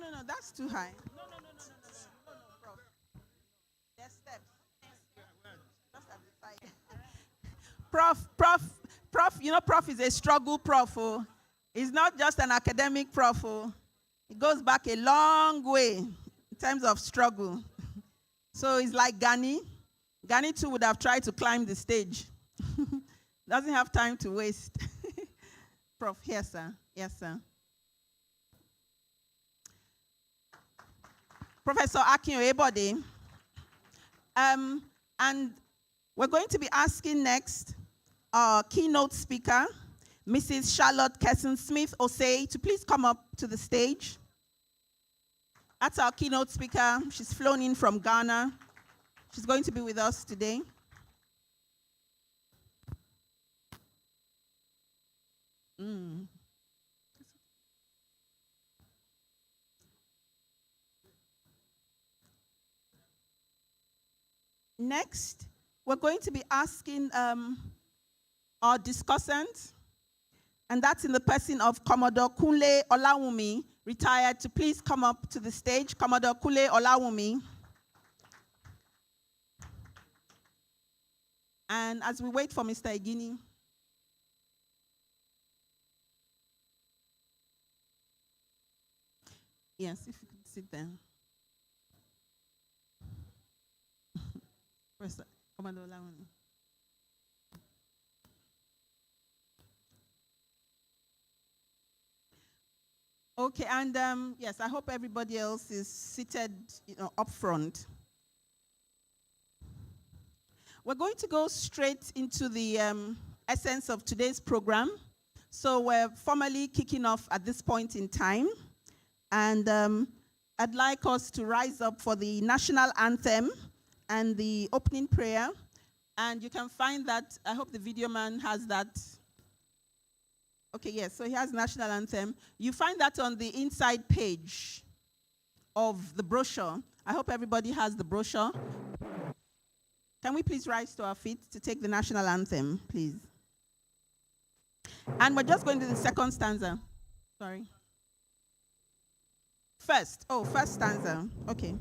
No, that's too high. No, Prof. There's steps. Just at the side. Prof, Prof is a struggle prof. Oh. He's not just an academic prof. Oh. It goes back a long way in terms of struggle. So it's like Gani. Gani too would have tried to climb the stage. Doesn't have time to waste. Prof, here, sir. Yes, sir. Professor Akin Oyebode. And we're going to be asking next our keynote speaker, Mrs. Charlotte Kesson-Smith Osei, to please come up to the stage. That's our keynote speaker. She's flown in from Ghana. She's going to be with us today. Next, we're going to be asking our discussant, and that's in the person of Commodore Kunle Olawunmi, retired, to please come up to the stage. Commodore Kunle Olawunmi. And as we wait for Mr. Igini, yes, if you could sit there. Commodore Olawunmi. Okay, and yes, I hope everybody else is seated, up front. We're going to go straight into the essence of today's program. So we're formally kicking off at this point in time. And I'd like us to rise up for the national anthem and the opening prayer. And you can find that, I hope the video man has that. Okay, yes, so he has national anthem. You find that on the inside page of the brochure. I hope everybody has the brochure. Can we please rise to our feet to take the national anthem, please? And we're just going to the second stanza. Sorry. First stanza. Okay.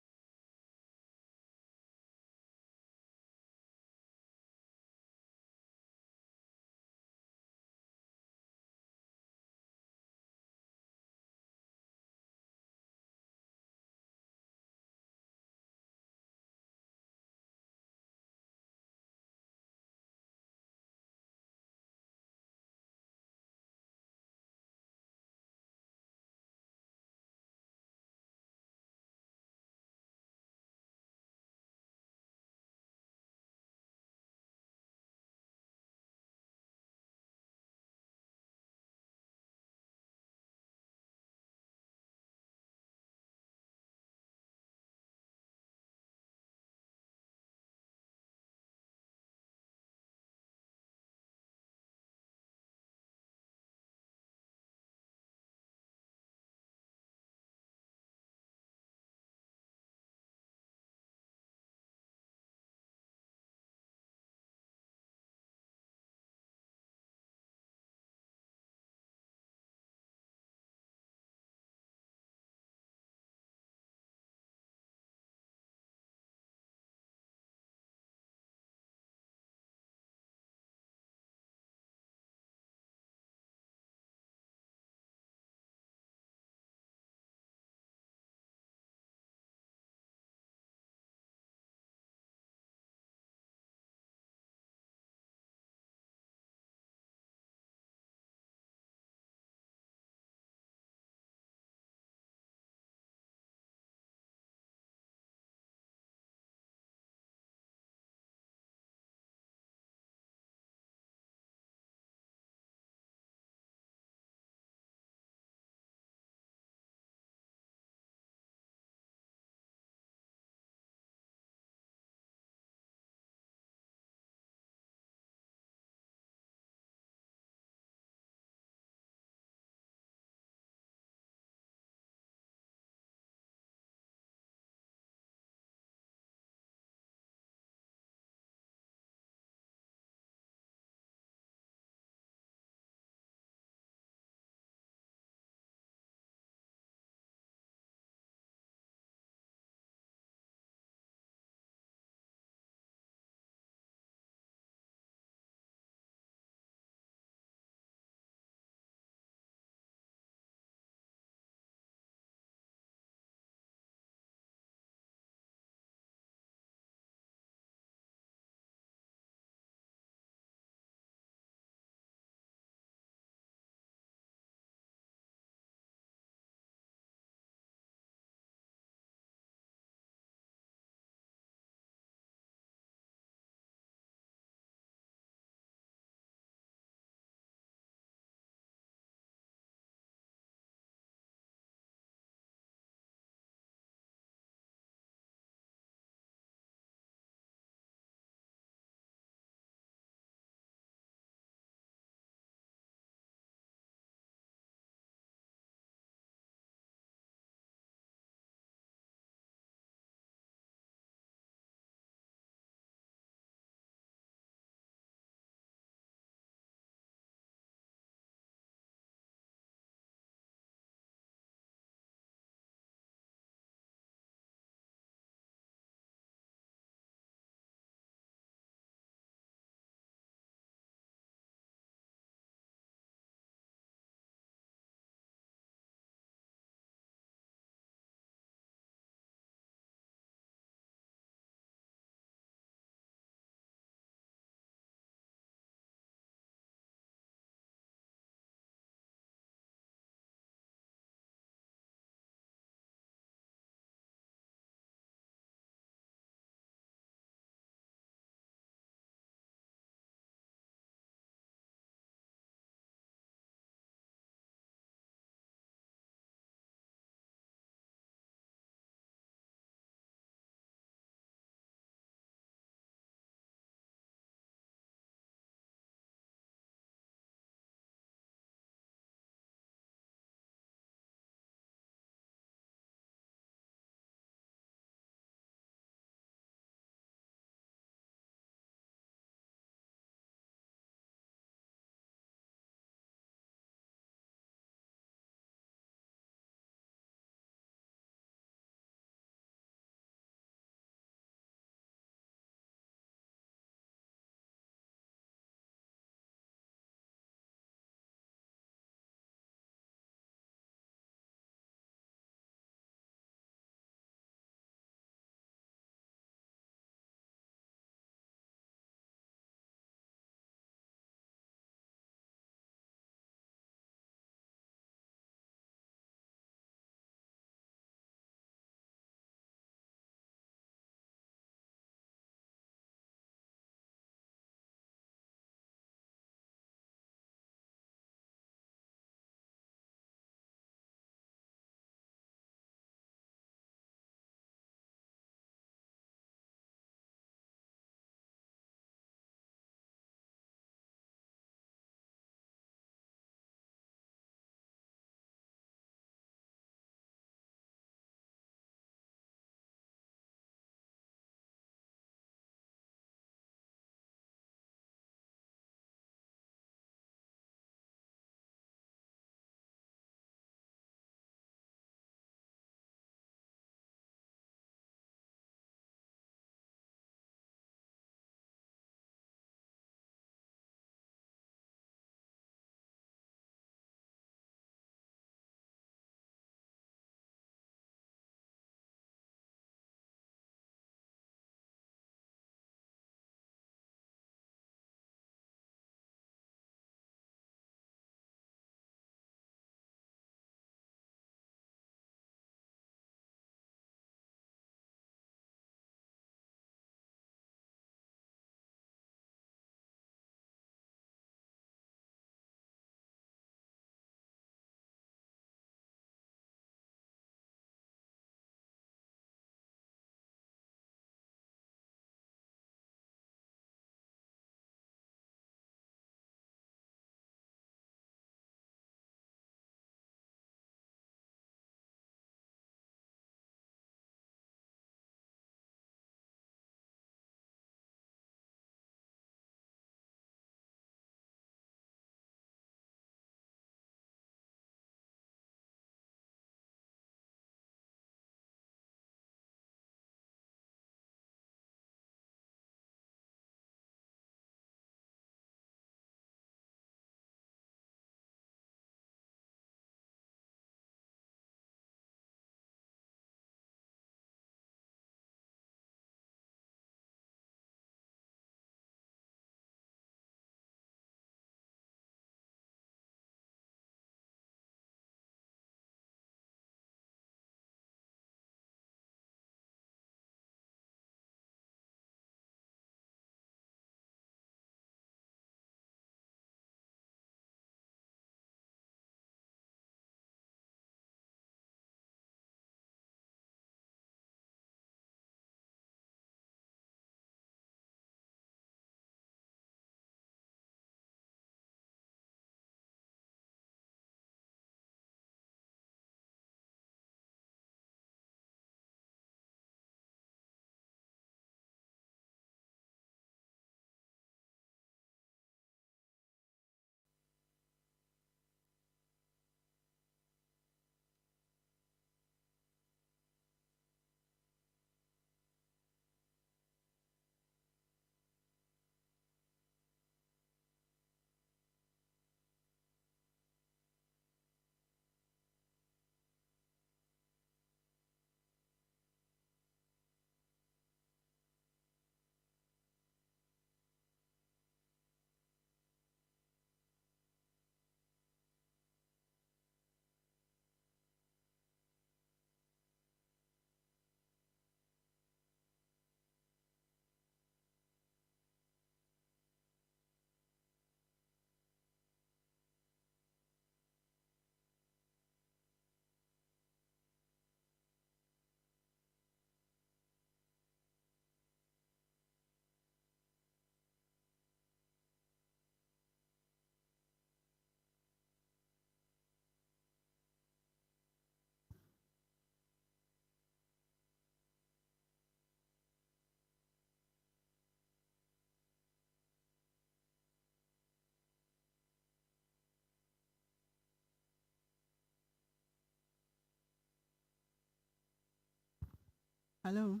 Hello.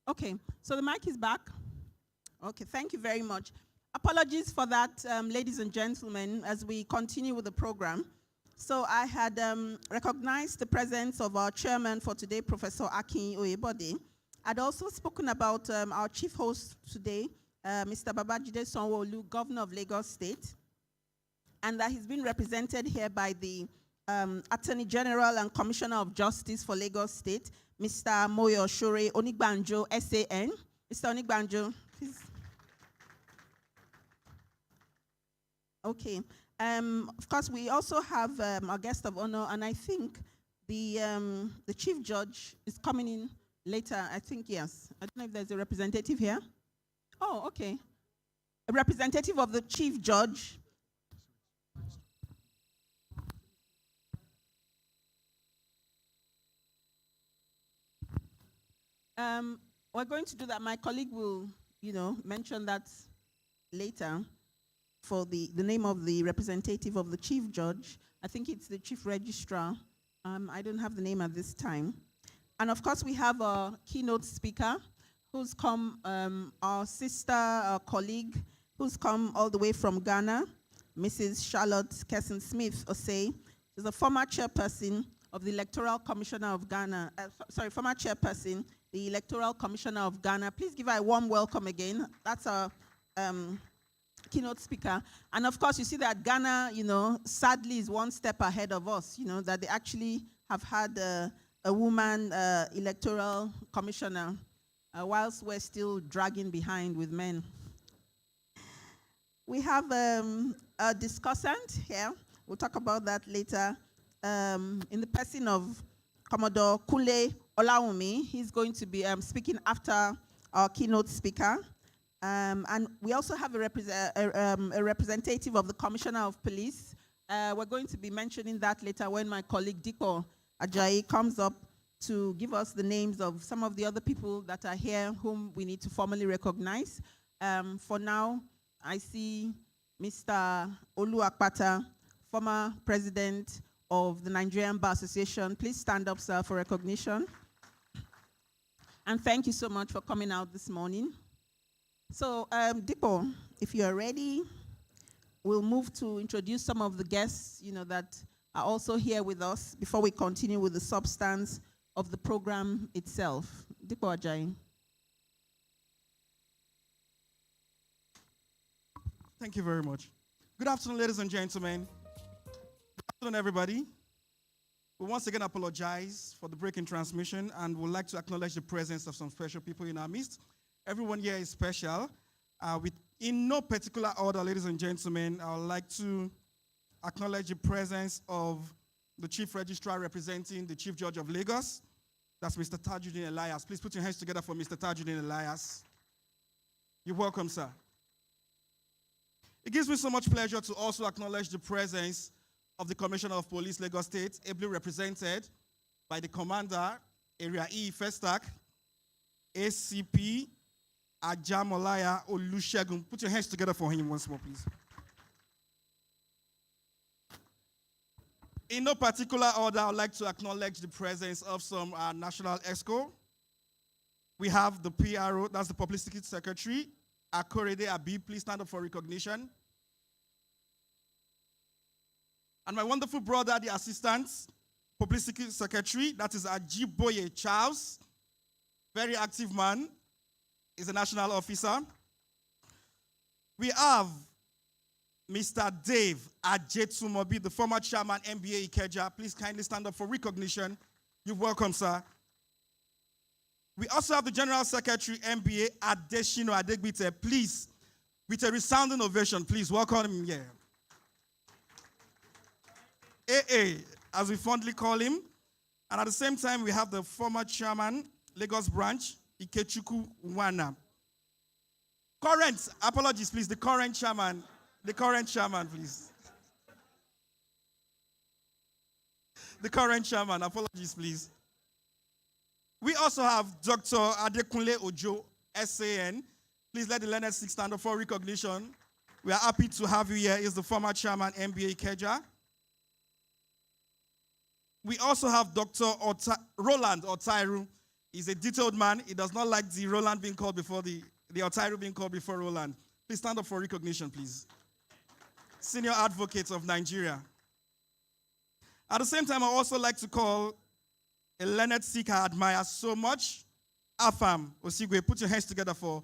Okay, so the mic is back. Okay, thank you very much. Apologies for that, ladies and gentlemen, as we continue with the program. So I had recognized the presence of our chairman for today, Professor Akin Oyebode. I'd also spoken about our chief host today, Mr. Babajide Sanwo-Olu, Governor of Lagos State, and that he's been represented here by the Attorney General and Commissioner of Justice for Lagos State, Mr. Moyo Shore Onigbanjo, SAN. Mr. Onigbanjo, please. Okay. Of course, we also have our guest of honor, and I think the Chief Judge is coming in later. I think, yes. I don't know if there's a representative here. Oh, okay. A representative of the Chief Judge. We're going to do that. My colleague will, mention that later for the name of the representative of the Chief Judge. I think it's the Chief Registrar. I don't have the name at this time. And of course, we have a keynote speaker who's come, our sister, our colleague, who's come all the way from Ghana, Mrs. Charlotte Kesson-Smith Osei. She's a former chairperson of the Electoral Commissioner of Ghana, former chairperson, the Electoral Commissioner of Ghana. Please give her a warm welcome again. That's our keynote speaker. And of course, you see that Ghana, sadly is one step ahead of us, that they actually have had a woman electoral commissioner, whilst we're still dragging behind with men. We have a discussant here. We'll talk about that later. In the person of Commodore Kunle Olawumi. He's going to be speaking after our keynote speaker. And we also have a representative of the Commissioner of Police. We're going to be mentioning that later when my colleague Diko Ajayi comes up to give us the names of some of the other people that are here whom we need to formally recognize. For now, I see Mr. Olu Akpata, former president of the Nigerian Bar Association. Please stand up, sir, for recognition. And thank you so much for coming out this morning. So, Dipo, if you are ready, we'll move to introduce some of the guests, that are also here with us before we continue with the substance of the program itself. Dipo Ajayi. Thank you very much. Good afternoon, ladies and gentlemen. Good afternoon, everybody. We once again apologize for the break in transmission and would like to acknowledge the presence of some special people in our midst. Everyone here is special. In no particular order, ladies and gentlemen, I would like to acknowledge the presence of the Chief Registrar representing the Chief Judge of Lagos. That's Mr. Tajuddin Elias. Please put your hands together for Mr. Tajuddin Elias. You're welcome, sir. It gives me so much pleasure to also acknowledge the presence of the Commissioner of Police, Lagos State, ably represented by the Commander, Area E, Festac, ACP, Ajamolaya Olusegun. Put your hands together for him once more, please. In no particular order, I would like to acknowledge the presence of some National EXCO. We have the PRO, that's the Publicity Secretary, Akorede Abi. Please stand up for recognition. And my wonderful brother, the Assistant Publicity Secretary, that is Ajiboye Charles. Very active man. He's a national officer. We have Mr. Dave Ajetumobi, the former chairman, MBA Ikeja. Please kindly stand up for recognition. You're welcome, sir. We also have the General Secretary, MBA Adeshino Adegbite. Please, with a resounding ovation, please welcome him here. AA, as we fondly call him. And at the same time, we have the former chairman, Lagos branch, Ikechukwu Wana. Current, apologies, please, the current chairman, please. The current chairman, apologies, please. We also have Dr. Adekunle Ojo, SAN. Please let the learned six stand up for recognition. We are happy to have you here. He's the former chairman, MBA Ikeja. We also have Dr. Roland Otairu. He's a detailed man. He does not like the Roland being called before the Otairo being called before Roland. Please stand up for recognition, please. Senior Advocate of Nigeria. At the same time, I also like to call a learned seeker I admire so much, Afam Osigwe. Put your hands together for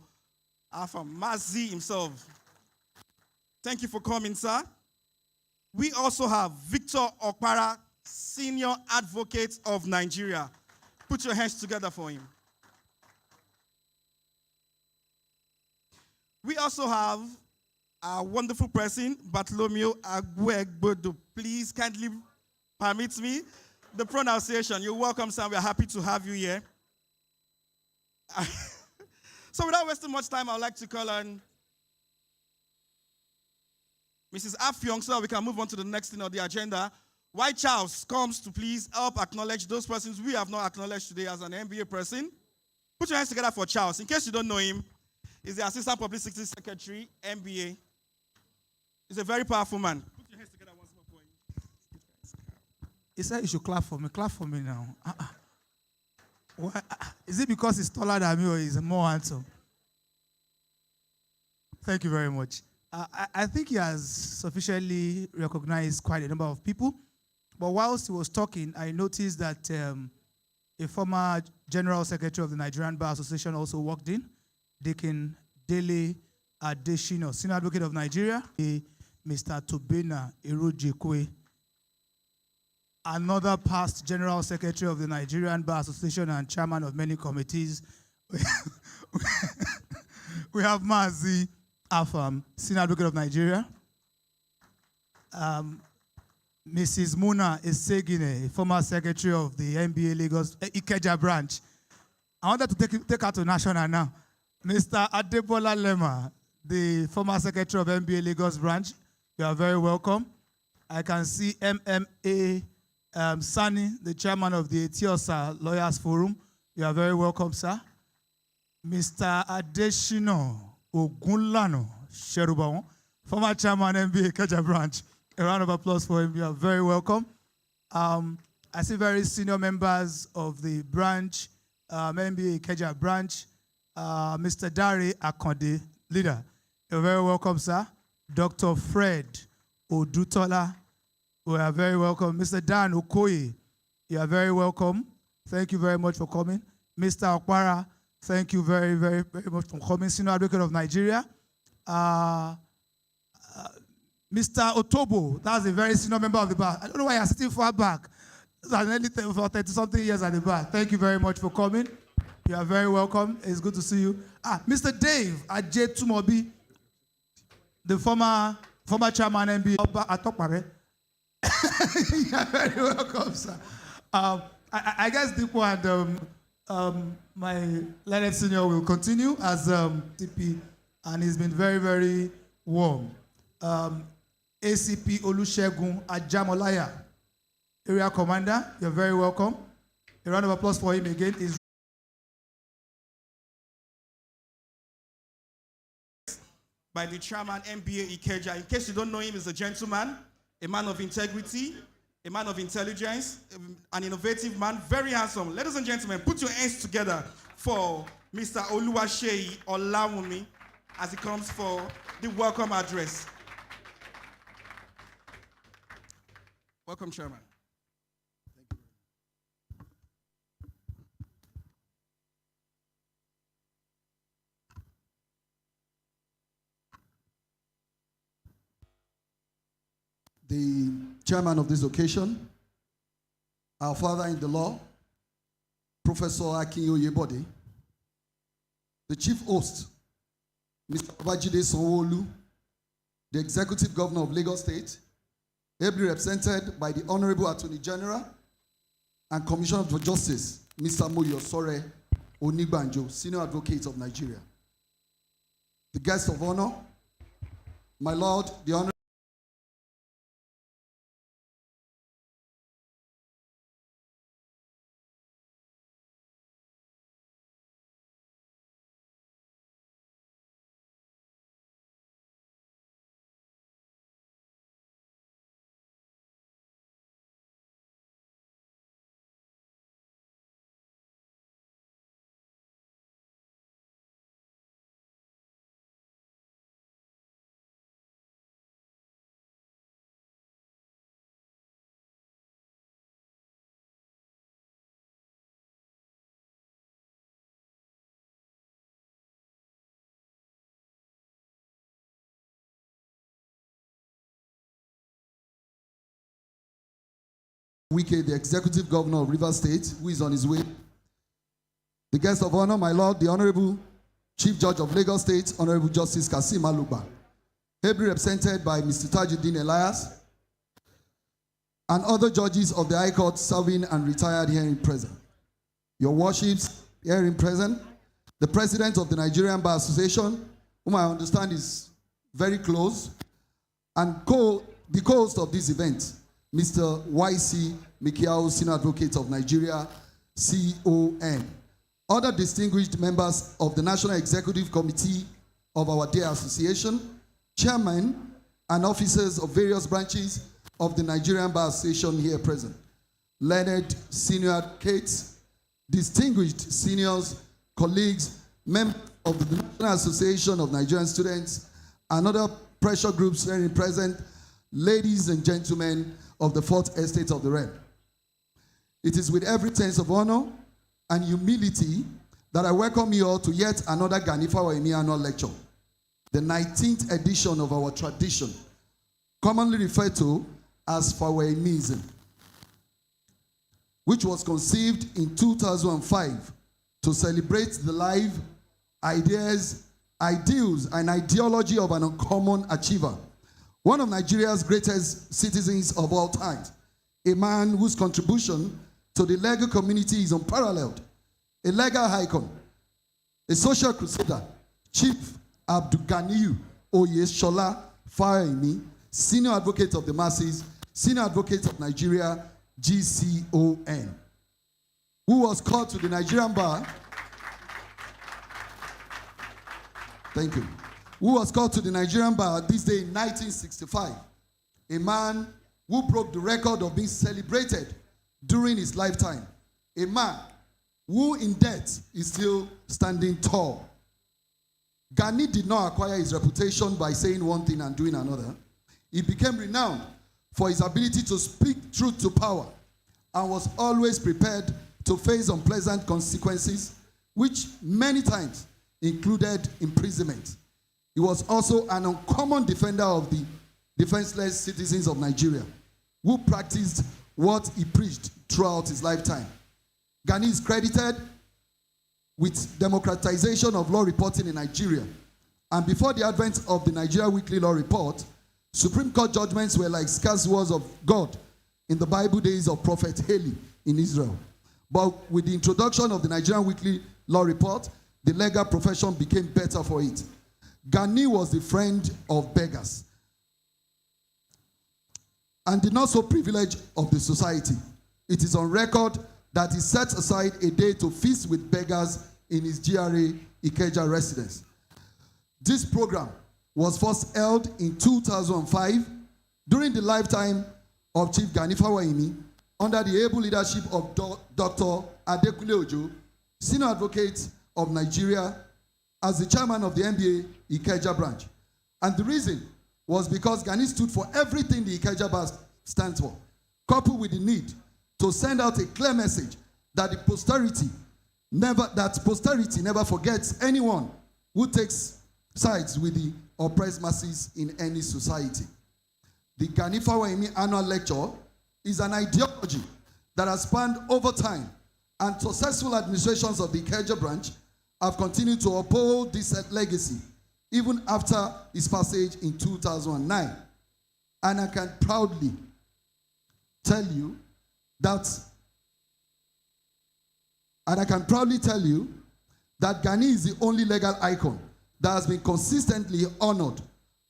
Afam, Mazi himself. Thank you for coming, sir. We also have Victor Okpara, Senior Advocate of Nigeria. Put your hands together for him. We also have our wonderful person, Bartholomew Agwegbodo. Please kindly permit me the pronunciation. You're welcome, sir. We're happy to have you here. So without wasting much time, I would like to call on Mrs. Afyong so we can move on to the next thing on the agenda. White Charles comes to please help acknowledge those persons we have not acknowledged today as an MBA person. Put your hands together for Charles. In case you don't know him, he's the Assistant Publicity Secretary, MBA. He's a very powerful man. Put your hands together once more for him. He said you should clap for me. Clap for me now. Why? Is it because he's taller than me or he's more handsome? Thank you very much. I think he has sufficiently recognized quite a number of people. But whilst he was talking, I noticed that a former General Secretary of the Nigerian Bar Association also walked in, Deacon Dele Adeshino, Senior Advocate of Nigeria, Mr. Tobena Erojekwe, another past General Secretary of the Nigerian Bar Association and Chairman of many committees. We have Mazi Afam, Senior Advocate of Nigeria. Mrs. Muna Esegine, former Secretary of the NBA Lagos Ikeja branch. I wanted to take her to national now. Mr. Adebola Lema, the former Secretary of NBA Lagos branch. You are very welcome. I can see MMA Sani, the Chairman of the Etiosa Lawyers Forum. You are very welcome, sir. Mr. Adeshino Ogunlano Sherubawon, former Chairman NBA Ikeja branch. A round of applause for him. You are very welcome. I see very senior members of the branch, NBA Ikeja branch. Mr. Dari Akonde, leader. You're very welcome, sir. Dr. Fred Odutola, we are very welcome. Mr. Dan Okoye, you are very welcome. Thank you very much for coming. Mr. Okpara, thank you very, very, very much for coming. Senior Advocate of Nigeria. Mr. Otobo, that's a very senior member of the bar. I don't know why you're sitting far back. For 30-something years at the bar. Thank you very much for coming. You are very welcome. It's good to see you. Mr. Dave Ajetumobi, the former chairman MB Atokpare. You are very welcome, sir. I guess Dipo and my learned senior will continue as TP, and he's been very, very warm. ACP Olusegun Ajamolaya, Area Commander, you're very welcome. A round of applause for him again. He's by the chairman, MBA Ikeja. In case you don't know him, he's a gentleman, a man of integrity, a man of intelligence, an innovative man, very handsome. Ladies and gentlemen, put your hands together for Mr. Oluwaseyi Olawumi as he comes for the welcome address. Welcome, Chairman. Thank you. The chairman of this occasion, our father in the law, Professor Akinyoye Bode, the chief host, Mr. Babajide Sanwo-Olu, the executive governor of Lagos State, ably represented by the Honorable Attorney General and Commissioner for Justice, Mr. Moyosore Onigbanjo, Senior Advocate of Nigeria. The guest of honor, my Lord, the Honorable Wike, the Executive Governor of Rivers State, who is on his way. The guest of honor, my Lord, the Honorable Chief Judge of Lagos State, Honorable Justice Kasim Alugba, ably represented by Mr. Tajuddin Elias, and other judges of the High Court serving and retired here in present. Your worships here in present, the President of the Nigerian Bar Association, whom I understand is very close, and the co-host of this event, Mr. YC Mikiao, Senior Advocate of Nigeria, CON. Other distinguished members of the National Executive Committee of our dear association, chairmen and officers of various branches of the Nigerian Bar Association here present, learned senior advocates, distinguished seniors, colleagues, members of the National Association of Nigerian Students, and other pressure groups here present, ladies and gentlemen of the Fourth Estate of the Realm. It is with every sense of honor and humility that I welcome you all to yet another Gani Fawehinmi annual lecture, the 19th edition of our tradition, commonly referred to as Fawehinmism, which was conceived in 2005 to celebrate the life, ideas, ideals, and ideology of an uncommon achiever, one of Nigeria's greatest citizens of all time, a man whose contribution to the legal community is unparalleled, a legal icon, a social crusader, Chief Abdulganiyu Oyeshola Fawehinmi, Senior Advocate of the Masses, Senior Advocate of Nigeria, GCON, who was called to the Nigerian Bar. Thank you. Who was called to the Nigerian Bar this day in 1965. A man who broke the record of being celebrated during his lifetime. A man who in death is still standing tall. Gani did not acquire his reputation by saying one thing and doing another. He became renowned for his ability to speak truth to power and was always prepared to face unpleasant consequences, which many times included imprisonment. He was also an uncommon defender of the defenseless citizens of Nigeria, who practiced what he preached throughout his lifetime. Gani is credited with democratization of law reporting in Nigeria. And before the advent of the Nigeria Weekly Law Report, Supreme Court judgments were like scarce words of God in the Bible days of Prophet Heli in Israel. But with the introduction of the Nigerian Weekly Law Report, the legal profession became better for it. Gani was the friend of beggars and the not so privileged of the society. It is on record that he set aside a day to feast with beggars in his GRA Ikeja residence. This program was first held in 2005 during the lifetime of Chief Gani Fawehinmi under the able leadership of Dr. Adekunle Ojo, Senior Advocate of Nigeria, as the chairman of the NBA Ikeja branch. And the reason was because Gani stood for everything the Ikeja bar stands for, coupled with the need to send out a clear message that posterity never forgets anyone who takes sides with the oppressed masses in any society. The Gani Fawehinmi annual lecture is an ideology that has spanned over time, and successful administrations of the Ikeja branch have continued to uphold this legacy even after his passage in 2009. And I can proudly tell you that Gani is the only legal icon that has been consistently honored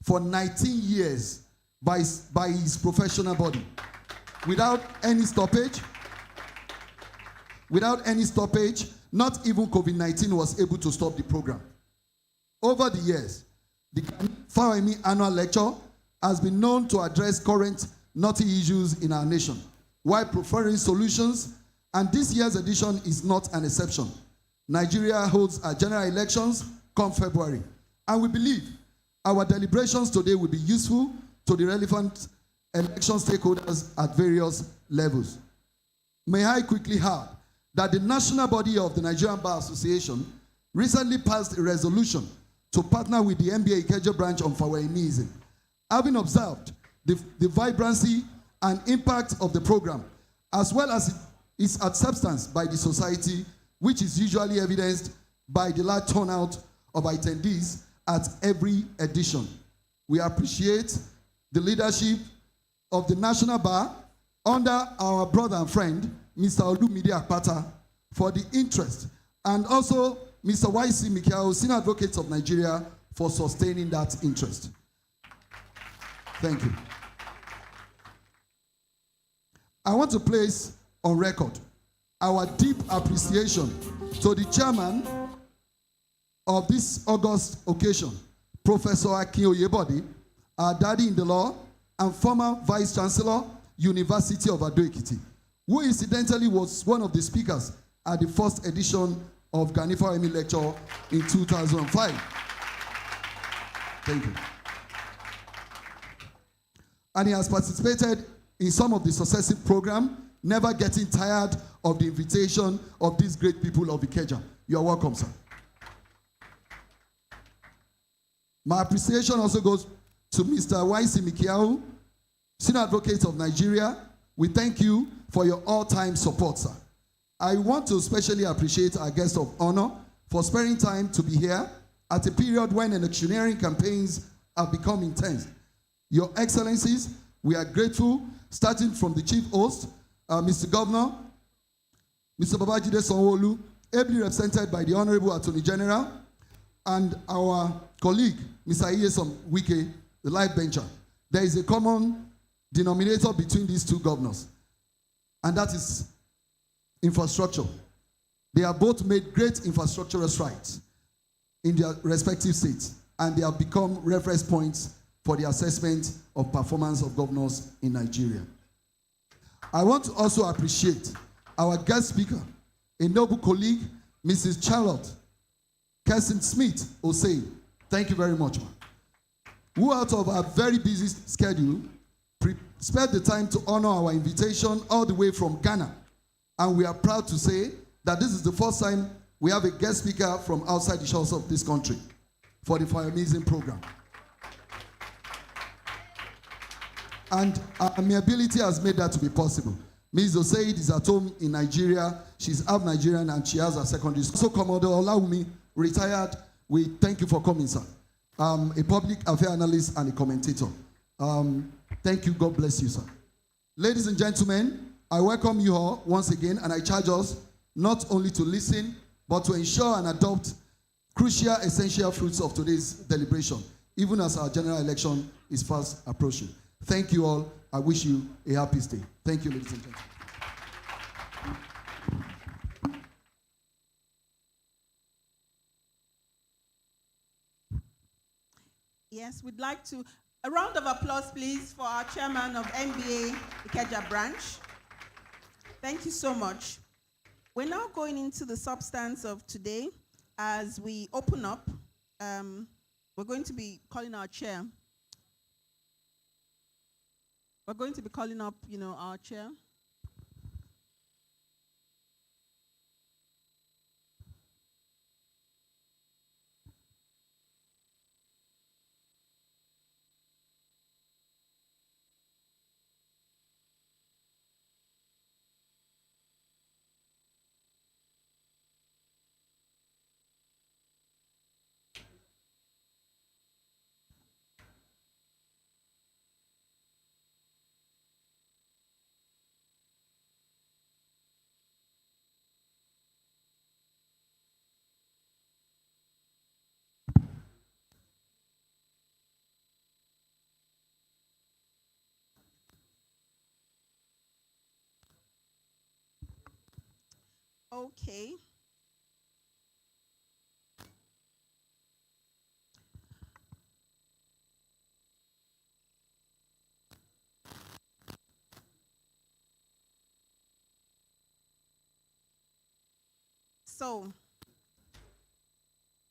for 19 years by his professional body. Without any stoppage, not even COVID-19 was able to stop the program. Over the years, the Gani Fawehinmi annual lecture has been known to address current knotty issues in our nation, while preferring solutions, and this year's edition is not an exception. Nigeria holds our general elections come February, and we believe our deliberations today will be useful to the relevant election stakeholders at various levels. May I quickly add that the national body of the Nigerian Bar Association recently passed a resolution to partner with the NBA Ikeja branch on Fawehinmism. Having observed the vibrancy and impact of the program, as well as its acceptance by the society, which is usually evidenced by the large turnout of attendees at every edition. We appreciate the leadership of the National Bar under our brother and friend, Mr. Olumide Akpata, for the interest, and also Mr. Y.C. Mikhail, Senior Advocate of Nigeria, for sustaining that interest. Thank you. I want to place on record our deep appreciation to the chairman of this August occasion, Professor Akin Oyebode, our daddy in the law and former Vice Chancellor, University of Ado-Ekiti, who incidentally was one of the speakers at the first edition of Gani Fawehinmi lecture in 2005. Thank you. And he has participated in some of the successive programs, never getting tired of the invitation of these great people of Ikeja. You are welcome, sir. My appreciation also goes to Mr. Y.C. Mikhail, Senior Advocate of Nigeria. We thank you for your all-time support, sir. I want to especially appreciate our guest of honor for sparing time to be here at a period when electioneering campaigns have become intense. Your Excellencies, we are grateful, starting from the Chief Host, Mr. Governor, Mr. Babajide Sanwo-Olu, ably represented by the Honorable Attorney General, and our colleague, Mr. Iyesom Wike, the life bencher. There is a common denominator between these two governors, and that is infrastructure. They have both made great infrastructural strides in their respective states, and they have become reference points for the assessment of performance of governors in Nigeria. I want to also appreciate our guest speaker, a noble colleague, Mrs. Charlotte Kirsten Smith Osei. Thank you very much, ma'am. Who out of our very busy schedule spared the time to honor our invitation all the way from Ghana. And we are proud to say that this is the first time we have a guest speaker from outside the shores of this country for the Fawehinmi program. And our amiability has made that to be possible. Ms. Oseid is at home in Nigeria. She's half Nigerian and she has a secondary school. So Commodore Olawumi, retired, we thank you for coming, sir. A public affairs analyst and a commentator. Thank you, God bless you, sir. Ladies and gentlemen, I welcome you all once again, and I charge us not only to listen, but to ensure and adopt crucial, essential fruits of today's deliberation, even as our general election is fast approaching. Thank you all. I wish you a happy stay. Thank you, ladies and gentlemen. Yes, we'd like to, a round of applause, please, for our chairman of NBA Ikeja branch. Thank you so much. We're now going into the substance of today. As we open up, we're going to be calling our chair. We're going to be calling up, our chair. Okay. So,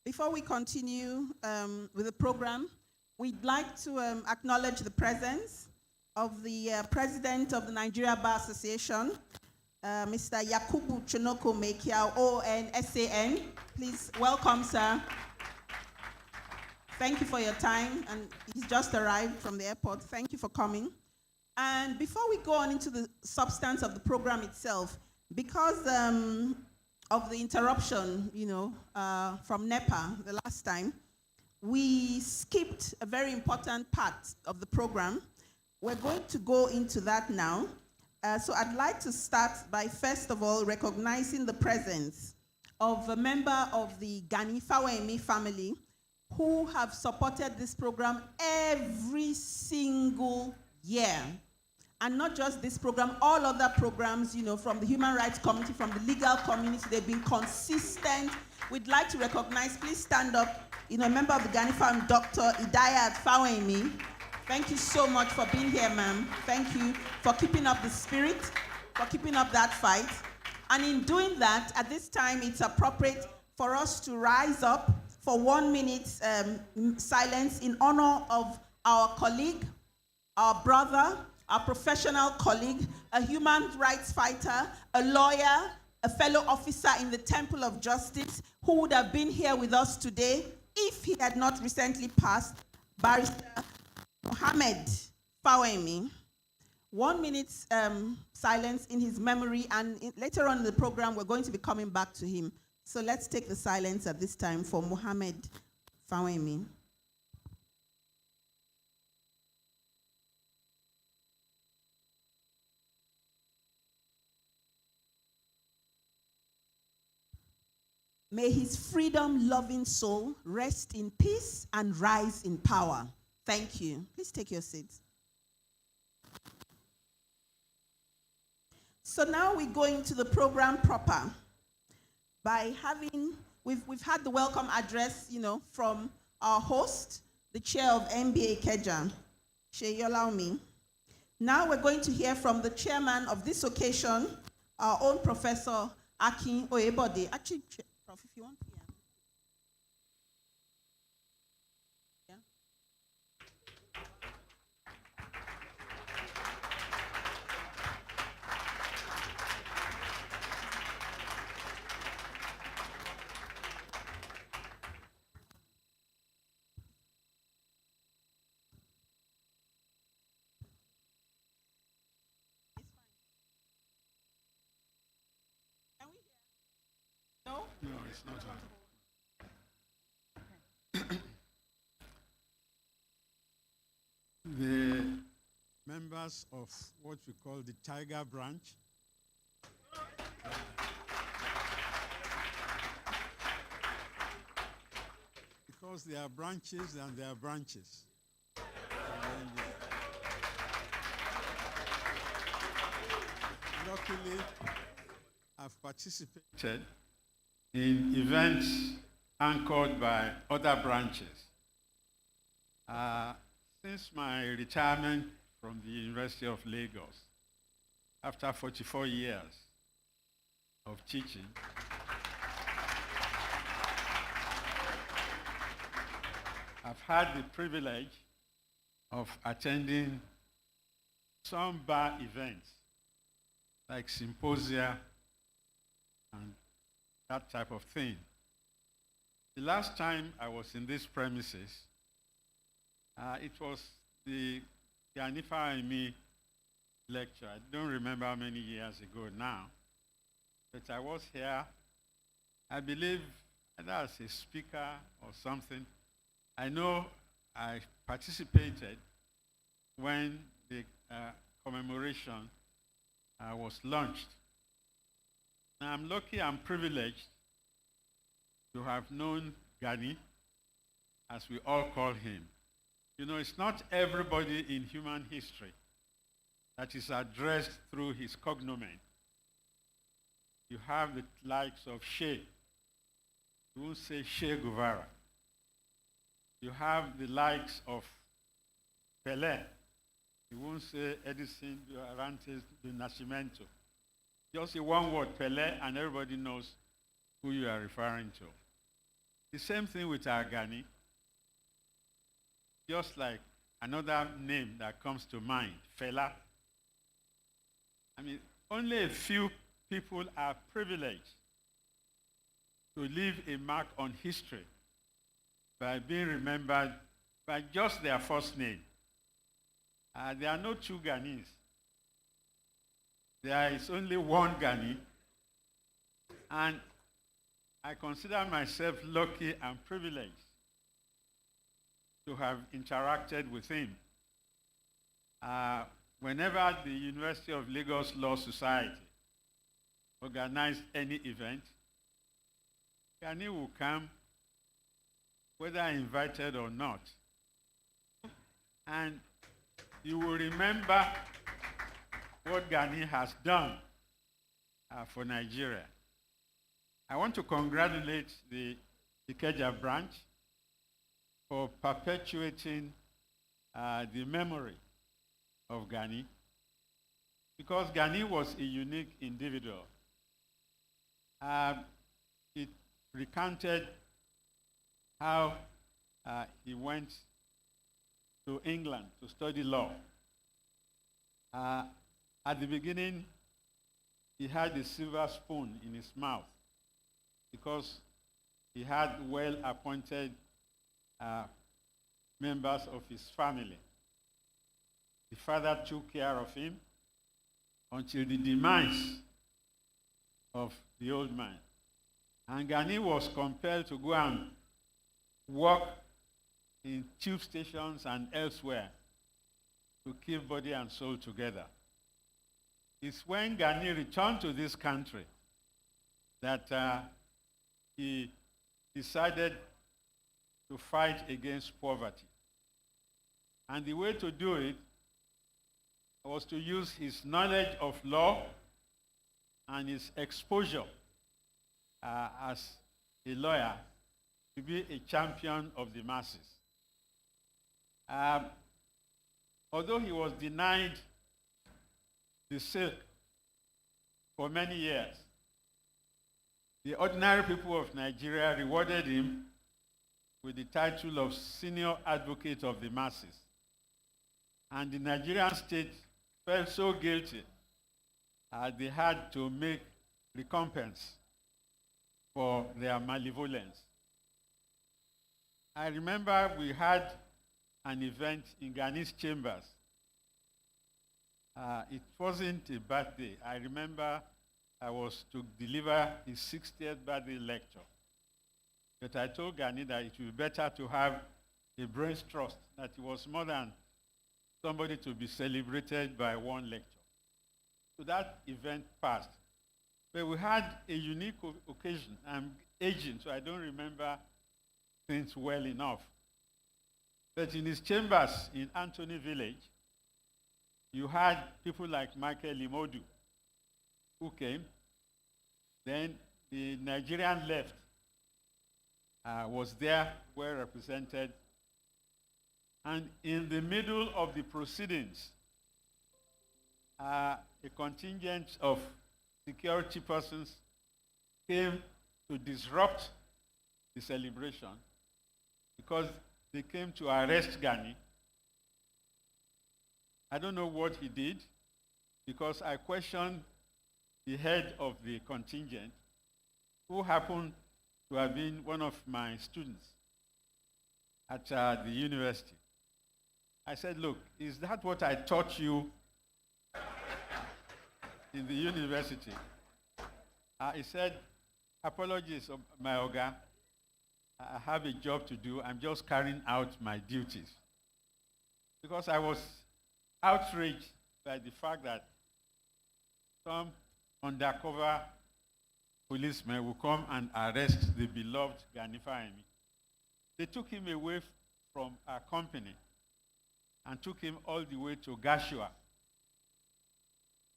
before we continue with the program, we'd like to acknowledge the presence of the president of the Nigeria Bar Association, Mr. Yakubu Chonoko Mekiao, ONSAN. Please welcome, sir. Thank you for your time, and he's just arrived from the airport. Thank you for coming. And before we go on into the substance of the program itself, because of the interruption, from NEPA the last time, we skipped a very important part of the program. We're going to go into that now. So I'd like to start by, first of all, recognizing the presence of a member of the Gani Fawehinmi family who have supported this program every single year. And not just this program, all other programs, from the human rights community, from the legal community, they've been consistent. We'd like to recognize, please stand up, a member of the Gani family, Dr. Ikeja Fawehinmi. Thank you so much for being here, ma'am. Thank you for keeping up the spirit, for keeping up that fight. And in doing that, at this time, it's appropriate for us to rise up for 1 minute silence in honor of our colleague, our brother, our professional colleague, a human rights fighter, a lawyer, a fellow officer in the Temple of Justice, who would have been here with us today if he had not recently passed, Barrister Mohammed Fawehinmi. 1 minute silence in his memory, and later on in the program, we're going to be coming back to him. So let's take the silence at this time for Mohammed Fawehinmi. May his freedom-loving soul rest in peace and rise in power. Thank you. Please take your seats. So now we go into the program proper by we've had the welcome address, from our host, the chair of NBA Ikeja, Sheyola. Now we're going to hear from the chairman of this occasion, our own Professor Akin Oyebode. Actually, Prof, if you want. No, it's not on. The members of what we call the Tiger Branch, because there are branches and there are branches. Luckily, I've participated in events anchored by other branches. Since my retirement from the University of Lagos, after 44 years of teaching, I've had the privilege of attending some bar events like symposia and that type of thing. The last time I was in these premises, it was the Gani Fawehinmi lecture. I don't remember how many years ago now, but I was here, I believe, either as a speaker or something. I know I participated when the commemoration was launched. Now, I'm lucky, I'm privileged to have known Gani, as we all call him. It's not everybody in human history that is addressed through his cognomen. You have the likes of Che. You won't say Che Guevara. You have the likes of Pelé. You won't say Edison Durantes do Nascimento. Just say one word, Pelé, and everybody knows who you are referring to. The same thing with our Gani. Just like another name that comes to mind, Fela. Only a few people are privileged to leave a mark on history by being remembered by just their first name. There are no two Ghanis. There is only one Gani. And I consider myself lucky and privileged to have interacted with him. Whenever the University of Lagos Law Society organized any event, Gani will come, whether invited or not. And you will remember what Gani has done for Nigeria. I want to congratulate the Ikeja branch for perpetuating the memory of Gani, because Gani was a unique individual. It recounted how he went to England to study law. At the beginning, he had a silver spoon in his mouth because he had well-appointed members of his family. The father took care of him until the demise of the old man. And Gani was compelled to go and work in tube stations and elsewhere to keep body and soul together. It's when Gani returned to this country that he decided to fight against poverty. And the way to do it was to use his knowledge of law and his exposure as a lawyer to be a champion of the masses. Although he was denied the silk for many years, the ordinary people of Nigeria rewarded him with the title of Senior Advocate of the Masses. And the Nigerian state felt so guilty, they had to make recompense for their malevolence. I remember we had an event in Gani's chambers. It wasn't a birthday. I remember I was to deliver his 60th birthday lecture. But I told Gani that it would be better to have a brain's trust, that he was more than somebody to be celebrated by one lecture. So that event passed. But we had a unique occasion. I'm aging, so I don't remember things well enough. But in his chambers in Anthony Village, you had people like Michael Imodu who came. Then the Nigerian left was there, well represented. And in the middle of the proceedings, a contingent of security persons came to disrupt the celebration because they came to arrest Gani. I don't know what he did because I questioned the head of the contingent, who happened to have been one of my students at the university. I said, look, is that what I taught you in the university? He said, apologies, my Oga. I have a job to do. I'm just carrying out my duties. Because I was outraged by the fact that some undercover policemen will come and arrest the beloved Gani Fawehinmi. They took him away from our company and took him all the way to Gashua.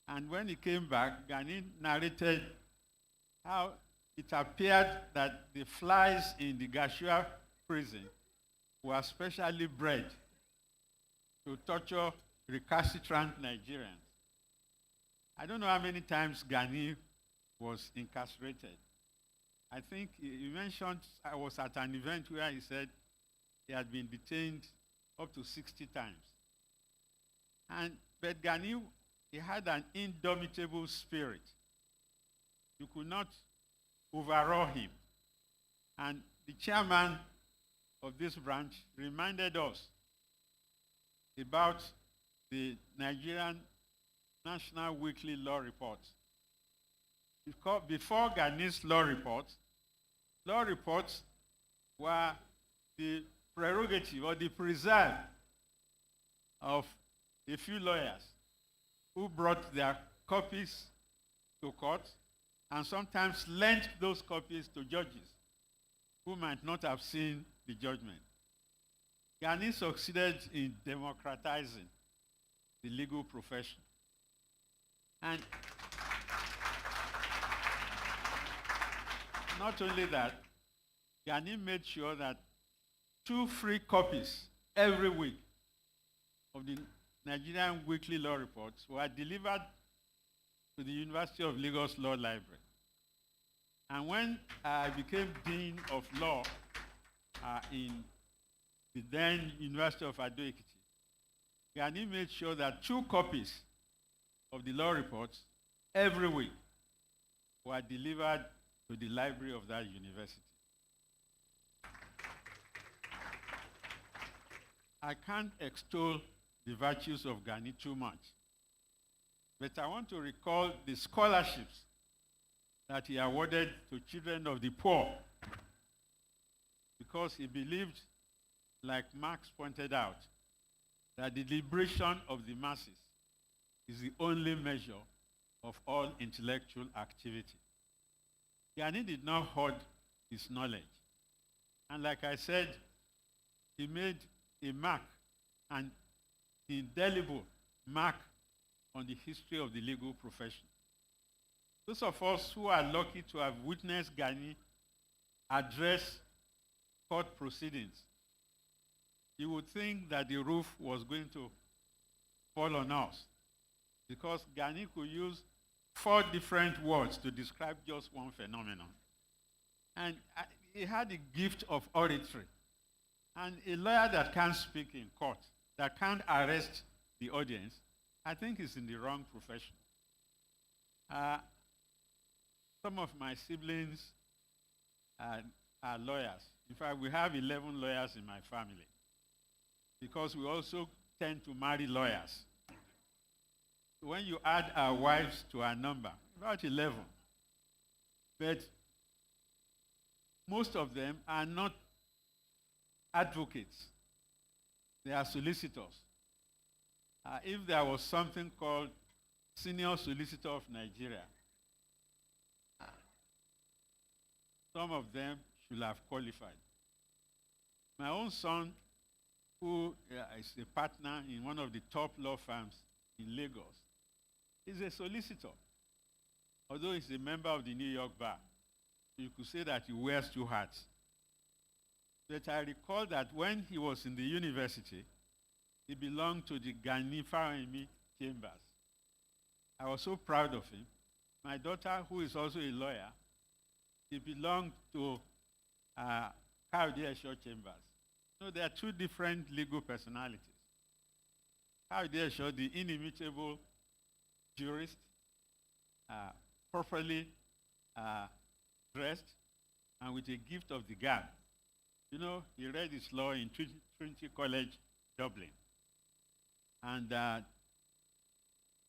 And when he came back, Gani narrated how it appeared that the flies in the Gashua prison were specially bred to torture recalcitrant Nigerians. I don't know how many times Gani was incarcerated. I think he mentioned, I was at an event where he said he had been detained up to 60 times. But Gani, he had an indomitable spirit. You could not overhaul him. And the chairman of this branch reminded us about the Nigerian National Weekly Law Report. Before Ghani's law reports were the prerogative or the preserve of a few lawyers who brought their copies to court and sometimes lent those copies to judges who might not have seen the judgment. Gani succeeded in democratizing the legal profession. And not only that, Gani made sure that 2 free copies every week of the Nigerian Weekly Law Reports were delivered to the University of Lagos Law Library. And when I became Dean of Law in the then University of Ado-Ekiti, Gani made sure that 2 copies of the law reports every week were delivered to the library of that university. I can't extol the virtues of Gani too much, but I want to recall the scholarships that he awarded to children of the poor, because he believed, like Marx pointed out, that the liberation of the masses is the only measure of all intellectual activity. Gani did not hoard his knowledge. And like I said, he made a mark, an indelible mark on the history of the legal profession. Those of us who are lucky to have witnessed Gani address court proceedings, you would think that the roof was going to fall on us, because Gani could use 4 different words to describe just one phenomenon. And he had the gift of oratory. And a lawyer that can't speak in court, that can't arrest the audience, I think is in the wrong profession. Some of my siblings are lawyers. In fact, we have 11 lawyers in my family, because we also tend to marry lawyers. When you add our wives to our number, about 11. But most of them are not advocates. They are solicitors. If there was something called Senior Solicitor of Nigeria, some of them should have qualified. My own son, who is a partner in one of the top law firms in Lagos, is a solicitor. Although he's a member of the New York Bar, you could say that he wears 2 hats. But I recall that when he was in the university, he belonged to the Gani Fawehinmi chambers. I was so proud of him. My daughter, who is also a lawyer, he belonged to Kayode chambers. So there are 2 different legal personalities. Kayode, the inimitable jurist, properly dressed and with a gift of the gab. You know, he read his law in Trinity College, Dublin. And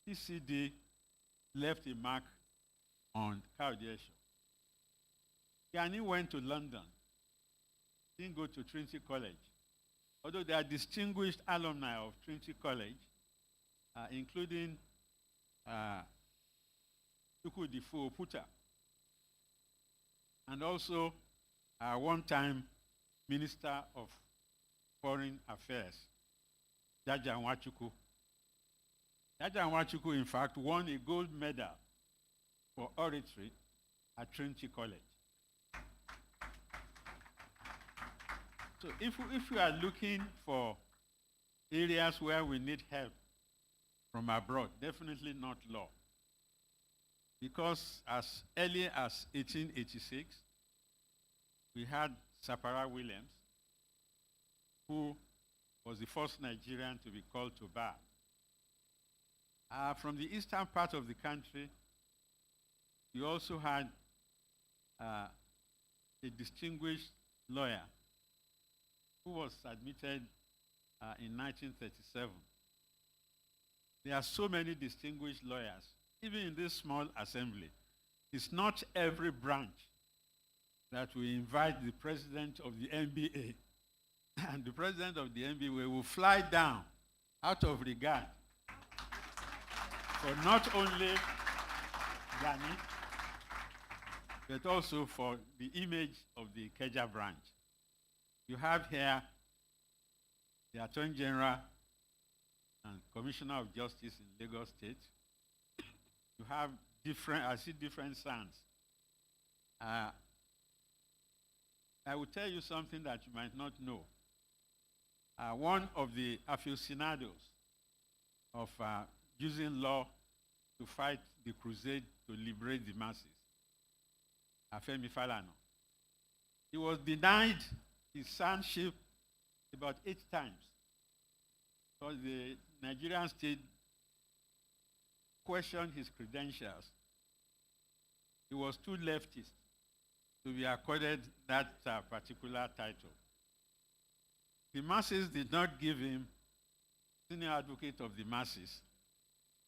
TCD left a mark on Kayode. Gani went to London, didn't go to Trinity College. Although they are distinguished alumni of Trinity College, including Chukwudifo Oputa, and also one-time Minister of Foreign Affairs, Jaja Nwachukwu. Jaja Nwachukwu, in fact, won a gold medal for oratory at Trinity College. So if you are looking for areas where we need help from abroad, definitely not law. Because as early as 1886, we had Sapara Williams, who was the first Nigerian to be called to bar. From the eastern part of the country, you also had a distinguished lawyer who was admitted in 1937, There are so many distinguished lawyers, even in this small assembly. It's not every branch that we invite the president of the NBA, and the president of the NBA will fly down out of regard for not only Gani, but also for the image of the Ikeja branch. You have here the Attorney General and Commissioner of Justice in Lagos State. You have I see different sons. I will tell you something that you might not know. One of the aficionados of using law to fight the crusade to liberate the masses, Femi Falana, he was denied his sonship about 8 times because the Nigerian state questioned his credentials. He was too leftist to be accorded that particular title. The masses did not give him senior advocate of the masses,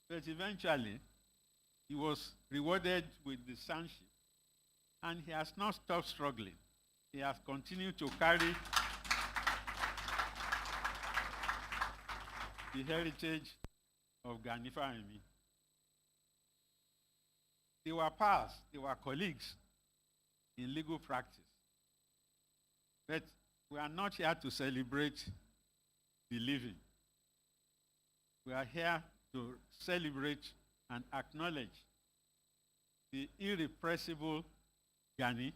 but eventually he was rewarded with the sonship, and he has not stopped struggling. He has continued to carry the heritage of Gani Fawehinmi. They were pals, they were colleagues in legal practice. But we are not here to celebrate the living. We are here to celebrate and acknowledge the irrepressible Gani,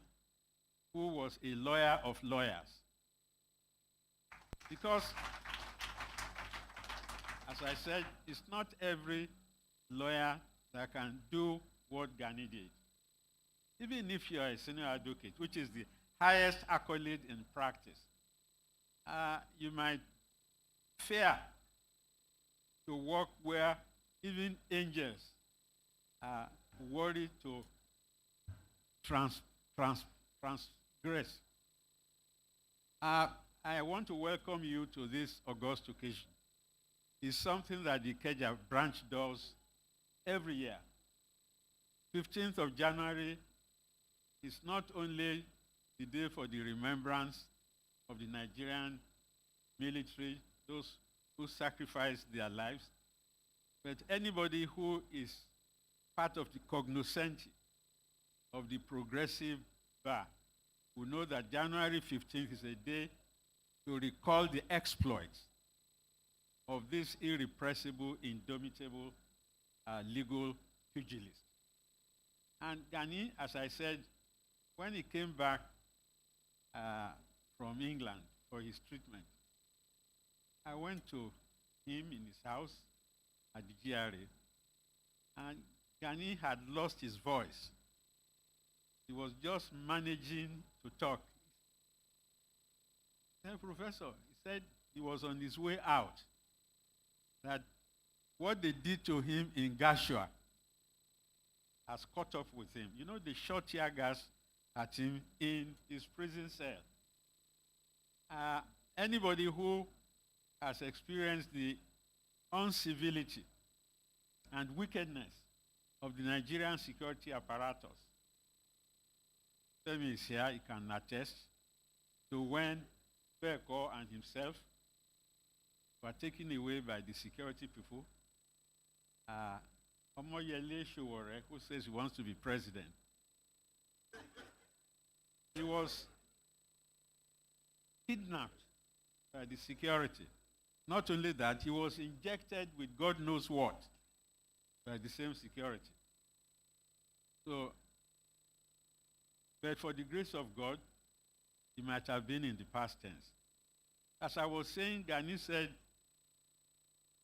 who was a lawyer of lawyers. Because, as I said, it's not every lawyer that can do what Gani did. Even if you are a senior advocate, which is the highest accolade in practice, you might fear to work where even angels are worried to transgress. I want to welcome you to this august occasion. It's something that the Ikeja branch does every year. 15th of January is not only the day for the remembrance of the Nigerian military, those who sacrificed their lives, but anybody who is part of the cognoscenti of the progressive bar will know that January 15th is a day to recall the exploits of this irrepressible, indomitable legal pugilist. And Gani, as I said, when he came back from England for his treatment, I went to him in his house at the GRA, and Gani had lost his voice. He was just managing to talk. Then, Professor, he said he was on his way out, that what they did to him in Gashua has caught up with him. You know, they shot tear gas at him in his prison cell. Anybody who has experienced the uncivility and wickedness of the Nigerian security apparatus, Femi is here, he can attest to when Beko and himself were taken away by the security people. Omoyele Sowore, who says he wants to be president, he was kidnapped by the security. Not only that, he was injected with God knows what by the same security. So, but for the grace of God, he might have been in the past tense. As I was saying, Gani said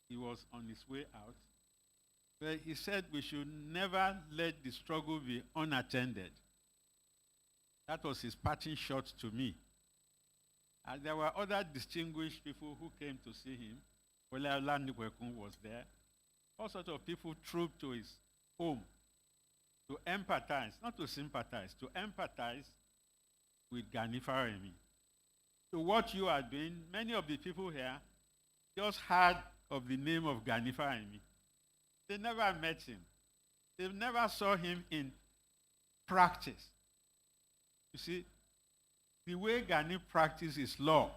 he was on his way out. But he said we should never let the struggle be unattended. That was his parting shot to me. And there were other distinguished people who came to see him. Olaola Nikwekun was there. All sorts of people trooped to his home to empathize, not to sympathize, to empathize with Gani Fawehinmi. So what you are doing, many of the people here just heard of the name of Gani Fawehinmi. They never met him. They never saw him in practice. You see, the way Gani practices law,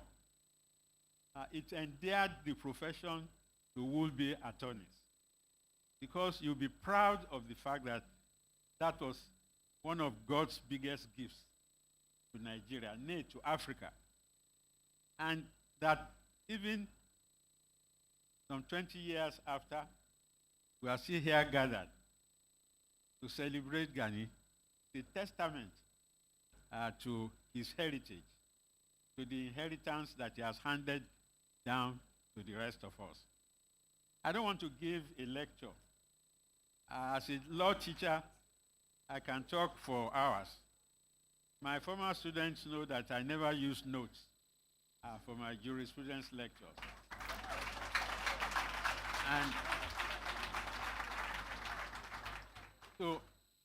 it endeared the profession to would-be attorneys. Because you'll be proud of the fact that that was one of God's biggest gifts to Nigeria, nay, to Africa. And that even some 20 years after, we are still here gathered to celebrate Gani, the testament to his heritage, to the inheritance that he has handed down to the rest of us. I don't want to give a lecture. As a law teacher, I can talk for hours. My former students know that I never use notes for my jurisprudence lectures. And so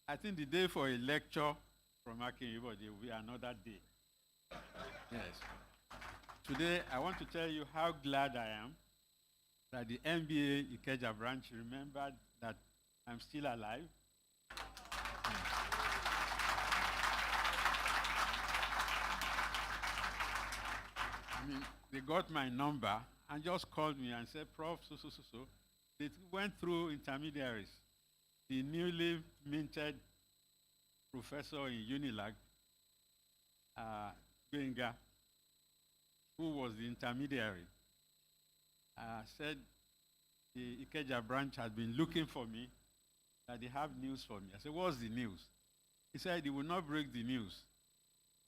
I think the day for a lecture from Akin Yebode will be another day. Yes. Today, I want to tell you how glad I am that the MBA Ikeja branch remembered that I'm still alive. I mean, they got my number and just called me and said, Prof, so. They went through intermediaries. The newly minted professor in Unilag, Benga, who was the intermediary, said the Ikeja branch had been looking for me, that they have news for me. I said, what's the news? He said he will not break the news,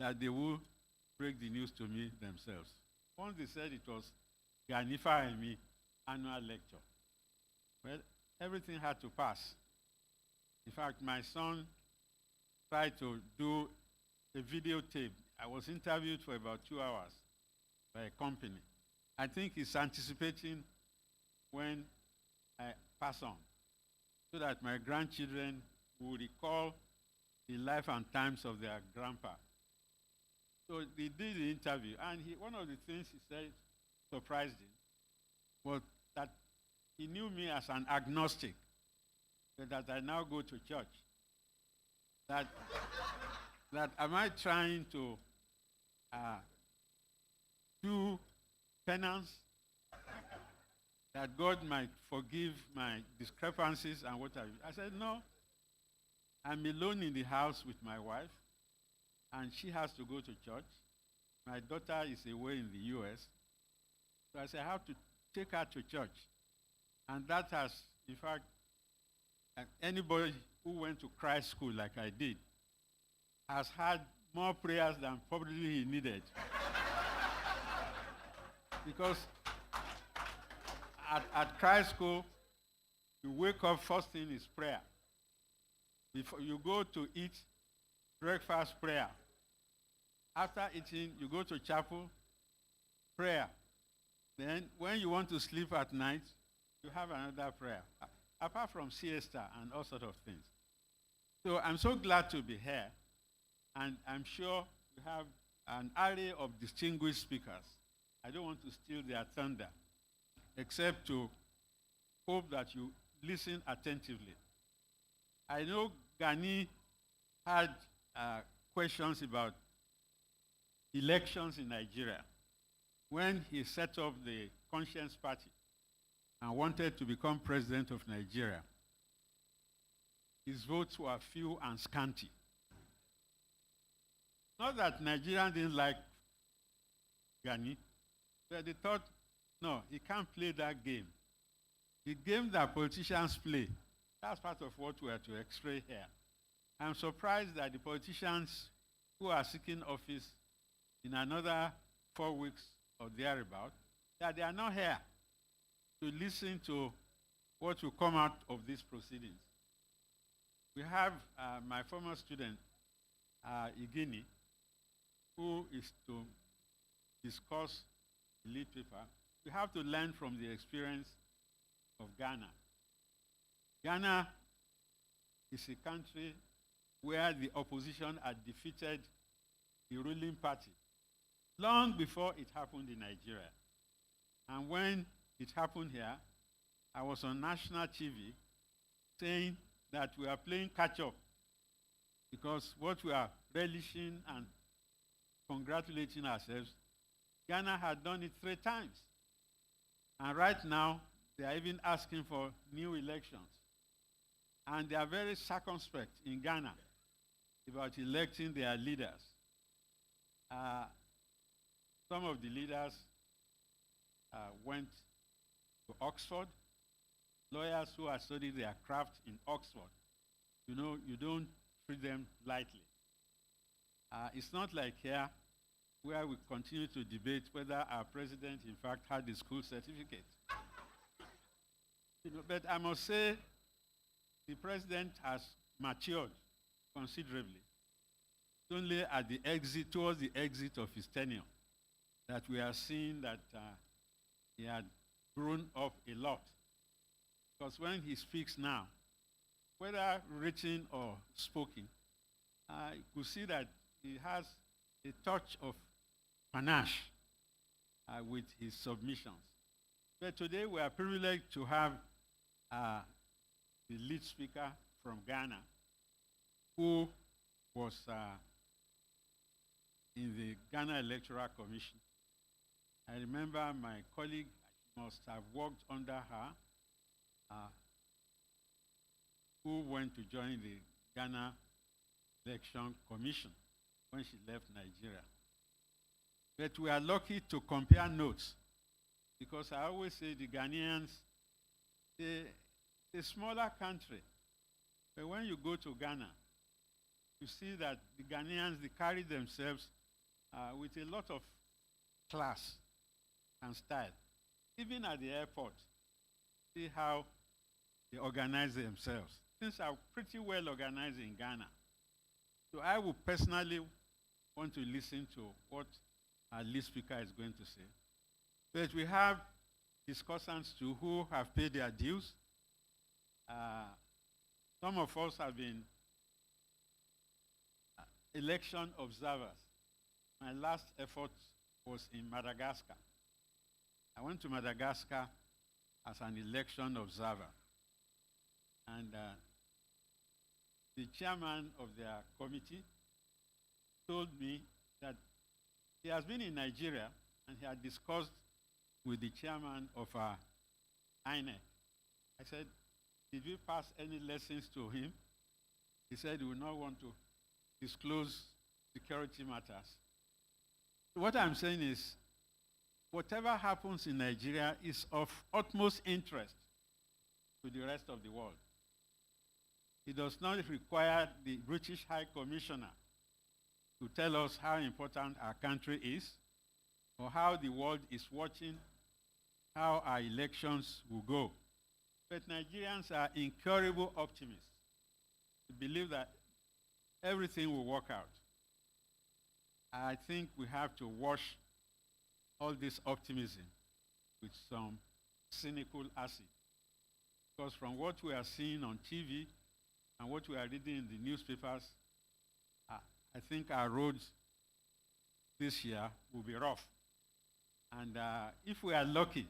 that they will break the news to me themselves. Once they said it was Gani Fawehinmi annual lecture. Well, everything had to pass. In fact, my son tried to do a videotape. I was interviewed for about 2 hours by a company. I think he's anticipating when I pass on, so that my grandchildren will recall the life and times of their grandpa. So they did the interview, and one of the things he said surprised him was that he knew me as an agnostic, that I now go to church. That am I trying to do penance, that God might forgive my discrepancies and what have you. I said, no. I'm alone in the house with my wife, and she has to go to church. My daughter is away in the US. So I said, I have to take her to church. And that has, in fact, anybody who went to Christ school like I did has had more prayers than probably he needed. Because at Christ school, you wake up, first thing is prayer. Before you go to eat, breakfast, prayer. After eating, you go to chapel, prayer. Then when you want to sleep at night, you have another prayer. Apart from siesta and all sorts of things. So I'm so glad to be here. And I'm sure you have an array of distinguished speakers. I don't want to steal their thunder, except to hope that you listen attentively. I know Gani had questions about elections in Nigeria when he set up the Conscience Party and wanted to become president of Nigeria. His votes were few and scanty. Not that Nigerians didn't like Gani, but they thought, no, he can't play that game. The game that politicians play, that's part of what we are to explain here. I'm surprised that the politicians who are seeking office in another 4 weeks or thereabout, that they are not here to listen to what will come out of these proceedings. We have my former student, Igini, who is to discuss the lead paper. We have to learn from the experience of Ghana. Ghana is a country where the opposition had defeated the ruling party long before it happened in Nigeria. And when it happened here, I was on national TV saying that we are playing catch-up because what we are relishing and congratulating ourselves, Ghana had done it 3 times. And right now, they are even asking for new elections. And they are very circumspect in Ghana about electing their leaders. Some of the leaders went to Oxford. Lawyers who have studied their craft in Oxford, you know, you don't treat them lightly. It's not like here where we continue to debate whether our president in fact had the school certificate. You know, but I must say the president has matured considerably. It's only at the exit, towards the exit of his tenure, that we are seeing that he had grown up a lot. Because when he speaks now, whether written or spoken, you could see that he has a touch of panache with his submissions. But today we are privileged to have the lead speaker from Ghana, who was in the Ghana Electoral Commission. I remember my colleague must have worked under her, who went to join the Ghana Election Commission when she left Nigeria. But we are lucky to compare notes, because I always say the Ghanaians, a smaller country, but when you go to Ghana, you see that the Ghanaians, they carry themselves with a lot of class and style. Even at the airport, see how they organize themselves. Things are pretty well organized in Ghana. So I would personally want to listen to what our lead speaker is going to say. But we have discussants too who have paid their dues. Some of us have been election observers. My last effort was in Madagascar. I went to Madagascar as an election observer. And the chairman of their committee told me that he has been in Nigeria and he had discussed with the chairman of INEC. I said, did we pass any lessons to him? He said he would not want to disclose security matters. What I'm saying is, whatever happens in Nigeria is of utmost interest to the rest of the world. It does not require the British High Commissioner to tell us how important our country is or how the world is watching how our elections will go. But Nigerians are incurable optimists. We believe that everything will work out. I think we have to wash all this optimism with some cynical acid. Because from what we are seeing on TV and what we are reading in the newspapers, I think our roads this year will be rough. And if we are lucky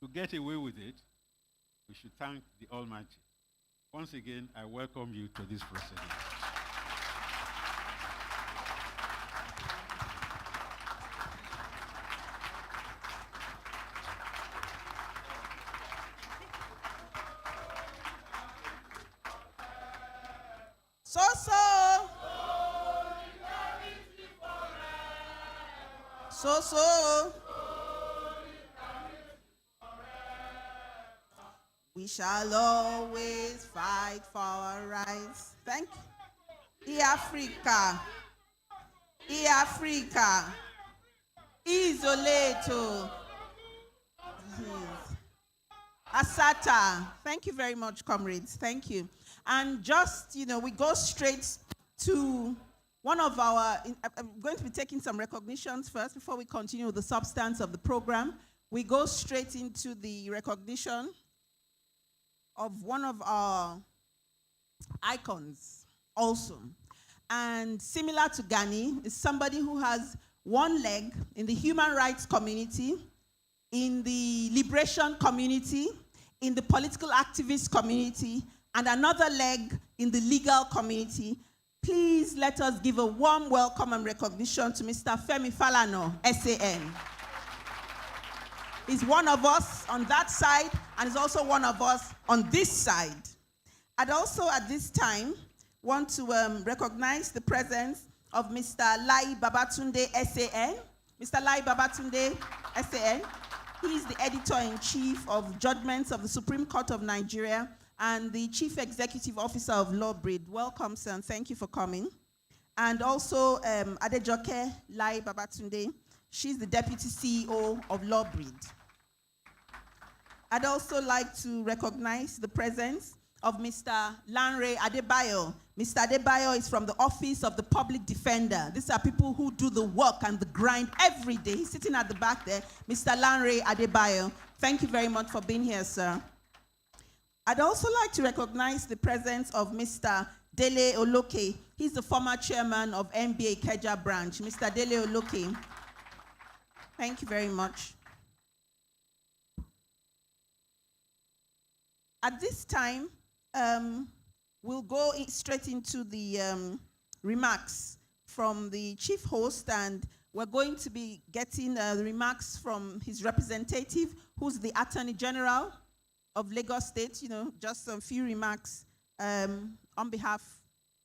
to get away with it, we should thank the Almighty. Once again, I welcome you to this proceeding. So. We shall always fight for our rights. Thank you. Africa. Isoleto. Asata. Thank you very much, comrades. Thank you. And just, we go straight to one of our, I'm going to be taking some recognitions first before we continue with the substance of the program. We go straight into the recognition of one of our icons also. And similar to Gani, is somebody who has one leg in the human rights community, in the liberation community, in the political activist community, and another leg in the legal community. Please let us give a warm welcome and recognition to Mr. Femi Falana, SAN. He's one of us on that side, and he's also one of us on this side. I'd also, at this time, want to recognize the presence of Mr. Lai Babatunde, SAN. Mr. Lai Babatunde, SAN. He's the editor-in-chief of Judgments of the Supreme Court of Nigeria and the Chief Executive Officer of Lawbreed. Welcome, sir, and thank you for coming. And also Adejoke Lai Babatunde. She's the Deputy CEO of Lawbreed. I'd also like to recognize the presence of Mr. Lanre Adebayo. Mr. Adebayo is from the Office of the Public Defender. These are people who do the work and the grind every day. He's sitting at the back there. Mr. Lanre Adebayo, thank you very much for being here, sir. I'd also like to recognize the presence of Mr. Dele Oloke. He's the former chairman of NBA Ikeja branch. Mr. Dele Oloke, thank you very much. At this time, we'll go straight into the remarks from the chief host, and we're going to be getting remarks from his representative, who's the Attorney General of Lagos State. You know, just a few remarks on behalf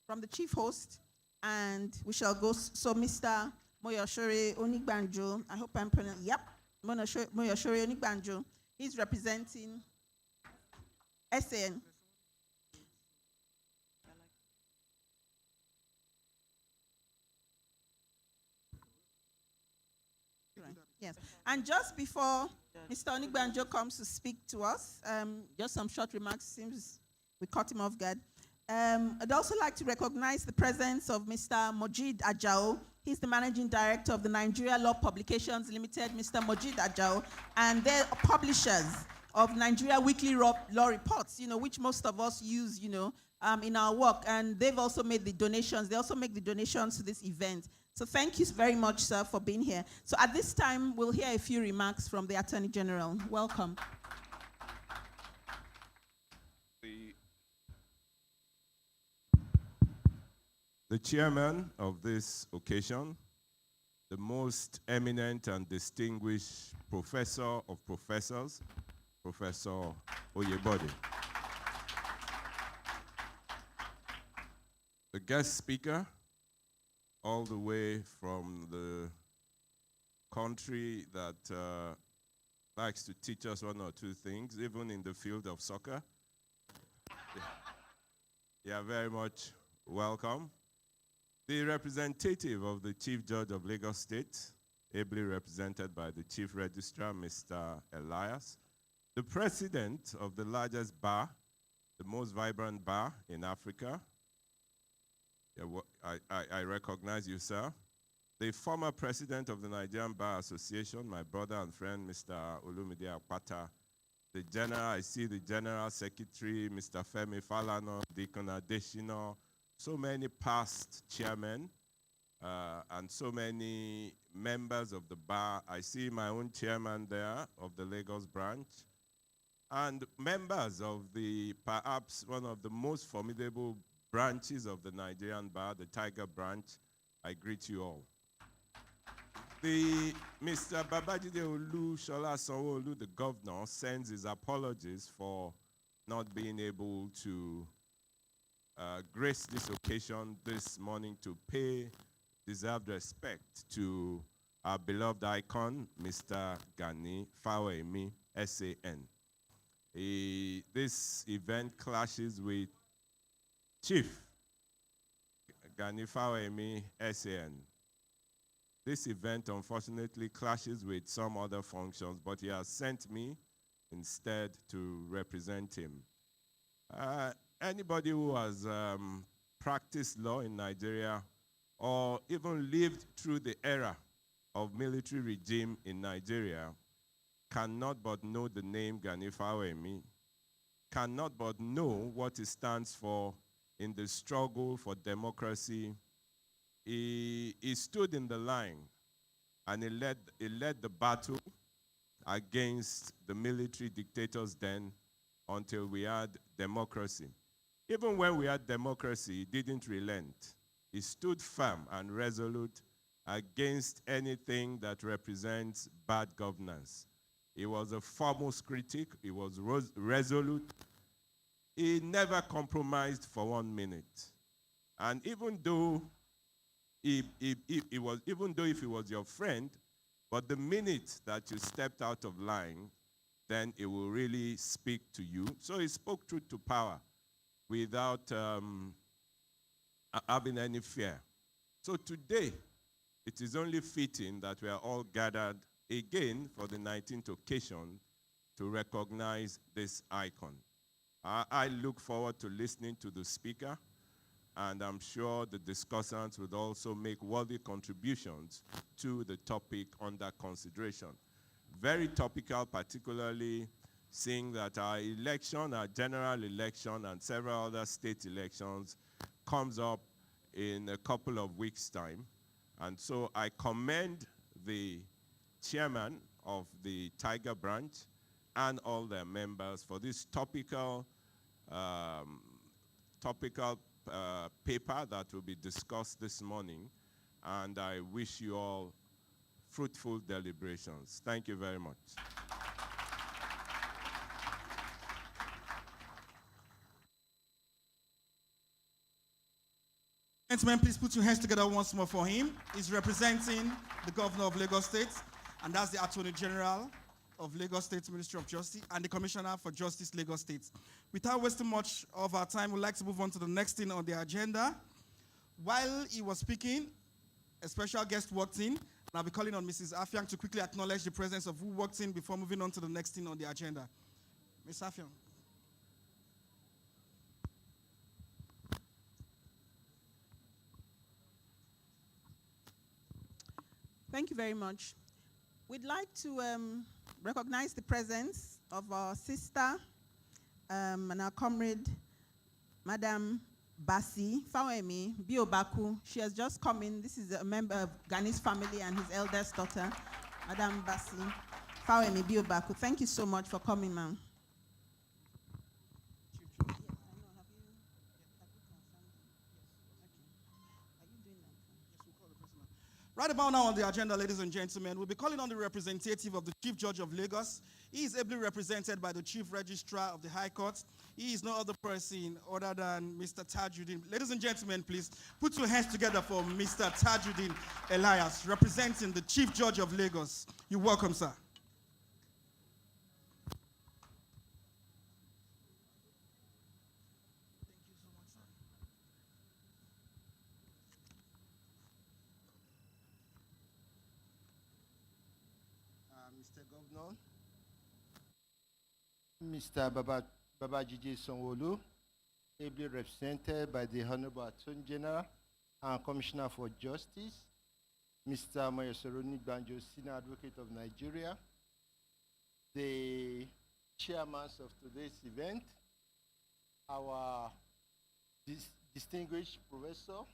from the chief host, and we shall go. So, Mr. Moyoshore Onigbanjo, I hope I'm pronouncing. Yep, Moyoshore Onigbanjo. He's representing SAN. Yes, and just before Mr. Onigbanjo comes to speak to us, just some short remarks, seems we caught him off guard. I'd also like to recognize the presence of Mr. Mojid Ajao. He's the Managing Director of the Nigeria Law Publications Limited, Mr. Mojid Ajao, and they're publishers of Nigeria Weekly Law Reports, you know, which most of us use, you know, in our work, and they've also made the donations. They also make the donations to this event. So thank you very much, sir, for being here. So at this time, we'll hear a few remarks from the Attorney General. Welcome. The chairman of this occasion, the most eminent and distinguished professor of professors, Professor Oyebode. The guest speaker, all the way from the country that likes to teach us one or two things, even in the field of soccer. You are very much welcome. The representative of the Chief Judge of Lagos State, ably represented by the Chief Registrar, Mr. Elias. The president of the largest bar, the most vibrant bar in Africa. I recognize you, sir. The former president of the Nigerian Bar Association, my brother and friend, Mr. Olumide Akpata. The general, I see the general secretary, Mr. Femi Falana, Deacon Adeshino, so many past chairmen, and so many members of the bar. I see my own chairman there of the Lagos branch, and members of the, perhaps one of the most formidable branches of the Nigerian bar, the Tiger branch. I greet you all. Mr. Babajide Shola Sanwo-Olu, the governor, sends his apologies for not being able to grace this occasion this morning to pay deserved respect to our beloved icon, Mr. Gani Fawehinmi, SAN. This event clashes with Chief Gani Fawehinmi, SAN. This event unfortunately clashes with some other functions, but he has sent me instead to represent him. Anybody who has practiced law in Nigeria or even lived through the era of military regime in Nigeria cannot but know the name Gani Fawehinmi, cannot but know what it stands for in the struggle for democracy. He stood in the line and he led the battle against the military dictators then until we had democracy. Even when we had democracy, he didn't relent. He stood firm and resolute against anything that represents bad governance. He was a foremost critic. He was resolute. He never compromised for 1 minute. And even though if he was your friend, but the minute that you stepped out of line, then it will really speak to you. So he spoke truth to power without having any fear. So today, it is only fitting that we are all gathered again for the 19th occasion to recognize this icon. I look forward to listening to the speaker, and I'm sure the discussants would also make worthy contributions to the topic under consideration. Very topical, particularly seeing that our election, our general election, and several other state elections comes up in a couple of weeks' time. And so I commend the chairman of the Tiger branch and all their members for this topical paper that will be discussed this morning. And I wish you all fruitful deliberations. Thank you very much. Gentlemen, please put your hands together once more for him. He's representing the governor of Lagos State, and that's the Attorney General of Lagos State Ministry of Justice and the Commissioner for Justice, Lagos State. Without wasting much of our time, we'd like to move on to the next thing on the agenda. While he was speaking, a special guest walked in, and I'll be calling on Mrs. Afiang to quickly acknowledge the presence of who walked in before moving on to the next thing on the agenda. Ms. Afiang. Thank you very much. We'd like to recognize the presence of our sister and our comrade, Madam Gani Fawehinmi Biobaku. She has just come in. This is a member of Gani's family and his eldest daughter, Madam Gani Fawehinmi Biobaku. Thank you so much for coming, ma'am. Right about now on the agenda, ladies and gentlemen, we'll be calling on the representative of the Chief Judge of Lagos. He is ably represented by the Chief Registrar of the High Court. He is no other person other than Mr. Tajuddin. Ladies and gentlemen, please put your hands together for Mr. Tajuddin Elias, representing the Chief Judge of Lagos. You're welcome, sir. Mr. Governor, Mr. Babajide Sanwo-Olu, ably represented by the Honorable Attorney General and Commissioner for Justice, Mr. Moyosoroni Banjo, Senior Advocate of Nigeria, the chairman of today's event, our distinguished professor,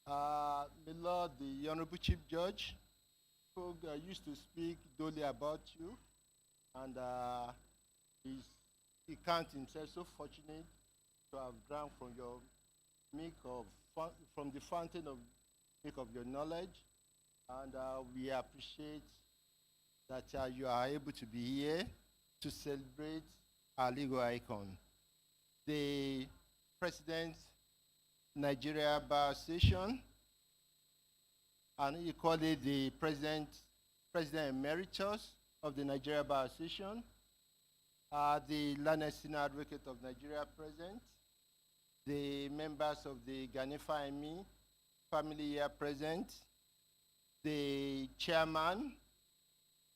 my Lord, the Honorable Chief Judge, who used to speak dully about you, and he counts himself so fortunate to have drunk from your from the fountain of milk of your knowledge, and we appreciate that you are able to be here to celebrate our legal icon. The President, Nigeria Bar Association, and equally the President Emeritus of the Nigeria Bar Association, the Learned Senior Advocate of Nigeria present, the members of the Gani Fawehinmi family here present, the chairman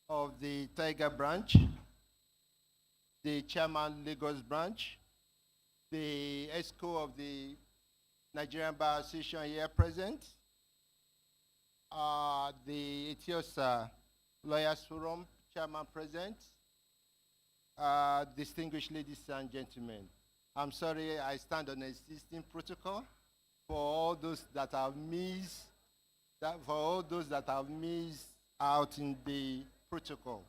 of the Tiger branch, the chairman Lagos branch, the ESCO of the Nigerian Bar Association here present, the Etiosa Lawyers Forum chairman present, distinguished ladies and gentlemen. I'm sorry I stand on existing protocol for all those that have missed out in the protocol.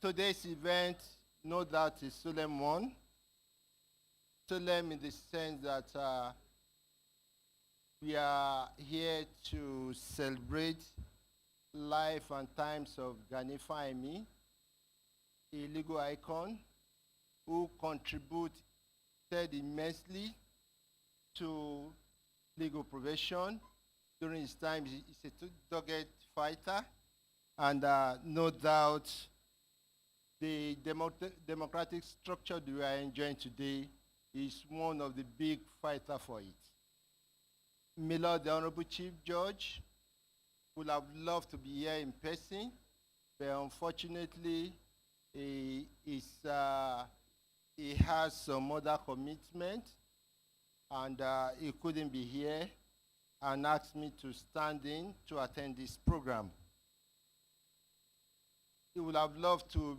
Today's event no doubt a solemn one. Solemn in the sense that we are here to celebrate life and times of Gani Fawehinmi, a legal icon who contributed immensely to legal profession. During his time, he's a dogged fighter, and no doubt the democratic structure that we are enjoying today is one of the big fighters for it. My Lord, the Honorable Chief Judge, would have loved to be here in person, but unfortunately, he has some other commitment, and he couldn't be here, and asked me to stand in to attend this program. He would have loved to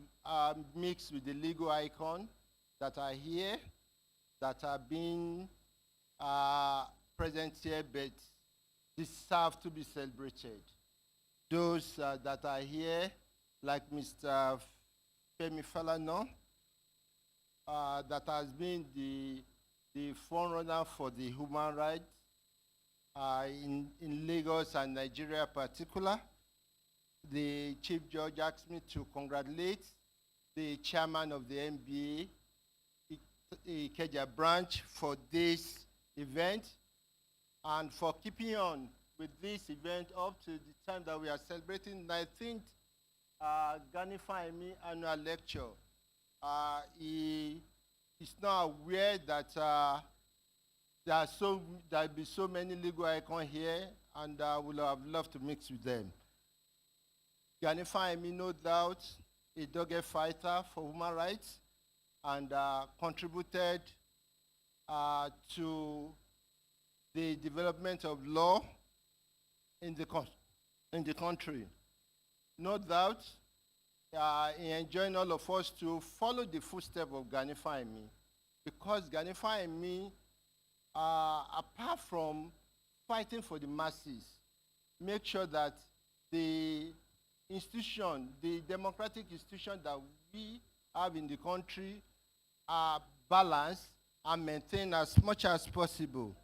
mix with the legal icon that are here, that are being present here, but deserve to be celebrated. Those that are here, like Mr. Femi Falana, that has been the forerunner for the human rights in Lagos and Nigeria in particular. The Chief Judge asked me to congratulate the chairman of the NBA, Ikeja branch, for this event and for keeping on with this event up to the time that we are celebrating 19th Gani Fawehinmi annual lecture. He is not aware that there will be so many legal icons here, and I would have loved to mix with them. Gani Fawehinmi, no doubt, a dogged fighter for human rights, and contributed to the development of law in the country. No doubt, he enjoined all of us to follow the footsteps of Gani Fawehinmi, because Gani Fawehinmi, apart from fighting for the masses, make sure that the institution, the democratic institution that we have in the country are balanced and maintained as much as possible.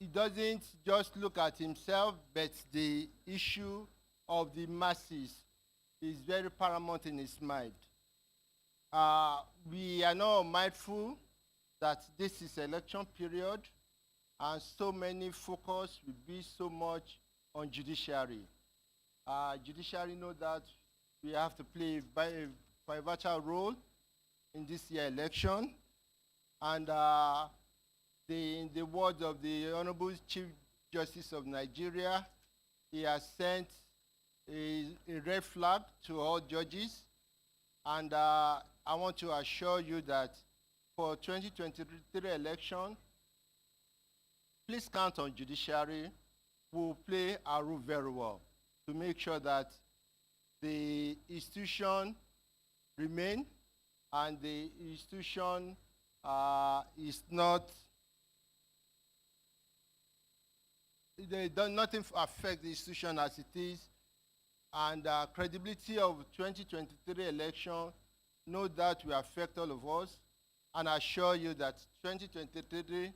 He doesn't just look at himself, but the issue of the masses is very paramount in his mind. We are now mindful that this is election period, and so many focus will be so much on judiciary. Judiciary know that we have to play a vital role in this year election, and in the words of the Honorable Chief Justice of Nigeria, he has sent a red flag to all judges, and I want to assure you that for 2023 election, please count on judiciary. Will play our role very well to make sure that the institution remain and the institution is not, nothing affect the institution as it is, and credibility of 2023 election, no doubt will affect all of us, and I assure you that 2023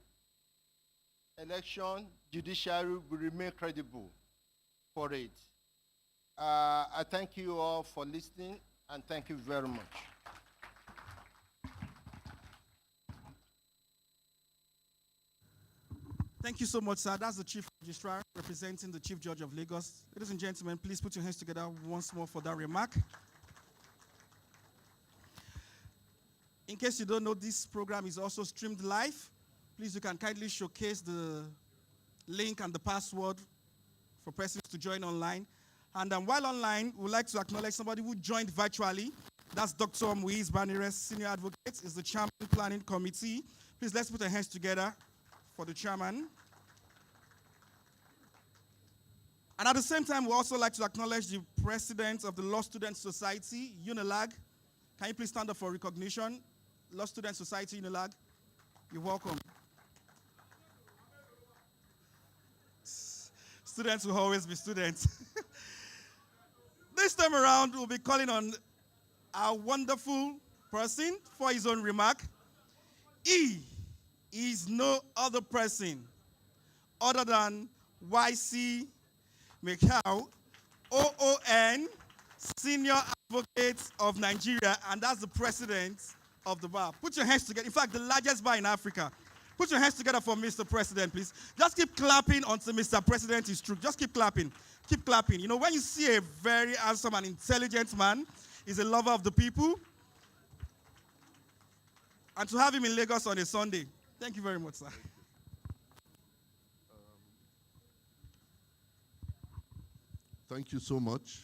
election, judiciary will remain credible for it. I thank you all for listening, and thank you very much. Thank you so much, sir. That's the Chief Registrar representing the Chief Judge of Lagos. Ladies and gentlemen, please put your hands together once more for that remark. In case you don't know, this program is also streamed live. Please, you can kindly showcase the link and the password for persons to join online. And while online, we'd like to acknowledge somebody who joined virtually. That's Dr. Muiz Banires, Senior Advocate, is the Chairman Planning Committee. Please, let's put our hands together for the Chairman. And at the same time, we also like to acknowledge the President of the Law Students Society, UNILAG. Can you please stand up for recognition? Law Students Society, UNILAG, you're welcome. Students will always be students. This time around, we'll be calling on a wonderful person for his own remark. He is no other person other than YC Mikhail, OON, Senior Advocate of Nigeria, and that's the president of the bar. Put your hands together. In fact, the largest bar in Africa. Put your hands together for Mr. President, please. Just keep clapping until Mr. President is through. Just keep clapping. Keep clapping. You know, when you see a very handsome and intelligent man, he's a lover of the people, and to have him in Lagos on a Sunday. Thank you very much, sir. Thank you so much.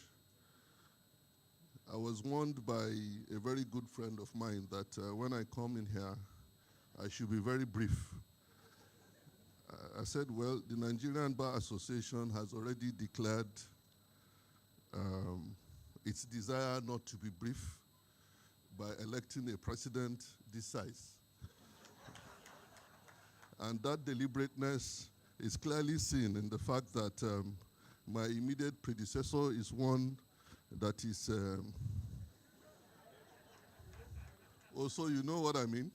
I was warned by a very good friend of mine that when I come in here, I should be very brief. I said, well, the Nigerian Bar Association has already declared its desire not to be brief by electing a president this size. And that deliberateness is clearly seen in the fact that my immediate predecessor is one that is also, you know what I mean?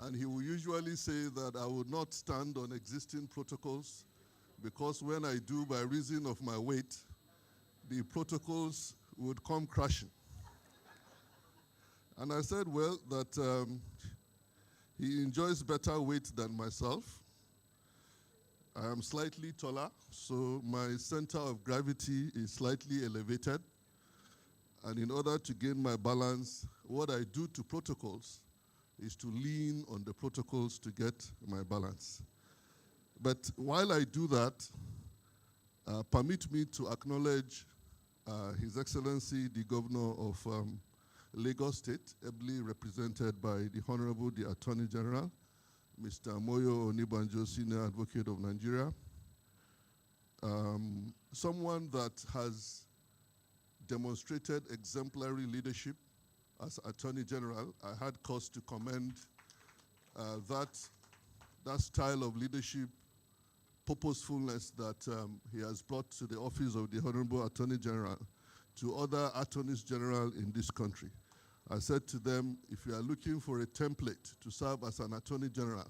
And he will usually say that I would not stand on existing protocols because when I do, by reason of my weight, the protocols would come crashing. And I said, well, that he enjoys better weight than myself. I am slightly taller, so my center of gravity is slightly elevated. And in order to gain my balance, what I do to protocols is to lean on the protocols to get my balance. But while I do that, permit me to acknowledge His Excellency, the Governor of Lagos State, ably represented by the Honorable, the Attorney General, Mr. Moyo Onibanjo, Senior Advocate of Nigeria, someone that has demonstrated exemplary leadership as Attorney General. I had cause to commend that style of leadership, purposefulness that he has brought to the office of the Honorable Attorney General to other Attorneys General in this country. I said to them, if you are looking for a template to serve as an Attorney General,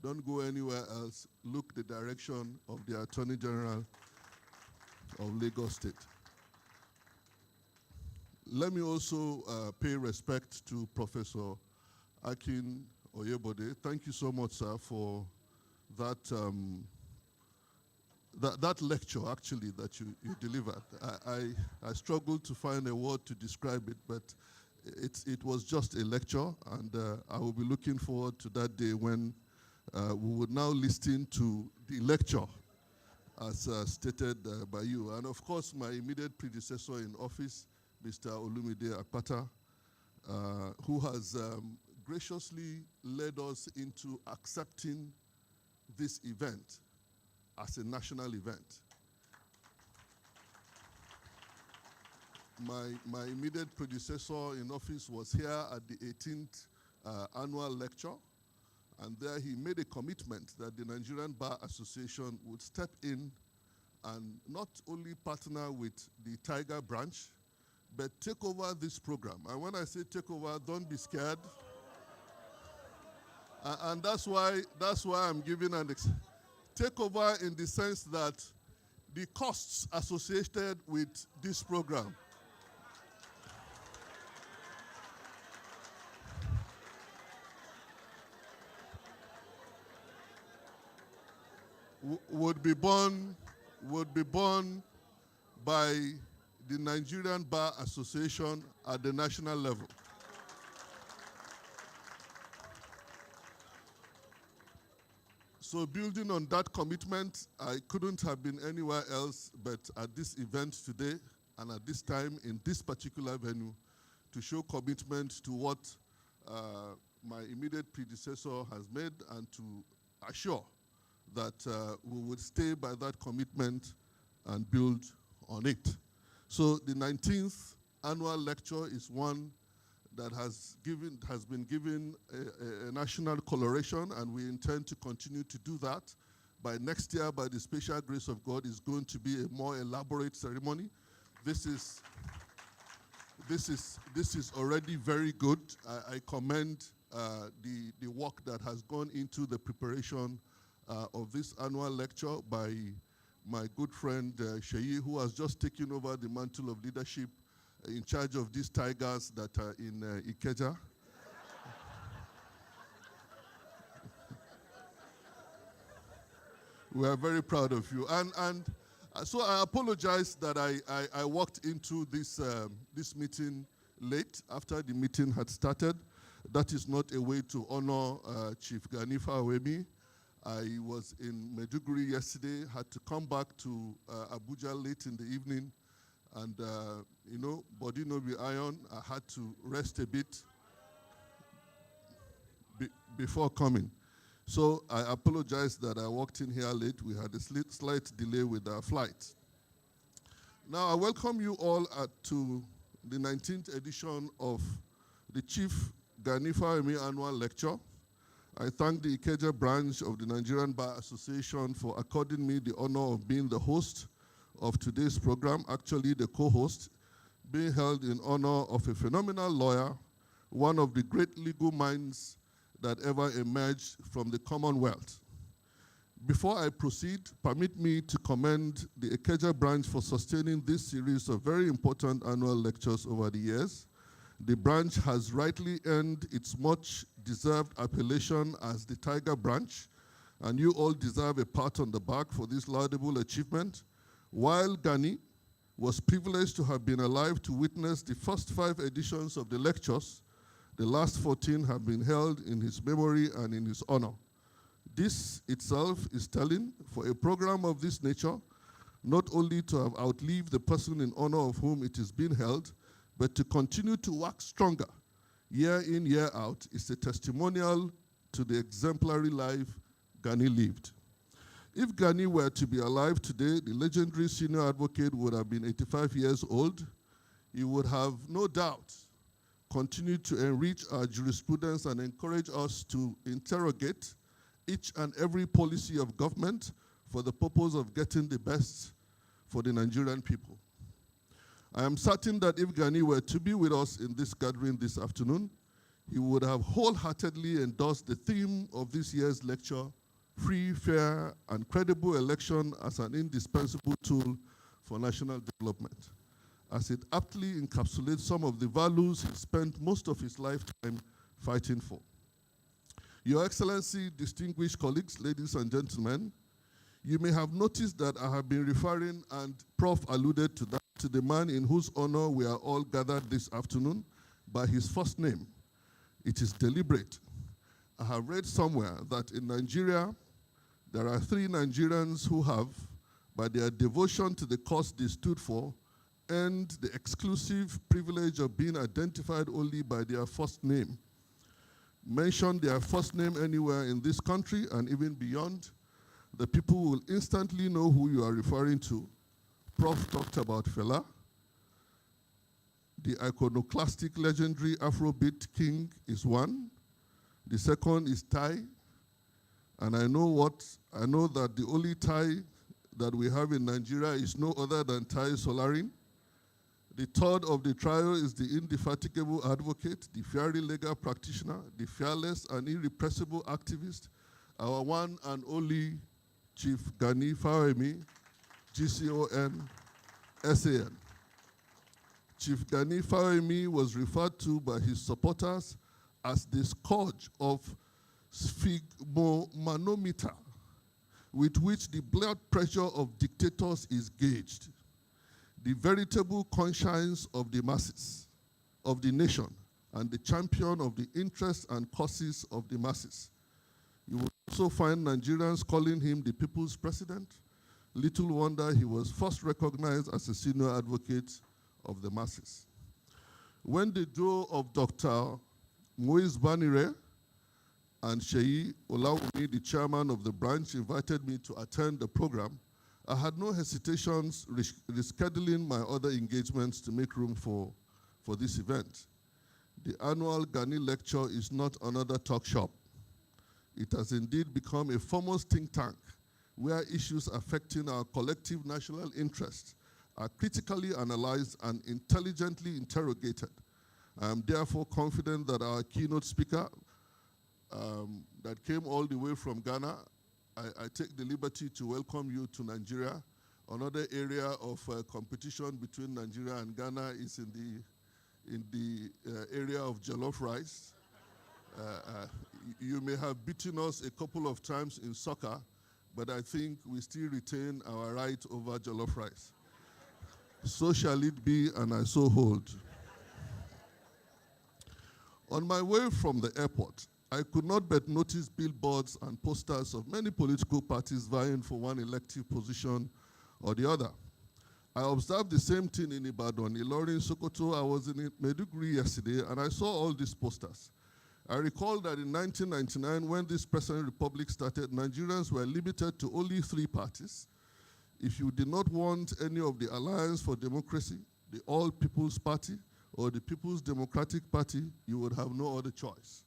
don't go anywhere else. Look the direction of the Attorney General of Lagos State. Let me also pay respect to Professor Akin Oyebode. Thank you so much, sir, for that that lecture, actually, that you delivered. I struggled to find a word to describe it, but it was just a lecture, and I will be looking forward to that day when we would now listen to the lecture as stated by you. And of course, my immediate predecessor in office, Mr. Olumide Akpata, who has graciously led us into accepting this event as a national event. My immediate predecessor in office was here at the 18th annual lecture, and there he made a commitment that the Nigerian Bar Association would step in and not only partner with the Tiger branch, but take over this program. And when I say take over, don't be scared. And that's why I'm giving an take over in the sense that the costs associated with this program would be borne by the Nigerian Bar Association at the national level. So building on that commitment, I couldn't have been anywhere else but at this event today and at this time in this particular venue to show commitment to what my immediate predecessor has made and to assure that we would stay by that commitment and build on it. So the 19th annual lecture is one that has been given a national coloration, and we intend to continue to do that. By next year, by the special grace of God, is going to be a more elaborate ceremony. This is this is already very good. I commend the work that has gone into the preparation of this annual lecture by my good friend Sheyi, who has just taken over the mantle of leadership in charge of these tigers that are in Ikeja. We are very proud of you. And so I apologize that I walked into this meeting late after the meeting had started. That is not a way to honor Chief Gani Fawehinmi. I was in Maiduguri yesterday, had to come back to Abuja late in the evening, and body no be iron. I had to rest a bit before coming. So I apologize that I walked in here late. We had a slight delay with our flight. Now I welcome you all to the 19th edition of the Chief Gani Fawehinmi Annual Lecture. I thank the Ikeja branch of the Nigerian Bar Association for according me the honor of being the host of today's program, actually the co-host, being held in honor of a phenomenal lawyer, one of the great legal minds that ever emerged from the Commonwealth. Before I proceed, permit me to commend the Ikeja branch for sustaining this series of very important annual lectures over the years. The branch has rightly earned its much-deserved appellation as the Tiger branch, and you all deserve a pat on the back for this laudable achievement. While Gani was privileged to have been alive to witness the first 5 editions of the lectures, the last 14 have been held in his memory and in his honor. This itself is telling for a program of this nature, not only to have outlived the person in honor of whom it is being held, but to continue to wax stronger year in, year out is a testimonial to the exemplary life Gani lived. If Gani were to be alive today, the legendary senior advocate would have been 85 years old. He would have no doubt continued to enrich our jurisprudence and encourage us to interrogate each and every policy of government for the purpose of getting the best for the Nigerian people. I am certain that if Gani were to be with us in this gathering this afternoon, he would have wholeheartedly endorsed the theme of this year's lecture, free, fair, and credible election as an indispensable tool for national development, as it aptly encapsulates some of the values he spent most of his lifetime fighting for. Your Excellency, distinguished colleagues, ladies and gentlemen, you may have noticed that I have been referring, and Prof alluded to that, to the man in whose honor we are all gathered this afternoon by his first name. It is deliberate. I have read somewhere that in Nigeria, there are 3 Nigerians who have, by their devotion to the cause they stood for, earned the exclusive privilege of being identified only by their first name. Mention their first name anywhere in this country and even beyond, the people will instantly know who you are referring to. Prof talked about Fela. The iconoclastic legendary Afrobeat king is one. The second is Tai. And I know that the only Tai that we have in Nigeria is no other than Tai Solarin. The third of the trio is the indefatigable advocate, the fiery legal practitioner, the fearless and irrepressible activist, our one and only Chief Gani Fawehinmi, GCON, SAN. Chief Gani Fawehinmi was referred to by his supporters as the scourge of sphygmomanometer, with which the blood pressure of dictators is gauged, the veritable conscience of the masses, of the nation, and the champion of the interests and causes of the masses. You will also find Nigerians calling him the people's president. Little wonder he was first recognized as a senior advocate of the masses. When the duo of Dr. Moise Banire and Sheyi Olawumi, the chairman of the branch, invited me to attend the program, I had no hesitations rescheduling my other engagements to make room for this event. The annual Gani lecture is not another talk shop. It has indeed become a foremost think tank where issues affecting our collective national interests are critically analyzed and intelligently interrogated. I am therefore confident that our keynote speaker that came all the way from Ghana, I take the liberty to welcome you to Nigeria. Another area of competition between Nigeria and Ghana is in the area of jollof rice. You may have beaten us a couple of times in soccer, but I think we still retain our right over jollof rice. So shall it be, and I so hold. On my way from the airport, I could not but notice billboards and posters of many political parties vying for one elective position or the other. I observed the same thing in Ibadan, Ilorin, Sokoto. I was in Maiduguri yesterday, and I saw all these posters. I recall that in 1999, when this present republic started, Nigerians were limited to only 3 parties. If you did not want any of the Alliance for Democracy, the All People's Party, or the People's Democratic Party, you would have no other choice.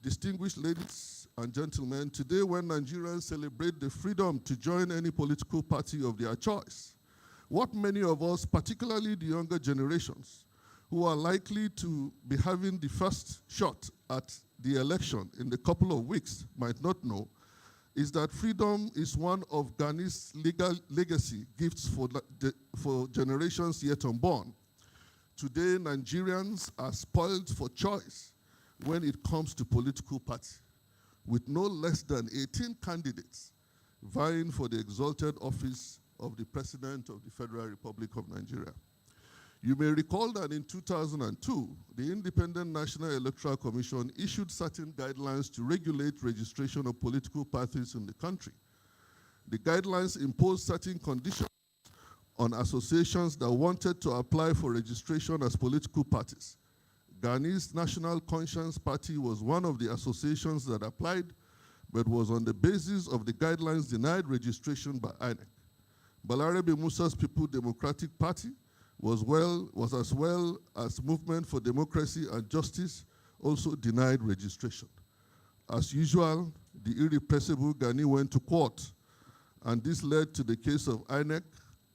Distinguished ladies and gentlemen, today when Nigerians celebrate the freedom to join any political party of their choice, what many of us, particularly the younger generations, who are likely to be having the first shot at the election in a couple of weeks might not know, is that freedom is one of Ghani's legacy gifts for generations yet unborn. Today, Nigerians are spoiled for choice when it comes to political party, with no less than 18 candidates vying for the exalted office of the President of the Federal Republic of Nigeria. You may recall that in 2002, the Independent National Electoral Commission issued certain guidelines to regulate registration of political parties in the country. The guidelines imposed certain conditions on associations that wanted to apply for registration as political parties. Ghani's National Conscience Party was one of the associations that applied, but was on the basis of the guidelines denied registration by INEC. Balarabe Musa's People Democratic Party was as well as Movement for Democracy and Justice also denied registration. As usual, the irrepressible Gani went to court, and this led to the case of INEC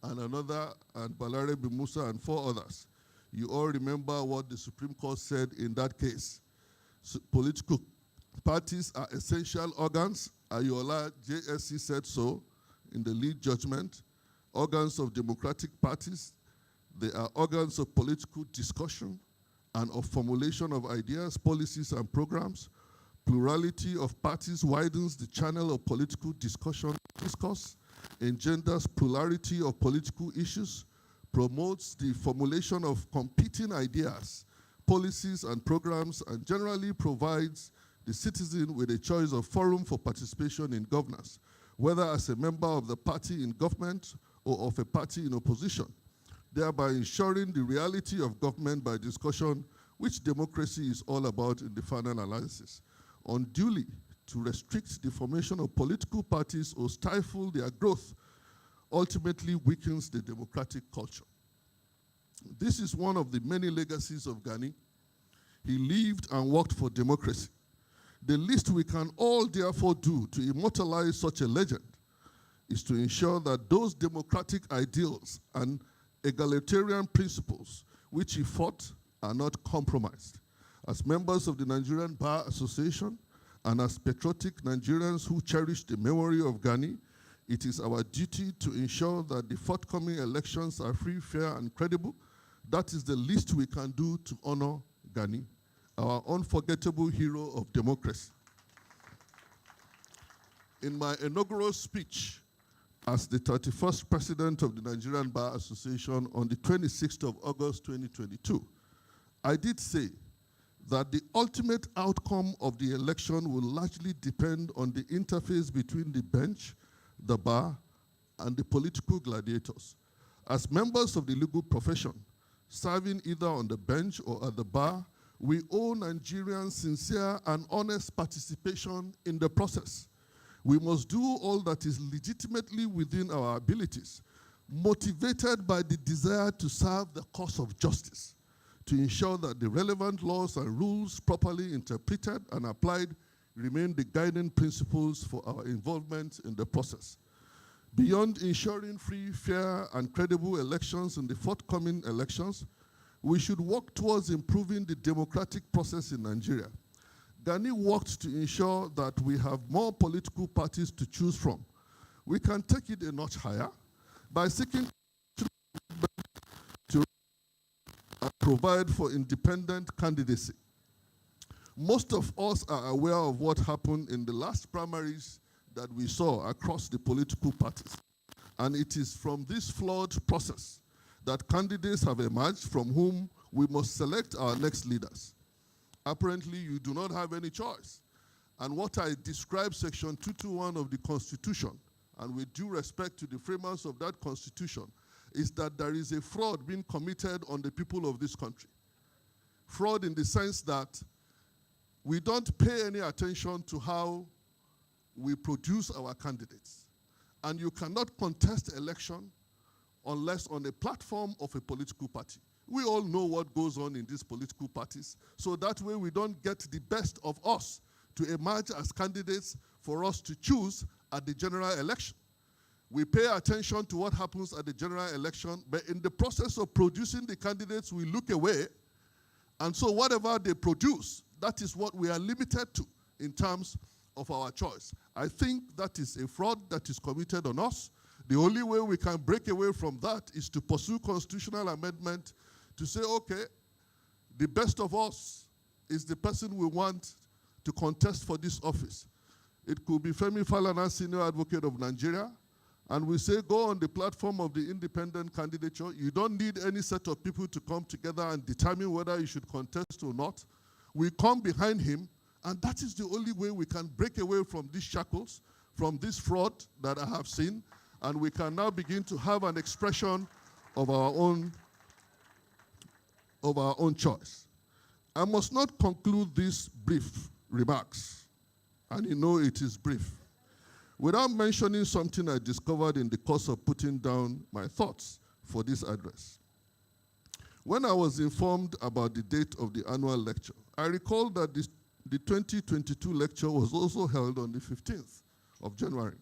and Balarabe Musa and 4 others. You all remember what the Supreme Court said in that case. So political parties are essential organs. Ayola JSC said so in the lead judgment. Organs of democratic parties, they are organs of political discussion and of formulation of ideas, policies, and programs. Plurality of parties widens the channel of political discourse, engenders plurality of political issues, promotes the formulation of competing ideas, policies, and programs, and generally provides the citizen with a choice of forum for participation in governance, whether as a member of the party in government or of a party in opposition, thereby ensuring the reality of government by discussion, which democracy is all about in the final analysis. Unduly to restrict the formation of political parties or stifle their growth ultimately weakens the democratic culture. This is one of the many legacies of Gani. He lived and worked for democracy. The least we can all therefore do to immortalize such a legend is to ensure that those democratic ideals and egalitarian principles which he fought are not compromised. As members of the Nigerian Bar Association and as patriotic Nigerians who cherish the memory of Gani, it is our duty to ensure that the forthcoming elections are free, fair, and credible. That is the least we can do to honor Gani, our unforgettable hero of democracy. In my inaugural speech as the 31st President of the Nigerian Bar Association on the 26th of August 2022, I did say that the ultimate outcome of the election will largely depend on the interface between the bench, the bar, and the political gladiators. As members of the legal profession, serving either on the bench or at the bar, we owe Nigerians sincere and honest participation in the process. We must do all that is legitimately within our abilities, motivated by the desire to serve the cause of justice, to ensure that the relevant laws and rules properly interpreted and applied remain the guiding principles for our involvement in the process. Beyond ensuring free, fair, and credible elections in the forthcoming elections, we should work towards improving the democratic process in Nigeria. Gani worked to ensure that we have more political parties to choose from. We can take it a notch higher by seeking to provide for independent candidacy. Most of us are aware of what happened in the last primaries that we saw across the political parties. And it is from this flawed process that candidates have emerged from whom we must select our next leaders. Apparently, you do not have any choice. And what I describe Section 221 of the Constitution, and with due respect to the framers of that Constitution, is that there is a fraud being committed on the people of this country. Fraud in the sense that we don't pay any attention to how we produce our candidates. And you cannot contest election unless on a platform of a political party. We all know what goes on in these political parties, so that way we don't get the best of us to emerge as candidates for us to choose at the general election. We pay attention to what happens at the general election, but in the process of producing the candidates, we look away, and so whatever they produce, that is what we are limited to in terms of our choice. I think that is a fraud that is committed on us. The only way we can break away from that is to pursue constitutional amendment to say, okay, the best of us is the person we want to contest for this office. It could be Femi Falana, Senior Advocate of Nigeria, and we say go on the platform of the independent candidature. You don't need any set of people to come together and determine whether you should contest or not. We come behind him, and that is the only way we can break away from these shackles, from this fraud that I have seen, and we can now begin to have an expression of our own choice. I must not conclude these brief remarks, and you know it is brief, without mentioning something I discovered in the course of putting down my thoughts for this address. When I was informed about the date of the annual lecture, I recall that the 2022 lecture was also held on the 15th of January.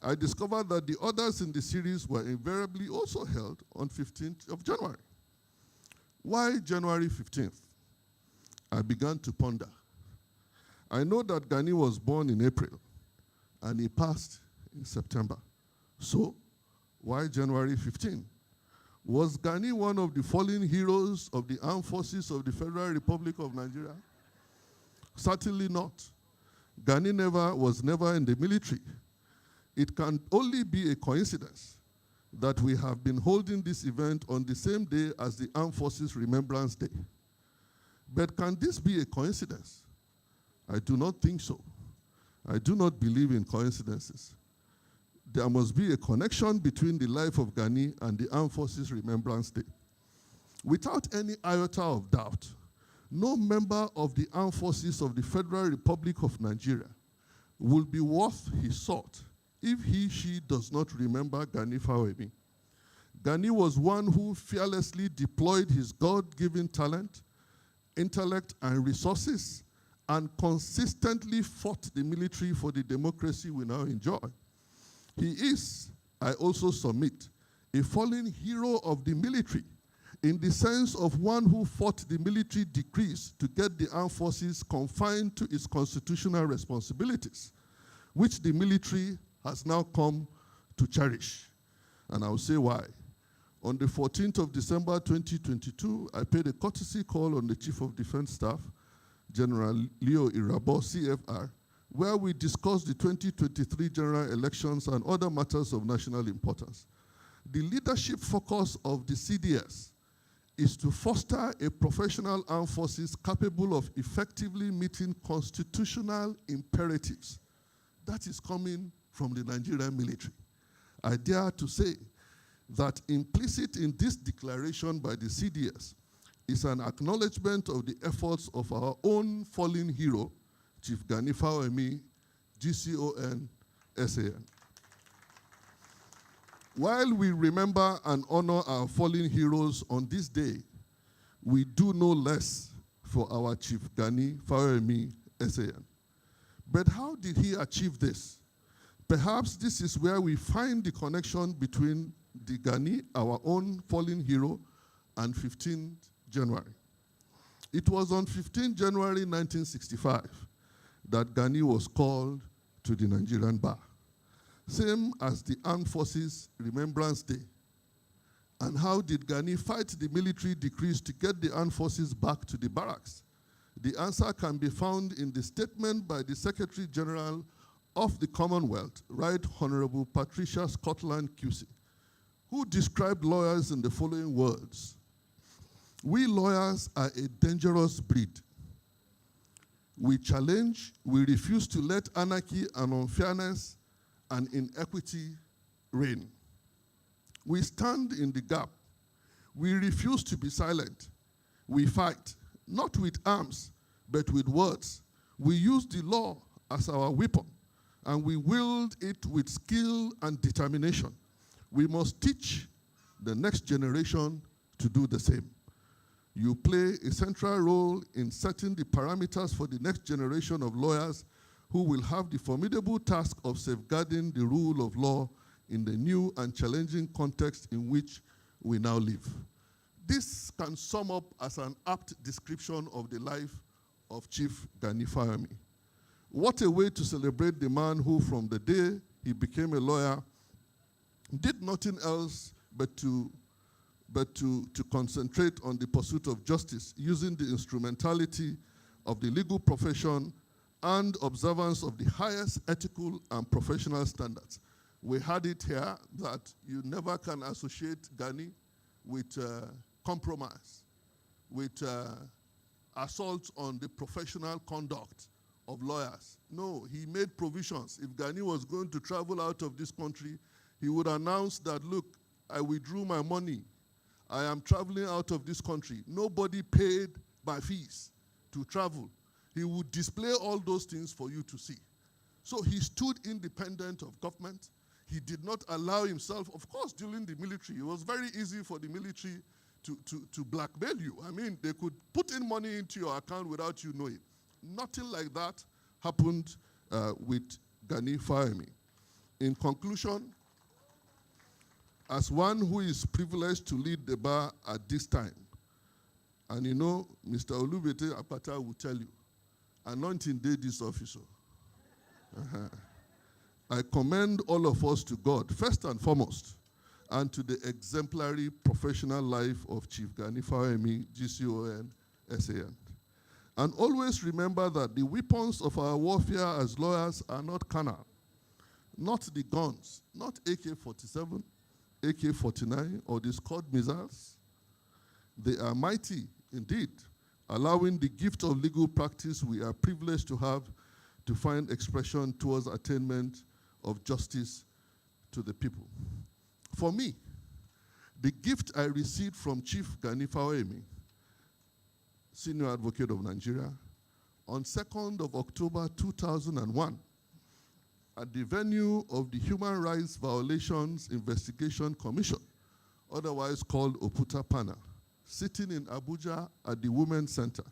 I discovered that the others in the series were invariably also held on 15th of January. Why January 15th? I began to ponder. I know that Gani was born in April, and he passed in September. So, why January 15? Was Gani one of the fallen heroes of the armed forces of the Federal Republic of Nigeria? Certainly not. Gani was never in the military. It can only be a coincidence that we have been holding this event on the same day as the Armed Forces Remembrance Day. But can this be a coincidence? I do not think so. I do not believe in coincidences. There must be a connection between the life of Gani and the Armed Forces Remembrance Day. Without any iota of doubt, no member of the Armed Forces of the Federal Republic of Nigeria will be worth his salt if she does not remember Gani Fawehinmi. Gani was one who fearlessly deployed his God-given talent, intellect, and resources, and consistently fought the military for the democracy we now enjoy. He is, I also submit, a fallen hero of the military, in the sense of one who fought the military decrees to get the armed forces confined to its constitutional responsibilities, which the military has now come to cherish. And I'll say why. On the 14th of December 2022, I paid a courtesy call on the Chief of Defense Staff, General Leo Irabo, CFR, where we discussed the 2023 general elections and other matters of national importance. The leadership focus of the CDS is to foster a professional armed forces capable of effectively meeting constitutional imperatives. That is coming from the Nigerian military. I dare to say that implicit in this declaration by the CDS is an acknowledgement of the efforts of our own fallen hero, Chief Gani Fawehinmi, GCON, SAN. While we remember and honor our fallen heroes on this day, we do no less for our Chief Gani Fawehinmi, SAN. But how did he achieve this? Perhaps this is where we find the connection between the Gani, our own fallen hero, and 15th January. It was on 15 January 1965 that Gani was called to the Nigerian bar, same as the Armed Forces Remembrance Day. And how did Gani fight the military decrees to get the armed forces back to the barracks? The answer can be found in the statement by the Secretary General of the Commonwealth, Right Honorable Patricia Scotland QC, who described lawyers in the following words: "We lawyers are a dangerous breed. We challenge, we refuse to let anarchy and unfairness and inequity reign. We stand in the gap. We refuse to be silent. We fight, not with arms, but with words. We use the law as our weapon, and we wield it with skill and determination. We must teach the next generation to do the same. You play a central role in setting the parameters for the next generation of lawyers who will have the formidable task of safeguarding the rule of law in the new and challenging context in which we now live." This can sum up as an apt description of the life of Chief Gani Fawehinmi. What a way to celebrate the man who, from the day he became a lawyer, did nothing else but to concentrate on the pursuit of justice, using the instrumentality of the legal profession and observance of the highest ethical and professional standards. We had it here that you never can associate Gani with compromise, with assault on the professional conduct of lawyers. No, he made provisions. If Gani was going to travel out of this country, he would announce that, look, I withdrew my money. I am traveling out of this country. Nobody paid my fees to travel. He would display all those things for you to see. So he stood independent of government. He did not allow himself, of course, during the military, it was very easy for the military to blackmail you. I mean, they could put in money into your account without you knowing. Nothing like that happened with Gani Fawehinmi. In conclusion, as one who is privileged to lead the bar at this time, and you know, Mr. Olubete Apata will tell you, anointing did this officer. I commend all of us to God, first and foremost, and to the exemplary professional life of Chief Gani Fawehinmi, GCON, SAN. And always remember that the weapons of our warfare as lawyers are not carnal, not the guns, not AK-47, AK-49, or the Scud missiles. They are mighty indeed, allowing the gift of legal practice we are privileged to have to find expression towards attainment of justice to the people. For me, the gift I received from Chief Gani Fawehinmi, Senior Advocate of Nigeria, on 2nd of October 2001, at the venue of the Human Rights Violations Investigation Commission, otherwise called Oputa Pana, sitting in Abuja at the Women's Center,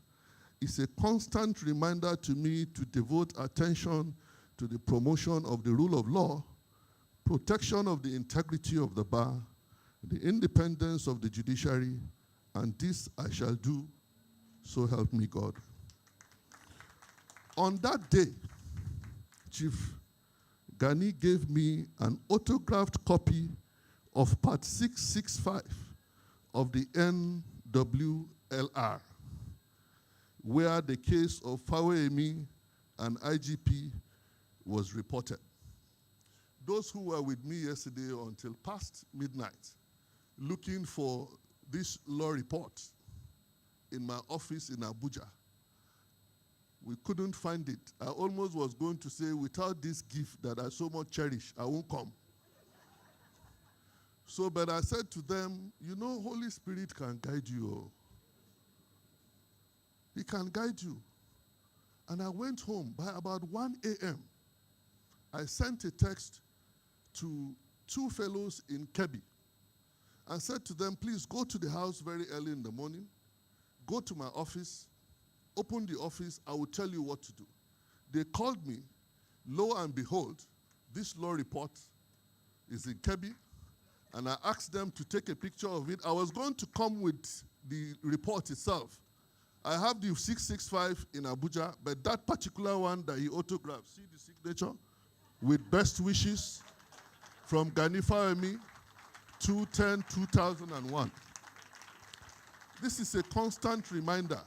is a constant reminder to me to devote attention to the promotion of the rule of law, protection of the integrity of the bar, the independence of the judiciary, and this I shall do, so help me God. On that day, Chief Gani gave me an autographed copy of Part 665 of the NWLR, where the case of Fawehinmi and IGP was reported. Those who were with me yesterday until past midnight looking for this law report in my office in Abuja, we couldn't find it. I almost was going to say, without this gift that I so much cherish, I won't come. So, but I said to them, you know, Holy Spirit can guide you. He can guide you. And I went home by about 1 a.m. I sent a text to 2 fellows in Kebbi and said to them, please go to the house very early in the morning, go to my office, open the office, I will tell you what to do. They called me. Lo and behold, this law report is in Kebbi, and I asked them to take a picture of it. I was going to come with the report itself. I have the 665 in Abuja, but that particular one that he autographed, see the signature? With best wishes from Gani Fawehinmi, 2/10/2001. This is a constant reminder.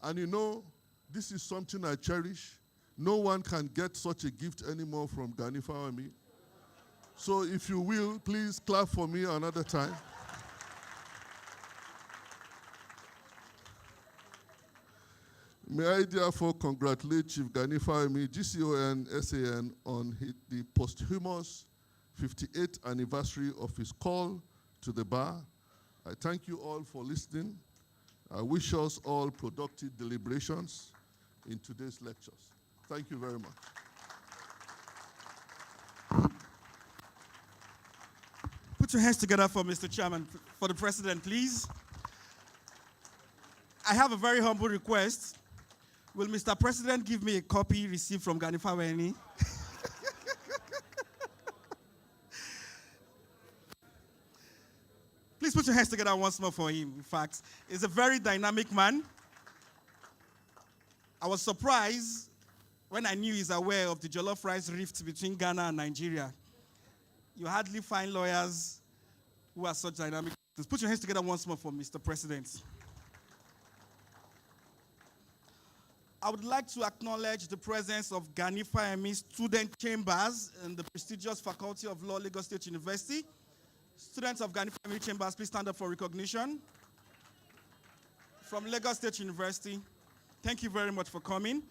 And you know, this is something I cherish. No one can get such a gift anymore from Gani Fawehinmi. So if you will, please clap for me another time. May I therefore congratulate Chief Gani Fawehinmi, GCON, SAN, on the posthumous 58th anniversary of his call to the bar. I thank you all for listening. I wish us all productive deliberations in today's lectures. Thank you very much. Put your hands together for Mr. Chairman, for the President, please. I have a very humble request. Will Mr. President give me a copy received from Gani Fawehinmi? Please put your hands together once more for him. In fact, he's a very dynamic man. I was surprised when I knew he's aware of the jollof rice rift between Ghana and Nigeria. You hardly find lawyers who are such dynamic. Let's put your hands together once more for Mr. President. I would like to acknowledge the presence of Gani Fawehinmi student chambers in the prestigious Faculty of Law, Lagos State University. Students of Gani Fawehinmi chambers, please stand up for recognition. From Lagos State University, thank you very much for coming.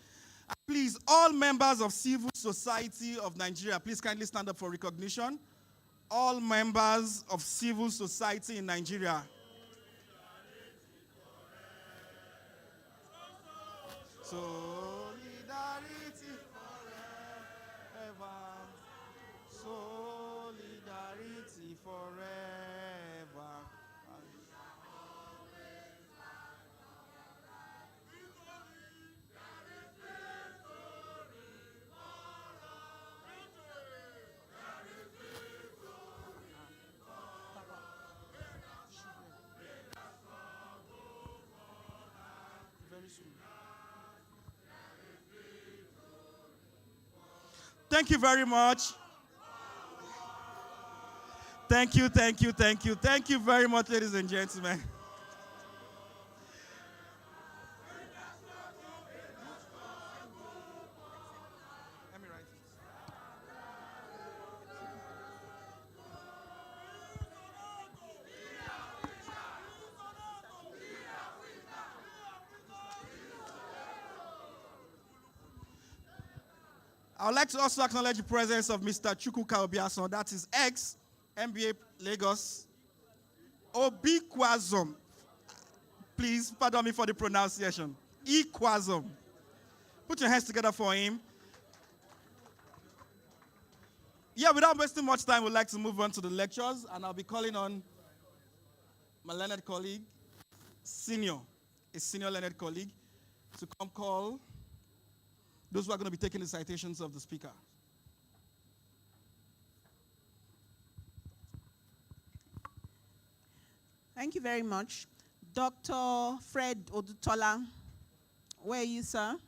And please, all members of civil society of Nigeria, please kindly stand up for recognition. All members of civil society in Nigeria. Solidarity forever. Solidarity forever. Very soon. Thank you very much. Thank you, thank you, thank you. Thank you very much, ladies and gentlemen. Let me write it. I would like to also acknowledge the presence of Mr. Chukwuka Obiason, that is ex-MBA Lagos. Obikwazom. Please pardon me for the pronunciation. Ikwazom. Put your hands together for him. Yeah, without wasting much time, we'd like to move on to the lectures, and I'll be calling on my learned colleague, a senior learned colleague, to come call those who are going to be taking the citations of the speaker. Thank you very much. Dr. Fred Odutola, where are you, sir?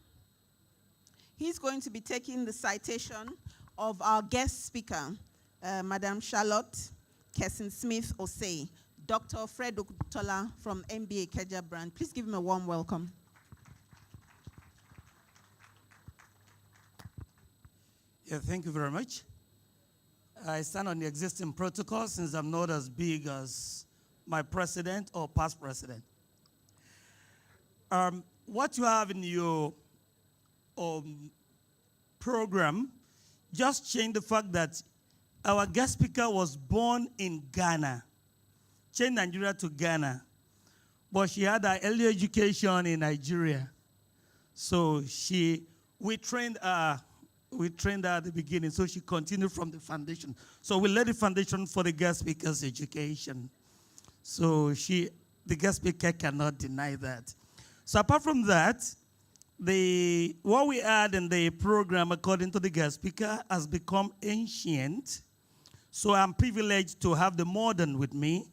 He's going to be taking the citation of our guest speaker, Madam Charlotte Kesson-Smith Osei, Dr. Fred Odutola from MBA Ikeja branch. Please give him a warm welcome. Yeah, thank you very much. I stand on the existing protocol since I'm not as big as my president or past president. What you have in your program just changed the fact that our guest speaker was born in Ghana, changed Nigeria to Ghana, but she had her early education in Nigeria. So we trained her at the beginning, so she continued from the foundation. So we laid the foundation for the guest speaker's education. So the guest speaker cannot deny that. So apart from that, what we had in the program, according to the guest speaker, has become ancient. So I'm privileged to have the modern with me,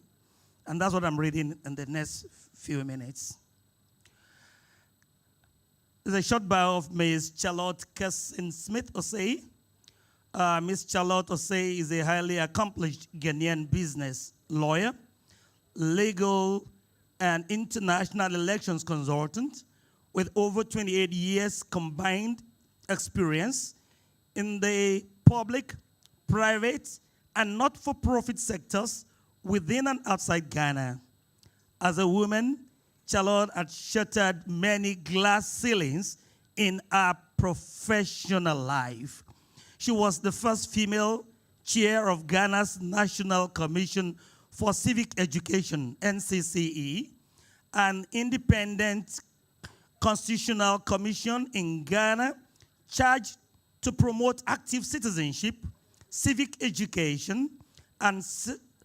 and that's what I'm reading in the next few minutes. There's a short bio of Ms. Charlotte Kesson-Smith Osei. Ms. Charlotte Osei is a highly accomplished Ghanaian business lawyer, legal and international elections consultant with over 28 years combined experience in the public, private, and not-for-profit sectors within and outside Ghana. As a woman, Charlotte had shattered many glass ceilings in her professional life. She was the first female chair of Ghana's National Commission for Civic Education, NCCE, an independent constitutional commission in Ghana charged to promote active citizenship, civic education, and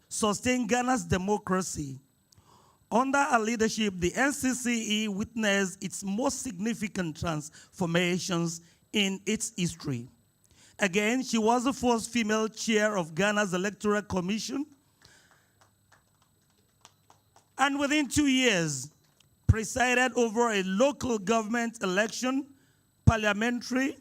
sustain Ghana's democracy. Under her leadership, the NCCE witnessed its most significant transformations in its history. Again, she was the first female chair of Ghana's Electoral Commission, and within 2 years, presided over a local government election, parliamentary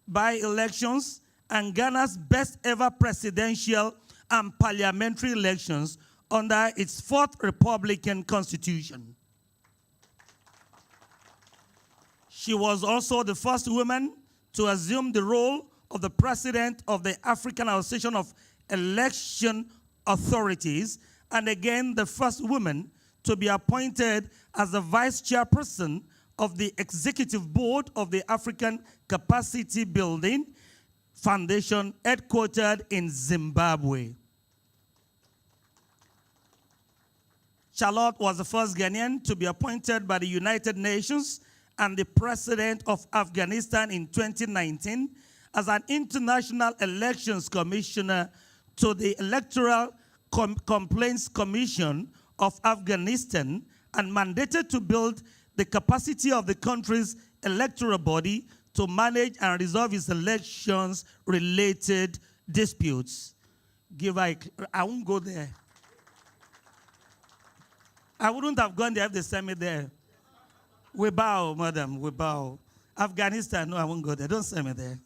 by-elections, and Ghana's best ever presidential and parliamentary elections under its fourth Republican Constitution. She was also the first woman to assume the role of the president of the African Association of Election Authorities, and again the first woman to be appointed as the vice chairperson of the executive board of the African Capacity Building Foundation, headquartered in Zimbabwe. Charlotte was the first Ghanaian to be appointed by the United Nations and the president of Afghanistan in 2019 as an international elections commissioner to the Electoral Complaints Commission of Afghanistan, and mandated to build the capacity of the country's electoral body to manage and resolve its elections-related disputes. I won't go there. I wouldn't have gone there if they sent me there. We bow, madam, we bow. Afghanistan, no, I won't go there. Don't send me there.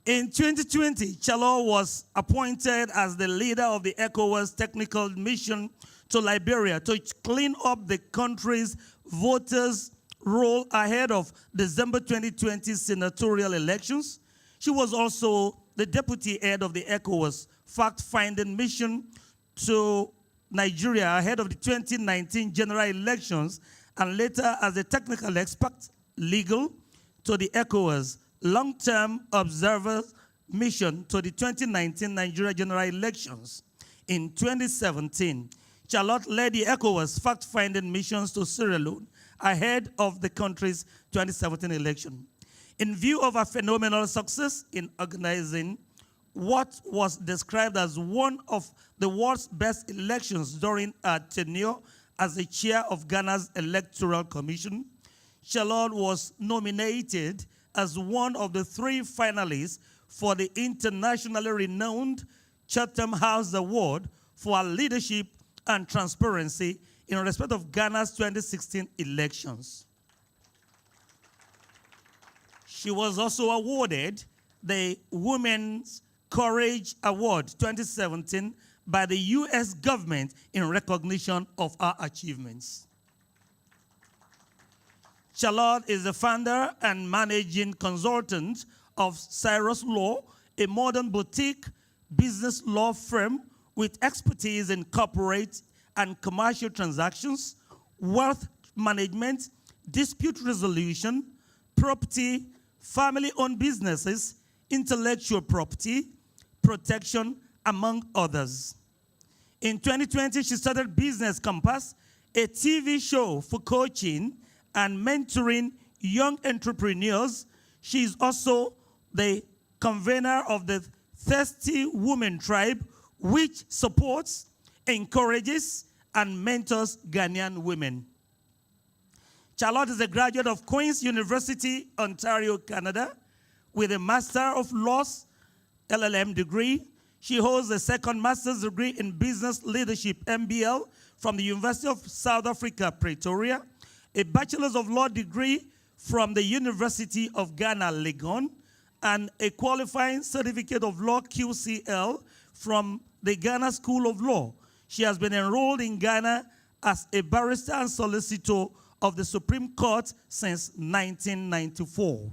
In 2020, Charlotte was appointed as the leader of the ECOWAS technical mission to Liberia to clean up the country's voters' roll ahead of December 2020 senatorial elections. She was also the deputy head of the ECOWAS fact-finding mission to Nigeria ahead of the 2019 general elections, and later as a technical expert, legal, to the ECOWAS long-term observer mission to the 2019 Nigeria general elections. In 2017, Charlotte led the ECOWAS fact-finding missions to Sierra Leone ahead of the country's 2017 election. In view of her phenomenal success in organizing what was described as one of the world's best elections during her tenure as the chair of Ghana's Electoral Commission, Charlotte was nominated as one of the 3 finalists for the internationally renowned Chatham House Award for her leadership and transparency in respect of Ghana's 2016 elections. She was also awarded the Women's Courage Award 2017 by the U.S. government in recognition of her achievements. Charlotte is the founder and managing consultant of Cyrus Law, a modern boutique business law firm with expertise in corporate and commercial transactions, wealth management, dispute resolution, property, family-owned businesses, intellectual property, protection, among others. In 2020, she started Business Compass, a TV show for coaching and mentoring young entrepreneurs. She is also the convener of the Thirsty Women Tribe, which supports, encourages, and mentors Ghanaian women. Charlotte is a graduate of Queen's University, Ontario, Canada, with a Master of Laws, LLM degree. She holds a second master's degree in Business Leadership, MBL, from the University of South Africa, Pretoria, a Bachelor's of Law degree from the University of Ghana, Legon, and a qualifying certificate of law, QCL, from the Ghana School of Law. She has been enrolled in Ghana as a barrister and solicitor of the Supreme Court since 1994.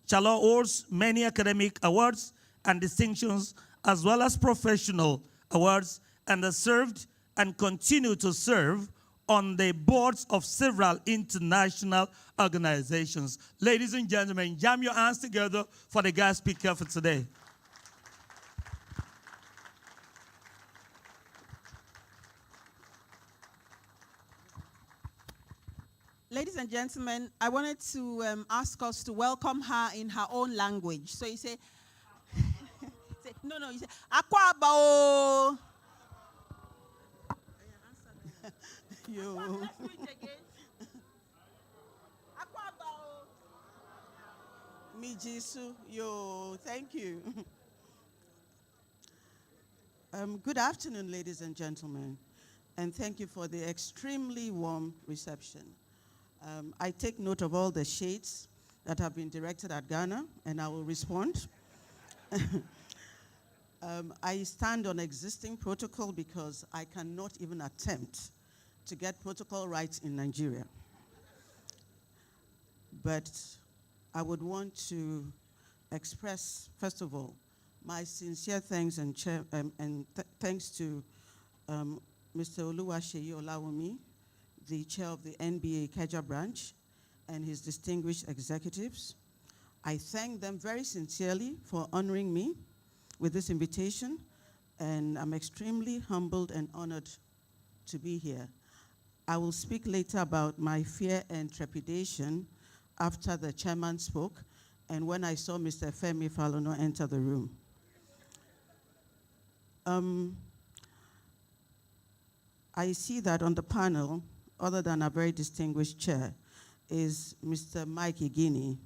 Charlotte holds many academic awards and distinctions, as well as professional awards, and has served and continue to serve on the boards of several international organizations. Ladies and gentlemen, jam your hands together for the guest speaker for today. Ladies and gentlemen, I wanted to ask us to welcome her in her own language. So you say, no, you say, Akwabao. Yo. Akwabao. Mijisu. Yo, thank you. Good afternoon, ladies and gentlemen, and thank you for the extremely warm reception. I take note of all the shades that have been directed at Ghana, and I will respond. I stand on existing protocol because I cannot even attempt to get protocol rights in Nigeria. But I would want to express, first of all, my sincere thanks and thanks to Mr. Oluwaseyi Olawumi, the chair of the NBA Ikeja branch, and his distinguished executives. I thank them very sincerely for honoring me with this invitation, and I'm extremely humbled and honored to be here. I will speak later about my fear and trepidation after the chairman spoke and when I saw Mr. Femi Falana enter the room. I see that on the panel, other than a very distinguished chair, is Mr. Mike Igini,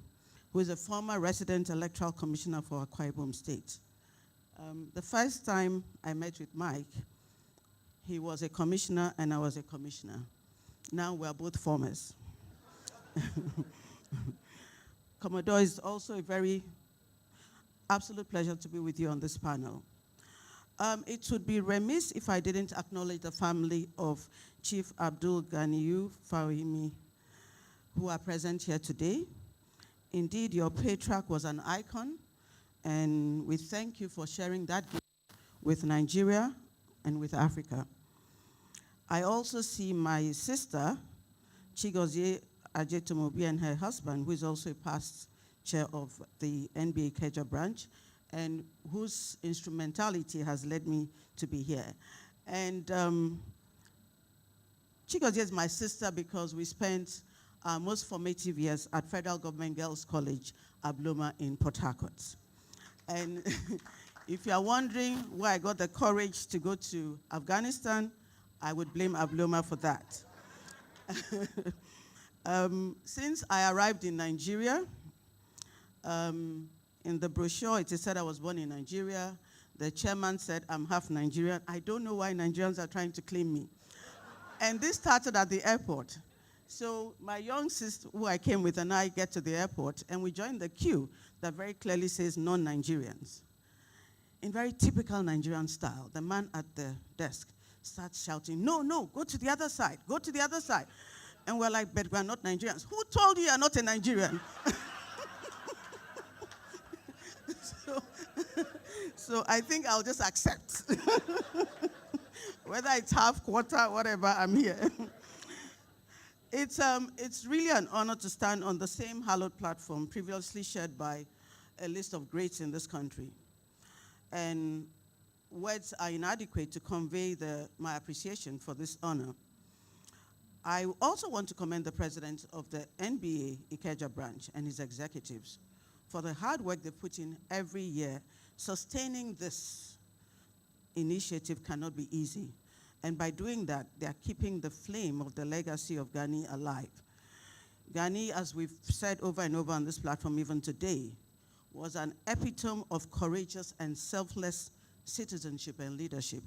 who is a former resident electoral commissioner for Akwa Ibom State. The first time I met with Mike, he was a commissioner and I was a commissioner. Now we're both formers. Commodore, it's also a very absolute pleasure to be with you on this panel. It would be remiss if I didn't acknowledge the family of Chief Abdul Gani Fawehinmi, who are present here today. Indeed, your patriarch was an icon, and we thank you for sharing that gift with Nigeria and with Africa. I also see my sister, Chigozie Ajetomobi, and her husband, who is also a past chair of the NBA Ikeja branch, and whose instrumentality has led me to be here. And Chigozie is my sister because we spent our most formative years at Federal Government Girls College, Abloma in Port Harcourt. And if you're wondering where I got the courage to go to Afghanistan, I would blame Abloma for that. Since I arrived in Nigeria, in the brochure, it is said I was born in Nigeria. The chairman said I'm half Nigerian. I don't know why Nigerians are trying to claim me. And this started at the airport. So my young sister, who I came with, and I get to the airport, and we join the queue that very clearly says non-Nigerians. In very typical Nigerian style, the man at the desk starts shouting, no, no, go to the other side, go to the other side. And we're like, but we're not Nigerians. Who told you you're not a Nigerian? So I think I'll just accept. Whether it's half, quarter, whatever, I'm here. It's really an honor to stand on the same hallowed platform previously shared by a list of greats in this country. And words are inadequate to convey my appreciation for this honor. I also want to commend the president of the NBA Ikeja branch and his executives for the hard work they put in every year. Sustaining this initiative cannot be easy. And by doing that, they are keeping the flame of the legacy of Gani alive. Gani, as we've said over and over on this platform even today, was an epitome of courageous and selfless citizenship and leadership.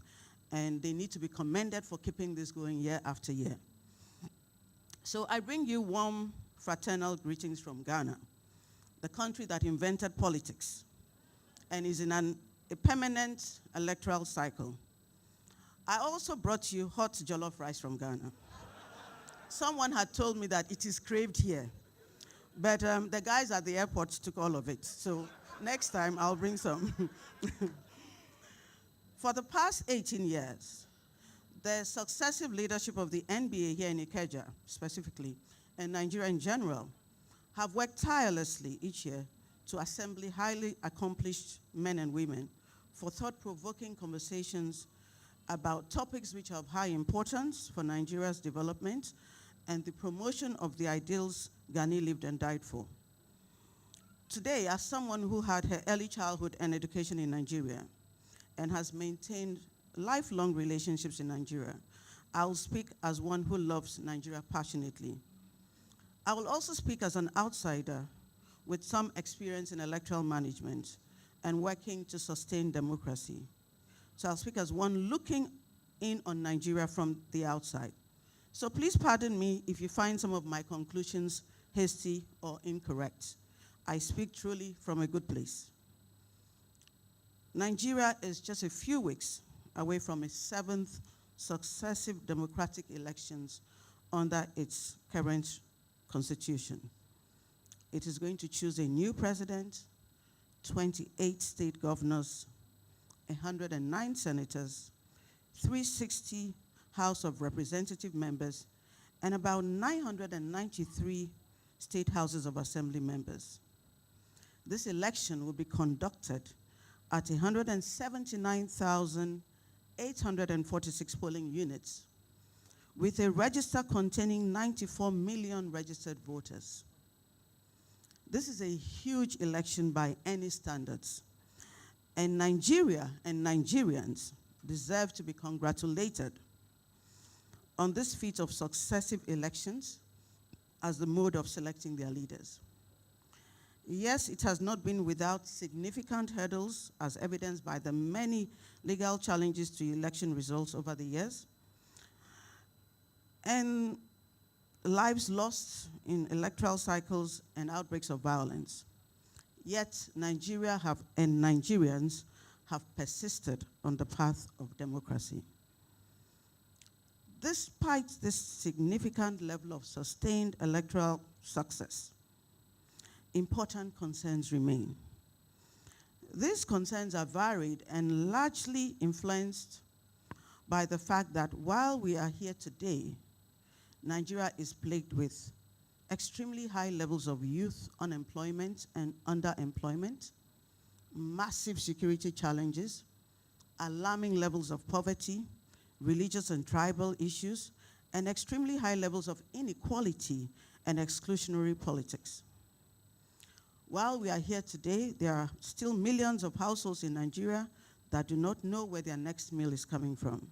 And they need to be commended for keeping this going year after year. So I bring you warm fraternal greetings from Ghana, the country that invented politics and is in a permanent electoral cycle. I also brought you hot jollof rice from Ghana. Someone had told me that it is craved here, but the guys at the airport took all of it. So next time I'll bring some. For the past 18 years, the successive leadership of the NBA here in Ikeja, specifically, and Nigeria in general, have worked tirelessly each year to assemble highly accomplished men and women for thought-provoking conversations about topics which are of high importance for Nigeria's development and the promotion of the ideals Gani lived and died for. Today, as someone who had her early childhood and education in Nigeria and has maintained lifelong relationships in Nigeria, I will speak as one who loves Nigeria passionately. I will also speak as an outsider with some experience in electoral management and working to sustain democracy. So I'll speak as one looking in on Nigeria from the outside. So please pardon me if you find some of my conclusions hasty or incorrect. I speak truly from a good place. Nigeria is just a few weeks away from its 7th successive democratic elections under its current constitution. It is going to choose a new president, 28 state governors, 109 senators, 360 House of Representative members, and about 993 state houses of assembly members. This election will be conducted at 179,846 polling units with a register containing 94 million registered voters. This is a huge election by any standards. And Nigeria and Nigerians deserve to be congratulated on this feat of successive elections as the mode of selecting their leaders. Yes, it has not been without significant hurdles, as evidenced by the many legal challenges to election results over the years, and lives lost in electoral cycles and outbreaks of violence. Yet, Nigeria and Nigerians have persisted on the path of democracy. Despite this significant level of sustained electoral success, important concerns remain. These concerns are varied and largely influenced by the fact that while we are here today, Nigeria is plagued with extremely high levels of youth unemployment and underemployment, massive security challenges, alarming levels of poverty, religious and tribal issues, and extremely high levels of inequality and exclusionary politics. While we are here today, there are still millions of households in Nigeria that do not know where their next meal is coming from.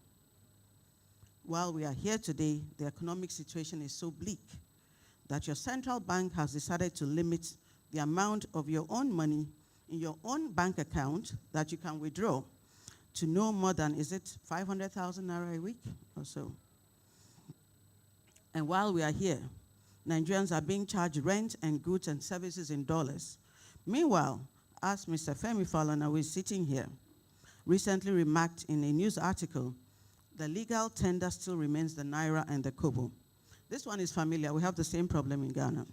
While we are here today, the economic situation is so bleak that your central bank has decided to limit the amount of your own money in your own bank account that you can withdraw to no more than, is it 500,000 naira a week or so? And while we are here, Nigerians are being charged rent and goods and services in dollars. Meanwhile, as Mr. Femi Falana, who is sitting here, recently remarked in a news article, the legal tender still remains the naira and the kobo. This one is familiar. We have the same problem in Ghana.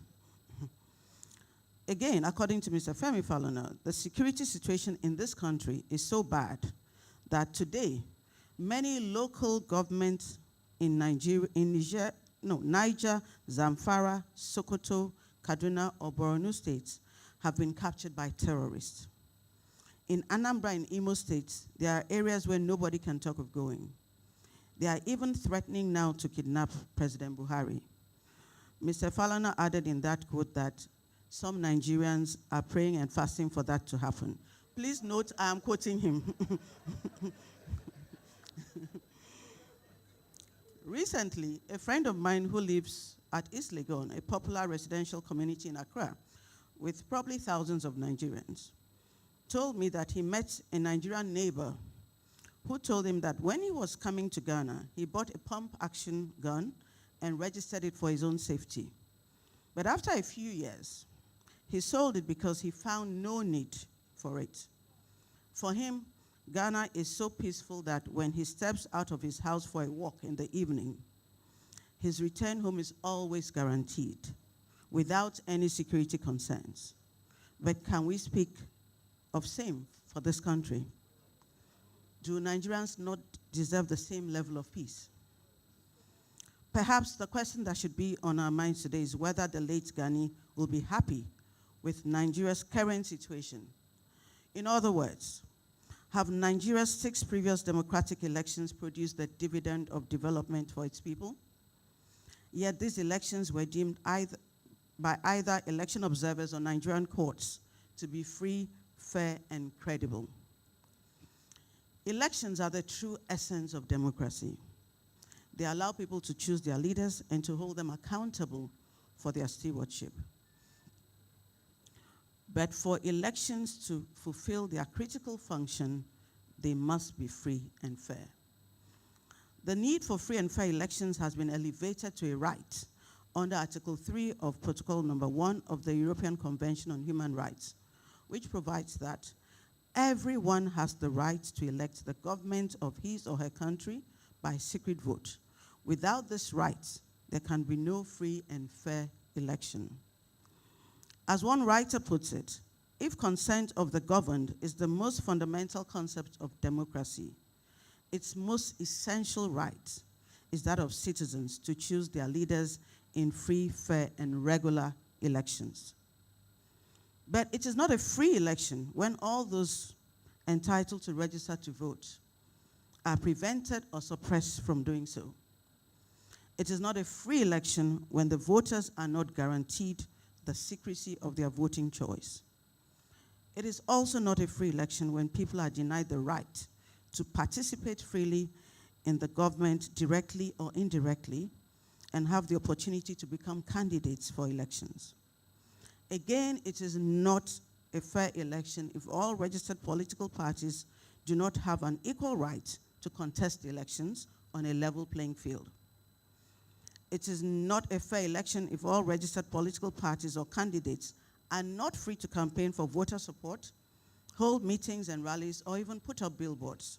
Again, according to Mr. Femi Falana, the security situation in this country is so bad that today, many local governments in Niger, Zamfara, Sokoto, Kaduna, or Borno states have been captured by terrorists. In Anambra and Imo states, there are areas where nobody can talk of going. They are even threatening now to kidnap President Buhari. Mr. Falana added in that quote that some Nigerians are praying and fasting for that to happen. Please note, I am quoting him. Recently, a friend of mine who lives at East Legon, a popular residential community in Accra, with probably thousands of Nigerians, told me that he met a Nigerian neighbor who told him that when he was coming to Ghana, he bought a pump-action gun and registered it for his own safety. But after a few years, he sold it because he found no need for it. For him, Ghana is so peaceful that when he steps out of his house for a walk in the evening, his return home is always guaranteed, without any security concerns. But can we speak of same for this country? Do Nigerians not deserve the same level of peace? Perhaps the question that should be on our minds today is whether the late Gani will be happy with Nigeria's current situation. In other words, have Nigeria's 6 previous democratic elections produced the dividend of development for its people? Yet these elections were deemed by either election observers or Nigerian courts to be free, fair, and credible. Elections are the true essence of democracy. They allow people to choose their leaders and to hold them accountable for their stewardship. But for elections to fulfill their critical function, they must be free and fair. The need for free and fair elections has been elevated to a right under Article 3 of Protocol Number 1 of the European Convention on Human Rights, which provides that everyone has the right to elect the government of his or her country by secret vote. Without this right, there can be no free and fair election. As one writer puts it, if consent of the governed is the most fundamental concept of democracy, its most essential right is that of citizens to choose their leaders in free, fair, and regular elections. But it is not a free election when all those entitled to register to vote are prevented or suppressed from doing so. It is not a free election when the voters are not guaranteed the secrecy of their voting choice. It is also not a free election when people are denied the right to participate freely in the government directly or indirectly and have the opportunity to become candidates for elections. Again, it is not a fair election if all registered political parties do not have an equal right to contest the elections on a level playing field. It is not a fair election if all registered political parties or candidates are not free to campaign for voter support, hold meetings and rallies, or even put up billboards.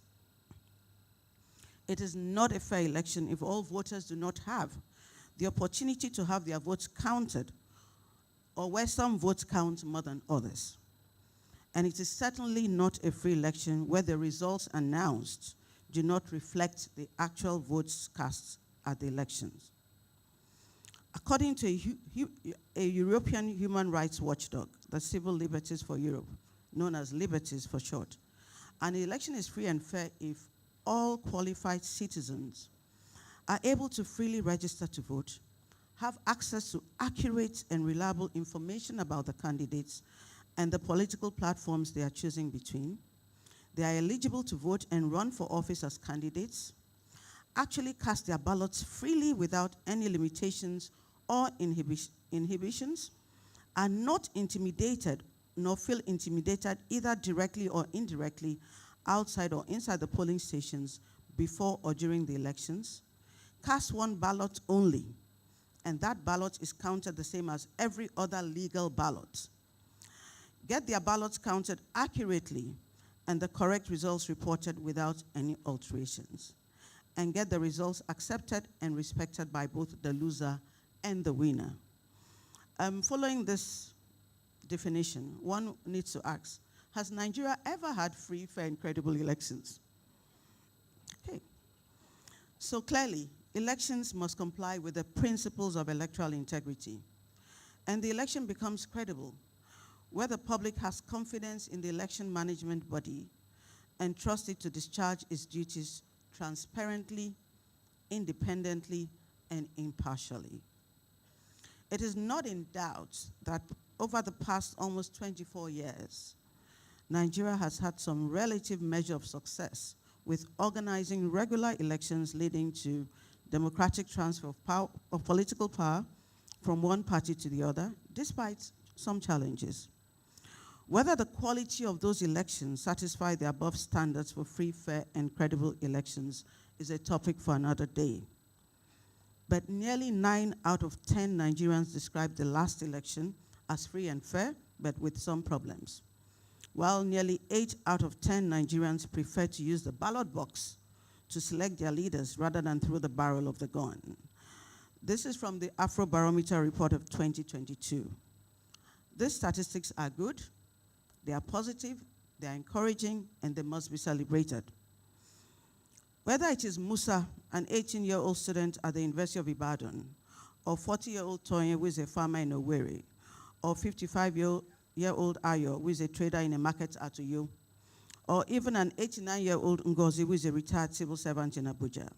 It is not a fair election if all voters do not have the opportunity to have their votes counted, or where some votes count more than others. And it is certainly not a free election where the results announced do not reflect the actual votes cast at the elections. According to a European human rights watchdog, the Civil Liberties for Europe, known as Liberties for short, an election is free and fair if all qualified citizens are able to freely register to vote, have access to accurate and reliable information about the candidates and the political platforms they are choosing between. They are eligible to vote and run for office as candidates, actually cast their ballots freely without any limitations or inhibitions, are not intimidated nor feel intimidated either directly or indirectly outside or inside the polling stations before or during the elections, cast one ballot only, and that ballot is counted the same as every other legal ballot, get their ballots counted accurately and the correct results reported without any alterations, and get the results accepted and respected by both the loser and the winner. Following this definition, one needs to ask, has Nigeria ever had free, fair, and credible elections? Okay. So clearly, elections must comply with the principles of electoral integrity. And the election becomes credible where the public has confidence in the election management body and trusts it to discharge its duties transparently, independently, and impartially. It is not in doubt that over the past almost 24 years, Nigeria has had some relative measure of success with organizing regular elections leading to democratic transfer of political power from one party to the other, despite some challenges. Whether the quality of those elections satisfy the above standards for free, fair, and credible elections is a topic for another day. But nearly 9 out of 10 Nigerians describe the last election as free and fair, but with some problems. While nearly 8 out of 10 Nigerians prefer to use the ballot box to select their leaders rather than through the barrel of the gun. This is from the Afrobarometer report of 2022. These statistics are good, they are positive, they are encouraging, and they must be celebrated. Whether it is Musa, an 18-year-old student at the University of Ibadan, or 40-year-old Toyin, who is a farmer in Owerri, or 55-year-old Ayo, who is a trader in a market at Uyo, or even an 89-year-old Ngozi, who is a retired civil servant in Abuja,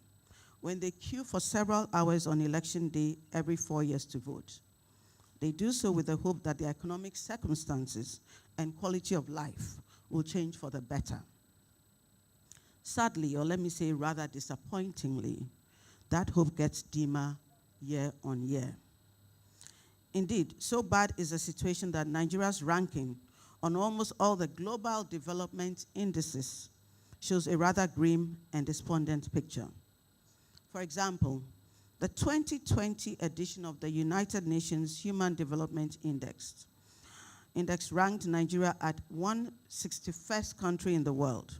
when they queue for several hours on election day every 4 years to vote. They do so with the hope that their economic circumstances and quality of life will change for the better. Sadly, or let me say rather disappointingly, that hope gets dimmer year on year. Indeed, so bad is the situation that Nigeria's ranking on almost all the global development indices shows a rather grim and despondent picture. For example, the 2020 edition of the United Nations Human Development Index ranked Nigeria at 161st country in the world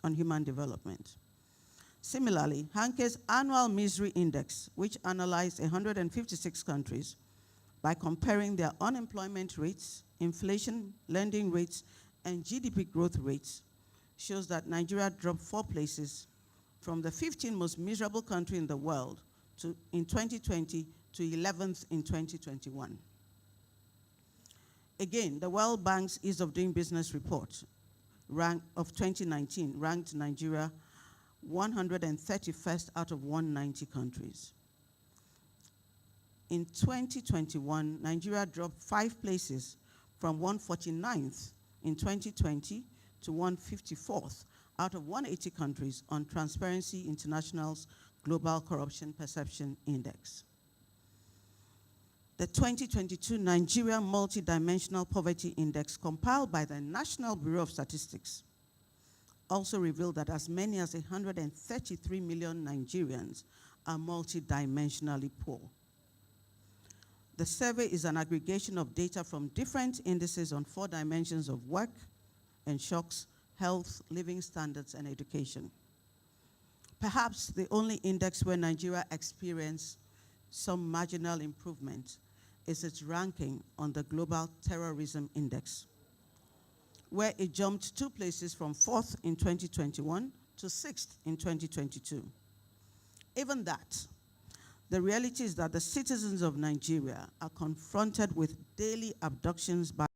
on human development. Similarly, Hanke's annual misery index, which analyzed 156 countries by comparing their unemployment rates, inflation, lending rates, and GDP growth rates, shows that Nigeria dropped 4 places from the 15th most miserable country in the world in 2020 to 11th in 2021. Again, the World Bank's Ease of Doing Business report of 2019 ranked Nigeria 131st out of 190 countries. In 2021, Nigeria dropped 5 places from 149th in 2020 to 154th out of 180 countries on Transparency International's Global Corruption Perception Index. The 2022 Nigeria Multidimensional Poverty Index, compiled by the National Bureau of Statistics, also revealed that as many as 133 million Nigerians are multidimensionally poor. The survey is an aggregation of data from different indices on 4 dimensions of work and shocks, health, living standards, and education. Perhaps the only index where Nigeria experienced some marginal improvement is its ranking on the Global Terrorism Index, where it jumped 2 places from 4th in 2021 to 6th in 2022. Even that, the reality is that the citizens of Nigeria are confronted with daily abductions by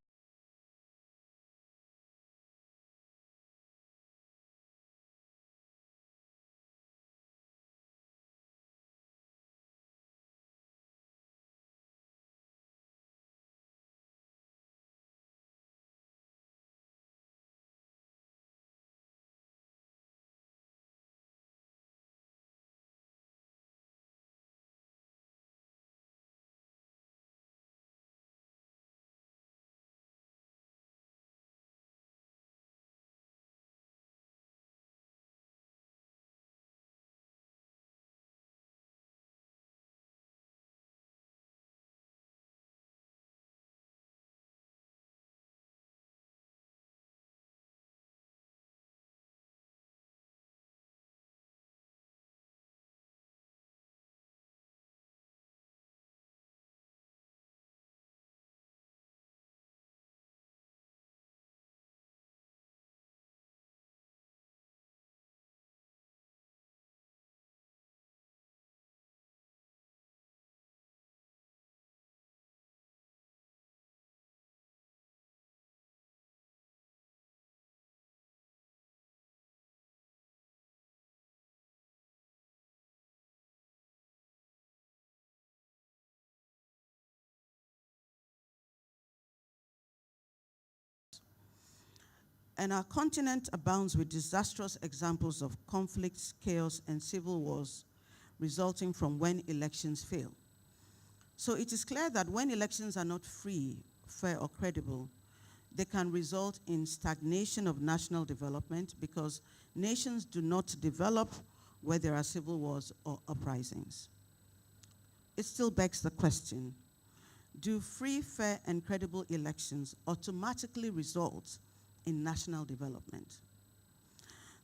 and our continent abounds with disastrous examples of conflicts, chaos, and civil wars resulting from when elections fail. So it is clear that when elections are not free, fair, or credible, they can result in stagnation of national development because nations do not develop where there are civil wars or uprisings. It still begs the question, do free, fair, and credible elections automatically result in national development?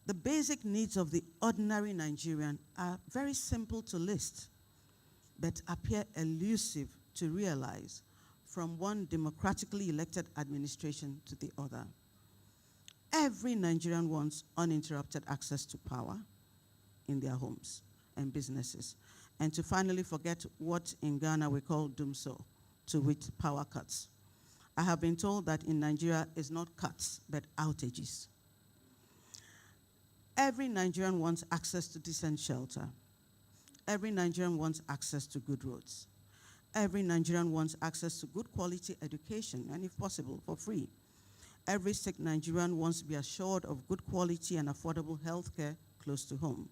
The basic needs of the ordinary Nigerian are very simple to list, but appear elusive to realize from one democratically elected administration to the other. Every Nigerian wants uninterrupted access to power in their homes and businesses, and to finally forget what in Ghana we call doomso, to wit, power cuts. I have been told that in Nigeria it's not cuts, but outages. Every Nigerian wants access to decent shelter. Every Nigerian wants access to good roads. Every Nigerian wants access to good quality education, and if possible, for free. Every sick Nigerian wants to be assured of good quality and affordable health care close to home.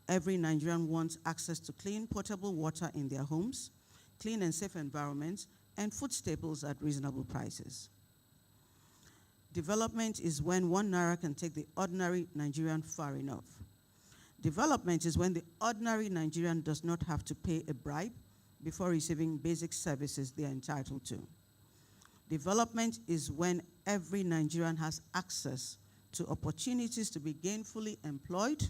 Every Nigerian wants access to clean, potable water in their homes, clean and safe environments, and food staples at reasonable prices. Development is when 1 naira can take the ordinary Nigerian far enough. Development is when the ordinary Nigerian does not have to pay a bribe before receiving basic services they are entitled to. Development is when every Nigerian has access to opportunities to be gainfully employed.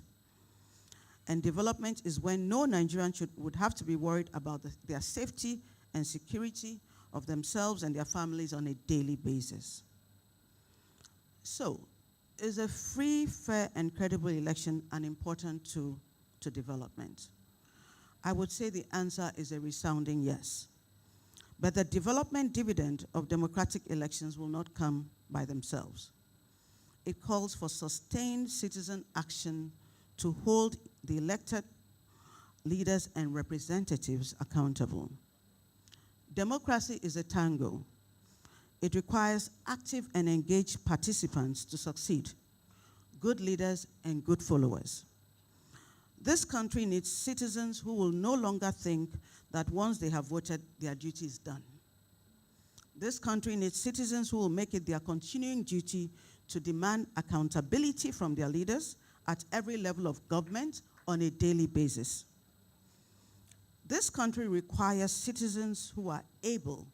And development is when no Nigerian would have to be worried about their safety and security of themselves and their families on a daily basis. So, is a free, fair, and credible election an important tool to development? I would say the answer is a resounding yes. But the development dividend of democratic elections will not come by themselves. It calls for sustained citizen action to hold the elected leaders and representatives accountable. Democracy is a tango. It requires active and engaged participants to succeed, good leaders and good followers. This country needs citizens who will no longer think that once they have voted, their duty is done. This country needs citizens who will make it their continuing duty to demand accountability from their leaders at every level of government on a daily basis. This country requires citizens who are able,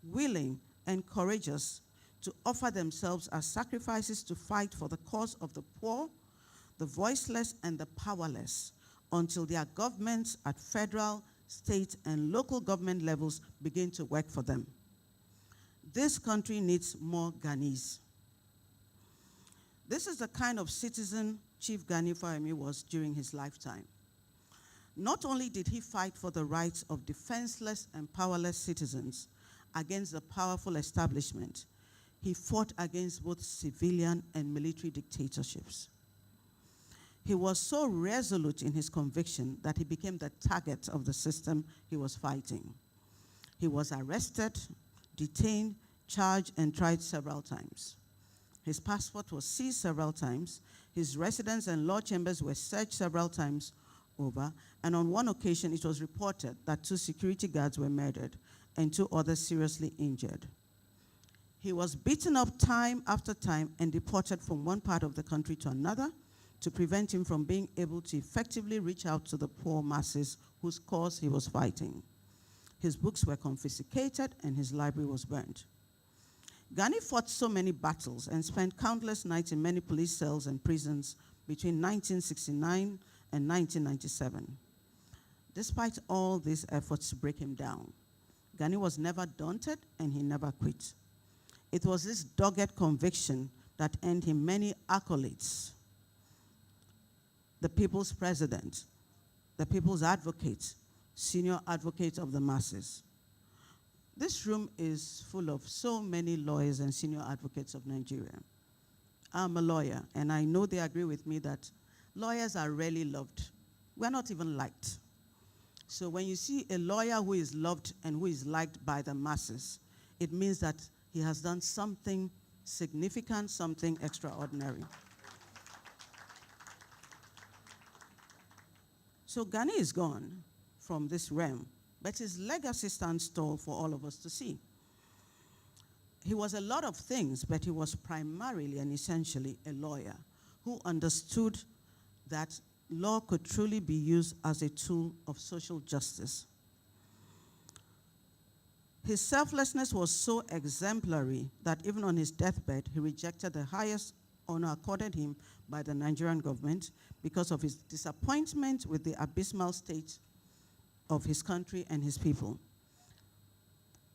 willing, and courageous to offer themselves as sacrifices to fight for the cause of the poor, the voiceless, and the powerless until their governments at federal, state, and local government levels begin to work for them. This country needs more Ghanese. This is the kind of citizen Chief Gani Fawehinmi was during his lifetime. Not only did he fight for the rights of defenseless and powerless citizens against the powerful establishment, he fought against both civilian and military dictatorships. He was so resolute in his conviction that he became the target of the system he was fighting. He was arrested, detained, charged, and tried several times. His passport was seized several times. His residence and law chambers were searched several times over, and on one occasion it was reported that 2 security guards were murdered and 2 others seriously injured. He was beaten up time after time and deported from one part of the country to another to prevent him from being able to effectively reach out to the poor masses whose cause he was fighting. His books were confiscated and his library was burned. Gani fought so many battles and spent countless nights in many police cells and prisons between 1969 and 1997. Despite all these efforts to break him down, Gani was never daunted and he never quit. It was this dogged conviction that earned him many accolades. The people's president, the people's advocate, senior advocate of the masses. This room is full of so many lawyers and senior advocates of Nigeria. I'm a lawyer, and I know they agree with me that lawyers are rarely loved. We're not even liked. So when you see a lawyer who is loved and who is liked by the masses, it means that he has done something significant, something extraordinary. So Gani is gone from this realm, but his legacy stands tall for all of us to see. He was a lot of things, but he was primarily and essentially a lawyer who understood that law could truly be used as a tool of social justice. His selflessness was so exemplary that even on his deathbed, he rejected the highest honor accorded him by the Nigerian government because of his disappointment with the abysmal state of his country and his people.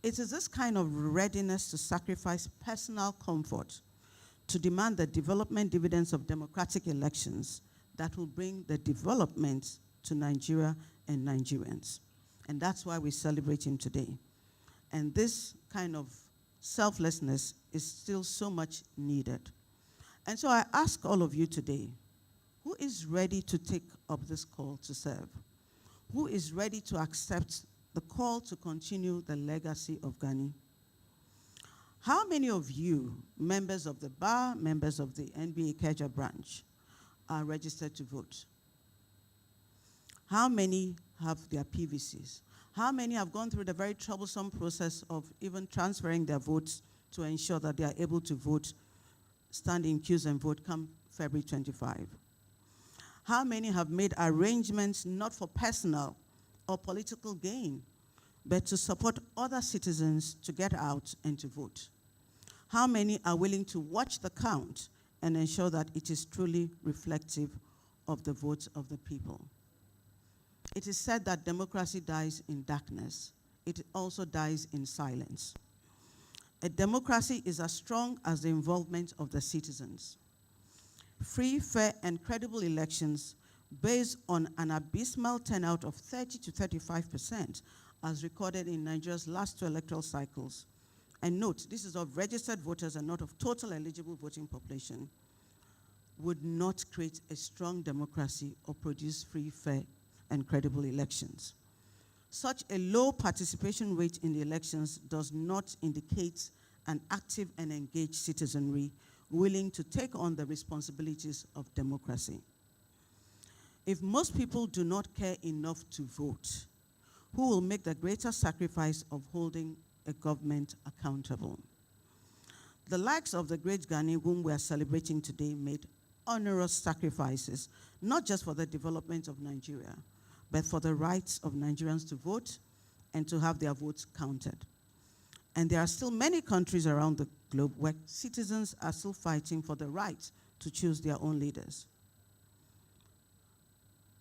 It is this kind of readiness to sacrifice personal comfort to demand the development dividends of democratic elections that will bring the development to Nigeria and Nigerians. And that's why we celebrate him today. And this kind of selflessness is still so much needed. And so I ask all of you today, who is ready to take up this call to serve? Who is ready to accept the call to continue the legacy of Gani? How many of you, members of the bar, members of the NBA Ikeja branch, are registered to vote? How many have their PVCs? How many have gone through the very troublesome process of even transferring their votes to ensure that they are able to vote, stand in queues and vote come February 25? How many have made arrangements not for personal or political gain, but to support other citizens to get out and to vote? How many are willing to watch the count and ensure that it is truly reflective of the votes of the people? It is said that democracy dies in darkness. It also dies in silence. A democracy is as strong as the involvement of the citizens. Free, fair, and credible elections based on an abysmal turnout of 30 to 35%, as recorded in Nigeria's last 2 electoral cycles. And note, this is of registered voters and not of total eligible voting population, would not create a strong democracy or produce free, fair, and credible elections. Such a low participation rate in the elections does not indicate an active and engaged citizenry willing to take on the responsibilities of democracy. If most people do not care enough to vote, who will make the greater sacrifice of holding a government accountable? The likes of the great Gani, whom we are celebrating today, made onerous sacrifices, not just for the development of Nigeria, but for the rights of Nigerians to vote and to have their votes counted. And there are still many countries around the globe where citizens are still fighting for the right to choose their own leaders.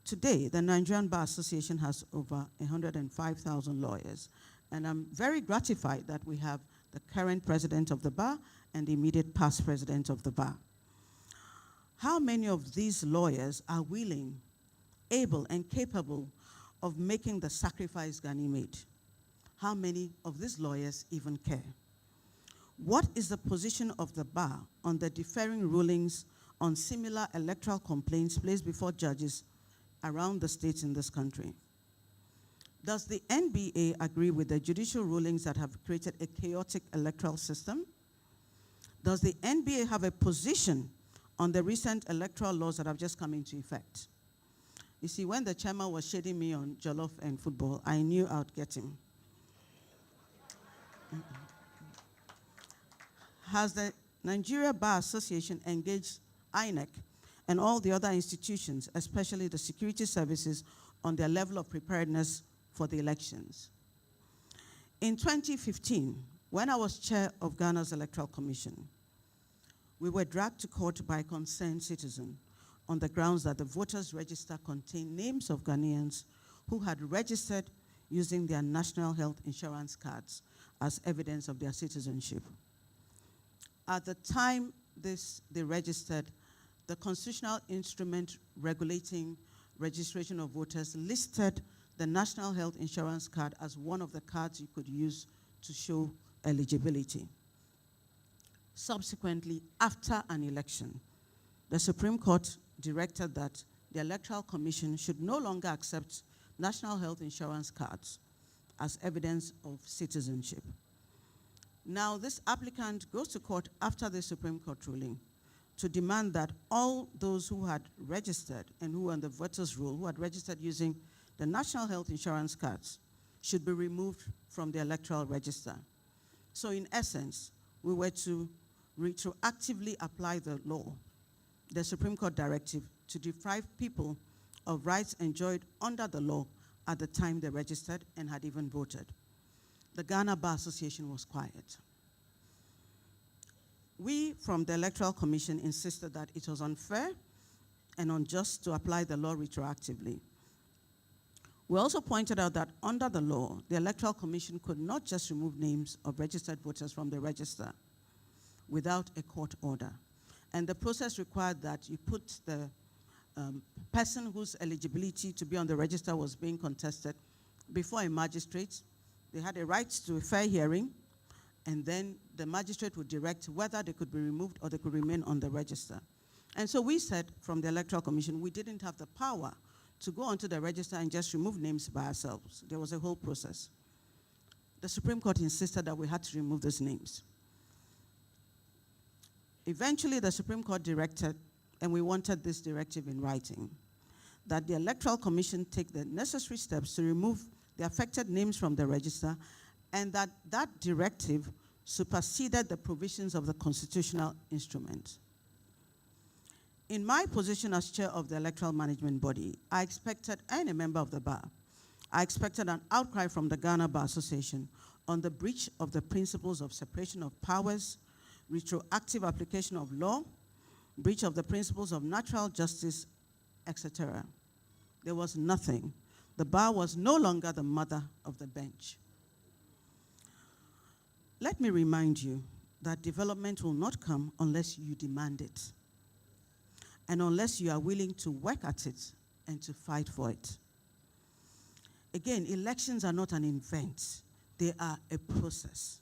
Today, the Nigerian Bar Association has over 105,000 lawyers, and I'm very gratified that we have the current president of the bar and the immediate past president of the bar. How many of these lawyers are willing, able, and capable of making the sacrifice Gani made? How many of these lawyers even care? What is the position of the bar on the differing rulings on similar electoral complaints placed before judges around the states in this country? Does the NBA agree with the judicial rulings that have created a chaotic electoral system? Does the NBA have a position on the recent electoral laws that have just come into effect? You see, when the chairman was shading me on jollof and football, I knew I'd get him. Has the Nigeria Bar Association engaged INEC and all the other institutions, especially the security services, on their level of preparedness for the elections? In 2015, when I was chair of Ghana's Electoral Commission, we were dragged to court by a concerned citizen on the grounds that the voters' register contained names of Ghanaians who had registered using their national health insurance cards as evidence of their citizenship. At the time they registered, the constitutional instrument regulating registration of voters listed the national health insurance card as one of the cards you could use to show eligibility. Subsequently, after an election, the Supreme Court directed that the Electoral Commission should no longer accept national health insurance cards as evidence of citizenship. Now, this applicant goes to court after the Supreme Court ruling to demand that all those who had registered and who were on the voters' roll, who had registered using the national health insurance cards, should be removed from the electoral register. So in essence, we were to retroactively apply the law, the Supreme Court directive, to deprive people of rights enjoyed under the law at the time they registered and had even voted. The Ghana Bar Association was quiet. We, from the Electoral Commission, insisted that it was unfair and unjust to apply the law retroactively. We also pointed out that under the law, the Electoral Commission could not just remove names of registered voters from the register without a court order. And the process required that you put the person whose eligibility to be on the register was being contested before a magistrate. They had a right to a fair hearing, and then the magistrate would direct whether they could be removed or they could remain on the register. And so we said from the Electoral Commission, we didn't have the power to go onto the register and just remove names by ourselves. There was a whole process. The Supreme Court insisted that we had to remove those names. Eventually, the Supreme Court directed, and we wanted this directive in writing, that the Electoral Commission take the necessary steps to remove the affected names from the register, and that that directive superseded the provisions of the constitutional instrument. In my position as chair of the Electoral Management Body, I expected, and a member of the bar, I expected an outcry from the Ghana Bar Association on the breach of the principles of separation of powers, retroactive application of law, breach of the principles of natural justice, etc. There was nothing. The bar was no longer the mother of the bench. Let me remind you that development will not come unless you demand it, and unless you are willing to work at it and to fight for it. Again, elections are not an event. They are a process.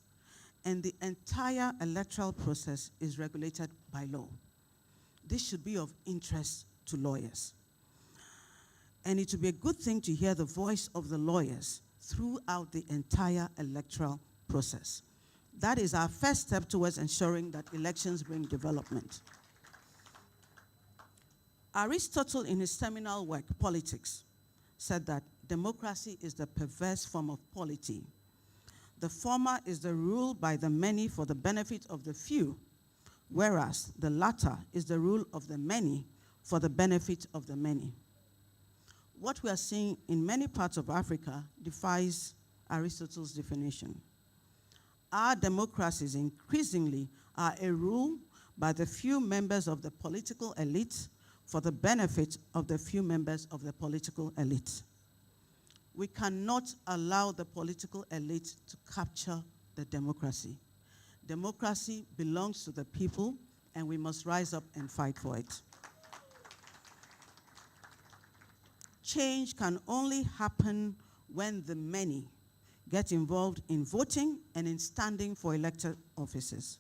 And the entire electoral process is regulated by law. This should be of interest to lawyers. And it would be a good thing to hear the voice of the lawyers throughout the entire electoral process. That is our first step towards ensuring that elections bring development. Aristotle, in his seminal work, Politics, said that democracy is the perverse form of polity. The former is the rule by the many for the benefit of the few, whereas the latter is the rule of the many for the benefit of the many. What we are seeing in many parts of Africa defies Aristotle's definition. Our democracies increasingly are a rule by the few members of the political elite for the benefit of the few members of the political elite. We cannot allow the political elite to capture the democracy. Democracy belongs to the people, and we must rise up and fight for it. Change can only happen when the many get involved in voting and in standing for elected offices.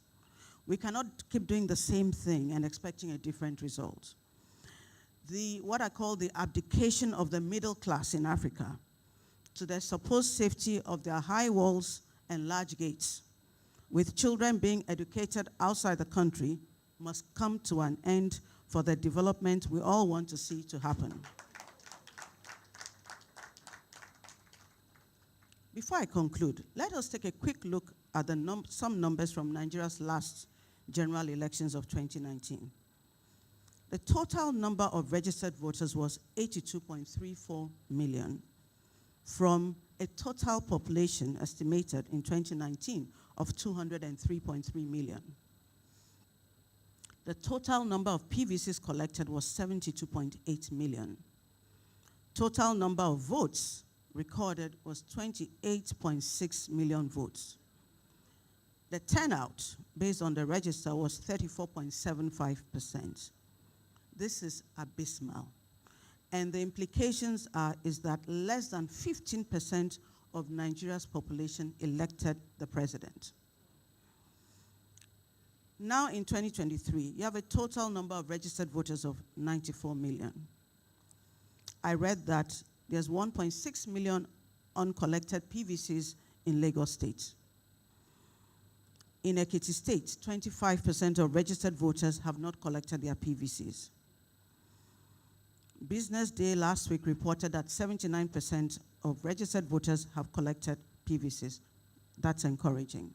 We cannot keep doing the same thing and expecting a different result. What I call the abdication of the middle class in Africa to the supposed safety of their high walls and large gates, with children being educated outside the country, must come to an end for the development we all want to see to happen. Before I conclude, let us take a quick look at some numbers from Nigeria's last general elections of 2019. The total number of registered voters was 82.34 million, from a total population estimated in 2019 of 203.3 million. The total number of PVCs collected was 72.8 million. Total number of votes recorded was 28.6 million votes. The turnout, based on the register, was 34.75%. This is abysmal. And the implications is that less than 15% of Nigeria's population elected the president. Now in 2023, you have a total number of registered voters of 94 million. I read that there's 1.6 million uncollected PVCs in Lagos State. In Ekiti State, 25% of registered voters have not collected their PVCs. Business Day last week reported that 79% of registered voters have collected PVCs. That's encouraging.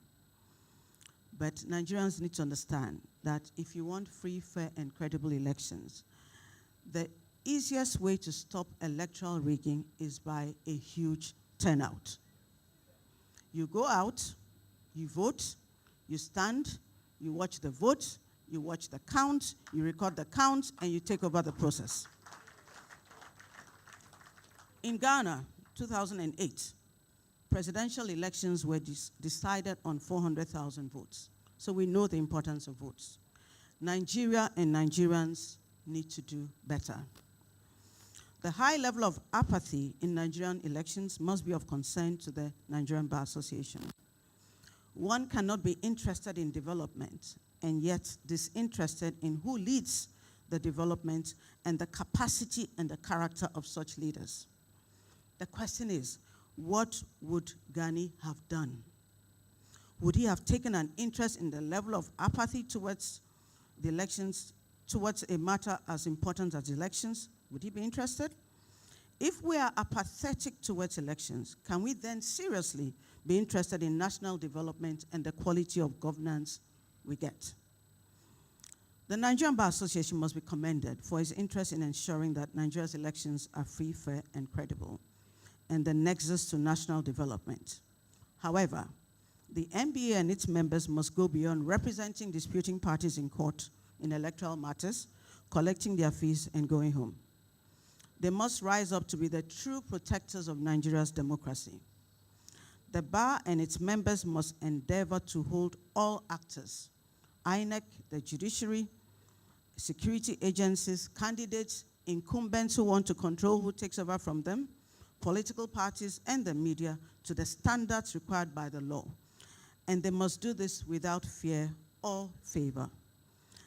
But Nigerians need to understand that if you want free, fair, and credible elections, the easiest way to stop electoral rigging is by a huge turnout. You go out, you vote, you stand, you watch the vote, you watch the count, you record the count, and you take over the process. In Ghana, 2008, presidential elections were decided on 400,000 votes. So we know the importance of votes. Nigeria and Nigerians need to do better. The high level of apathy in Nigerian elections must be of concern to the Nigerian Bar Association. One cannot be interested in development and yet disinterested in who leads the development and the capacity and the character of such leaders. The question is, what would Gani have done? Would he have taken an interest in the level of apathy towards the elections, towards a matter as important as elections? Would he be interested? If we are apathetic towards elections, can we then seriously be interested in national development and the quality of governance we get? The Nigerian Bar Association must be commended for its interest in ensuring that Nigeria's elections are free, fair, and credible, and the nexus to national development. However, the NBA and its members must go beyond representing disputing parties in court in electoral matters, collecting their fees, and going home. They must rise up to be the true protectors of Nigeria's democracy. The bar and its members must endeavor to hold all actors, INEC, the judiciary, security agencies, candidates, incumbents who want to control who takes over from them, political parties, and the media to the standards required by the law. And they must do this without fear or favor.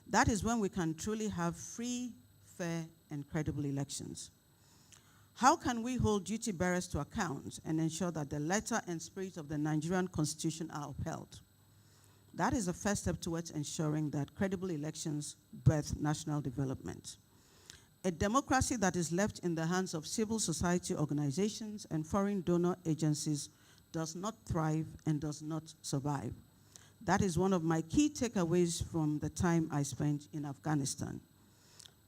That is when we can truly have free, fair, and credible elections. How can we hold duty bearers to account and ensure that the letter and spirit of the Nigerian Constitution are upheld? That is the first step towards ensuring that credible elections birth national development. A democracy that is left in the hands of civil society organizations and foreign donor agencies does not thrive and does not survive. That is one of my key takeaways from the time I spent in Afghanistan.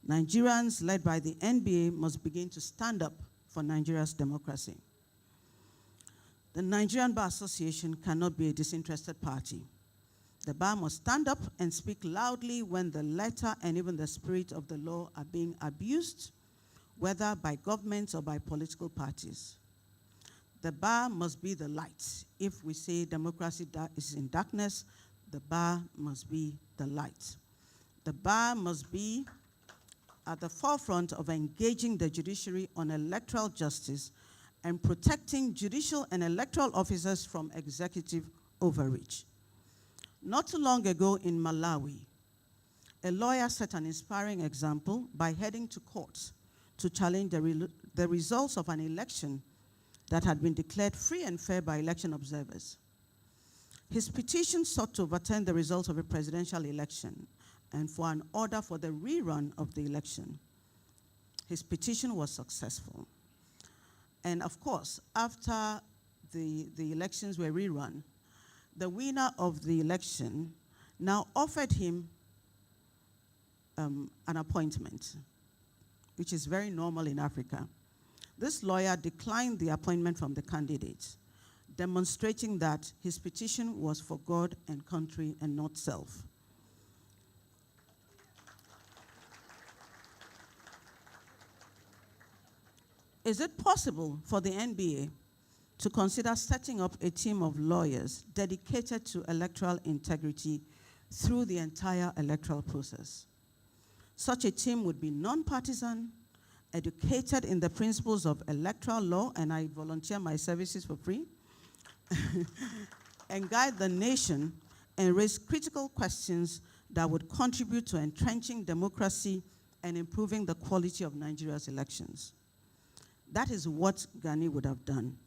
Nigerians, led by the NBA, must begin to stand up for Nigeria's democracy. The Nigerian Bar Association cannot be a disinterested party. The bar must stand up and speak loudly when the letter and even the spirit of the law are being abused, whether by governments or by political parties. The bar must be the light. If we say democracy is in darkness, the bar must be the light. The bar must be at the forefront of engaging the judiciary on electoral justice and protecting judicial and electoral officers from executive overreach. Not too long ago in Malawi, a lawyer set an inspiring example by heading to court to challenge the results of an election that had been declared free and fair by election observers. His petition sought to overturn the results of a presidential election and for an order for the rerun of the election. His petition was successful. And of course, after the elections were rerun, the winner of the election now offered him an appointment, which is very normal in Africa. This lawyer declined the appointment from the candidate, demonstrating that his petition was for God and country and not self. Is it possible for the NBA to consider setting up a team of lawyers dedicated to electoral integrity through the entire electoral process? Such a team would be non-partisan, educated in the principles of electoral law, and I volunteer my services for free, and guide the nation and raise critical questions that would contribute to entrenching democracy and improving the quality of Nigeria's elections. That is what Gani would have done.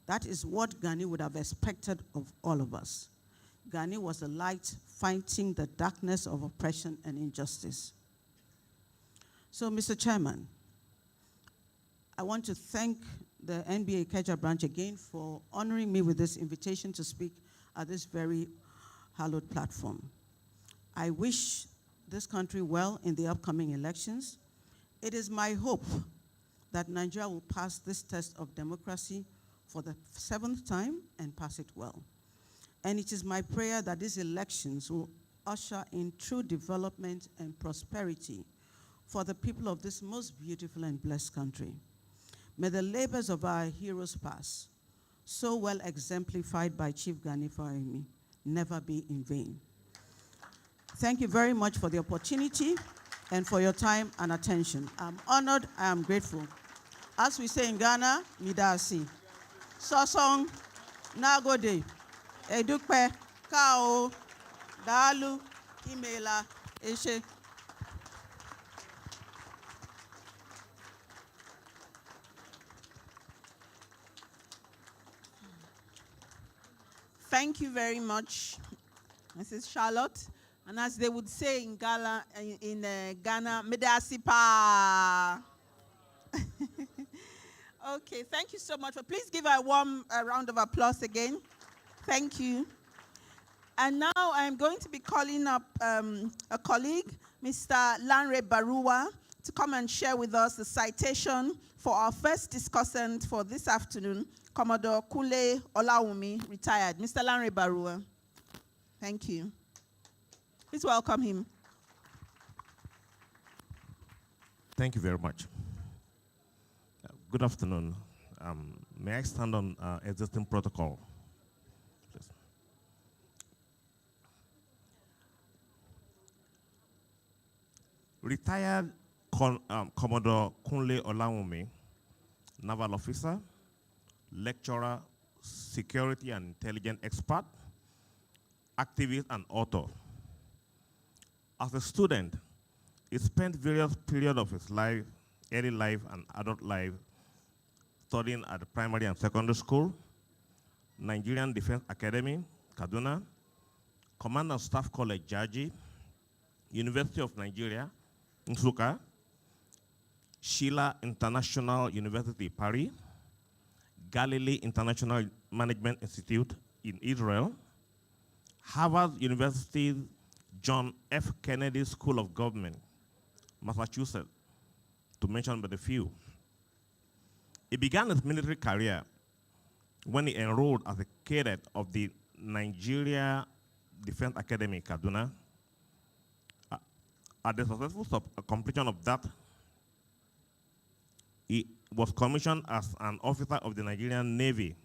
That is what Gani would have expected of all of us. Gani was a light fighting the darkness of oppression and injustice. So, Mr. Chairman, I want to thank the NBA Ikeja branch again for honoring me with this invitation to speak at this very hallowed platform. I wish this country well in the upcoming elections. It is my hope that Nigeria will pass this test of democracy for the 7th time and pass it well. And it is my prayer that these elections will usher in true development and prosperity for the people of this most beautiful and blessed country. May the labors of our heroes past, so well exemplified by Chief Gani Fawehinmi, never be in vain. Thank you very much for the opportunity and for your time and attention. I'm honored, I am grateful. As we say in Ghana, midasi. Sosong, nagode, edukpe, kao, dalu, imela, eshe. Thank you very much, Mrs. Charlotte. And as they would say in Ghana, Medasipa. Okay, thank you so much. Please give her a warm round of applause again. Thank you. And now I'm going to be calling up a colleague, Mr. Lanre Barua, to come and share with us the citation for our first discussant for this afternoon, Commodore Kunle Olawumi, retired. Mr. Lanre Barua. Thank you. Please welcome him. Thank you very much. Good afternoon. May I stand on existing protocol, please? Retired Commodore Kunle Olawumi, naval officer, lecturer, security and intelligence expert, activist and author. As a student, he spent various periods of his life, early life and adult life, studying at the primary and secondary school, Nigerian Defense Academy, Kaduna, Command and Staff College, Jaji, University of Nigeria, Nsukka, Sheila International University, Paris, Galilee International Management Institute in Israel, Harvard University John F. Kennedy School of Government, Massachusetts, to mention but a few. He began his military career when he enrolled as a cadet of the Nigeria Defense Academy, Kaduna. At the successful completion of that, he was commissioned as an officer of the Nigerian Navy.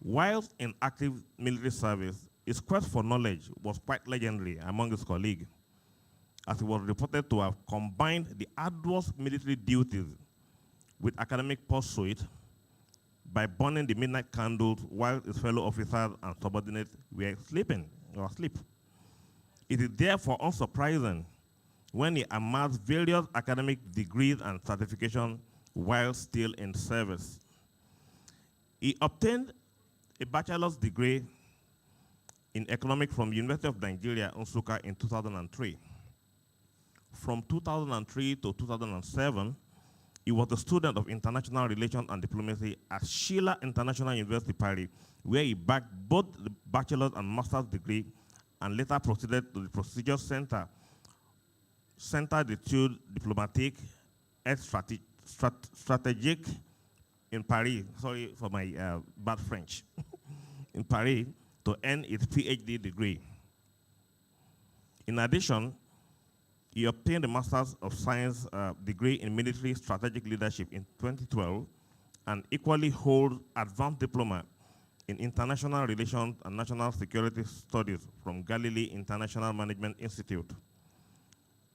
Whilst in active military service, his quest for knowledge was quite legendary among his colleagues, as he was reported to have combined the arduous military duties with academic pursuit by burning the midnight candles while his fellow officers and subordinates were sleeping or asleep. It is therefore unsurprising when he amassed various academic degrees and certifications while still in service. He obtained a bachelor's degree in economics from University of Nigeria, Nsukka, in 2003. From 2003 to 2007, he was a student of international relations and diplomacy at Sheila International University, Paris, where he backed both the bachelor's and master's degree and later proceeded to the prestigious Centre d'études diplomatiques et stratégiques in Paris. Sorry for my bad French. In Paris, to earn his PhD degree. In addition, he obtained a Master's of Science degree in Military Strategic Leadership in 2012 and equally holds Advanced Diploma in International Relations and National Security Studies from Galilee International Management Institute.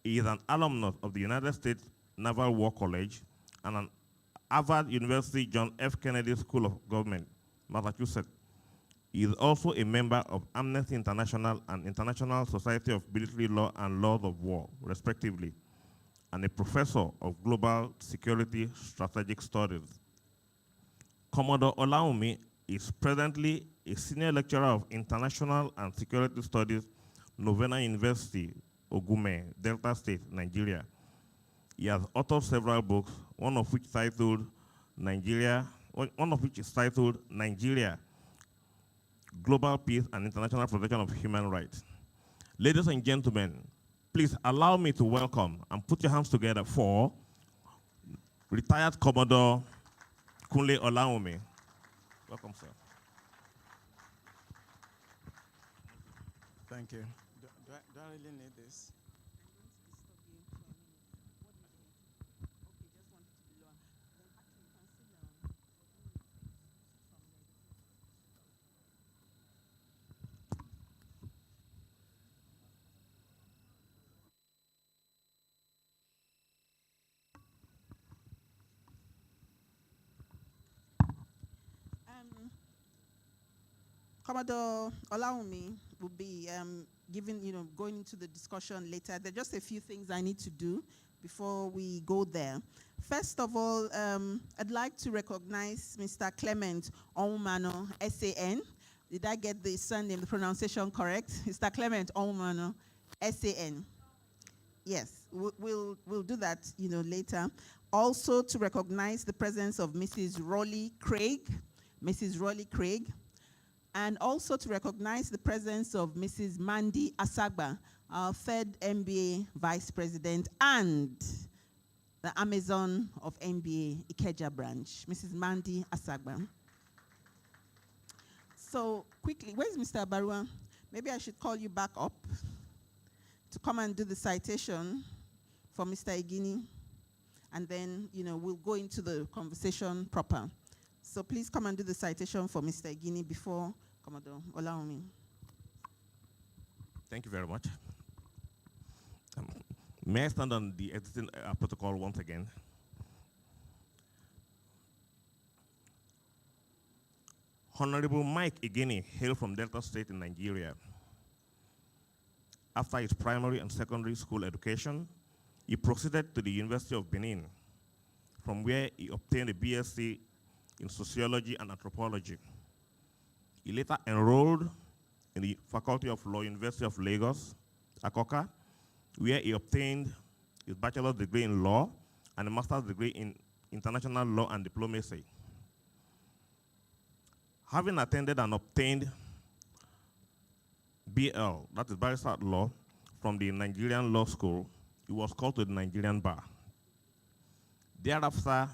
He is an alumnus of the United States Naval War College and an Harvard University John F. Kennedy School of Government, Massachusetts. He is also a member of Amnesty International and International Society of Military Law and Laws of War, respectively, and a professor of Global Security Strategic Studies. Commodore Olawumi is presently a senior lecturer of International and Security Studies, Novena University, Ogume, Delta State, Nigeria. He has authored several books, one of which titled Nigeria, one of which is titled Nigeria, Global Peace and International Protection of Human Rights. Ladies and gentlemen, please allow me to welcome and put your hands together for retired Commodore Kunle Olaomi. Welcome, sir. Thank you. Do I really need this? Commodore Olaomi will be going into the discussion later. There are just a few things I need to do before we go there. First of all, I'd like to recognize Mr. Clement Onwumano, SAN. Did I get the surname, the pronunciation correct? Mr. Clement Onwumano, SAN. Yes, we'll do that later. Also to recognize the presence of Mrs. Rolly Craig, and also to recognize the presence of Mrs. Mandy Asagba, our third MBA Vice President and the Amazon of MBA Ikeja branch, Mrs. Mandy Asagba. So quickly, where's Mr. Barua? Maybe I should call you back up to come and do the citation for Mr. Igini, and then we'll go into the conversation proper. So please come and do the citation for Mr. Igini before Commodore Olaomi. Thank you very much. May I stand on the existing protocol once again? Honorable Mike Igini hailed from Delta State in Nigeria. After his primary and secondary school education, he proceeded to the University of Benin, from where he obtained a BSc in Sociology and Anthropology. He later enrolled in the Faculty of Law, University of Lagos, Akoka, where he obtained his bachelor's degree in law and a master's degree in international law and diplomacy. Having attended and obtained BL, that is Barrister at Law, from the Nigerian Law School, he was called to the Nigerian bar. Thereafter,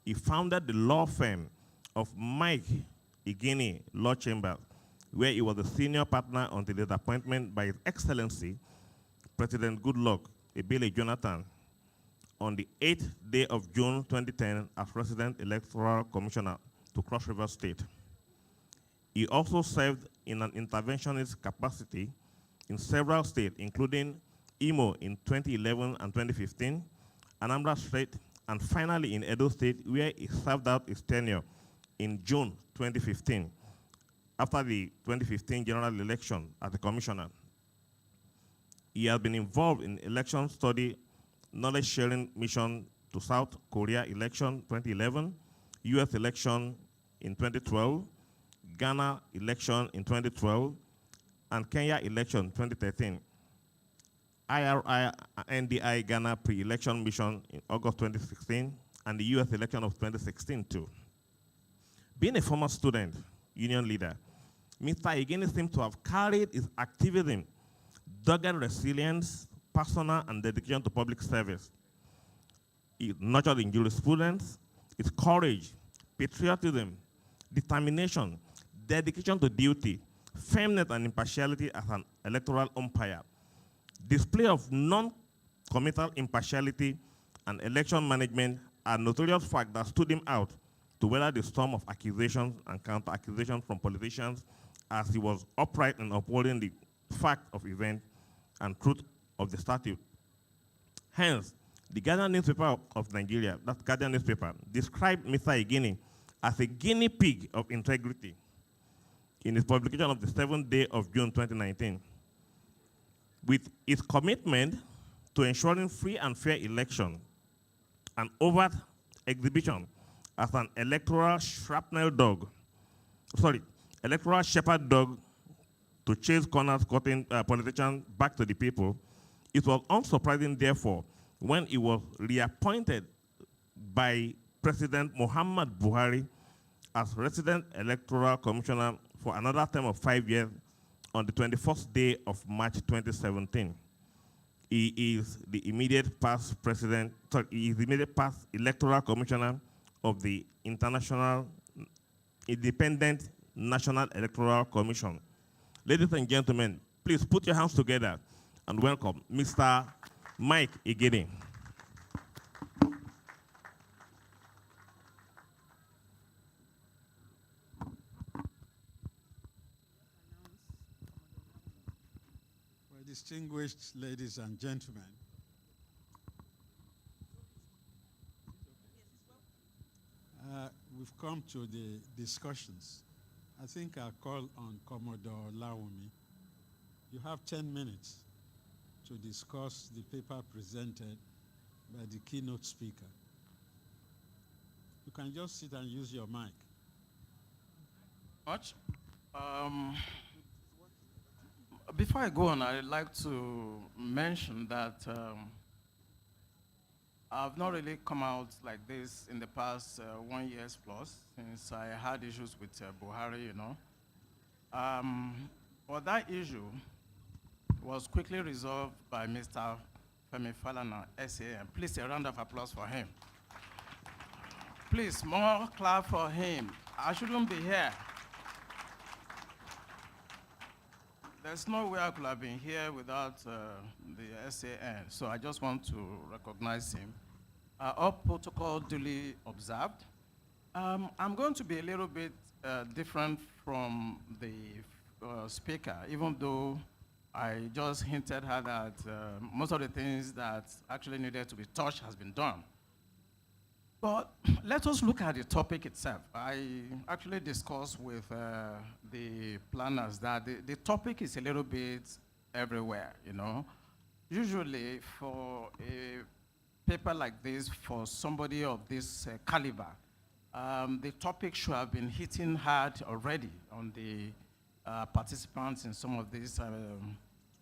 he founded the law firm of Mike Igini Law Chamber, where he was a senior partner until his appointment by His Excellency, President Goodluck Ebele Jonathan, on the 8th day of June 2010 as Resident Electoral Commissioner to Cross River State. He also served in an interventionist capacity in several states, including Imo in 2011 and 2015, Anambra State, and finally in Edo State, where he served out his tenure in June 2015, after the 2015 general election as a commissioner. He has been involved in election study, knowledge sharing mission to South Korea election 2011, US election in 2012, Ghana election in 2012, and Kenya election 2013. IRI NDI Ghana pre-election mission in August 2016, and the US election of 2016 too. Being a former student, union leader, Mr. Igini seems to have carried his activism, dogged resilience, personal and dedication to public service. He nurtured in jurisprudence, his courage, patriotism, determination, dedication to duty, firmness and impartiality as an electoral umpire, display of non-committal impartiality and election management are notorious facts that stood him out to weather the storm of accusations and counter-accusations from politicians, as he was upright in upholding the fact of event and truth of the statute. Hence, the Guardian newspaper of Nigeria, that Guardian newspaper, described Mr. Igini as a guinea pig of integrity in his publication of the 7th day of June 2019. With his commitment to ensuring free and fair election and overt exhibition as an electoral shepherd dog to chase corners cutting politicians back to the people, it was unsurprising, therefore, when he was reappointed by President Muhammad Buhari as Resident Electoral Commissioner for another term of 5 years on the 21st day of March 2017. He is the immediate past Electoral Commissioner of the Independent National Electoral Commission. Ladies and gentlemen, please put your hands together and welcome Mr. Mike Ikeja. Well, distinguished ladies and gentlemen, we've come to the discussions. I think I'll call on Commodore Lawumi. You have 10 minutes to discuss the paper presented by the keynote speaker. You can just sit and use your mic. Much. Before I go on, I'd like to mention that I've not really come out like this in the past 1 year plus since I had issues with Buhari, you know. But that issue was quickly resolved by Mr. Femi Falana, SAM. Please, a round of applause for him. Please, more clap for him. I shouldn't be here. There's no way I could have been here without the SAN, so I just want to recognize him. All protocol duly observed. I'm going to be a little bit different from the speaker, even though I just hinted her that most of the things that actually needed to be touched has been done. But let us look at the topic itself. I actually discussed with the planners that the topic is a little bit everywhere, you know. Usually for a paper like this, for somebody of this caliber, the topic should have been hitting hard already on the participants in some of these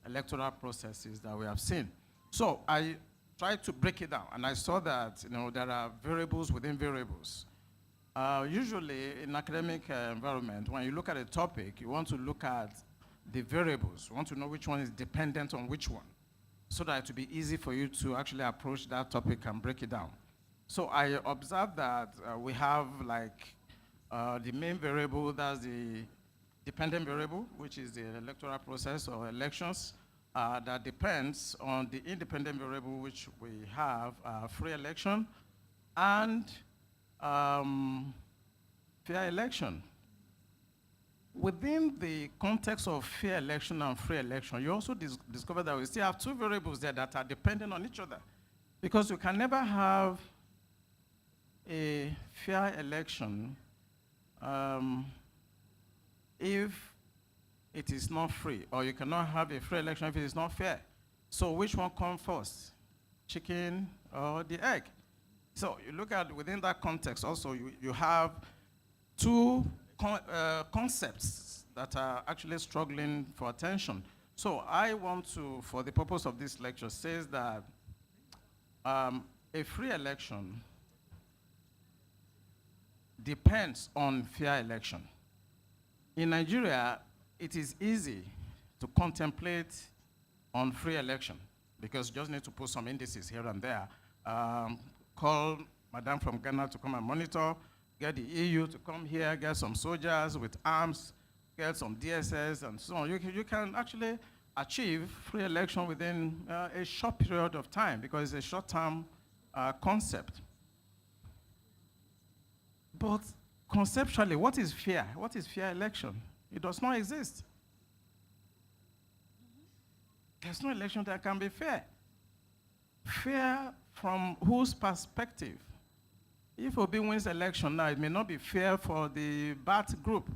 electoral processes that we have seen. So I tried to break it down, and I saw that, you know, there are variables within variables. Usually in academic environment, when you look at a topic, you want to look at the variables. You want to know which one is dependent on which one, so that it will be easy for you to actually approach that topic and break it down. So I observed that we have like the main variable, that's the dependent variable, which is the electoral process or elections. That depends on the independent variable, which we have free election and fair election. Within the context of fair election and free election, you also discover that we still have two variables there that are dependent on each other, because you can never have a fair election if it is not free, or you cannot have a free election if it is not fair. So which one comes first, chicken or the egg? So you look at within that context also, you have two concepts that are actually struggling for attention. So I want to, for the purpose of this lecture, says that a free election depends on fair election. In Nigeria, it is easy to contemplate on free election because you just need to put some indices here and there. Call Madam from Ghana to come and monitor, get the EU to come here, get some soldiers with arms, get some DSS and so on. You can actually achieve free election within a short period of time because it's a short-term concept. But conceptually, what is fair? What is fair election? It does not exist. There's no election that can be fair. Fair from whose perspective? If Obi wins election now, it may not be fair for the Bat group.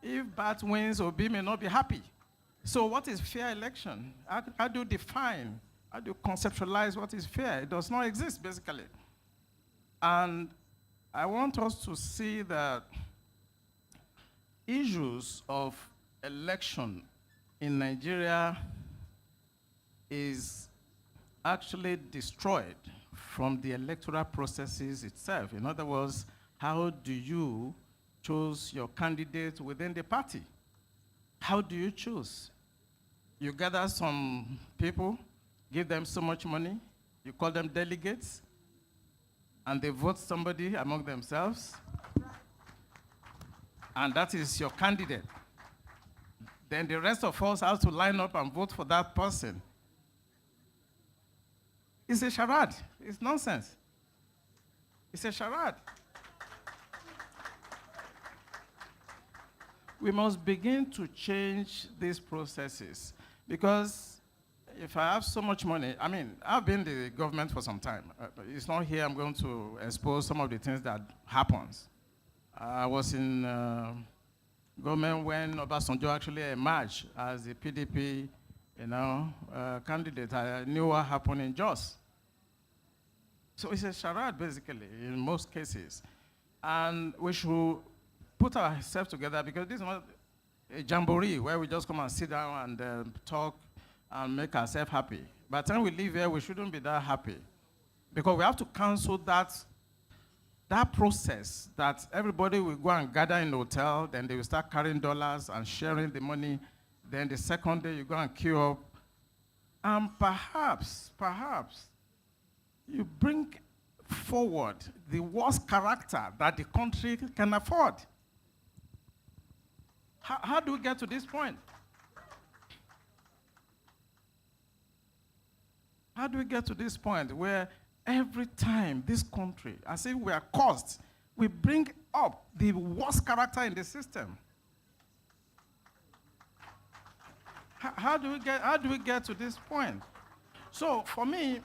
If Bat wins, Obi may not be happy. So what is fair election? How do you define, how do you conceptualize what is fair? It does not exist, basically. And I want us to see that issues of election in Nigeria is actually destroyed from the electoral processes itself. In other words, how do you choose your candidate within the party? How do you choose? You gather some people, give them so much money, you call them delegates, and they vote somebody among themselves, and that is your candidate. Then the rest of us have to line up and vote for that person. It's a charade. It's nonsense. It's a charade. We must begin to change these processes, because if I have so much money, I mean, I've been in the government for some time. It's not here I'm going to expose some of the things that happens. I was in government when Obasanjo actually emerged as the PDP, candidate. I knew what happened in Jos. So it's a charade, basically, in most cases. And we should put ourselves together, because this is not a jamboree where we just come and sit down and talk and make ourselves happy. By the time we leave here, we shouldn't be that happy, because we have to cancel that process that everybody will go and gather in the hotel, then they will start carrying dollars and sharing the money. Then the second day, you go and queue up. And perhaps, you bring forward the worst character that the country can afford. How do we get to this point? How do we get to this point where every time this country, as if we are caused, we bring up the worst character in the system? How do we get to this point? So for me,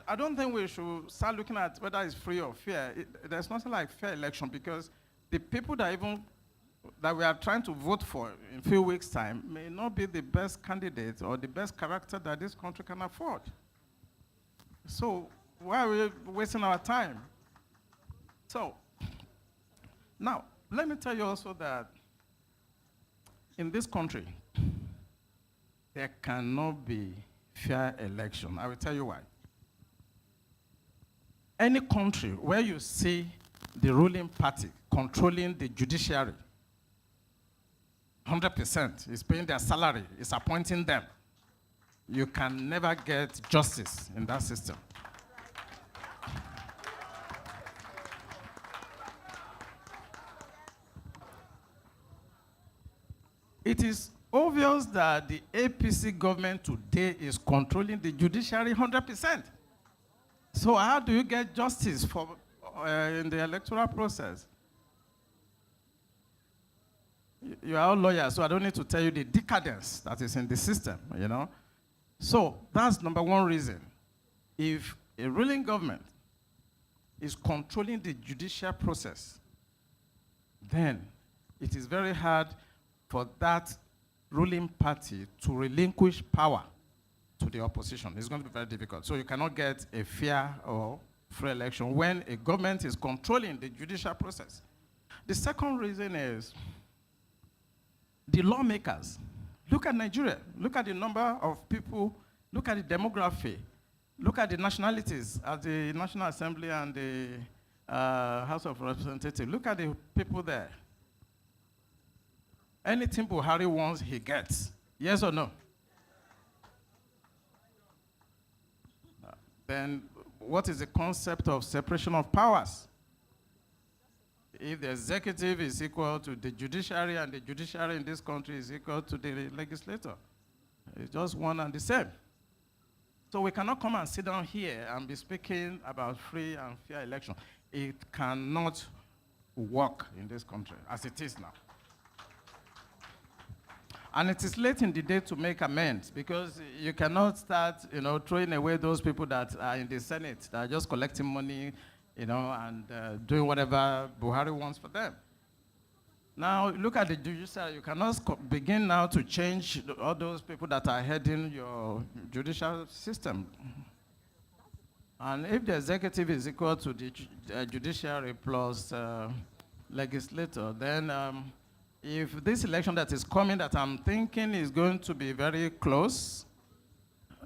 I don't think we should start looking at whether it's free or fair. There's nothing like fair election, because the people that we are trying to vote for in a few weeks' time may not be the best candidate or the best character that this country can afford. So why are we wasting our time? So now, let me tell you also that in this country, there cannot be fair election. I will tell you why. Any country where you see the ruling party controlling the judiciary, 100% is paying their salary, is appointing them, you can never get justice in that system. It is obvious that the APC government today is controlling the judiciary 100%. So how do you get justice in the electoral process? You are all lawyers, so I don't need to tell you the decadence that is in the system, So that's number one reason. If a ruling government is controlling the judicial process, then it is very hard for that ruling party to relinquish power to the opposition. It's going to be very difficult. So you cannot get a fair or free election when a government is controlling the judicial process. The second reason is the lawmakers. Look at Nigeria. Look at the number of people. Look at the demography. Look at the nationalities at the National Assembly and the House of Representatives. Look at the people there. Anything Buhari wants, he gets. Yes or no? Then what is the concept of separation of powers? If the executive is equal to the judiciary and the judiciary in this country is equal to the legislator, it's just one and the same. So we cannot come and sit down here and be speaking about free and fair election. It cannot work in this country as it is now. And it is late in the day to make amends, because you cannot start, throwing away those people that are in the Senate, that are just collecting money, and doing whatever Buhari wants for them. Now, look at the judiciary. You cannot begin now to change all those people that are heading your judicial system. And if the executive is equal to the judiciary plus legislator, then if this election that is coming, that I'm thinking is going to be very close,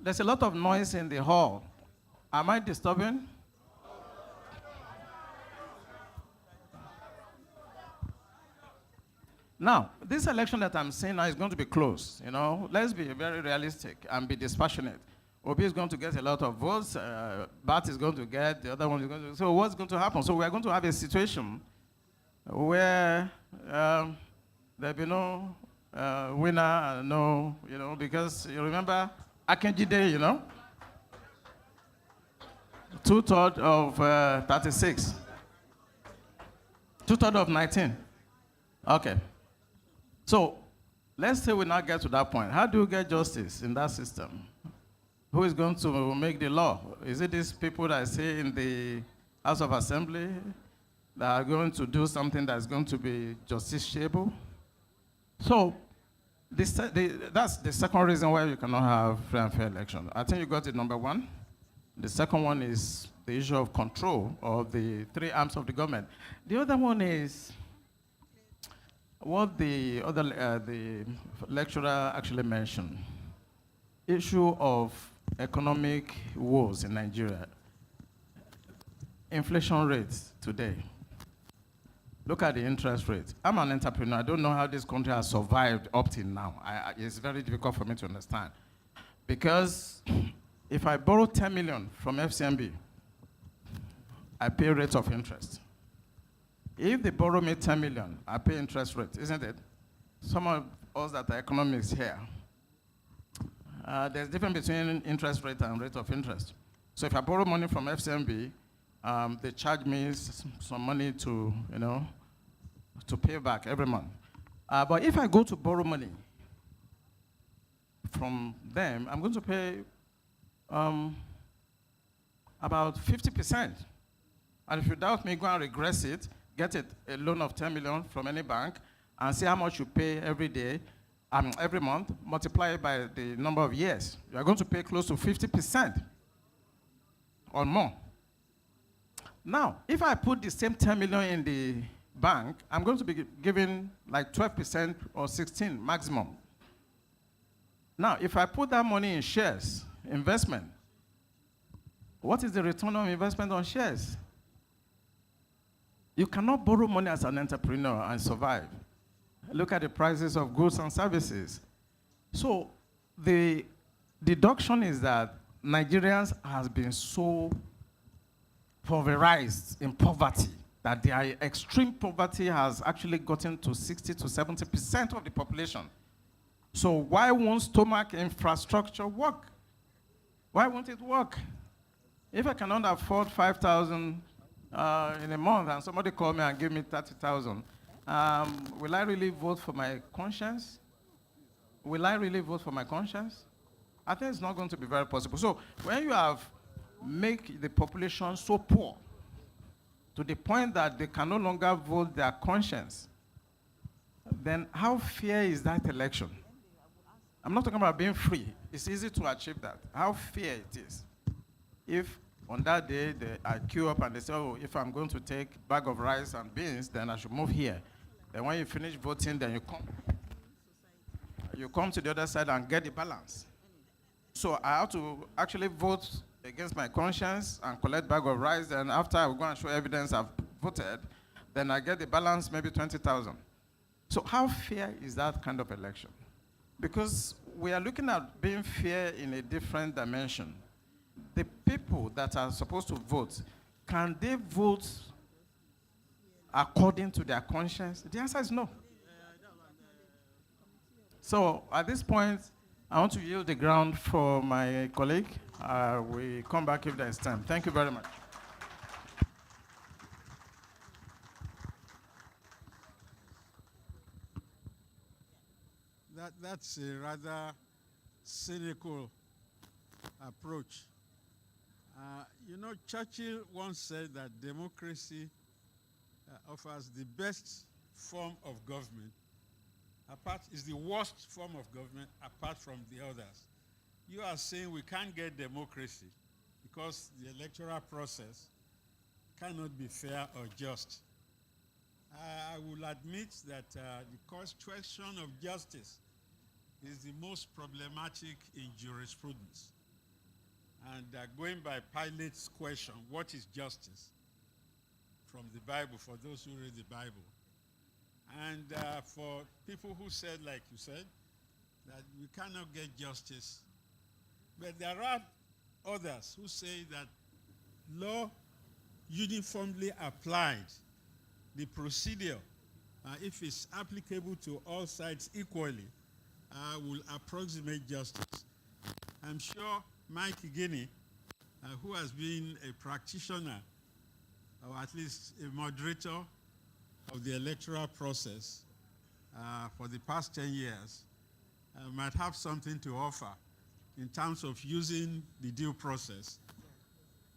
there's a lot of noise in the hall Am I disturbing? Now, this election that I'm saying now is going to be close. You know, let's be very realistic and be dispassionate. Obi is going to get a lot of votes. Bat is going to get, the other one is going to. So what's going to happen? So we are going to have a situation where there'll be no winner and no, you know, because you remember Ikeja Day, you know, 2/3 of 36, 2/3 of 19. Okay. So let's say we now get to that point. How do you get justice in that system? Who is going to make the law? Is it these people that I say in the House of Assembly that are going to do something that's going to be justiciable? So that's the second reason why you cannot have free and fair election. I think you got it, number one. The second one is the issue of control of the three arms of the government. The other one is what the lecturer actually mentioned, issue of economic woes in Nigeria. Inflation rates today. Look at the interest rate. I'm an entrepreneur. I don't know how this country has survived up till now. It's very difficult for me to understand. Because if I borrow 10 million from FCMB, I pay rate of interest. If they borrow me 10 million, I pay interest rate, isn't it? Some of us that are economists here, there's a difference between interest rate and rate of interest. So if I borrow money from FCMB, they charge me some money to, you know, to pay back every month. But if I go to borrow money from them, I'm going to pay about 50%. And if you doubt me, go and regress it, get a loan of 10 million from any bank, and see how much you pay every day, every month, multiply it by the number of years. You are going to pay close to 50% or more. Now, if I put the same 10 million in the bank, I'm going to be giving like 12% or 16 maximum. Now, if I put that money in shares, investment, what is the return on investment on shares? You cannot borrow money as an entrepreneur and survive. Look at the prices of goods and services. So the deduction is that Nigerians have been so pulverized in poverty that their extreme poverty has actually gotten to 60 to 70% of the population. So why won't stomach infrastructure work? Why won't it work? If I cannot afford 5,000 in a month and somebody call me and give me 30,000, will I really vote for my conscience? Will I really vote for my conscience? I think it's not going to be very possible. So when you have make the population so poor to the point that they can no longer vote their conscience, then how fair is that election? I'm not talking about being free. It's easy to achieve that. How fair it is. If on that day I queue up and they say, oh, if I'm going to take a bag of rice and beans, then I should move here. Then when you finish voting, then you come to the other side and get the balance. So I have to actually vote against my conscience and collect bag of rice, and after I will go and show evidence I've voted, then I get the balance, maybe 20,000. So how fair is that kind of election? Because we are looking at being fair in a different dimension. The people that are supposed to vote, can they vote according to their conscience? The answer is no. So at this point, I want to yield the ground for my colleague. We come back if there's time. Thank you very much. That's a rather cynical approach. You know, Churchill once said that democracy offers the best form of government, is the worst form of government apart from the others. You are saying we can't get democracy because the electoral process cannot be fair or just. I will admit that the question of justice is the most problematic in jurisprudence. And going by Pilate's question, what is justice? From the Bible, for those who read the Bible. And for people who said, like you said, that we cannot get justice. But there are others who say that law uniformly applied, the procedure, if it's applicable to all sides equally, will approximate justice. I'm sure Mike Gani, who has been a practitioner, or at least a moderator of the electoral process for the past 10 years, might have something to offer in terms of using the due process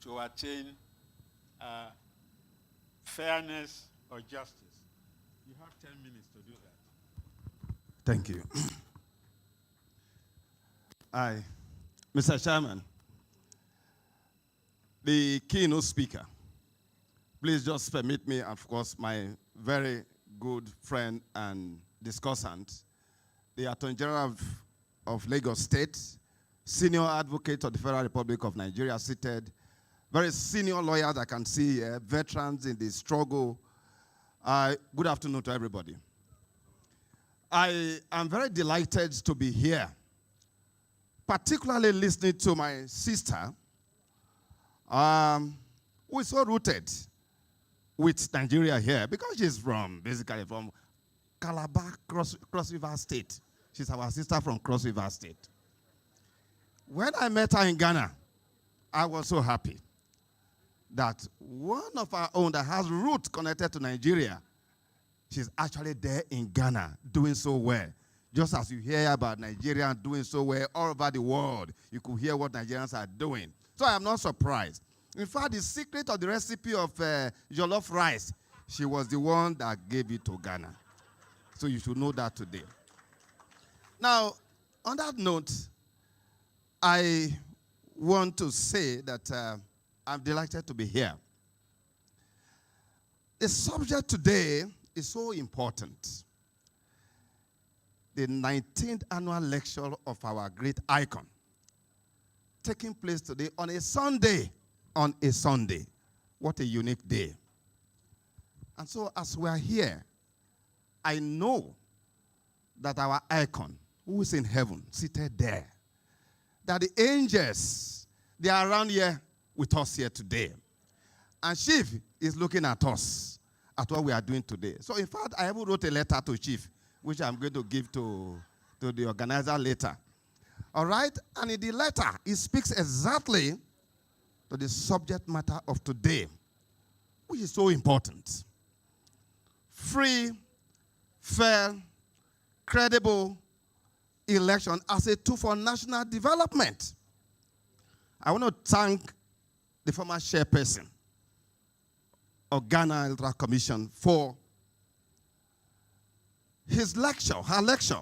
to attain fairness or justice. You have 10 minutes to do that. Thank you. Mr. Chairman, the keynote speaker, please just permit me, of course, my very good friend and discussant, the Attorney General of Lagos State, senior advocate of the Federal Republic of Nigeria, seated, very senior lawyers I can see here, veterans in the struggle. Good afternoon to everybody. I am very delighted to be here, particularly listening to my sister, who is so rooted with Nigeria here, because she's basically from Calabar, Cross River State. She's our sister from Cross River State. When I met her in Ghana, I was so happy that one of our own that has roots connected to Nigeria, she's actually there in Ghana doing so well. Just as you hear about Nigerians doing so well all over the world, you could hear what Nigerians are doing. So I am not surprised. In fact, the secret of the recipe of jollof rice, she was the one that gave it to Ghana. So you should know that today. Now, on that note, I want to say that I'm delighted to be here. The subject today is so important. The 19th annual lecture of our great icon, taking place today on a Sunday. On a Sunday. What a unique day. And so as we are here, I know that our icon, who is in heaven, seated there, that the angels, they are around here with us here today. And Chief is looking at us, at what we are doing today. So in fact, I even wrote a letter to Chief, which I'm going to give to the organizer later. All right? And in the letter, it speaks exactly to the subject matter of today, which is so important. Free, fair, credible election as a tool for national development. I want to thank the former chairperson of Ghana Electoral Commission for his lecture, her lecture,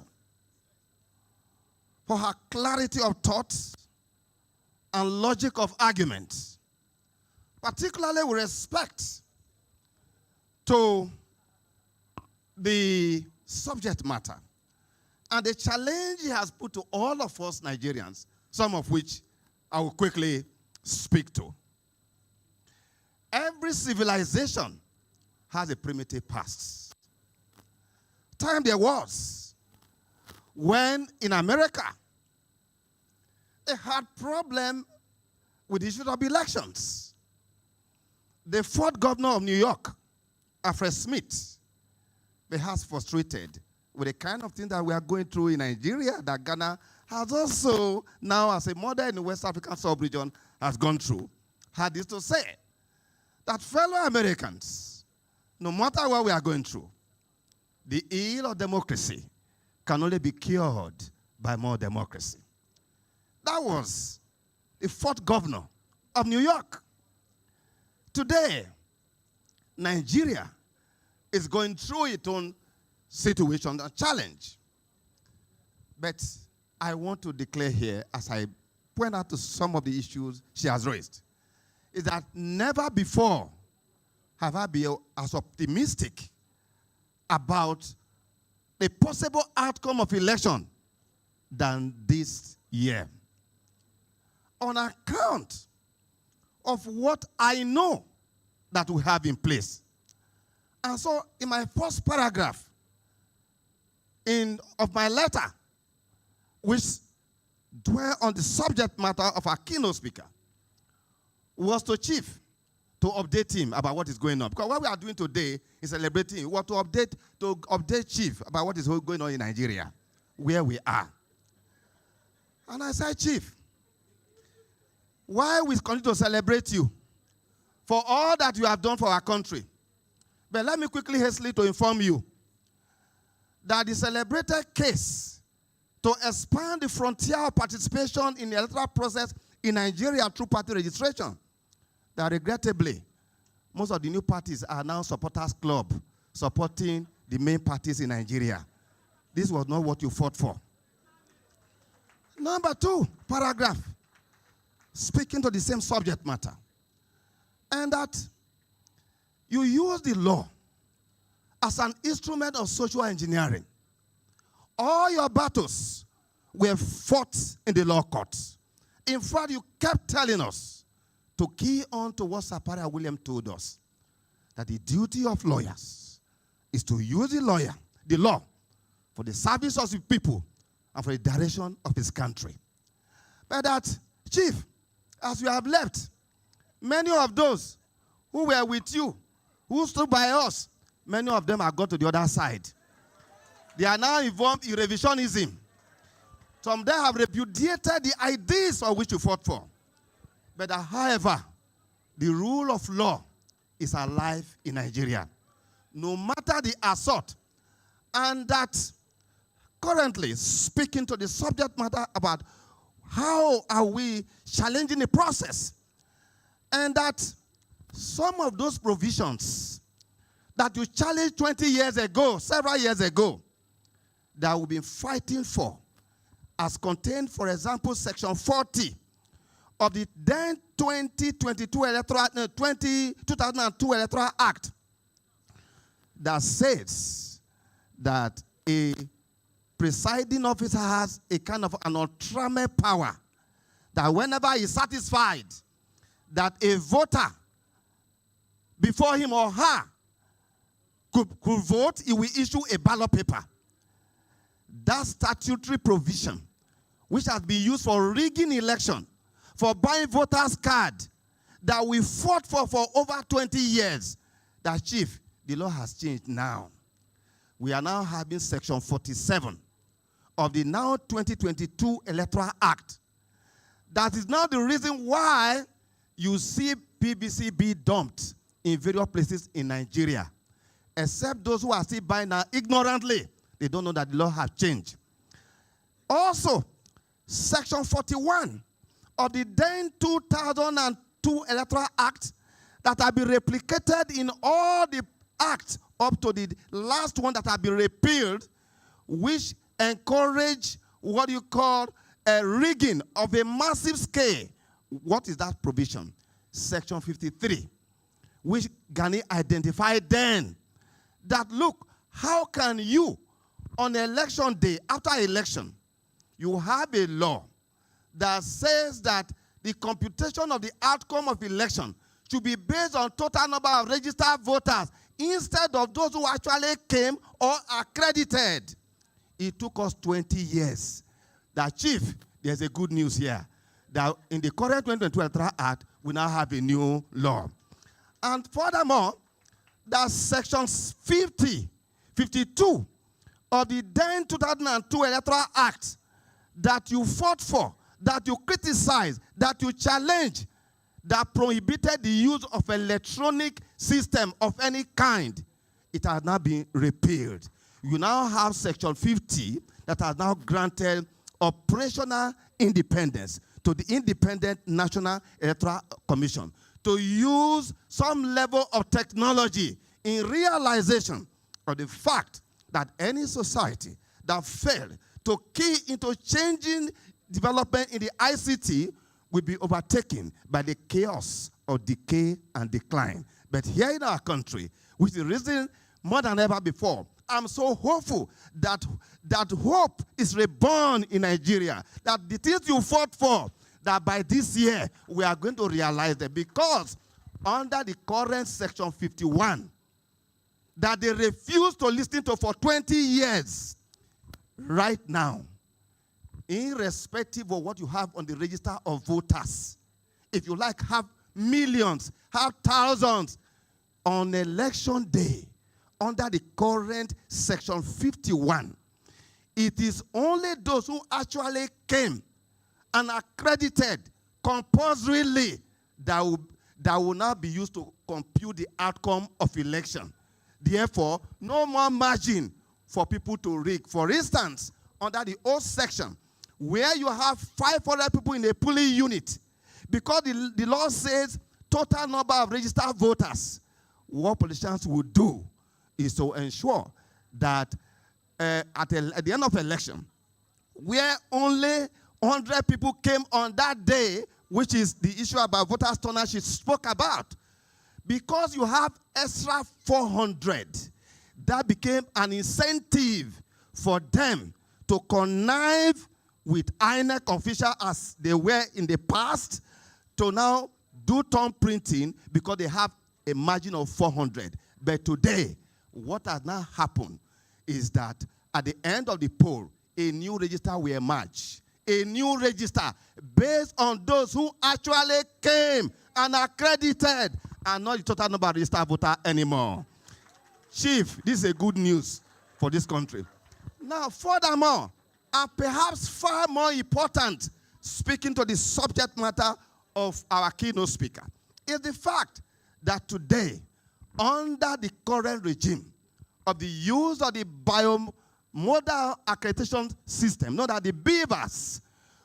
for her clarity of thoughts and logic of argument, particularly with respect to the subject matter and the challenge he has put to all of us Nigerians, some of which I will quickly speak to. Every civilization has a primitive past. Time there was when in America they had problem with the issue of elections. The fourth governor of New York, Alfred Smith, perhaps frustrated with the kind of thing that we are going through in Nigeria, that Ghana has also now, as a model in the West African sub-region, has gone through, had this to say, that fellow Americans, no matter what we are going through, the ill of democracy can only be cured by more democracy. That was the fourth governor of New York. Today, Nigeria is going through its own situation and challenge. But I want to declare here, as I point out to some of the issues she has raised, is that never before have I been as optimistic about the possible outcome of election than this year. on account of what I know that we have in place. And so in my first paragraph of my letter, which dwell on the subject matter of our keynote speaker, was to Chief to update him about what is going on. Because what we are doing today is celebrating. We want to update Chief about what is going on in Nigeria, where we are. And I said, Chief, why we continue to celebrate you for all that you have done for our country? But let me quickly hastily to inform you that the celebrated case to expand the frontier of participation in the electoral process in Nigeria through party registration, that regrettably, most of the new parties are now supporters club supporting the main parties in Nigeria. This was not what you fought for. Number 2 paragraph, speaking to the same subject matter, and that you use the law as an instrument of social engineering. All your battles were fought in the law courts. In fact, you kept telling us to key on to what Sapara William told us, that the duty of lawyers is to use the law, for the service of the people and for the direction of his country. But that, Chief, as you have left, many of those who were with you, who stood by us, many of them have gone to the other side. They are now involved in revisionism. Some of them have repudiated the ideas for which you fought for. But however, the rule of law is alive in Nigeria, no matter the assault. And that currently, speaking to the subject matter about how are we challenging the process, and that some of those provisions that you challenged 20 years ago, several years ago, that we've been fighting for, as contained, for example, Section 40 of the then 2002 Electoral Act, that says that a presiding officer has a kind of an ultimate power, that whenever he's satisfied that a voter before him or her could vote, he will issue a ballot paper. That statutory provision, which has been used for rigging election, for buying voters' card, that we fought for over 20 years, that, Chief, the law has changed now. We are now having Section 47 of the now 2022 Electoral Act. That is now the reason why you see PVC be dumped in various places in Nigeria. Except those who are still buying now ignorantly. They don't know that the law has changed. Also, Section 41 of the then 2002 Electoral Act, that have been replicated in all the acts up to the last one that have been repealed, which encourage what you call a rigging of a massive scale. What is that provision? Section 53, which Gani identified then, that look, how can you, on election day, after election, you have a law that says that the computation of the outcome of election should be based on total number of registered voters instead of those who actually came or accredited. It took us 20 years. That, Chief, there's a good news here, that in the current 2022 Electoral Act, we now have a new law. And furthermore, that sections 50, 52 of the then 2002 Electoral Act that you fought for, that you criticized, that you challenged, that prohibited the use of electronic system of any kind, it has now been repealed. You now have Section 50 that has now granted operational independence to the Independent National Electoral Commission to use some level of technology in realization of the fact that any society that failed to key into changing development in the ICT will be overtaken by the chaos of decay and decline. But here in our country, which is risen more than ever before, I'm so hopeful that hope is reborn in Nigeria, that the things you fought for, that by this year, we are going to realize that because under the current Section 51, that they refused to listen to for 20 years, right now, irrespective of what you have on the register of voters, if you like, have millions, have thousands, on election day, under the current Section 51, it is only those who actually came and accredited compulsorily that will now be used to compute the outcome of election. Therefore, no more margin for people to rig. For instance, under the old section, where you have 500 people in a polling unit, because the law says total number of registered voters, what politicians will do is to ensure that at the end of election, where only 100 people came on that day, which is the issue about voters' turnout she spoke about, because you have extra 400, that became an incentive for them to connive with INEC officials as they were in the past to now do thumb printing because they have a margin of 400. But today, what has now happened is that at the end of the poll, a new register will emerge. A new register based on those who actually came and accredited and not the total number of registered voters anymore. Chief, this is a good news for this country. Now, furthermore, and perhaps far more important, speaking to the subject matter of our keynote speaker, is the fact that today, under the current regime of the use of the biomodal accreditation system, known as the BVAS,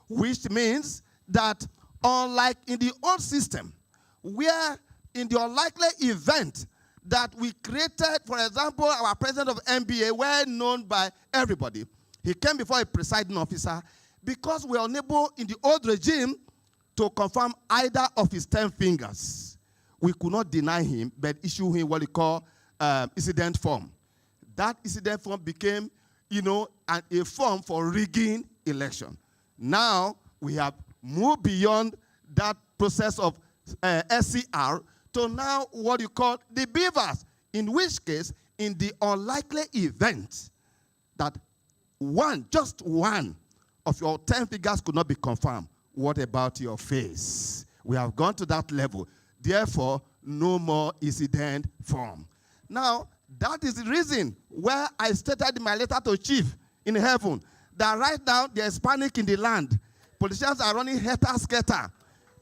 which means that unlike in the old system, where in the unlikely event that we created, for example, our president of MBA, well known by everybody, he came before a presiding officer because we were unable in the old regime to confirm either of his 10 fingers. We could not deny him, but issue him what we call incident form. That incident form became, a form for rigging election. Now we have moved beyond that process of SCR to now what you call the BVAS, in which case, in the unlikely event that just one of your 10 figures could not be confirmed, what about your face? We have gone to that level. Therefore, no more incident form. Now, that is the reason where I stated in my letter to Chief in heaven that right now there's panic in the land. Politicians are running helter-skelter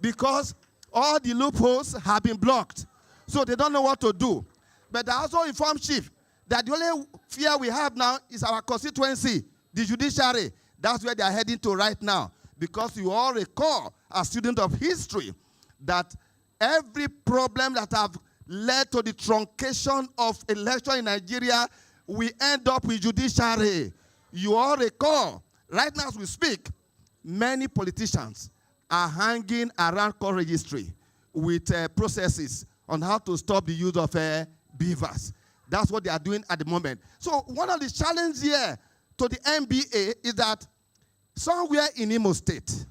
because all the loopholes have been blocked. So they don't know what to do. But I also informed Chief that the only fear we have now is our constituency, the judiciary. That's where they are heading to right now. Because you all recall, as students of history, that every problem that have led to the truncation of election in Nigeria, we end up with judiciary. You all recall, right now as we speak, many politicians are hanging around court registry with processes on how to stop the use of BVAS. That's what they are doing at the moment. So one of the challenges here to the NBA is that somewhere in Imo State,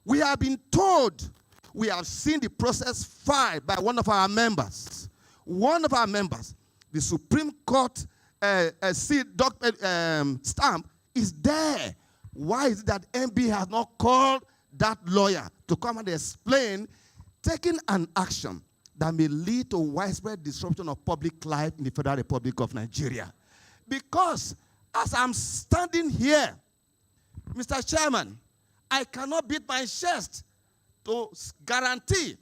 we have been told, we have seen the process filed by one of our members. One of our members, the Supreme Court stamp is there. Why is it that MB has not called that lawyer to come and explain taking an action that may lead to widespread disruption of public life in the Federal Republic of Nigeria? Because as I'm standing here, Mr. Chairman, I cannot beat my chest to guarantee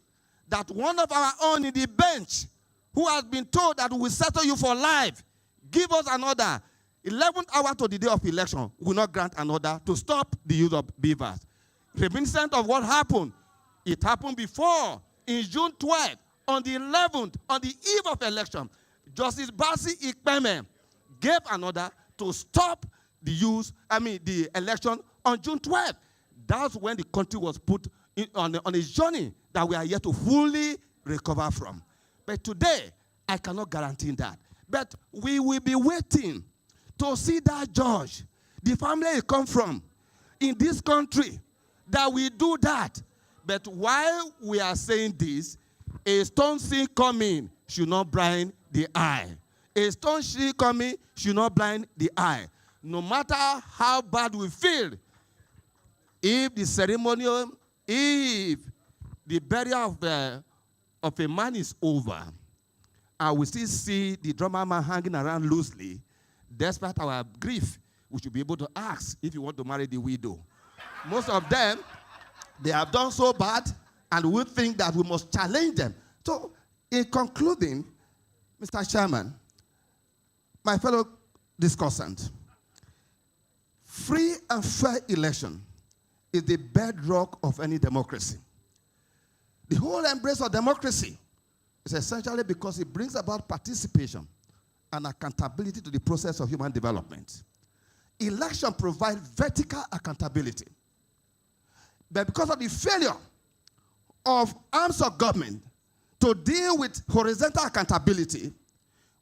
that one of our own in the bench who has been told that we will settle you for life, give us an order, 11th hour to the day of election, will not grant an order to stop the use of BVAS. Reminiscent of what happened, it happened before, in June 12th, on the 11th, on the eve of election, Justice Basi Ikpeme gave an order to stop the election on June 12th. That's when the country was put on a journey that we are yet to fully recover from. But today, I cannot guarantee that. But we will be waiting to see that judge, the family he come from, in this country, that we do that. But while we are saying this, a stone seed coming should not blind the eye. A stone seed coming should not blind the eye. No matter how bad we feel, if the ceremonial, if the burial of a man is over, and we still see the drummer man hanging around loosely, despite our grief, we should be able to ask if you want to marry the widow. Most of them, they have done so bad, and we think that we must challenge them. So, in concluding, Mr. Chairman, my fellow discussant, free and fair election is the bedrock of any democracy. The whole embrace of democracy is essentially because it brings about participation and accountability to the process of human development. Election provides vertical accountability. But because of the failure of arms of government to deal with horizontal accountability,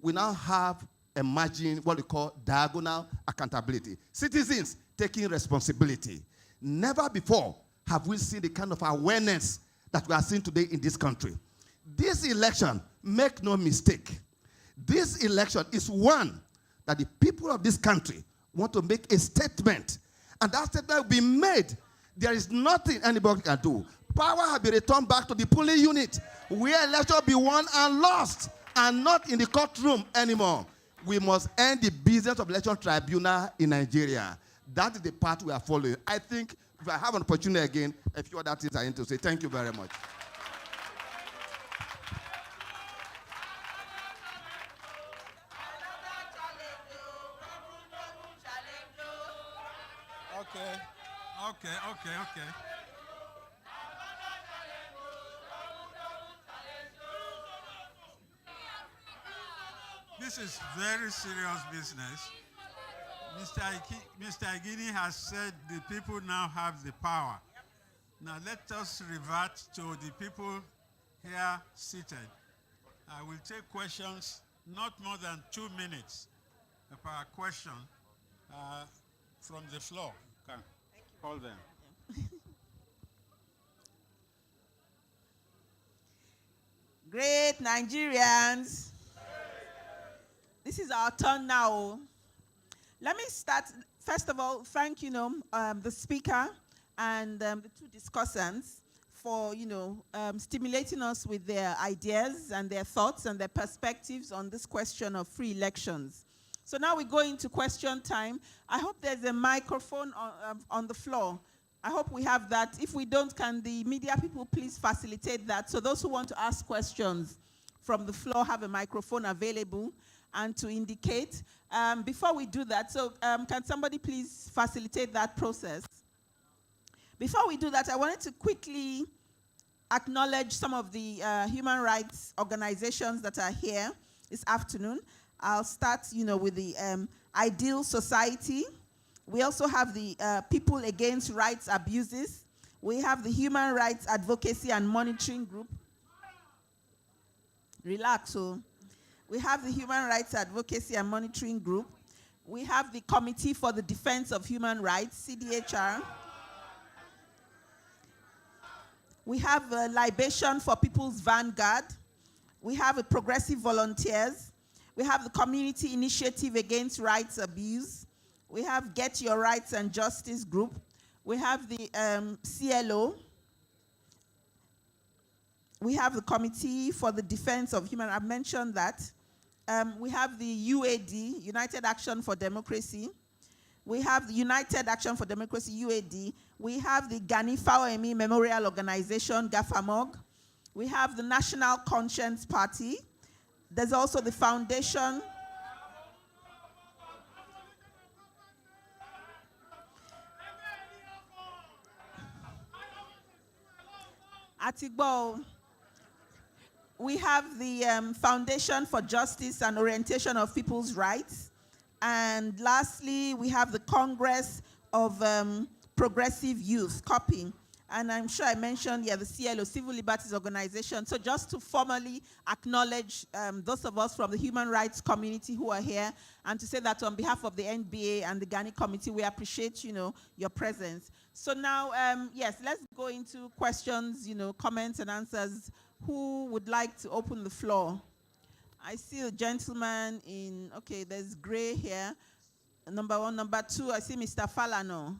we now have emerging what we call diagonal accountability. Citizens taking responsibility. Never before have we seen the kind of awareness that we are seeing today in this country. This election, make no mistake, this election is one that the people of this country want to make a statement. And that statement will be made. There is nothing anybody can do. Power has been returned back to the polling unit, where election will be won and lost, and not in the courtroom anymore. We must end the business of election tribunal in Nigeria. That is the path we are following. I think if I have an opportunity again, a few other things I need to say. Thank you very much. Okay. This is very serious business. Mr. Gini has said the people now have the power. Now let us revert to the people here seated. I will take questions not more than 2 minutes per question from the floor. Okay. Call them. Great Nigerians. This is our turn now. Let me start. First of all, thank the speaker and the two discussants for stimulating us with their ideas and their thoughts and their perspectives on this question of free elections. So now we go into question time. I hope there's a microphone on the floor. I hope we have that. If we don't, can the media people please facilitate that? So those who want to ask questions from the floor have a microphone available and to indicate. Before we do that, so can somebody please facilitate that process? Before we do that, I wanted to quickly acknowledge some of the human rights organizations that are here this afternoon. I'll start, with the Ideal Society. We also have the People Against Rights Abuses. We have the Human Rights Advocacy and Monitoring Group. Relax, oh. We have the Human Rights Advocacy and Monitoring Group. We have the Committee for the Defense of Human Rights, CDHR. We have Libation for People's Vanguard. We have a Progressive Volunteers. We have the Community Initiative Against Rights Abuse. We have Get Your Rights and Justice Group. We have the CLO. We have the Committee for the Defense of Human Rights. I've mentioned that. We have the UAD, United Action for Democracy. We have the United Action for Democracy, UAD. We have the Gani Fawehinmi Memorial Organization, GAFAMOG. We have the National Conscience Party. There's also the Foundation. Atigbo. We have the Foundation for Justice and Orientation of People's Rights. And lastly, we have the Congress of Progressive Youth, COPI. And I'm sure I mentioned, the CLO, Civil Liberties Organization. So just to formally acknowledge those of us from the human rights community who are here, and to say that on behalf of the NBA and the Gani committee, we appreciate, your presence. So now, yes, let's go into questions, comments and answers. Who would like to open the floor? I see a gentleman in, okay, there's Gray here. Number one. Number two, I see Mr. Falano.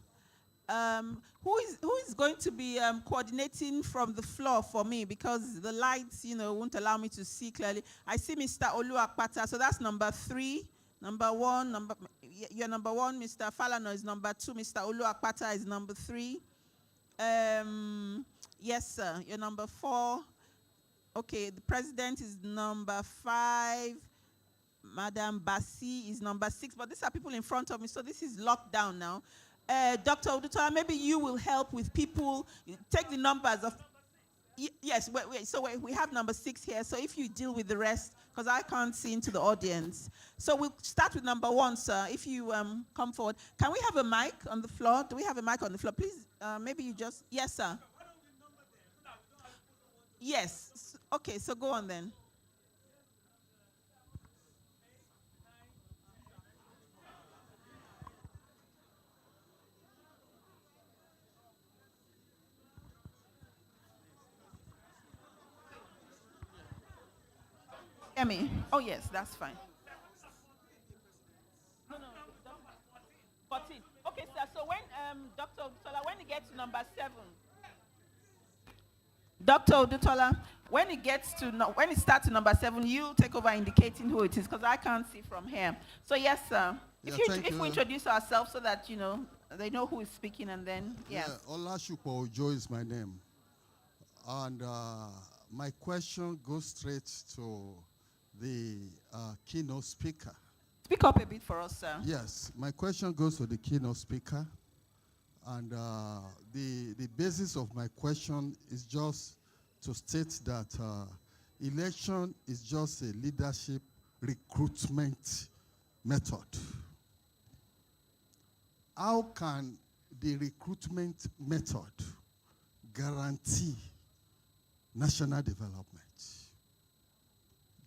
Who is going to be coordinating from the floor for me, because the lights, won't allow me to see clearly. I see Mr. Olu Akpata, so that's number 3. Number 1, you're number 1, Mr. Falano is number 2, Mr. Olu Akpata is number 3. Yes, sir, you're number 4. Okay, the president is number 5. Madam Bassi is number 6, but these are people in front of me, so this is locked down now. Dr. Odutola, maybe you will help with people. Take the numbers of... Yes, wait. So we have number 6 here. So if you deal with the rest, because I can't see into the audience. So we'll start with number 1, sir. If you come forward. Can we have a mic on the floor? Do we have a mic on the floor? Please, maybe you just... Yes, sir. Yes. Okay, so go on then. Me. Oh, yes, that's fine. No, 14. Okay, sir. So when Dr. Odutola, when he gets to number 7, Dr. Odutola, when it starts to number 7, you take over indicating who it is, because I can't see from here. So yes, sir. If we introduce ourselves so that they know who is speaking, and then yes. Yeah, Olashupo Ojo is my name, and my question goes straight to the keynote speaker. Speak up a bit for us, sir. Yes, my question goes to the keynote speaker. And the basis of my question is just to state that election is just a leadership recruitment method. How can the recruitment method guarantee national development?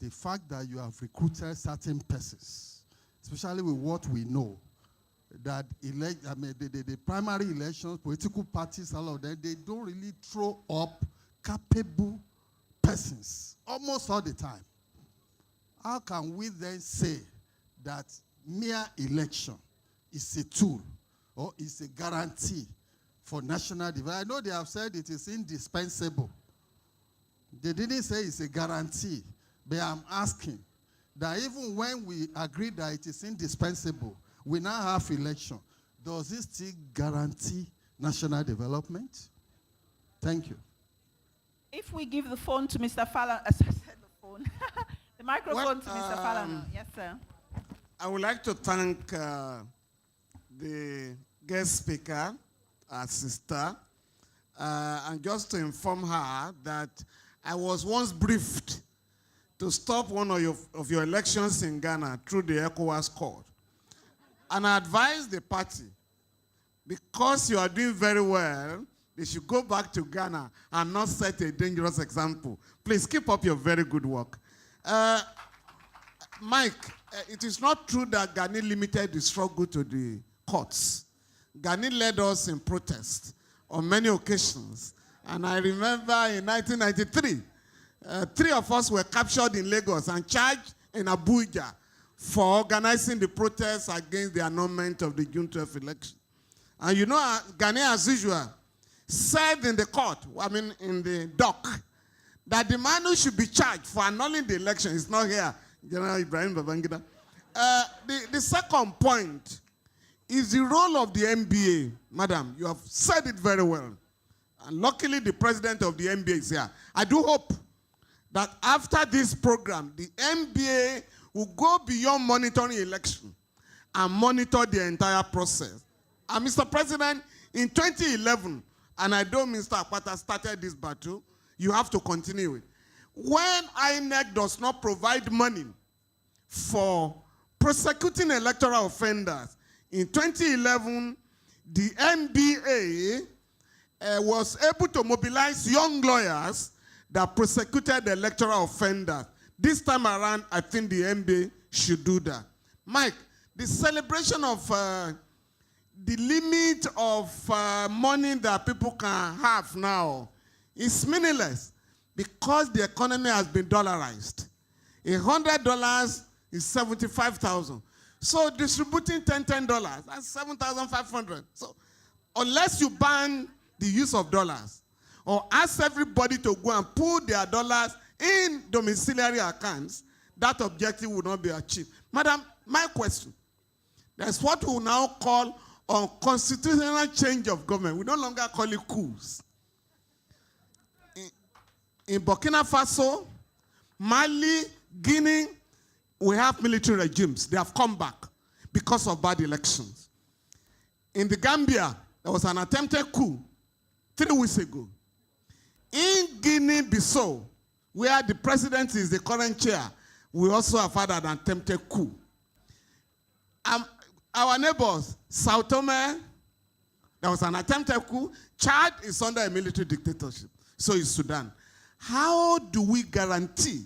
The fact that you have recruited certain persons, especially with what we know, that the primary elections, political parties, all of them, they don't really throw up capable persons almost all the time. How can we then say that mere election is a tool or is a guarantee for national development? I know they have said it is indispensable. They didn't say it's a guarantee, but I'm asking that even when we agree that it is indispensable, we now have election. Does it still guarantee national development? Thank you. If we give the phone to Mr. Fallon, the microphone to Mr. Fallon. Yes, sir. I would like to thank the guest speaker, our sister, and just to inform her that I was once briefed to stop one of your elections in Ghana through the ECOWAS court. And I advise the party, because you are doing very well, they should go back to Ghana and not set a dangerous example. Please keep up your very good work. Mike, it is not true that Gani limited the struggle to the courts. Gani led us in protest on many occasions. And I remember in 1993, 3 of us were captured in Lagos and charged in Abuja for organizing the protests against the annulment of the June 12 election. And you know, Gani, as usual, said in the court, in the dock, that the man who should be charged for annulling the election is not here, General Ibrahim Babangida. The second point is the role of the NBA. Madam, you have said it very well. And luckily, the president of the NBA is here. I do hope that after this program, the NBA will go beyond monitoring election and monitor the entire process. And Mr. President, in 2011, and I know Mr. Akpata started this battle, you have to continue it. When INEC does not provide money for prosecuting electoral offenders, in 2011, the NBA was able to mobilize young lawyers that prosecuted the electoral offenders. This time around, I think the NBA should do that. Mike, the celebration of the limit of money that people can have now is meaningless because the economy has been dollarized. $100 is 75,000. So distributing $10, that's 7,500. So unless you ban the use of dollars or ask everybody to go and put their dollars in domiciliary accounts, that objective will not be achieved. Madam, my question, that's what we will now call unconstitutional change of government. We no longer call it coups. In Burkina Faso, Mali, Guinea, we have military regimes. They have come back because of bad elections. In the Gambia, there was an attempted coup 3 weeks ago. In Guinea-Bissau, where the president is the current chair, we also have had an attempted coup. Our neighbors, Sao Tome, there was an attempted coup. Chad is under a military dictatorship. So is Sudan. How do we guarantee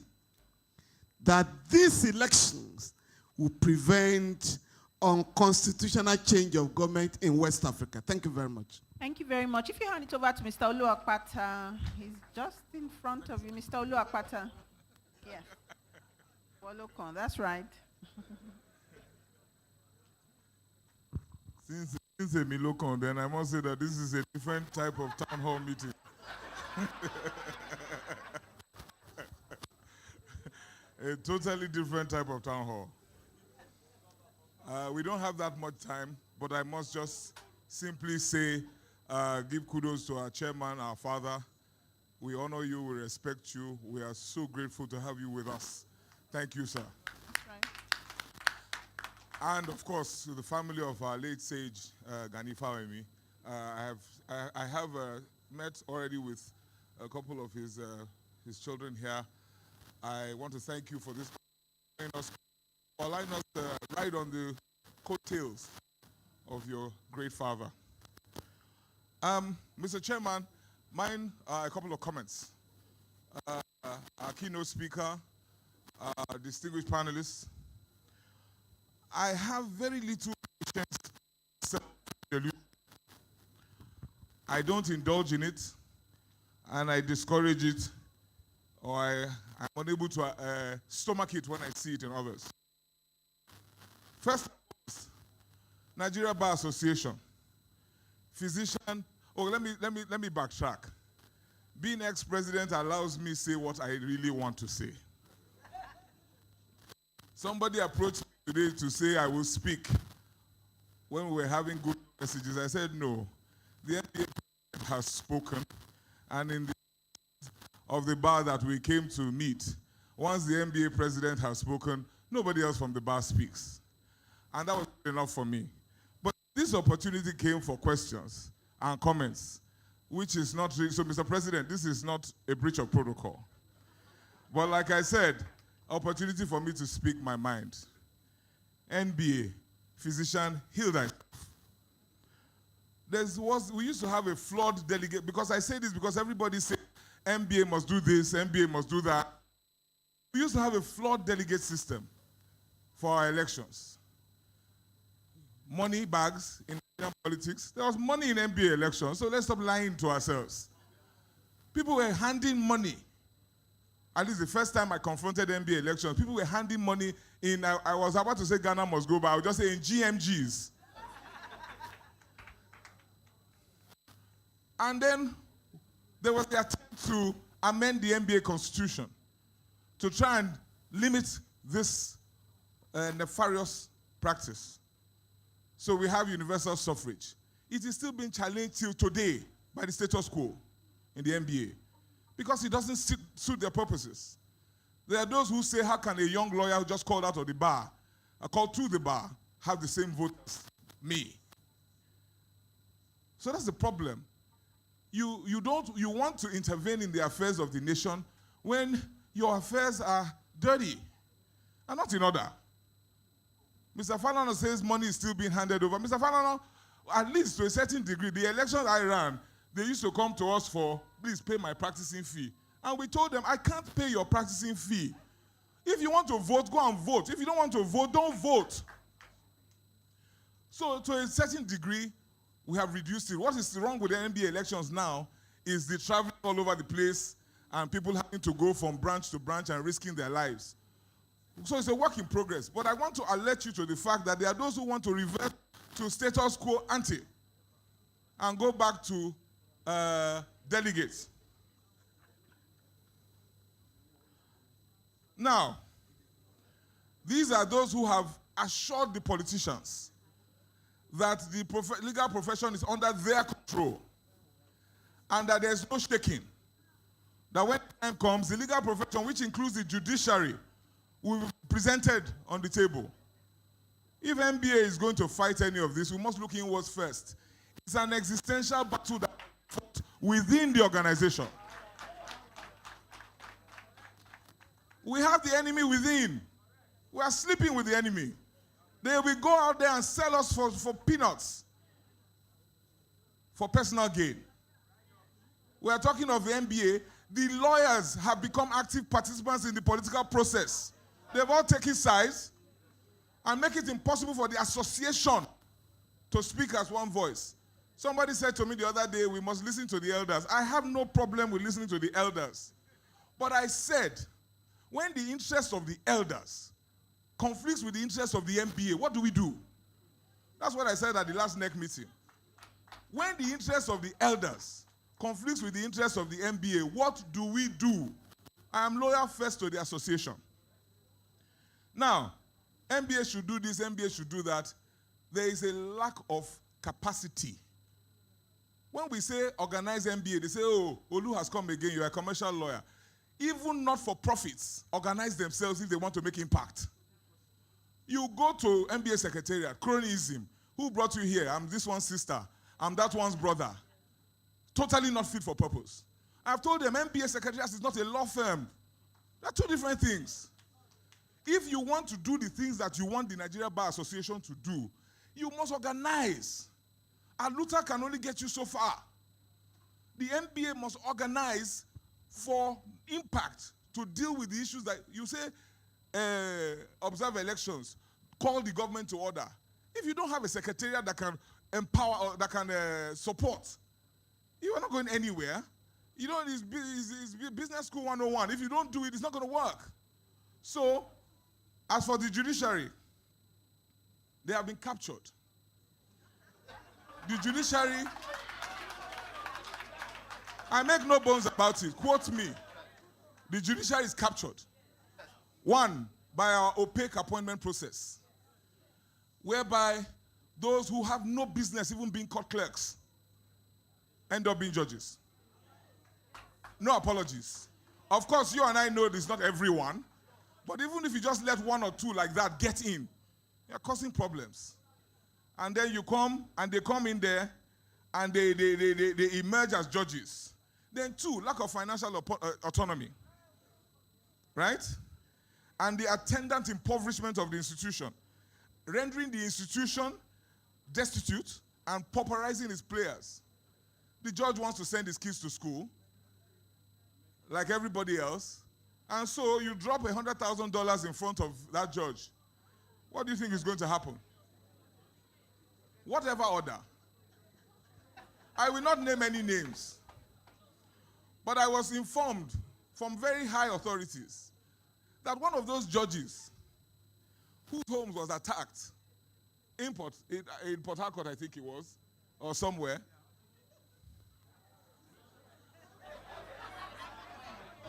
that these elections will prevent unconstitutional change of government in West Africa? Thank you very much. Thank you very much. If you hand it over to Mr. Oluwakpata, he's just in front of you. Mr. Oluwakpata. Yeah. Wolokon, that's right. Since a Milokon, then I must say that this is a different type of town hall meeting. A totally different type of town hall. We don't have that much time, but I must just simply say, give kudos to our chairman, our father. We honor you, we respect you. We are so grateful to have you with us. Thank you, sir. That's right. And of course, to the family of our late sage, Gani Fawehinmi. I have met already with a couple of his children here. I want to thank you for this, allowing us to ride on the coattails of your great father. Mr. Chairman, mine are a couple of comments. Our keynote speaker, distinguished panelists, I have very little patience. I don't indulge in it, and I discourage it, or I'm unable to stomach it when I see it in others. First, Nigeria Bar Association, physician. Oh, let me backtrack. Being ex-president allows me to say what I really want to say. Somebody approached me today to say I will speak when we were having good messages. I said no. The NBA has spoken, and in the of the bar that we came to meet, once the NBA president has spoken, nobody else from the bar speaks. And that was enough for me. But this opportunity came for questions and comments, which is not really, so Mr. President, this is not a breach of protocol. But like I said, opportunity for me to speak my mind. NBA, physician, heal thyself. We used to have a flawed delegate, because I say this because everybody says NBA must do this, NBA must do that. We used to have a flawed delegate system for our elections. Money bags in politics. There was money in NBA elections, so let's stop lying to ourselves. People were handing money. At least the first time I confronted NBA elections, people were handing money in, I was about to say Ghana must go, but I would just say in GMGs. And then there was the attempt to amend the NBA constitution to try and limit this nefarious practice. So we have universal suffrage. It is still being challenged till today by the status quo in the NBA because it doesn't suit their purposes. There are those who say, how can a young lawyer who just called out of the bar, called to the bar, have the same vote as me? So that's the problem. You want to intervene in the affairs of the nation when your affairs are dirty and not in order. Mr. Falana says money is still being handed over. Mr. Falana, at least to a certain degree, the elections I ran, they used to come to us for, please pay my practicing fee. And we told them, I can't pay your practicing fee. If you want to vote, go and vote. If you don't want to vote, don't vote. So to a certain degree, we have reduced it. What is wrong with the NBA elections now is the traveling all over the place and people having to go from branch to branch and risking their lives. So it's a work in progress. But I want to alert you to the fact that there are those who want to revert to status quo ante and go back to delegates. Now, these are those who have assured the politicians that the legal profession is under their control and that there's no shaking. That when time comes, the legal profession, which includes the judiciary, will be presented on the table. If NBA is going to fight any of this, we must look inwards first. It's an existential battle that fought within the organization. We have the enemy within. We are sleeping with the enemy. They will go out there and sell us for peanuts, for personal gain. We are talking of the NBA. The lawyers have become active participants in the political process. They've all taken sides and make it impossible for the association to speak as one voice. Somebody said to me the other day, we must listen to the elders. I have no problem with listening to the elders. But I said, when the interest of the elders conflicts with the interest of the NBA, what do we do? That's what I said at the last NEC meeting. When the interest of the elders conflicts with the interest of the NBA, what do we do? I am loyal first to the association. Now, NBA should do this, NBA should do that. There is a lack of capacity. When we say organize NBA, they say, oh, Olu has come again, you're a commercial lawyer. Even not-for-profits organize themselves if they want to make impact. You go to NBA Secretariat, cronyism. Who brought you here? I'm this one's sister. I'm that one's brother. Totally not fit for purpose. I've told them NBA Secretariat is not a law firm. They're two different things. If you want to do the things that you want the Nigeria Bar Association to do, you must organize. And Luther can only get you so far. The NBA must organize for impact to deal with the issues that you say, observe elections, call the government to order. If you don't have a secretariat that can empower or that can support, you are not going anywhere. You know, it's business school 101. If you don't do it, it's not going to work. So, as for the judiciary, they have been captured. The judiciary, I make no bones about it. Quote me. The judiciary is captured. One, by our opaque appointment process, whereby those who have no business even being court clerks end up being judges. No apologies. Of course, you and I know this, not everyone, but even if you just let one or two like that get in, you're causing problems. And then you come, and they come in there, and they emerge as judges. Then two, lack of financial autonomy. Right? And the attendant impoverishment of the institution, rendering the institution destitute and pauperizing its players. The judge wants to send his kids to school, like everybody else, and so you drop $100,000 in front of that judge. What do you think is going to happen? Whatever order. I will not name any names, but I was informed from very high authorities that one of those judges whose home was attacked in Port Harcourt, I think it was, or somewhere.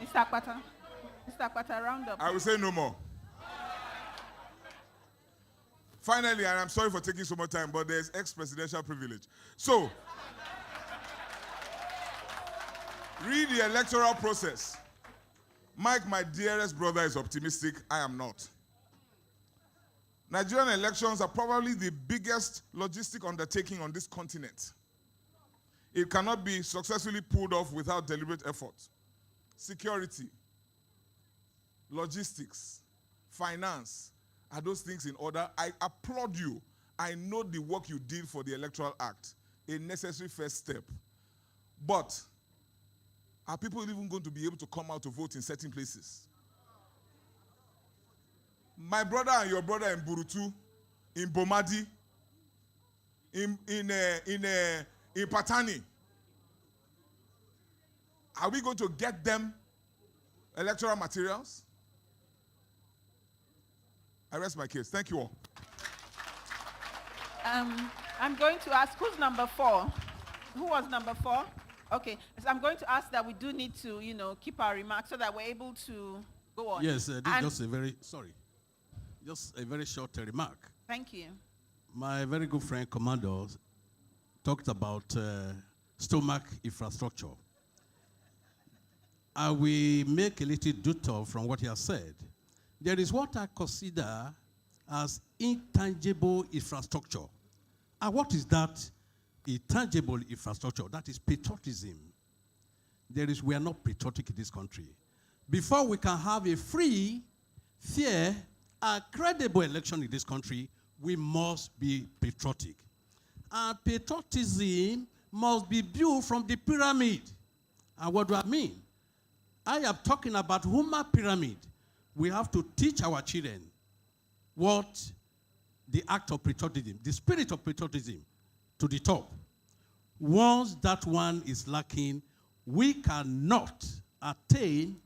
Mr. Akpata, round up. I will say no more. Finally, and I'm sorry for taking so much time, but there's ex-presidential privilege. So, read the electoral process. Mike, my dearest brother, is optimistic. I am not. Nigerian elections are probably the biggest logistic undertaking on this continent. It cannot be successfully pulled off without deliberate effort. Security, logistics, finance, are those things in order? I applaud you. I know the work you did for the Electoral Act, a necessary first step. But are people even going to be able to come out to vote in certain places? My brother and your brother in Burutu, in Bomadi, in Patani, are we going to get them electoral materials? I rest my case. Thank you all. I'm going to ask, who's number 4? Who was number 4? Okay, so I'm going to ask that we do need to, keep our remarks so that we're able to go on. Yes, this is just a very short remark. Thank you. My very good friend, Commander, talked about stomach infrastructure. I will make a little detour from what he has said. There is what I consider as intangible infrastructure. And what is that intangible infrastructure? That is patriotism. We are not patriotic in this country. Before we can have a free, fair, and credible election in this country, we must be patriotic. And patriotism must be built from the pyramid. And what do I mean? I am talking about human pyramid. We have to teach our children what the act of patriotism, the spirit of patriotism, to the top. Once that one is lacking, we cannot attain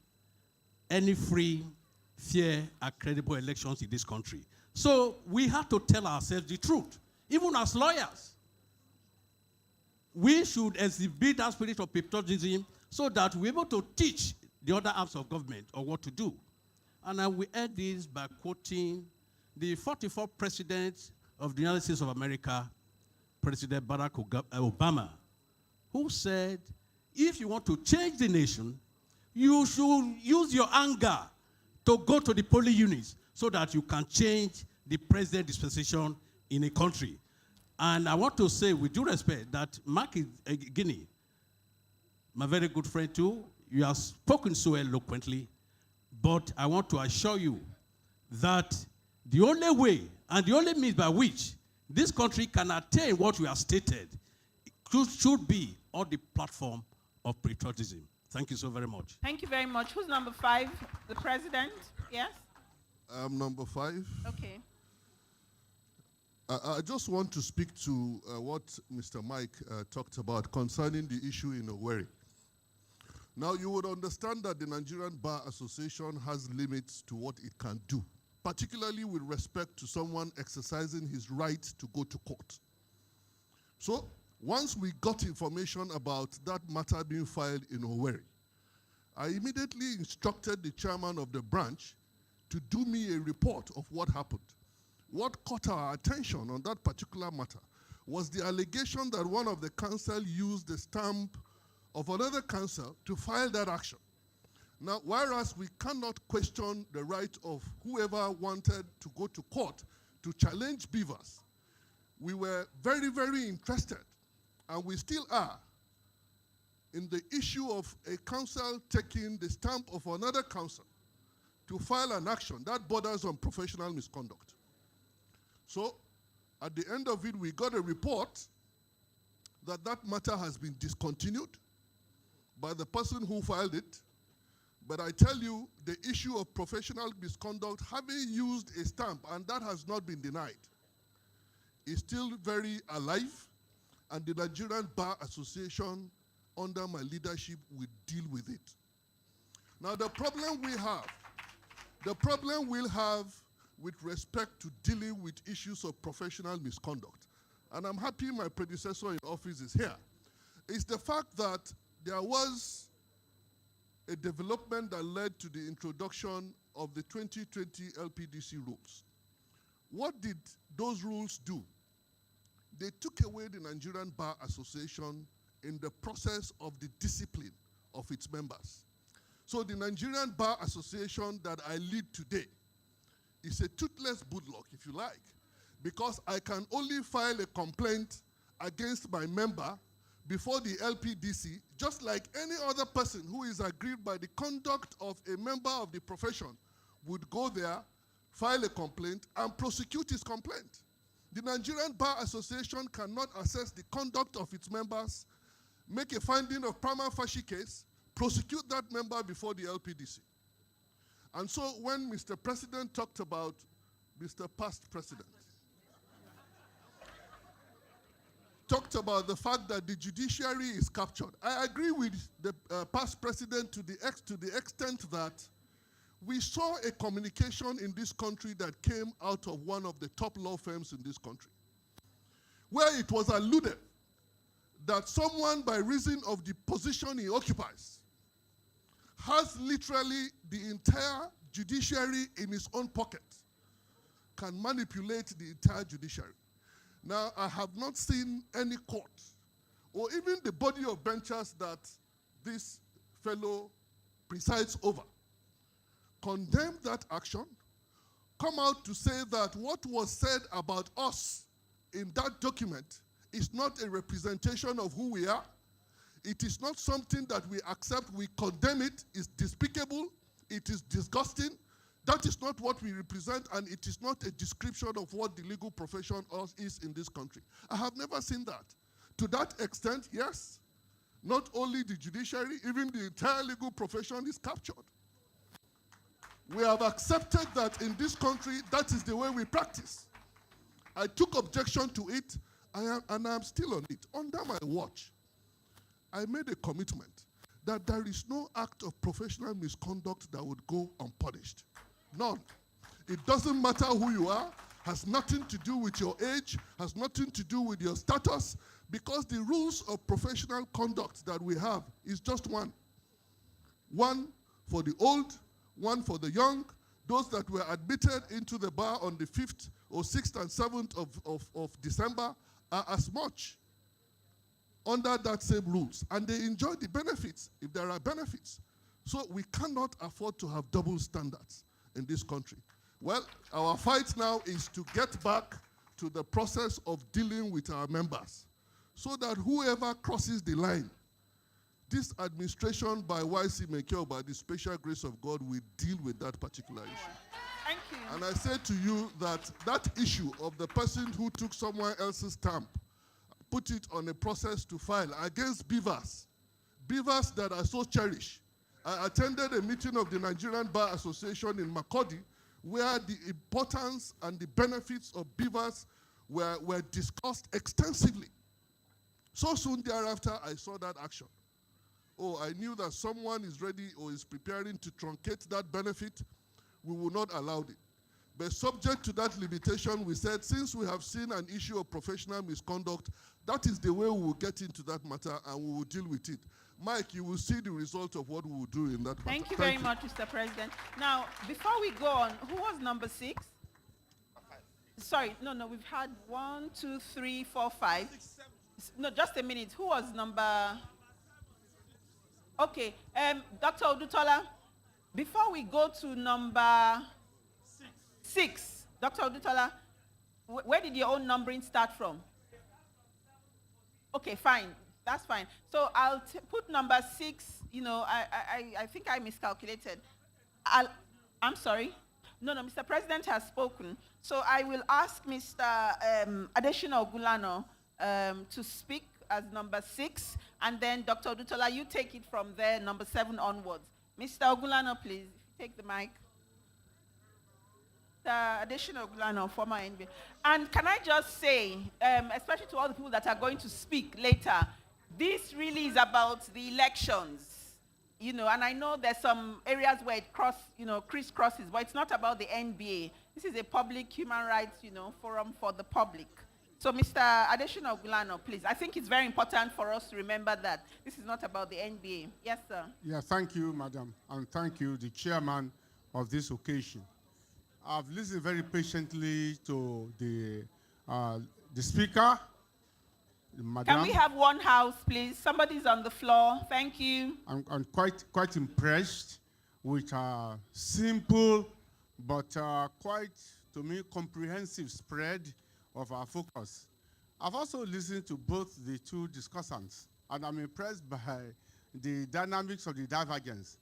any free, fair, and credible elections in this country. So we have to tell ourselves the truth. Even as lawyers, we should exhibit that spirit of patriotism so that we're able to teach the other arms of government on what to do. And I will end this by quoting the 44th President of the United States of America, President Barack Obama, who said, if you want to change the nation, you should use your anger to go to the polling units so that you can change the president dispensation in a country. And I want to say with due respect that Mark Gani, my very good friend too, you have spoken so eloquently, but I want to assure you that the only way and the only means by which this country can attain what we have stated should be on the platform of patriotism. Thank you so very much. Thank you very much. Who's number 5? The president? Yes? I'm number 5. Okay. I just want to speak to what Mr. Mike talked about concerning the issue in Owerri. Now, you would understand that the Nigerian Bar Association has limits to what it can do, particularly with respect to someone exercising his right to go to court. So, once we got information about that matter being filed in Owerri, I immediately instructed the chairman of the branch to do me a report of what happened. What caught our attention on that particular matter was the allegation that one of the council used the stamp of another council to file that action. Now, whereas we cannot question the right of whoever wanted to go to court to challenge beavers, we were very, very interested, and we still are, in the issue of a council taking the stamp of another council to file an action that borders on professional misconduct. So, at the end of it, we got a report that that matter has been discontinued by the person who filed it. But I tell you, the issue of professional misconduct, having used a stamp, and that has not been denied, is still very alive, and the Nigerian Bar Association, under my leadership, will deal with it. Now, the problem we'll have with respect to dealing with issues of professional misconduct, and I'm happy my predecessor in office is here, is the fact that there was a development that led to the introduction of the 2020 LPDC rules. What did those rules do? They took away the Nigerian Bar Association in the process of the discipline of its members. So the Nigerian Bar Association that I lead today is a toothless budlock, if you like, because I can only file a complaint against my member before the LPDC, just like any other person who is aggrieved by the conduct of a member of the profession would go there, file a complaint, and prosecute his complaint. The Nigerian Bar Association cannot assess the conduct of its members make a finding of prima facie case, prosecute that member before the LPDC. And so when Mr. President talked about Mr. Past President, talked about the fact that the judiciary is captured. I agree with the past president to the extent that we saw a communication in this country that came out of one of the top law firms in this country, where it was alluded that someone, by reason of the position he occupies, has literally the entire judiciary in his own pocket, can manipulate the entire judiciary. Now, I have not seen any court, or even the body of benchers that this fellow presides over, condemn that action, come out to say that what was said about us in that document is not a representation of who we are. It is not something that we accept. We condemn it. It's despicable. It is disgusting. That is not what we represent, and it is not a description of what the legal profession is in this country. I have never seen that. To that extent, yes, not only the judiciary, even the entire legal profession is captured. We have accepted that in this country, that is the way we practice. I took objection to it, and I'm still on it. Under my watch, I made a commitment that there is no act of professional misconduct that would go unpunished. None. It doesn't matter who you are, has nothing to do with your age, has nothing to do with your status, because the rules of professional conduct that we have is just one. One for the old, one for the young, those that were admitted into the bar on the 5th or 6th and 7th of December are as much under that same rules. And they enjoy the benefits, if there are benefits. So we cannot afford to have double standards in this country. Well, our fight now is to get back to the process of dealing with our members, so that whoever crosses the line, this administration by YC Mekyo, by the special grace of God, will deal with that particular issue. Thank you. And I say to you that that issue of the person who took someone else's stamp, put it on a process to file against beavers that are so cherished. I attended a meeting of the Nigerian Bar Association in Makurdi, where the importance and the benefits of beavers were discussed extensively. So soon thereafter, I saw that action. Oh, I knew that someone is ready or is preparing to truncate that benefit. We will not allow it. But subject to that limitation, we said, since we have seen an issue of professional misconduct, that is the way we will get into that matter, and we will deal with it. Mike, you will see the result of what we will do in that matter. Thank you very much, Mr. President. Now, before we go on, who was number 6? Sorry, no, we've had 1, 2, 3, 4, 5. No, just a minute. Who was number? Okay, Dr. Odutola, before we go to number 6, Dr. Odutola, where did your own numbering start from? Okay, fine. That's fine. So I'll put number 6. You know, I think I miscalculated. I'm sorry. No, Mr. President has spoken. So I will ask Mr. Adeshina Ogulano to speak as number 6, and then Dr. Odutola, you take it from there, number 7 onwards. Mr. Ogulano, please, take the mic. Adeshina Ogulano, former NBA. And can I just say, especially to all the people that are going to speak later, this really is about the elections, you know, and I know there's some areas where it crisscrosses, but it's not about the NBA. This is a public human rights, forum for the public. So, Mr. Adeshina Ogulano, please. I think it's very important for us to remember that this is not about the NBA. Yes, sir. Yeah, thank you, madam, and thank you, the chairman of this occasion. I've listened very patiently to the speaker, madam. Can we have one house, please? Somebody's on the floor. Thank you. I'm quite impressed with a simple but quite, to me, comprehensive spread of our focus. I've also listened to both the two discussants, and I'm impressed by the dynamics of the divergence,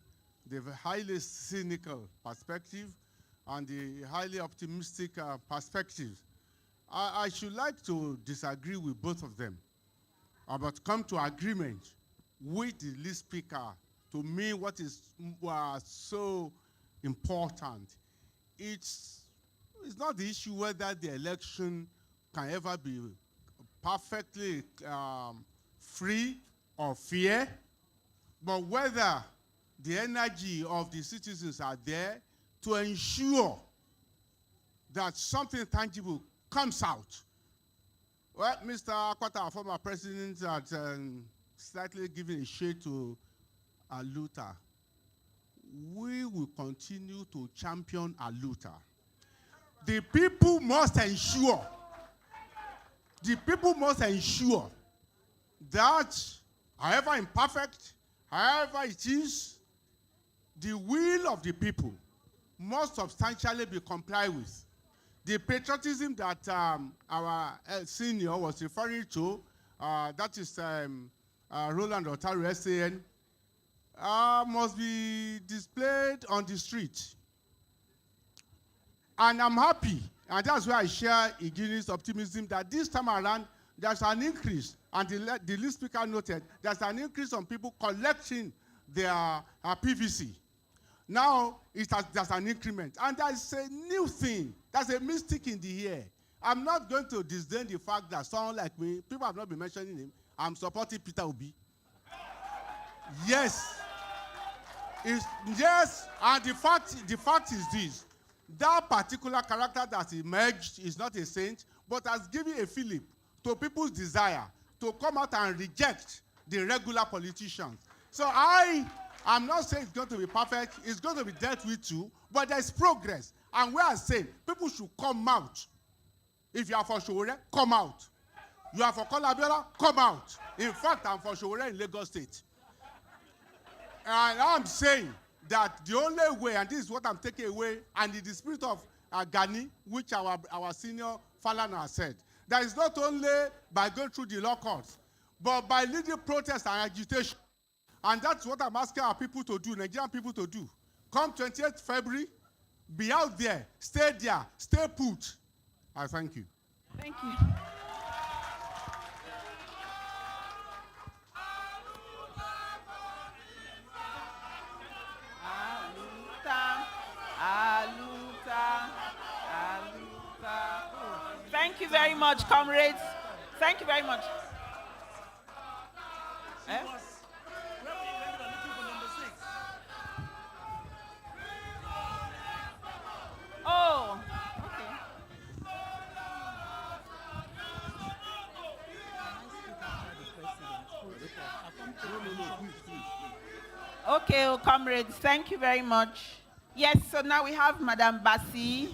the highly cynical perspective and the highly optimistic perspective. I should like to disagree with both of them. but come to agreement with the lead speaker. To me, what is so important, it's not the issue whether the election can ever be perfectly free or fair, but whether the energy of the citizens are there to ensure that something tangible comes out. Well, Mr. Akwata, our former president, had slightly given a shade to Aluta. We will continue to champion Aluta. The people must ensure that, however imperfect, however it is, the will of the people must substantially be complied with. The patriotism that our senior was referring to, that is Roland Otaro SAN, must be displayed on the street. And I'm happy, and that's why I share Igini's optimism that this time around, there's an increase, and the lead speaker noted, there's an increase on people collecting their PVC. Now, there's an increment, and there's a new thing. There's a mystic in the air. I'm not going to disdain the fact that someone like me, people have not been mentioning him, I'm supporting Peter Obi. Yes. Yes, and the fact is this. That particular character that emerged is not a saint, but has given a fillip to people's desire to come out and reject the regular politicians. So I'm not saying it's going to be perfect. It's going to be dealt with too, but there's progress. And we are saying people should come out. If you are for Showore, come out. You are for Kolabiola, come out. In fact, I'm for Showore in Lagos State. And I'm saying that the only way, and this is what I'm taking away, and in the spirit of Gani, which our senior Falana has said, that is not only by going through the law courts, but by leading protests and agitation. And that's what I'm asking our people to do, Nigerian people to do. Come 28th February, be out there, stay put. I thank you. Thank you. Thank you very much, comrades. Thank you very much. Oh, okay. Okay, oh, comrades, thank you very much. Yes, so now we have Madam Basi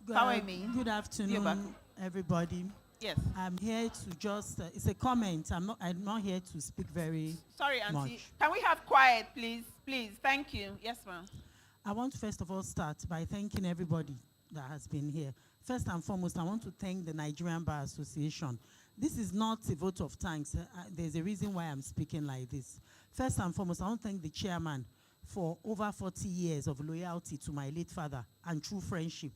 Fawehinmi. Good afternoon, everybody. Yes. I'm here to just, it's a comment. I'm not here to speak very Sorry, Auntie. much. Can we have quiet, please? Please, thank you. Yes, ma'am. I want to first of all start by thanking everybody that has been here. First and foremost, I want to thank the Nigerian Bar Association. This is not a vote of thanks. There's a reason why I'm speaking like this. First and foremost, I want to thank the chairman for over 40 years of loyalty to my late father and true friendship.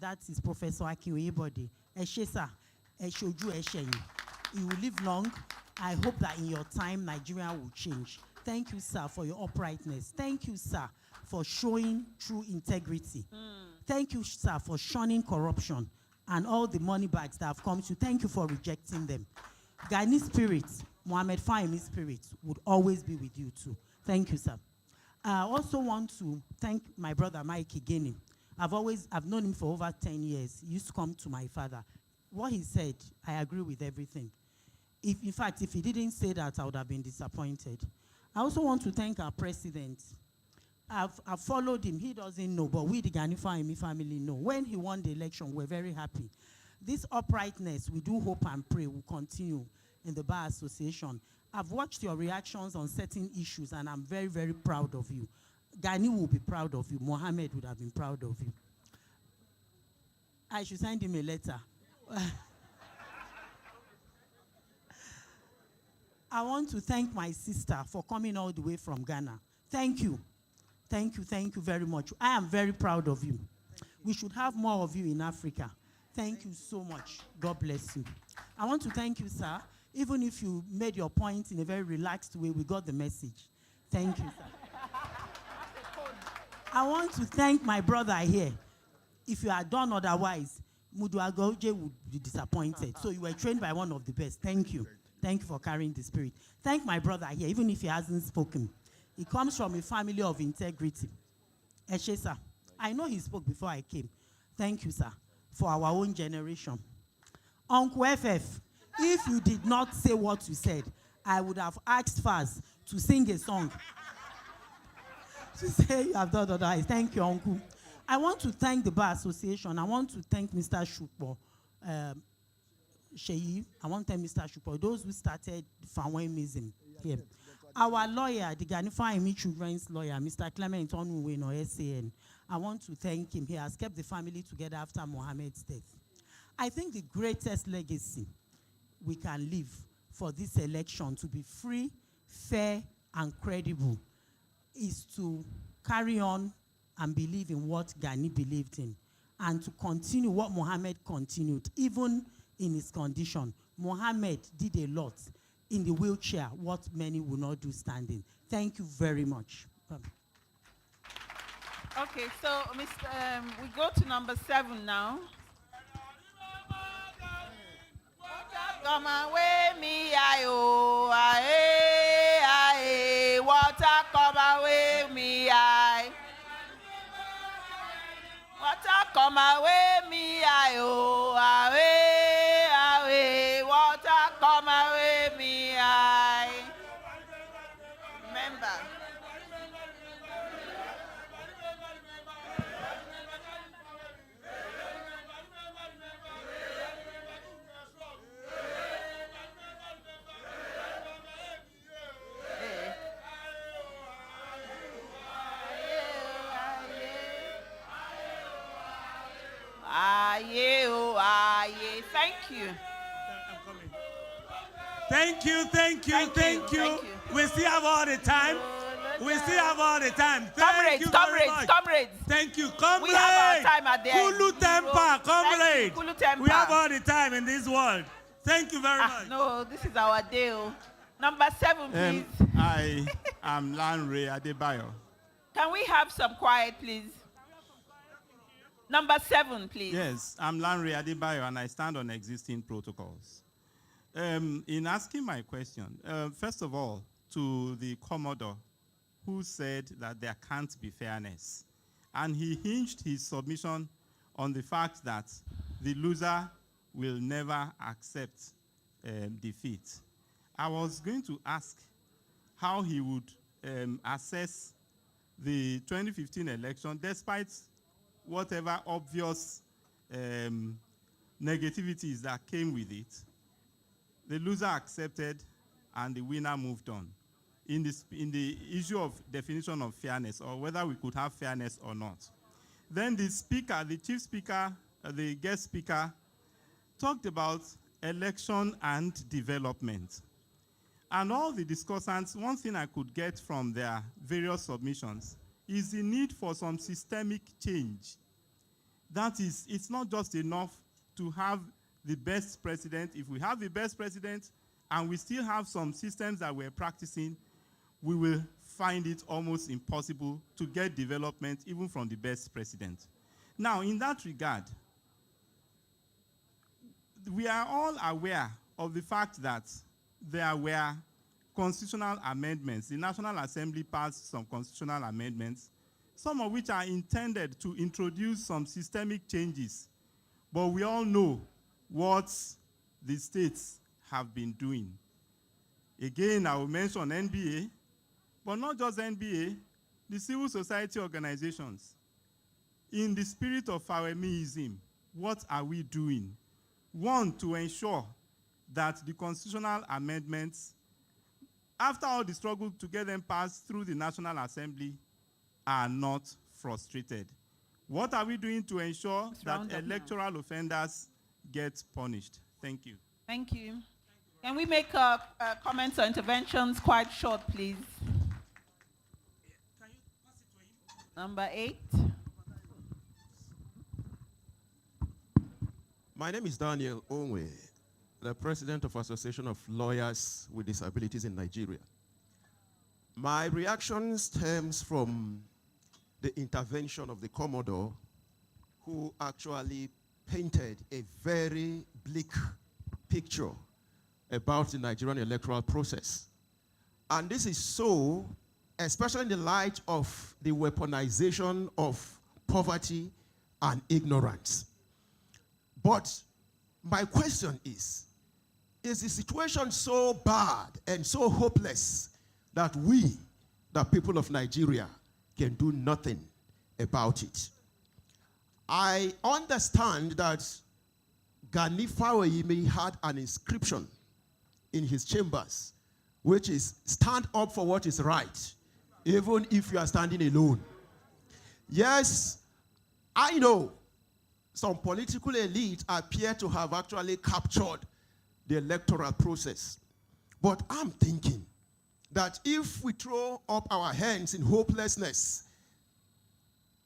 That is Professor Akin Oyebode. Eshesa, Eshoju Eshenyi. You will live long. I hope that in your time, Nigeria will change. Thank you, sir, for your uprightness. Thank you, sir, for showing true integrity. Thank you, sir, for shunning corruption and all the money bags that have come to you. Thank you for rejecting them. Gani spirit, Mohammed Fawehinmi spirit would always be with you too. Thank you, sir. I also want to thank my brother, Mike Igeni. I've known him for over 10 years. He used to come to my father. What he said, I agree with everything. In fact, if he didn't say that, I would have been disappointed. I also want to thank our president. I've followed him. He doesn't know, but we, the Gani Fawehinmi family, know. When he won the election, we're very happy. This uprightness, we do hope and pray, will continue in the Bar Association. I've watched your reactions on certain issues, and I'm very, very proud of you. Gani will be proud of you. Mohammed would have been proud of you. I should send him a letter. I want to thank my sister for coming all the way from Ghana. Thank you. Thank you very much. I am very proud of you. We should have more of you in Africa. Thank you so much. God bless you. I want to thank you, sir. Even if you made your point in a very relaxed way, we got the message. Thank you, sir. I want to thank my brother here. If you had done otherwise, Mudu Agoje would be disappointed. So you were trained by one of the best. Thank you. Thank you for carrying the spirit. Thank my brother here, even if he hasn't spoken. He comes from a family of integrity. Eshe, sir. I know he spoke before I came. Thank you, sir, for our own generation. Uncle FF, if you did not say what you said, I would have asked Faz to sing a song. To say you have done otherwise. Thank you, Uncle. I want to thank the Bar Association. I want to thank Mr. Shupo, Sheyi. I want to thank Mr. Shupo, those who started Fawehinmism here. Our lawyer, the Gani Fawehinmi children's lawyer, Mr. Clement Onuweno, SAN. I want to thank him. He has kept the family together after Mohammed's death. I think the greatest legacy we can leave for this election to be free, fair, and credible is to carry on and believe in what Gani believed in, and to continue what Mohammed continued, even in his condition. Mohammed did a lot in the wheelchair, what many will not do standing. Thank you very much. Okay, so we go to number 7 now. Come away, me, aye, aye, aye. Water, come away, me, aye. Water, come away, me, aye, aye, aye. Water, come away, me, aye. Remember. Thank you. Thank you, thank you, thank you. We still have all the time. We still have all the time. Thank you very much. Comrades. Thank you, comrades. We have our time at the end. Kulu temper, comrades. Kulu temper. We have all the time in this world. Thank you very much. No, this is our deal. Number 7, please. I am Lanre Adebayo. Can we have some quiet, please? Number 7, please. Yes, I'm Lanre Adebayo, and I stand on existing protocols. In asking my question, first of all, to the Commodore, who said that there can't be fairness. And he hinged his submission on the fact that the loser will never accept defeat. I was going to ask how he would assess the 2015 election, despite whatever obvious negativities that came with it. The loser accepted and the winner moved on. In the issue of definition of fairness, or whether we could have fairness or not. Then the speaker, the chief speaker, the guest speaker, talked about election and development. And all the discussants, one thing I could get from their various submissions is the need for some systemic change. That is, it's not just enough to have the best president. If we have the best president and we still have some systems that we're practicing, we will find it almost impossible to get development even from the best president. Now, in that regard, we are all aware of the fact that there were constitutional amendments. The National Assembly passed some constitutional amendments, some of which are intended to introduce some systemic changes. But we all know what the states have been doing. Again, I will mention NBA, but not just NBA, the civil society organizations. In the spirit of Fawehinmism, what are we doing? One, to ensure that the constitutional amendments, after all the struggle to get them passed through the National Assembly, are not frustrated. What are we doing to ensure that electoral offenders get punished? Thank you. Thank you. Can we make comments or interventions quite short, please? Number 8. My name is Daniel Onwe. the president of Association of Lawyers with Disabilities in Nigeria. My reaction stems from the intervention of the Commodore, who actually painted a very bleak picture about the Nigerian electoral process. And this is so, especially in the light of the weaponization of poverty and ignorance. But my question is the situation so bad and so hopeless that we, the people of Nigeria, can do nothing about it? I understand that Gani Fawehinmi had an inscription in his chambers, which is stand up for what is right, even if you are standing alone. Yes, I know some political elite appear to have actually captured the electoral process. But I'm thinking that if we throw up our hands in hopelessness,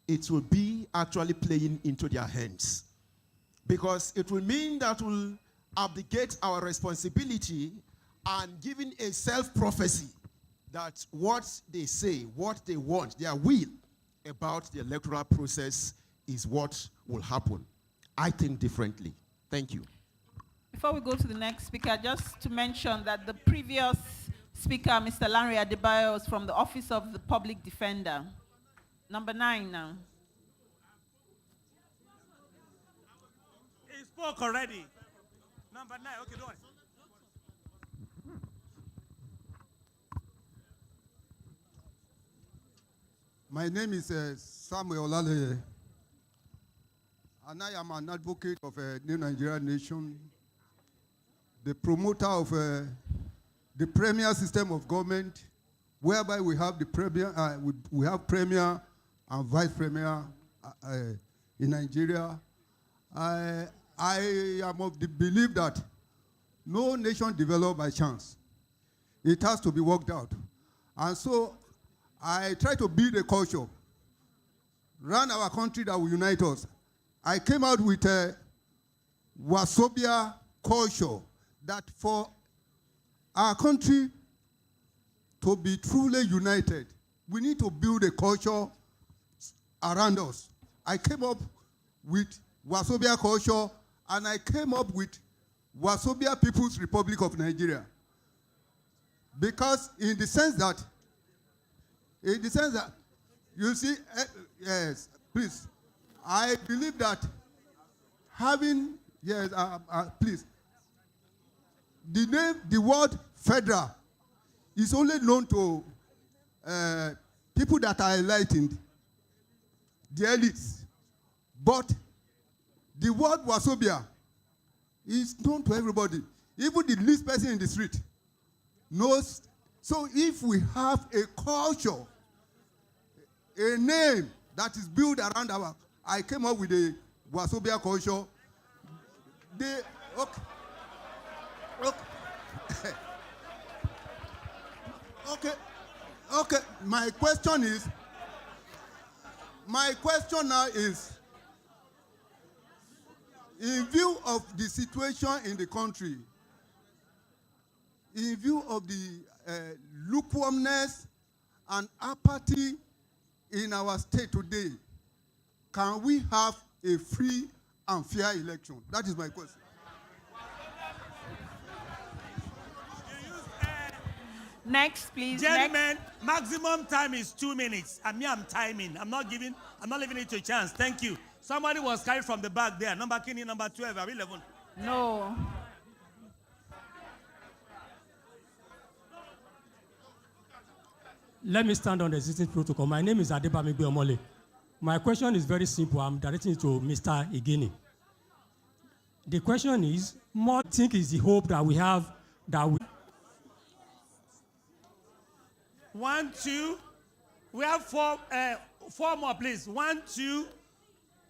it will be actually playing into their hands. Because it will mean that we'll abdicate our responsibility and giving a self-prophecy that what they say, what they want, their will about the electoral process is what will happen. I think differently. Thank you. Before we go to the next speaker, just to mention that the previous speaker, Mr. Lanre Adebayo, was from the Office of the Public Defender. Number 9 now. He spoke already. Number 9, okay, don't worry. My name is Samuel Olale, and I am an advocate of a new Nigerian nation, the promoter of the premier system of government, whereby we have the premier, we have premier and vice premier in Nigeria. I am of the belief that no nation developed by chance. It has to be worked out. And so I try to build a culture, run our country that will unite us. I came out with a Wasobia culture that for our country to be truly united, we need to build a culture around us. I came up with Wasobia culture, and I came up with Wasobia People's Republic of Nigeria. Because in the sense that, you see, yes, please, I believe that having, yes, please, the word federal is only known to people that are enlightened, the elites. But the word Wasobia is known to everybody. Even the least person in the street knows. So if we have a culture, a name that is built around I came up with a Wasobia culture. Okay. My question now is, in view of the situation in the country, in view of the lukewarmness and apathy in our state today, can we have a free and fair election? That is my question. Next, please. Gentlemen, maximum time is 2 minutes. And me, I'm timing. I'm not leaving it to a chance. Thank you. Somebody was carried from the back there. Number Kini, number 12, or 11. No. Let me stand on the existing protocol. My name is Adebamigbe Omole. My question is very simple. I'm directing it to Mr. Igini. The question is, more think is the hope that we have that we... 1, 2. We have 4 more, please. 1, 2,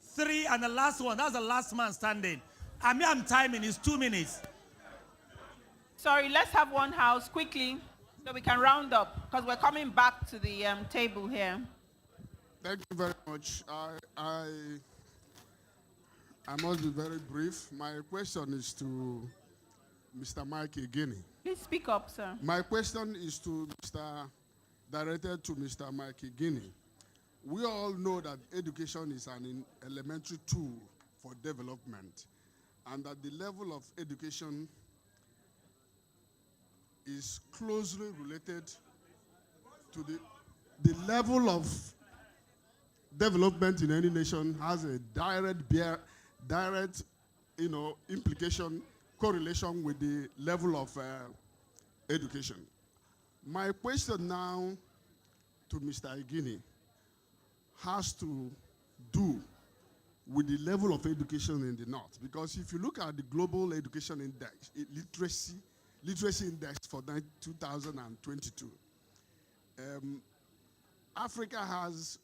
3, and the last one. That's the last man standing. I'm timing. It's 2 minutes. Sorry, let's have one house quickly so we can round up because we're coming back to the table here. Thank you very much. I must be very brief. My question is to Mr. Mike Ikeja. Please speak up, sir. My question is directed to Mr. Mike Ikeja. We all know that education is an elementary tool for development, and that the level of education is closely related to the level of development in any nation has a direct implication, correlation with the level of education. My question now to Mr. Ikeja has to do with the level of education in the North. Because if you look at the Global Education Index, literacy index for 2022, Africa has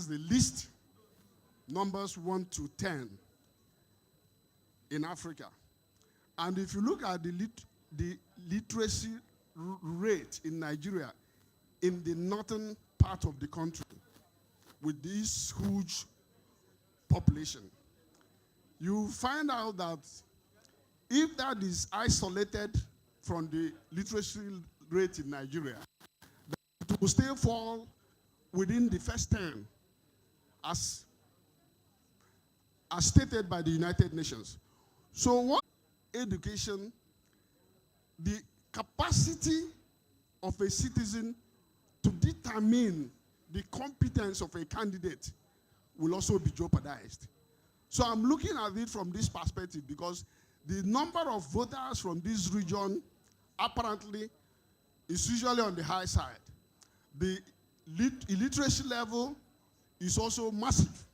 the least numbers 1 to 10 in Africa. And if you look at the literacy rate in Nigeria, in the northern part of the country, with this huge population, you find out that if that is isolated from the literacy rate in Nigeria, it will still fall within the first 10 as stated by the United Nations. So what education, the capacity of a citizen to determine the competence of a candidate will also be jeopardized. So I'm looking at it from this perspective because the number of voters from this region apparently is usually on the high side. The illiteracy level is also massive.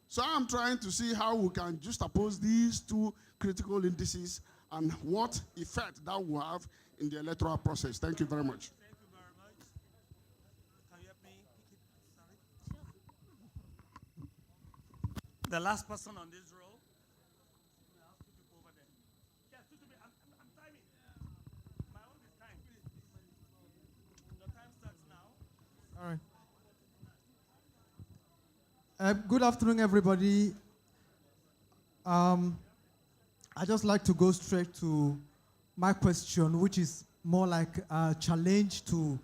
So I'm trying to see how we can juxtapose these two critical indices and what effect that will have in the electoral process. Thank you very much. The last person on this row. I'm timing. My own is time. The time starts now. All right. Good afternoon, everybody. I'd just like to go straight to my question, which is more like a challenge to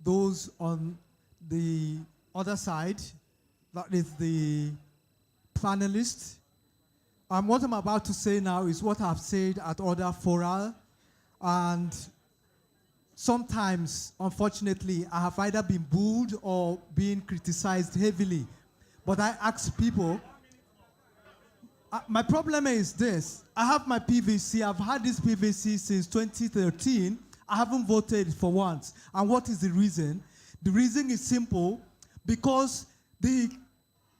those on the other side, that is the panelists. What I'm about to say now is what I've said at other fora, and sometimes, unfortunately, I have either been booed or been criticized heavily. But I ask people, my problem is this. I have my PVC. I've had this PVC since 2013. I haven't voted for once. And what is the reason? The reason is simple, because the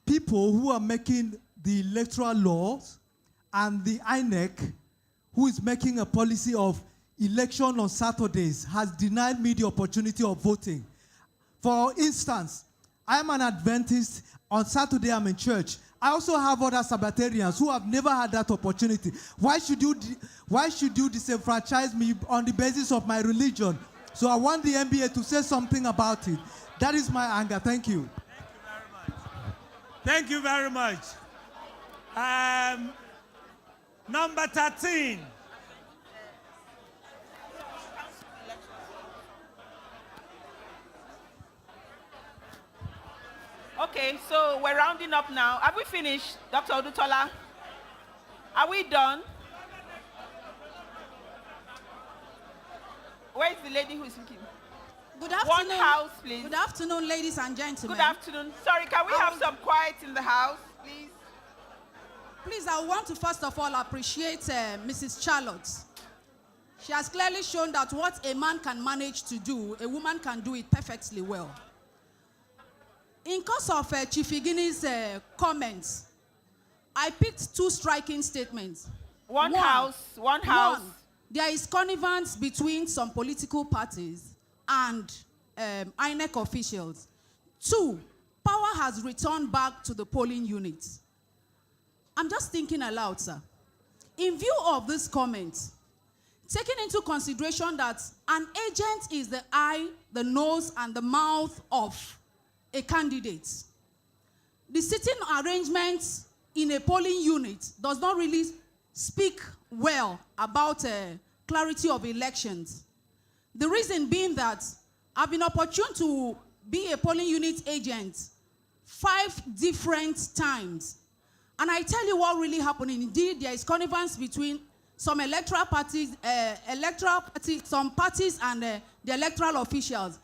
people who are making the electoral laws and the INEC, who is making a policy of election on Saturdays, has denied me the opportunity of voting. For instance, I am an Adventist. On Saturday, I'm in church. I also have other Sabbatarians who have never had that opportunity. Why should you disenfranchise me on the basis of my religion? So I want the NBA to say something about it. That is my anger. Thank you. Thank you very much. Number 13. Okay, so we're rounding up now. Have we finished, Dr. Odutola? Are we done? Where is the lady who is speaking? Good afternoon. One house, please. Good afternoon, ladies and gentlemen. Good afternoon. Sorry, can we have some quiet in the house, please? Please, I want to first of all appreciate Mrs. Charlotte. She has clearly shown that what a man can manage to do, a woman can do it perfectly well. In course of Chief Ikeja's comments, I picked two striking statements. One house. One, there is connivance between some political parties and INEC officials. Two, power has returned back to the polling units. I'm just thinking aloud, sir. In view of this comment, taking into consideration that an agent is the eye, the nose, and the mouth of a candidate, the sitting arrangement in a polling unit does not really speak well about clarity of elections. The reason being that I've been opportune to be a polling unit agent 5 different times. And I tell you what really happened. Indeed, there is connivance between some electoral parties, some parties and the electoral officials.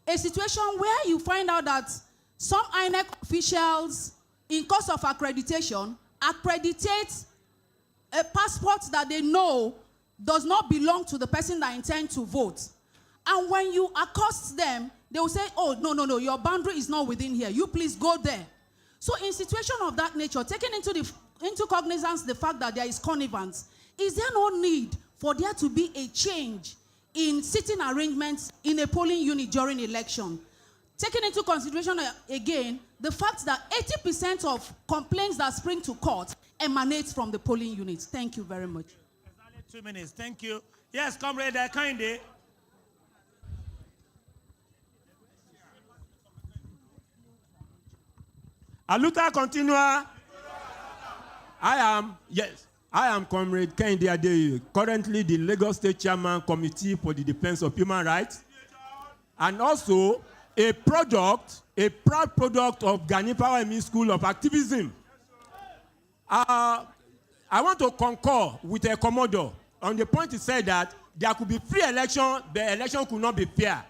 A situation where you find out that some INEC officials, in course of accreditation, accreditate a passport that they know does not belong to the person that intends to vote. And when you accost them, they will say, oh, no, your boundary is not within here. You please go there. So in situation of that nature, taking into cognizance the fact that there is connivance, is there no need for there to be a change in seating arrangements in a polling unit during election? Taking into consideration again, the fact that 80% of complaints that spring to court emanates from the polling units. Thank you very much. 2 minutes, thank you. Yes, Comrade Kinde. Aluta continua. I am Comrade Kehinde Adeyi, currently the Lagos State Chairman Committee for the Defense of Human Rights, and also a proud product of Gani Fawehinmi School of Activism. I want to concur with a Commodore on the point he said that there could be free election, the election could not be fair.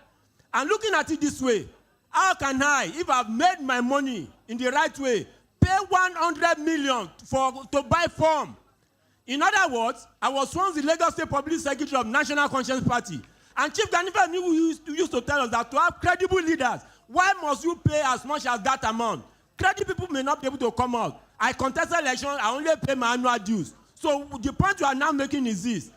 And looking at it this way, how can I, if I've made my money in the right way, pay 100 million to buy form? In other words, I was once the Lagos State Public Secretary of National Conscience Party. And Chief Gani Fawehinmi used to tell us that to have credible leaders, why must you pay as much as that amount? Credible people may not be able to come out. I contested election, I only pay my annual dues. So the point you are now making is this.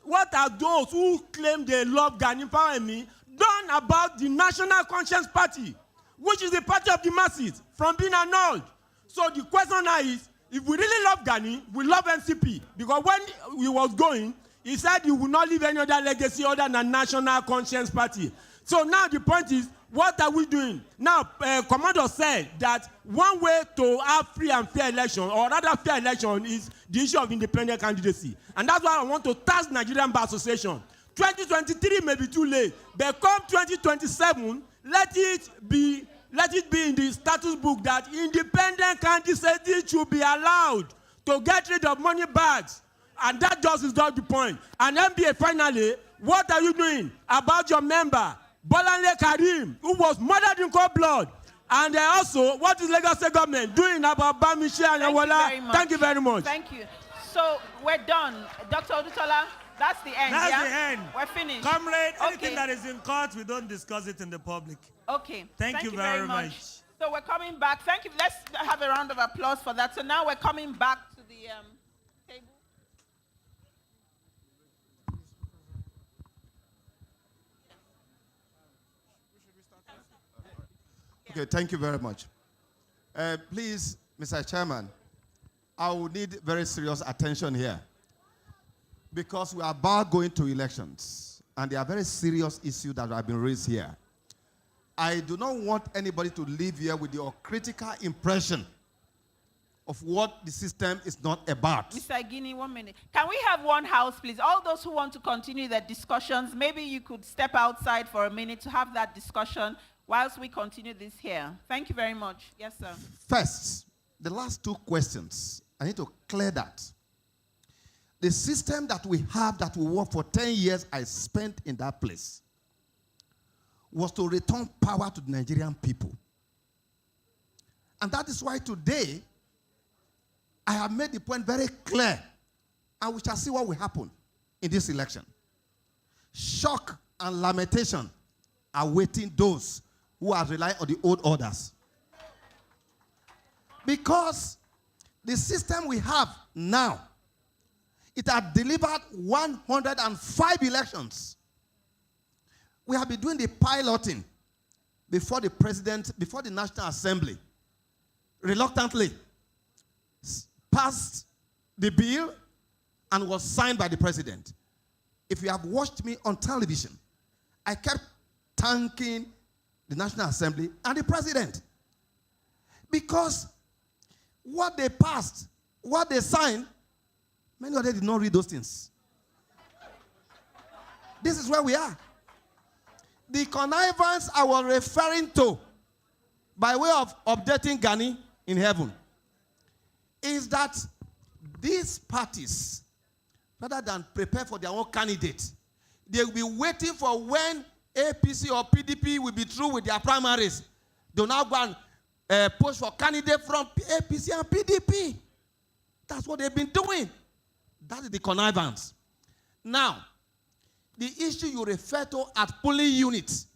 What are those who claim they love Gani Fawehinmi done about the National Conscience Party, which is the party of the masses, from being annulled? So the question now is, if we really love Gani, we love NCP. Because when he was going, he said he would not leave any other legacy other than National Conscience Party. So now the point is, what are we doing? Now, Commander said that one way to have free and fair election, or rather fair election, is the issue of independent candidacy. And that's why I want to task Nigerian Bar Association. 2023 may be too late, but come 2027, let it be in the status book that independent candidates should be allowed to get rid of money bags. And that just is not the point. And MBA, finally, what are you doing about your member, Bolanle Karim, who was murdered in cold blood? And also, what is Lagos State government doing about Bamiche and Awola? Thank you very much. Thank you. So we're done. Dr. Odutola, that's the end. That's yeah? the end. We're finished. Comrade, anything that is in court, we don't discuss it in the public. Okay. Thank you very much. So we're coming back. Thank you. Let's have a round of applause for that. So now we're coming back to the table. Okay, thank you very much. Please, Mr. Chairman, I will need very serious attention here because we are about going to elections and there are very serious issues that have been raised here. I do not want anybody to leave here with the critical impression of what the system is not about. Mr. Guinea, 1 minute. Can we have one house, please? All those who want to continue their discussions, maybe you could step outside for a minute to have that discussion whilst we continue this here. Thank you very much. Yes, sir. First, the last 2 questions, I need to clear that. The system that we have that will work for 10 years I spent in that place was to return power to the Nigerian people. And that is why today I have made the point very clear, and we shall see what will happen in this election. Shock and lamentation are waiting those who are relying on the old orders. Because the system we have now, it has delivered 105 elections. We have been doing the piloting before the president, before the National Assembly, reluctantly passed the bill and was signed by the president. If you have watched me on television, I kept thanking the National Assembly and the president. Because what they passed, what they signed, Many of them did not read those things. This is where we are. The connivance I was referring to, by way of updating Gani in heaven, is that these parties, rather than prepare for their own candidate, they will be waiting for when APC or PDP will be through with their primaries. They will now go and push for candidates from APC and PDP. That's what they've been doing. That is the connivance. Now, the issue you refer to as polling units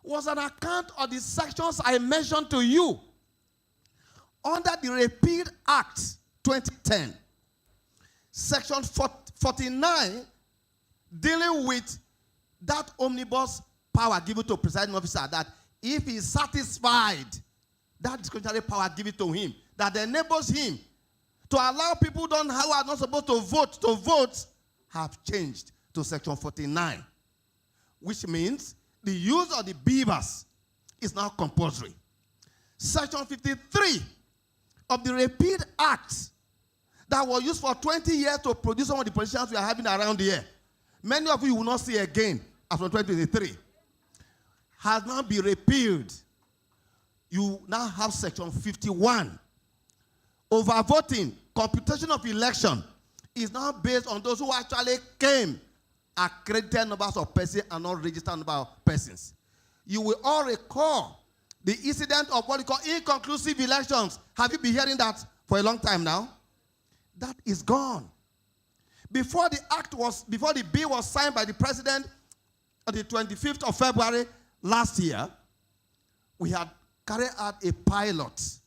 was an account of the sections I mentioned to you under the Repeal Act 2010. Section 49 dealing with that omnibus power given to presiding officer, that if he is satisfied, that discretionary power given to him, that enables him to allow people who are not supposed to vote, have changed to Section 49, which means the use of the beavers is now compulsory. Section 53 of the Repeal Act that was used for 20 years to produce some of the politicians we are having around here, many of you will not see again as from 2023, has now been repealed. You now have Section 51. Overvoting, computation of election is now based on those who actually came, accredited numbers of persons and not registered number of persons. You will all recall the incident of what we call inconclusive elections. Have you been hearing that for a long time now? That is gone. Before the bill was signed by the president on the 25th of February last year, we had carried out a pilot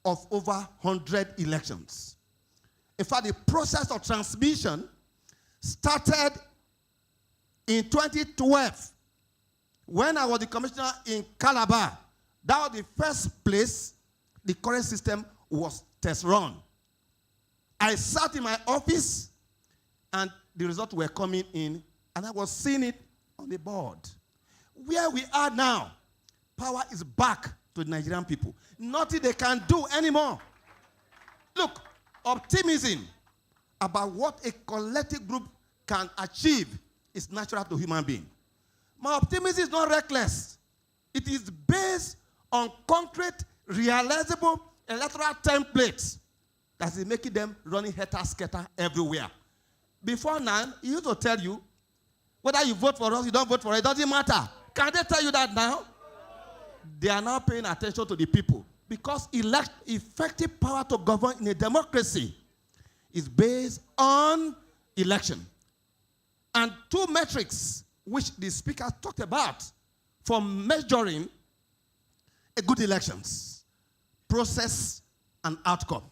of over 100 elections. In fact, the process of transmission started in 2012 when I was the commissioner in Calabar. That was the first place the current system was test run. I sat in my office and the results were coming in and I was seeing it on the board. Where we are now, power is back to the Nigerian people. Nothing they can do anymore. Look, optimism about what a collective group can achieve is natural to human being. My optimism is not reckless. It is based on concrete, realizable electoral templates that is making them running helter-skelter everywhere. Before now, he used to tell you whether you vote for us, you don't vote for us, it doesn't matter. Can they tell you that now? They are now paying attention to the people because effective power to govern in a democracy is based on election. And two metrics which the speaker talked about for measuring a good elections: process and outcome.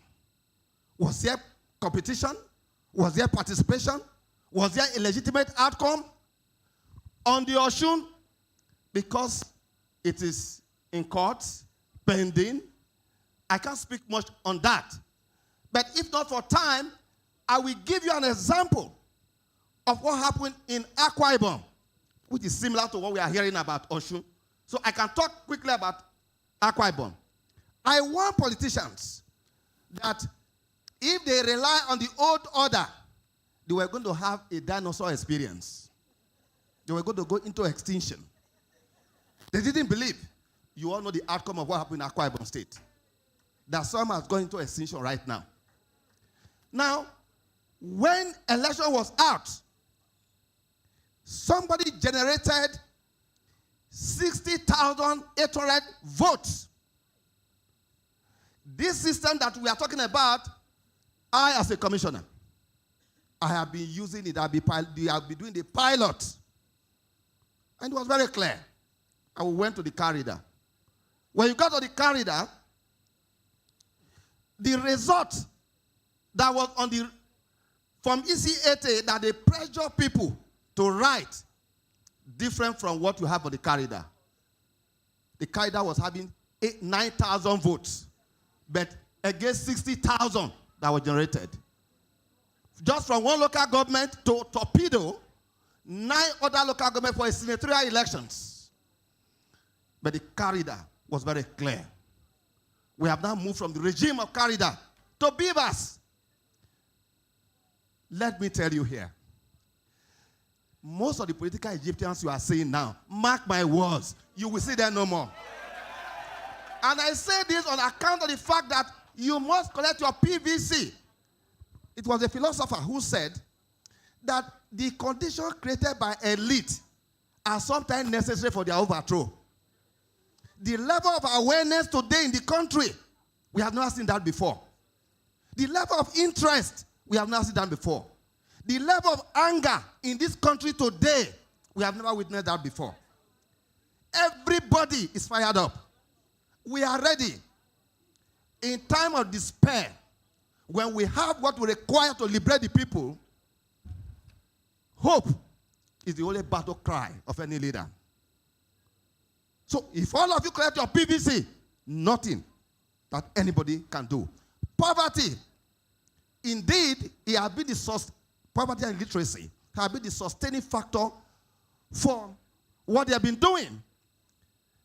Was there competition? Was there participation? Was there a legitimate outcome? On the Osun, because it is in court, pending, I can't speak much on that. But if not for time, I will give you an example of what happened in Akwa Ibom, which is similar to what we are hearing about Osun. So I can talk quickly about Akwa Ibom. I warn politicians that if they rely on the old order, they were going to have a dinosaur experience. They were going to go into extinction. They didn't believe. You all know the outcome of what happened in Akwa Ibom State. That some has gone into extinction right now. Now, when election was out, somebody generated 60,800 votes. This system that we are talking about, I, as a commissioner, I have been using it. I'll be doing the pilot. And it was very clear. I went to the corridor. When you got to the corridor, the result that was on the from EC80 that they pressure people to write different from what you have on the corridor. The corridor was having 9,000 votes, but against 60,000 that were generated. Just from one local government to Torpedo, 9 other local governments for senatorial elections. But the corridor was very clear. We have now moved from the regime of corridor to beavers. Let me tell you here. Most of the political Egyptians you are seeing now, mark my words, you will see them no more. And I say this on account of the fact that you must collect your PVC. It was a philosopher who said that the conditions created by elite are sometimes necessary for their overthrow. The level of awareness today in the country, we have never seen that before. The level of interest, we have never seen that before. The level of anger in this country today, we have never witnessed that before. Everybody is fired up. We are ready. In time of despair, when we have what we require to liberate the people, hope is the only battle cry of any leader. So if all of you collect your PVC, nothing that anybody can do. Poverty, indeed, it has been the source. Poverty and illiteracy have been the sustaining factor for what they have been doing.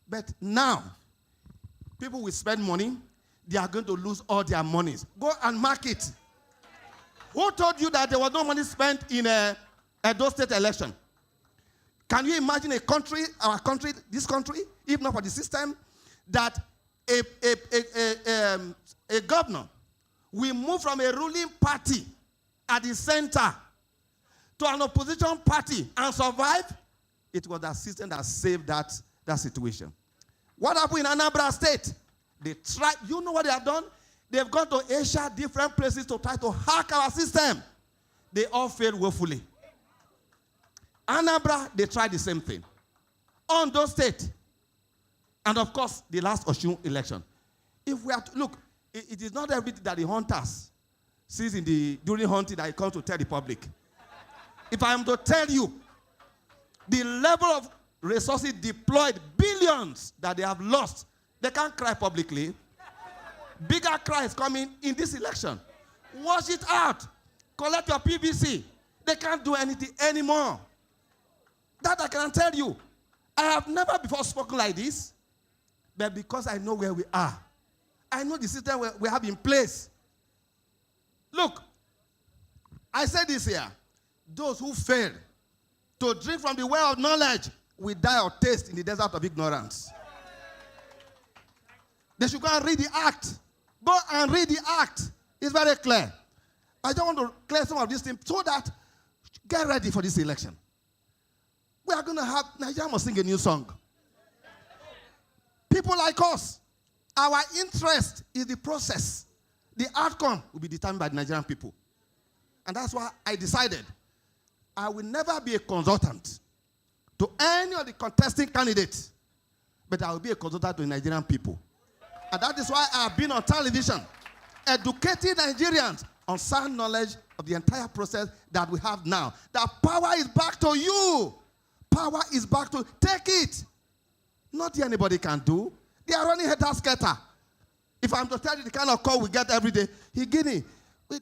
But now, people will spend money, they are going to lose all their monies. Go and mark it. Who told you that there was no money spent in Edo State election? Can you imagine a country, our country, this country, if not for the system, that a governor will move from a ruling party at the center to an opposition party and survive? It was the system that saved that situation. What happened in Anambra State? They tried, you know what they have done? They've gone to Asia, different places to try to hack our system. They all failed woefully. Anambra, they tried the same thing. Ondo State. And of course, the last Osun election. If we are to, look, it is not everything that the hunters sees during hunting that he comes to tell the public. If I am to tell you the level of resources deployed, billions that they have lost, they can't cry publicly. Bigger cry is coming in this election. Wash it out. Collect your PVC. They can't do anything anymore. That I can tell you. I have never before spoken like this, but because I know where we are. I know the system we have in place. Look, I said this here. Those who fail to drink from the well of knowledge will die of taste in the desert of ignorance. They should go and read the act. Go and read the act. It's very clear. I just want to clear some of these things so that get ready for this election. We are going to have, Nigeria must sing a new song. People like us, our interest is the process. The outcome will be determined by the Nigerian people. And that's why I decided I will never be a consultant to any of the contesting candidates, but I will be a consultant to the Nigerian people. And that is why I have been on television, educating Nigerians on sound knowledge of the entire process that we have now. That power is back to you. Power is back to, take it. Nothing anybody can do. They are running head-scatter. If I'm to tell you the kind of call we get every day, Gini,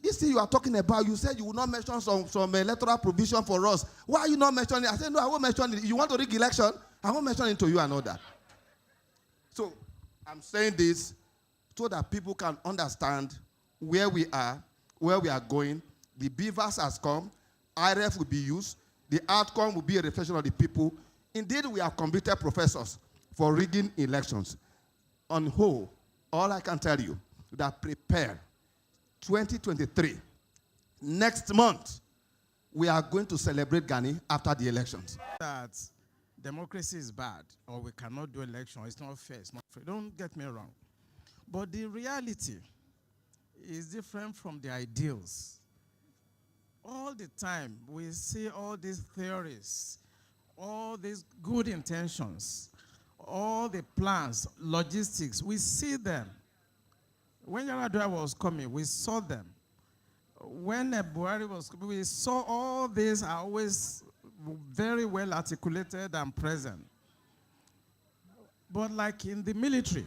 this thing you are talking about, you said you will not mention some electoral provision for us. Why are you not mentioning it? I said, no, I won't mention it. You want to rig election? I won't mention it to you and all that. So I'm saying this so that people can understand where we are, where we are going. The beavers has come. IRF will be used. The outcome will be a reflection of the people. Indeed, we are convicted professors for rigging elections. On whole, all I can tell you is that prepare 2023. Next month, we are going to celebrate Gani after the elections. That democracy is bad, or we cannot do election, it's not fair, it's not fair. Don't get me wrong. But the reality is different from the ideals. All the time, we see all these theories, all these good intentions, all the plans, logistics, we see them. When Yaradua was coming, we saw them. When Buhari was coming, we saw all these are always very well articulated and present. But like in the military,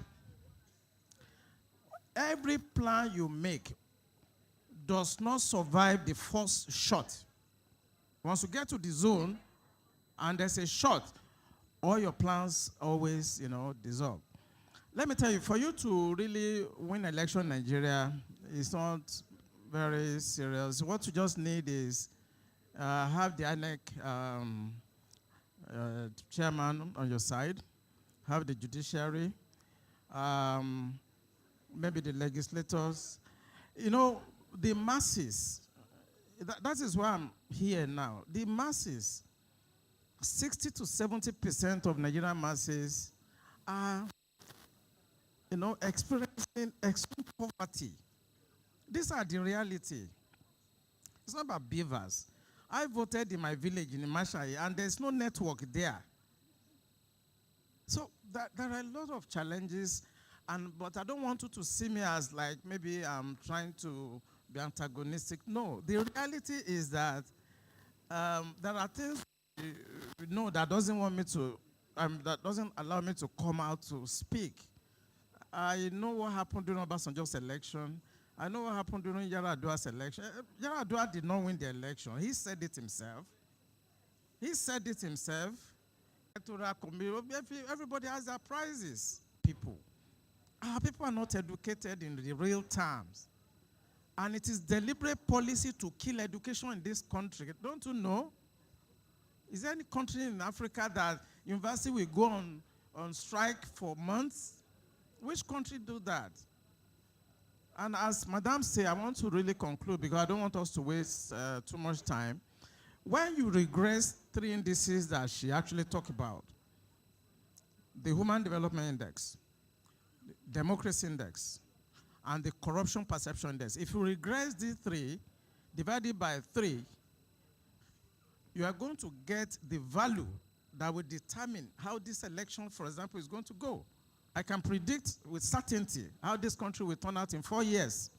every plan you make does not survive the first shot. Once you get to the zone and there's a shot, all your plans always, dissolve. Let me tell you, for you to really win election in Nigeria, it's not very serious. What you just need is have the INEC chairman on your side, have the judiciary, maybe the legislators. You know, the masses, that is why I'm here now. The masses, 60 to 70% of Nigerian masses are, you know, experiencing extreme poverty. These are the reality. It's not about beavers. I voted in my village in Mashai, and there's no network there. So there are a lot of challenges, but I don't want you to see me as like maybe I'm trying to be antagonistic. No, the reality is that there are things you know that doesn't want me to, that doesn't allow me to come out to speak. I know what happened during Obasanjo's election. I know what happened during Yar'Adua's election. Yar'Adua did not win the election. He said it himself. He said it himself. Everybody has their prizes. Our people are not educated in the real terms. And it is deliberate policy to kill education in this country. Don't you know? Is there any country in Africa that university will go on strike for months? Which country do that? And as Madam said, I want to really conclude because I don't want us to waste too much time. When you regress 3 indices that she actually talked about, the Human Development Index, the Democracy Index, and the Corruption Perception Index, if you regress these 3, divided by 3, you are going to get the value that will determine how this election, for example, is going to go. I can predict with certainty how this country will turn out in 4 years.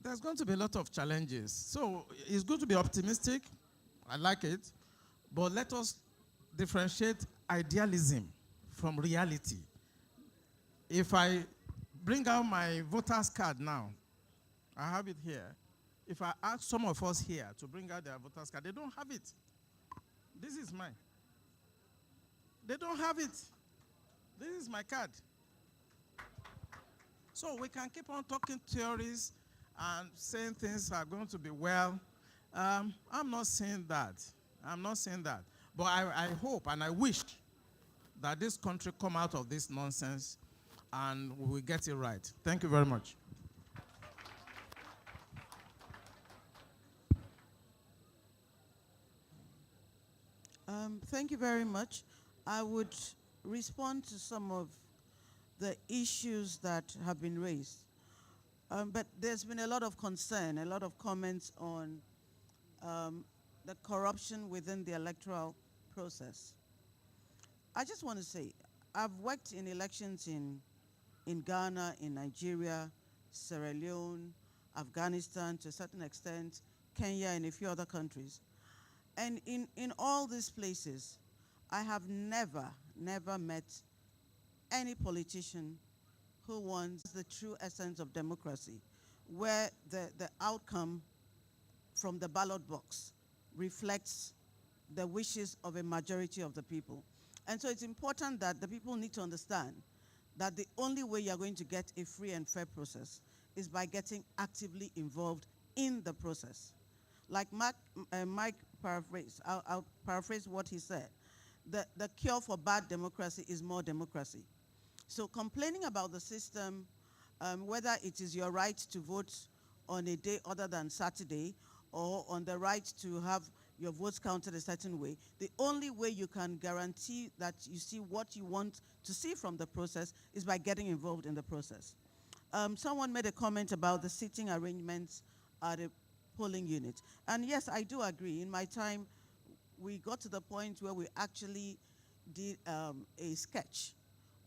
There's going to be a lot of challenges. So it's good to be optimistic. I like it. But let us differentiate idealism from reality. If I bring out my voter's card now, I have it here. If I ask some of us here to bring out their voter's card, they don't have it. This is mine. They don't have it. This is my card. So we can keep on talking theories and saying things are going to be well. I'm not saying that. I'm not saying that. But I hope and I wish that this country come out of this nonsense and we will get it right. Thank you very much. Thank you very much. I would respond to some of the issues that have been raised. But there's been a lot of concern, a lot of comments on the corruption within the electoral process. I just want to say, I've worked in elections in Ghana, in Nigeria, Sierra Leone, Afghanistan, to a certain extent, Kenya, and a few other countries. And in all these places, I have never met any politician who wants the true essence of democracy, where the outcome from the ballot box reflects the wishes of a majority of the people. And so it's important that the people need to understand that the only way you're going to get a free and fair process is by getting actively involved in the process. Like Mike paraphrased, I'll paraphrase what he said. The cure for bad democracy is more democracy. So complaining about the system, whether it is your right to vote on a day other than Saturday or on the right to have your votes counted a certain way, the only way you can guarantee that you see what you want to see from the process is by getting involved in the process. Someone made a comment about the seating arrangements at a polling unit. And yes, I do agree. In my time, we got to the point where we actually did a sketch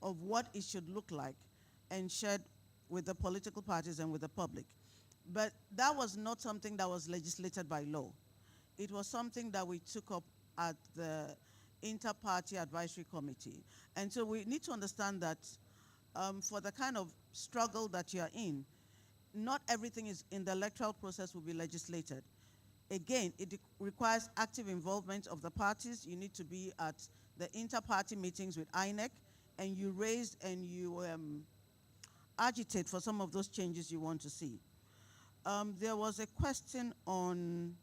of what it should look like and shared with the political parties and with the public. But that was not something that was legislated by law. It was something that we took up at the Inter-Party Advisory Committee. And so we need to understand that for the kind of struggle that you're in, not everything is in the electoral process will be legislated. Again, it requires active involvement of the parties. You need to be at the inter-party meetings with INEC, and you raised and you agitate for some of those changes you want to see. There was a question on,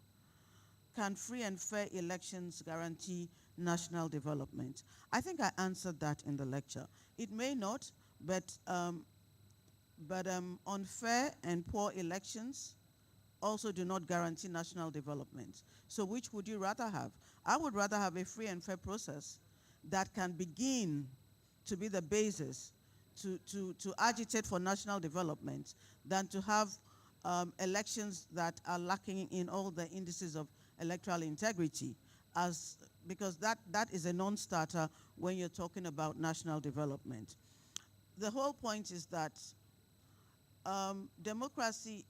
can free and fair elections guarantee national development? I think I answered that in the lecture. It may not, but unfair and poor elections also do not guarantee national development. So which would you rather have? I would rather have a free and fair process that can begin to be the basis to agitate for national development than to have elections that are lacking in all the indices of electoral integrity, because that is a non-starter when you're talking about national development. The whole point is that democracy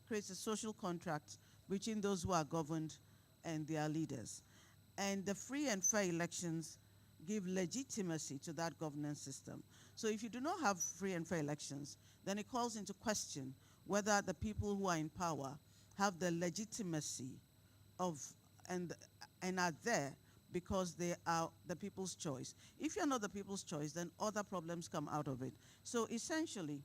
creates a social contract between those who are governed and their leaders. And the free and fair elections give legitimacy to that governance system. So if you do not have free and fair elections, then it calls into question whether the people who are in power have the legitimacy of and are there because they are the people's choice. If you're not the people's choice, then other problems come out of it. So essentially,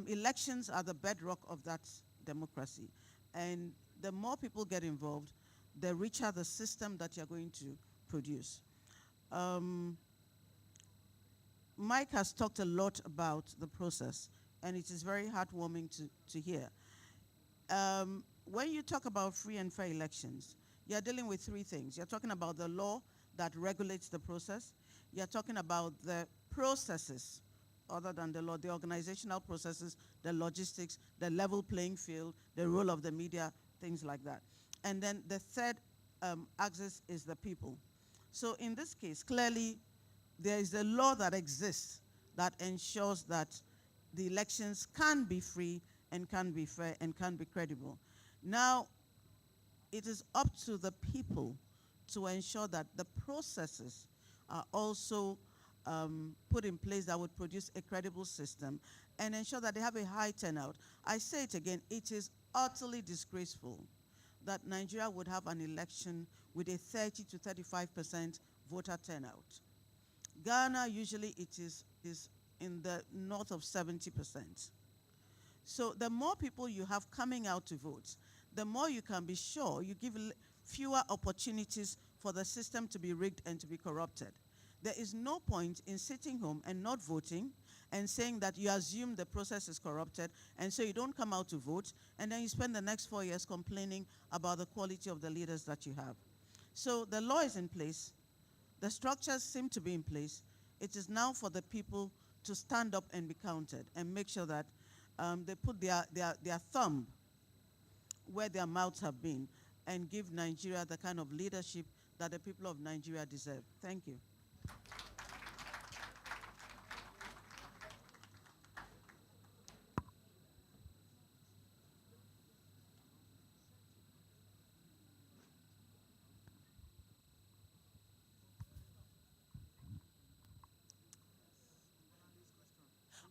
elections are the bedrock of that democracy. And the more people get involved, the richer the system that you're going to produce. Mike has talked a lot about the process, and it is very heartwarming to hear. When you talk about free and fair elections, you're dealing with three things. You're talking about the law that regulates the process. You're talking about the processes other than the law, the organizational processes, the logistics, the level playing field, the role of the media, things like that. And then the third axis is the people. So in this case, clearly, there is a law that exists that ensures that the elections can be free and can be fair and can be credible. Now, it is up to the people to ensure that the processes are also put in place that would produce a credible system and ensure that they have a high turnout. I say it again, it is utterly disgraceful that Nigeria would have an election with a 30 to 35% voter turnout. Ghana, usually it is in the north of 70%. So the more people you have coming out to vote, the more you can be sure you give fewer opportunities for the system to be rigged and to be corrupted. There is no point in sitting home and not voting and saying that you assume the process is corrupted and so you don't come out to vote, and then you spend the next 4 years complaining about the quality of the leaders that you have. So the law is in place. The structures seem to be in place. It is now for the people to stand up and be counted and make sure that they put their thumb where their mouths have been and give Nigeria the kind of leadership that the people of Nigeria deserve. Thank you.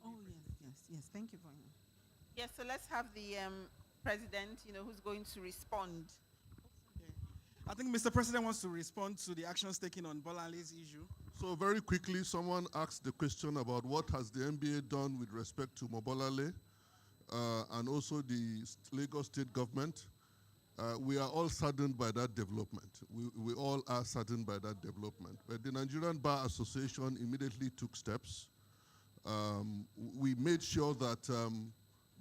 Oh, yes, thank you very much. Yes, so let's have the president, who's going to respond. I think Mr. President wants to respond to the actions taken on Bolanle's issue. So very quickly, someone asked the question about what has the NBA done with respect to Mobolale and also the Lagos state government. We are all saddened by that development. We all are saddened by that development. But the Nigerian Bar Association immediately took steps. We made sure that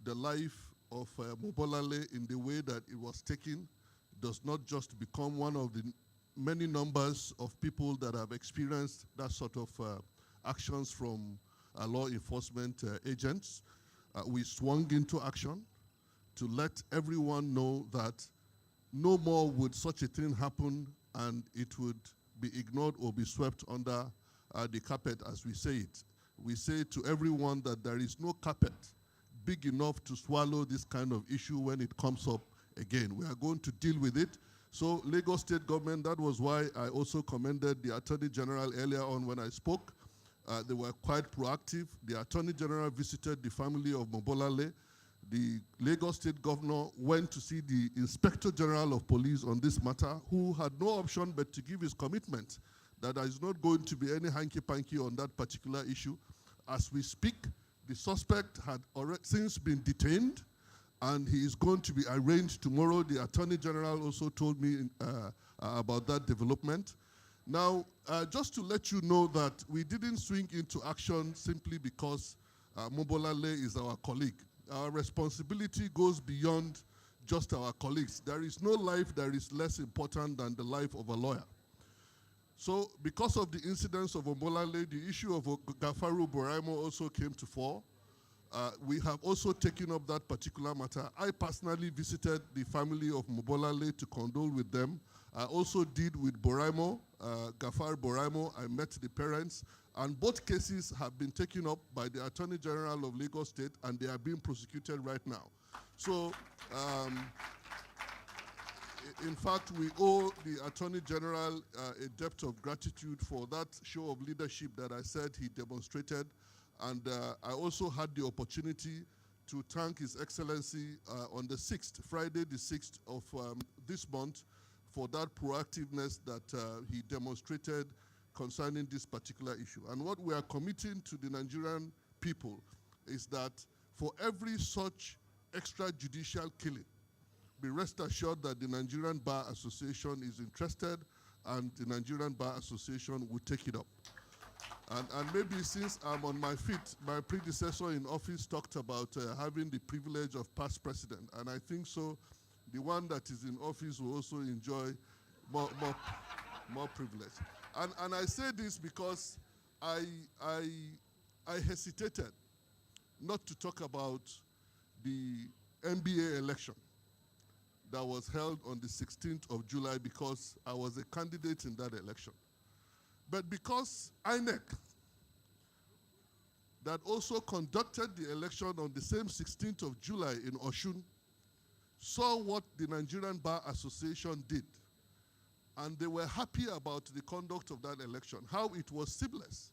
the life of Mobolale in the way that it was taken does not just become one of the many numbers of people that have experienced that sort of actions from law enforcement agents. We swung into action to let everyone know that no more would such a thing happen and it would be ignored or be swept under the carpet, as we say it. We say to everyone that there is no carpet big enough to swallow this kind of issue when it comes up again. We are going to deal with it. So Lagos state government, that was why I also commended the Attorney General earlier on when I spoke. They were quite proactive. The Attorney General visited the family of Mobolale. The Lagos state governor went to see the Inspector General of Police on this matter, who had no option but to give his commitment that there is not going to be any hanky-panky on that particular issue. As we speak, The suspect had since been detained, and he is going to be arraigned tomorrow. The Attorney General also told me about that development. Now, just to let you know that we didn't swing into action simply because Mobolale is our colleague. Our responsibility goes beyond just our colleagues. There is no life that is less important than the life of a lawyer. So because of the incidents of Mobolale, the issue of Gafaru Boraimo also came to fore. We have also taken up that particular matter. I personally visited the family of Mobolale to condole with them. I also did with Boraimo, Gafar Boraimo. I met the parents, and both cases have been taken up by the Attorney General of Lagos State, and they are being prosecuted right now. So, in fact, we owe the Attorney General a debt of gratitude for that show of leadership that I said he demonstrated. And I also had the opportunity to thank His Excellency on the 6th, Friday the 6th of this month, for that proactiveness that he demonstrated concerning this particular issue. And what we are committing to the Nigerian people is that for every such extrajudicial killing, be rest assured that the Nigerian Bar Association is interested, and the Nigerian Bar Association will take it up. And maybe since I'm on my feet, my predecessor in office talked about having the privilege of past president, and I think so. The one that is in office will also enjoy more privilege. And I say this because I hesitated not to talk about the NBA election that was held on the 16th of July because I was a candidate in that election. But because INEC, that also conducted the election on the same 16th of July in Oshun, saw what the Nigerian Bar Association did, and they were happy about the conduct of that election, how it was seamless.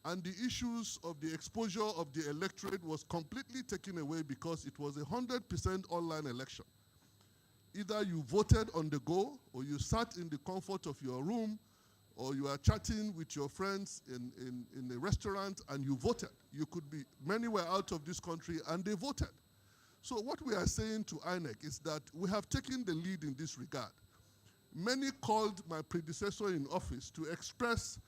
And the issues of the exposure of the electorate was completely taken away because it was a 100% online election. Either you voted on the go, or you sat in the comfort of your room, or you are chatting with your friends in a restaurant and you voted. You could be, many were out of this country and they voted. So what we are saying to INEC is that we have taken the lead in this regard. Many called my predecessor in office to express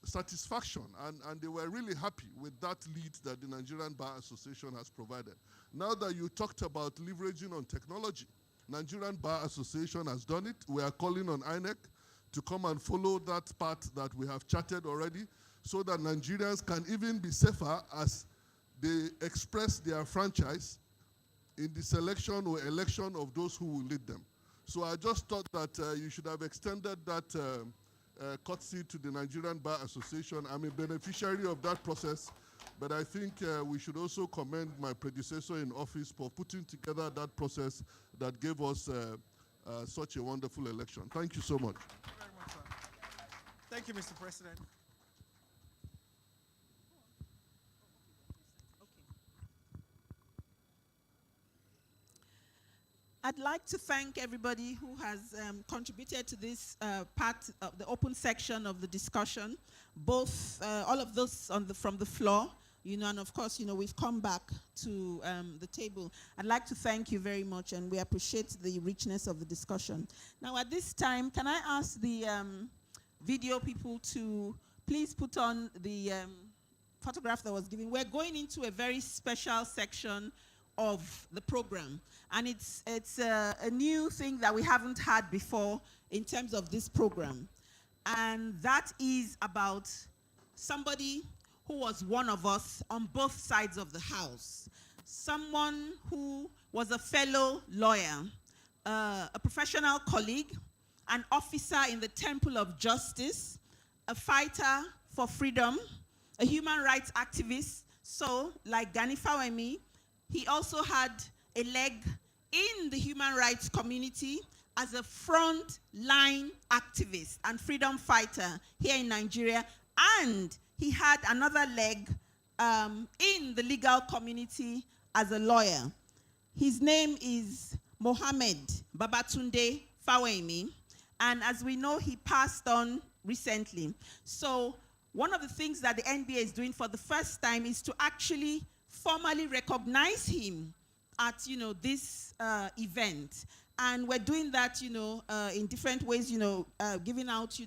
satisfaction, and they were really happy with that lead that the Nigerian Bar Association has provided. Now that you talked about leveraging on technology, Nigerian Bar Association has done it. We are calling on INEC to come and follow that path that we have charted already, so that Nigerians can even be safer as they express their franchise in the selection or election of those who will lead them. So I just thought that you should have extended that courtesy to the Nigerian Bar Association. I'm a beneficiary of that process, but I think we should also commend my predecessor in office for putting together that process that gave us such a wonderful election. Thank you so much. Thank you very much, sir. Thank you, Mr. President. I'd like to thank everybody who has contributed to this part of the open section of the discussion, both all of those from the floor, and of course, we've come back to the table. I'd like to thank you very much, and we appreciate the richness of the discussion. Now, at this time, can I ask the video people to please put on the photograph that was given? We're going into a very special section of the program, and it's a new thing that we haven't had before in terms of this program, and that is about somebody who was one of us on both sides of the house, someone who was a fellow lawyer, a professional colleague, an officer in the Temple of Justice, a fighter for freedom, a human rights activist. So, like Gani Fawehinmi, he also had a leg in the human rights community as a front-line activist and freedom fighter here in Nigeria, and he had another leg in the legal community as a lawyer. His name is Mohammed Babatunde Fawehinmi, and as we know, he passed on recently. So one of the things that the NBA is doing for the first time is to actually formally recognize him at, this event. And we're doing that, in different ways, giving out,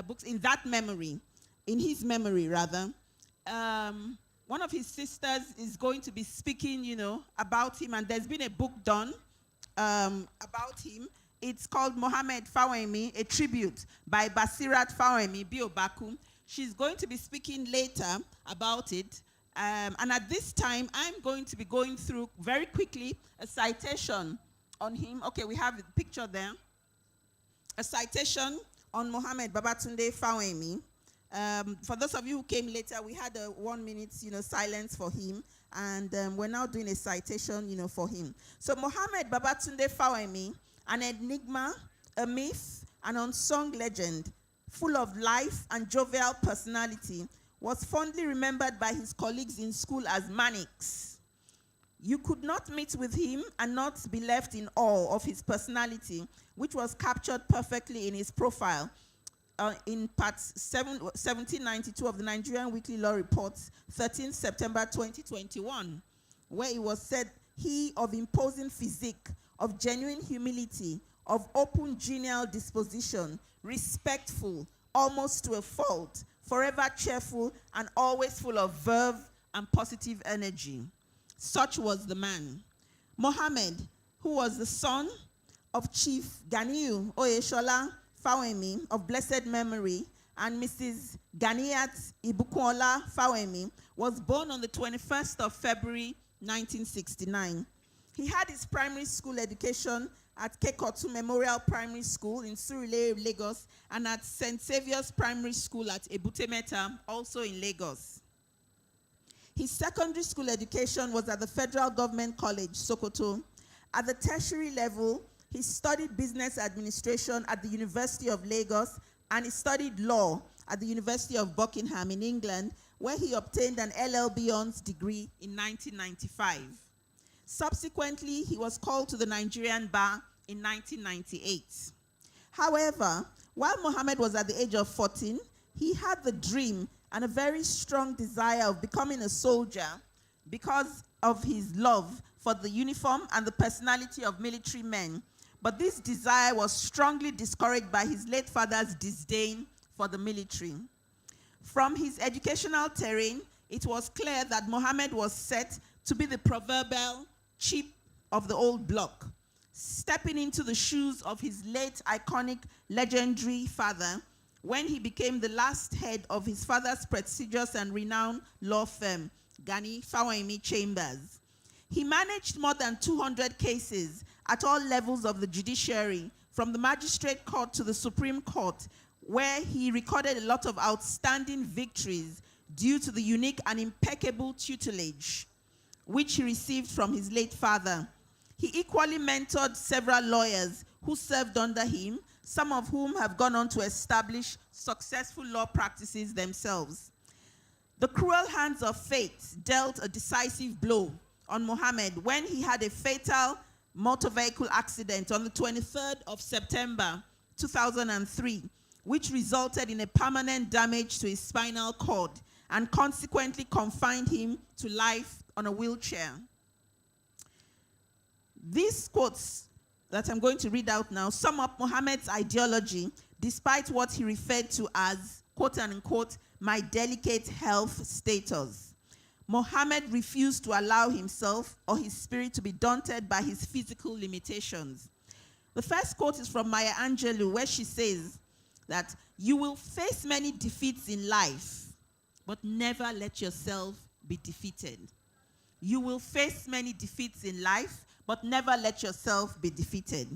books in that memory, in his memory, rather. One of his sisters is going to be speaking, about him, and there's been a book done about him. It's called Mohammed Fawehinmi, a tribute by Basirat Fawehinmi Biobaku. She's going to be speaking later about it. And at this time, I'm going to be going through very quickly a citation on him. Okay, we have the picture there. A citation on Mohammed Babatunde Fawehinmi. For those of you who came later, we had a 1 minute, silence for him. And we're now doing a citation, for him. So Mohammed Babatunde Fawehinmi, an enigma, a myth, an unsung legend, full of life and jovial personality, was fondly remembered by his colleagues in school as Mannix. You could not meet with him and not be left in awe of his personality, which was captured perfectly in his profile in part 1792 of the Nigerian Weekly Law Reports, 13 September 2021, where it was said, he of imposing physique, of genuine humility, of open genial disposition, respectful, almost to a fault, forever cheerful, and always full of verve and positive energy. Such was the man. Mohammed, who was the son of Chief Ganiu Oyeshola Fawehinmi of blessed memory, and Mrs. Ganiat Ibukunola Fawehinmi, was born on the 21st of February, 1969. He had his primary school education at Kekotu Memorial Primary School in Surulere, Lagos, and at St. Saviour's Primary School at Ebute-Metta, also in Lagos. His secondary school education was at the Federal Government College, Sokoto. At the tertiary level, he studied business administration at the University of Lagos, and he studied law at the University of Buckingham in England, where he obtained an LLB Hons degree in 1995. Subsequently, he was called to the Nigerian bar in 1998. However, while Mohammed was at the age of 14, he had the dream and a very strong desire of becoming a soldier because of his love for the uniform and the personality of military men. But this desire was strongly discouraged by his late father's disdain for the military. From his educational terrain, it was clear that Mohammed was set to be the proverbial chip of the old block, stepping into the shoes of his late iconic legendary father when he became the last head of his father's prestigious and renowned law firm, Gani Fawehinmi Chambers. He managed more than 200 cases at all levels of the judiciary, from the magistrate court to the Supreme Court, where he recorded a lot of outstanding victories due to the unique and impeccable tutelage which he received from his late father. He equally mentored several lawyers who served under him, some of whom have gone on to establish successful law practices themselves. The cruel hands of fate dealt a decisive blow on Mohammed when he had a fatal motor vehicle accident on the 23rd of September 2003, which resulted in a permanent damage to his spinal cord and consequently confined him to life on a wheelchair. These quotes that I'm going to read out now sum up Mohammed's ideology, despite what he referred to as, quote unquote, my delicate health status. Mohammed refused to allow himself or his spirit to be daunted by his physical limitations. The first quote is from Maya Angelou, where she says that you will face many defeats in life, but never let yourself be defeated. You will face many defeats in life, but never let yourself be defeated.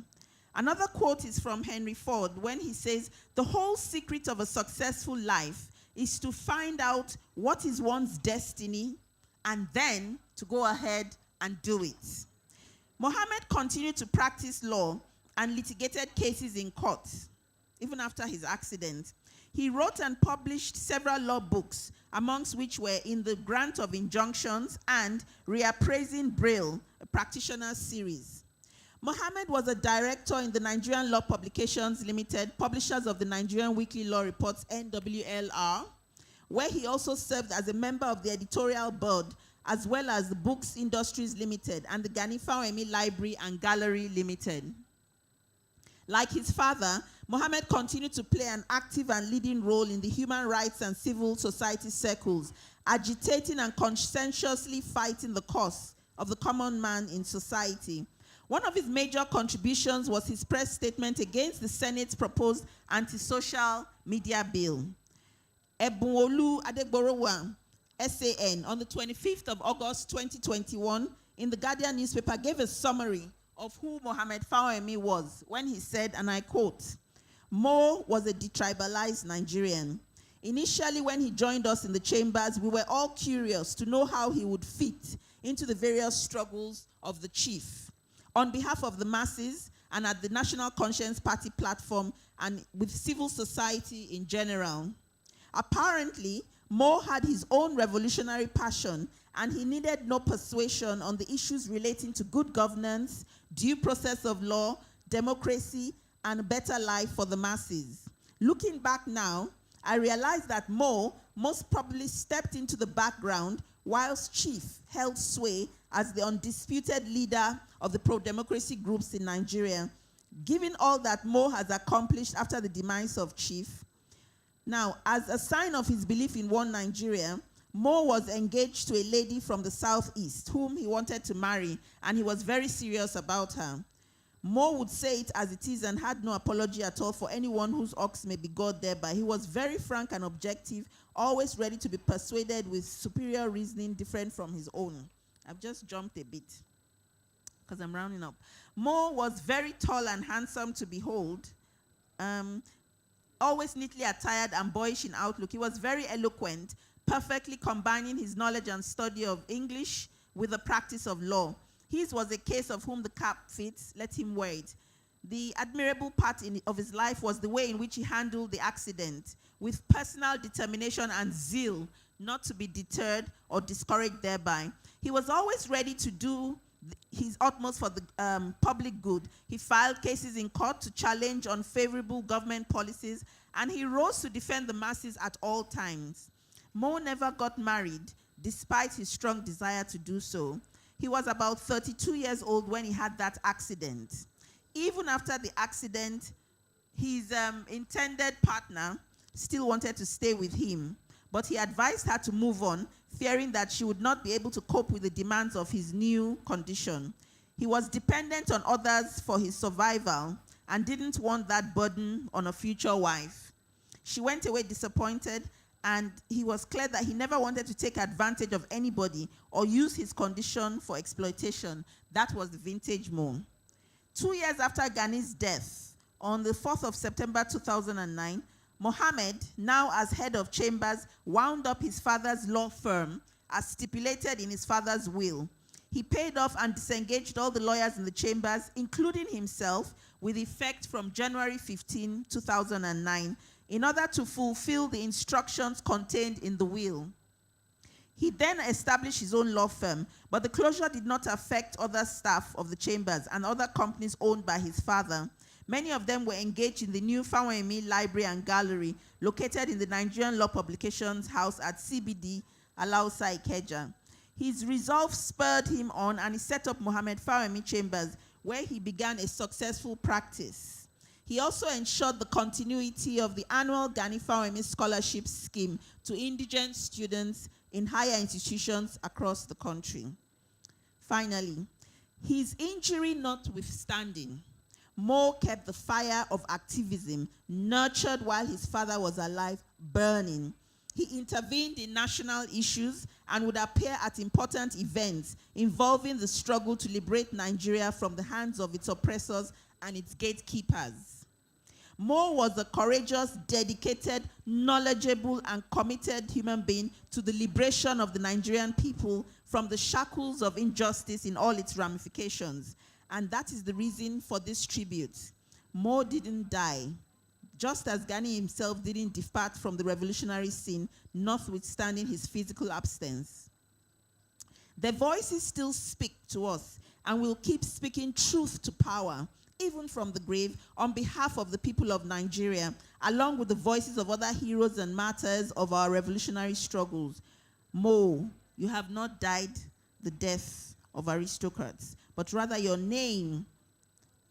Another quote is from Henry Ford when he says, the whole secret of a successful life is to find out what is one's destiny and then to go ahead and do it. Mohammed continued to practice law and litigated cases in court, even after his accident. He wrote and published several law books, amongst which were In the Grant of Injunctions and Reappraising Braille, a practitioner series. Mohammed was a director in the Nigerian Law Publications Limited, publishers of the Nigerian Weekly Law Reports, NWLR, where he also served as a member of the editorial board, as well as the Books Industries Limited and the Gani Fawehinmi Library and Gallery Limited. Like his father, Mohammed continued to play an active and leading role in the human rights and civil society circles, agitating and conscientiously fighting the cause of the common man in society. One of his major contributions was his press statement against the Senate's proposed anti-social media bill. Ebunolu Adegborowa, SAN, on the 25th of August 2021, in the Guardian newspaper, gave a summary of who Mohammed Fawehinmi was when he said, and I quote, "Mo was a detribalized Nigerian. Initially, when he joined us in the chambers, we were all curious to know how he would fit into the various struggles of the chief. On behalf of the masses and at the National Conscience Party platform and with civil society in general. Apparently, Mo had his own revolutionary passion and he needed no persuasion on the issues relating to good governance, due process of law, democracy, and a better life for the masses. Looking back now, I realize that Mo most probably stepped into the background whilst Chief held sway as the undisputed leader of the pro-democracy groups in Nigeria. Given all that Mo has accomplished after the demise of Chief, now, as a sign of his belief in one Nigeria, Mo was engaged to a lady from the southeast whom he wanted to marry, and he was very serious about her. Mo would say it as it is and had no apology at all for anyone whose ox may be gored thereby. He was very frank and objective, always ready to be persuaded with superior reasoning different from his own." I've just jumped a bit because I'm rounding up. Mo was very tall and handsome to behold, always neatly attired and boyish in outlook. He was very eloquent, perfectly combining his knowledge and study of English with the practice of law. His was a case of whom the cap fits, let him wear it. The admirable part of his life was the way in which he handled the accident, with personal determination and zeal, not to be deterred or discouraged thereby. He was always ready to do his utmost for the public good. He filed cases in court to challenge unfavorable government policies, and he rose to defend the masses at all times. Mo never got married, despite his strong desire to do so. He was about 32 years old when he had that accident. Even after the accident, his intended partner still wanted to stay with him, but he advised her to move on, fearing that she would not be able to cope with the demands of his new condition. He was dependent on others for his survival and didn't want that burden on a future wife. She went away disappointed, and he was clear that he never wanted to take advantage of anybody or use his condition for exploitation. That was the vintage Mo. 2 years after Gani's death, on the 4th of September 2009, Mohammed, now as head of chambers, wound up his father's law firm as stipulated in his father's will. He paid off and disengaged all the lawyers in the chambers, including himself, with effect from January 15, 2009, in order to fulfill the instructions contained in the will. He then established his own law firm, but the closure did not affect other staff of the chambers and other companies owned by his father. Many of them were engaged in the new Fawehinmi Library and Gallery, located in the Nigerian Law Publications House at CBD, Alausa, Ikeja. His resolve spurred him on, and he set up Mohammed Fawehinmi Chambers, where he began a successful practice. He also ensured the continuity of the annual Gani Fawehinmi Scholarship Scheme to indigent students in higher institutions across the country. Finally, his injury notwithstanding, Mo kept the fire of activism, nurtured while his father was alive, burning. He intervened in national issues and would appear at important events involving the struggle to liberate Nigeria from the hands of its oppressors and its gatekeepers. Mo was a courageous, dedicated, knowledgeable, and committed human being to the liberation of the Nigerian people from the shackles of injustice in all its ramifications. And that is the reason for this tribute. Mo didn't die, just as Gani himself didn't depart from the revolutionary scene, notwithstanding his physical absence. Their voices still speak to us and will keep speaking truth to power, even from the grave, on behalf of the people of Nigeria, along with the voices of other heroes and martyrs of our revolutionary struggles. Mo, you have not died the death of aristocrats, but rather your name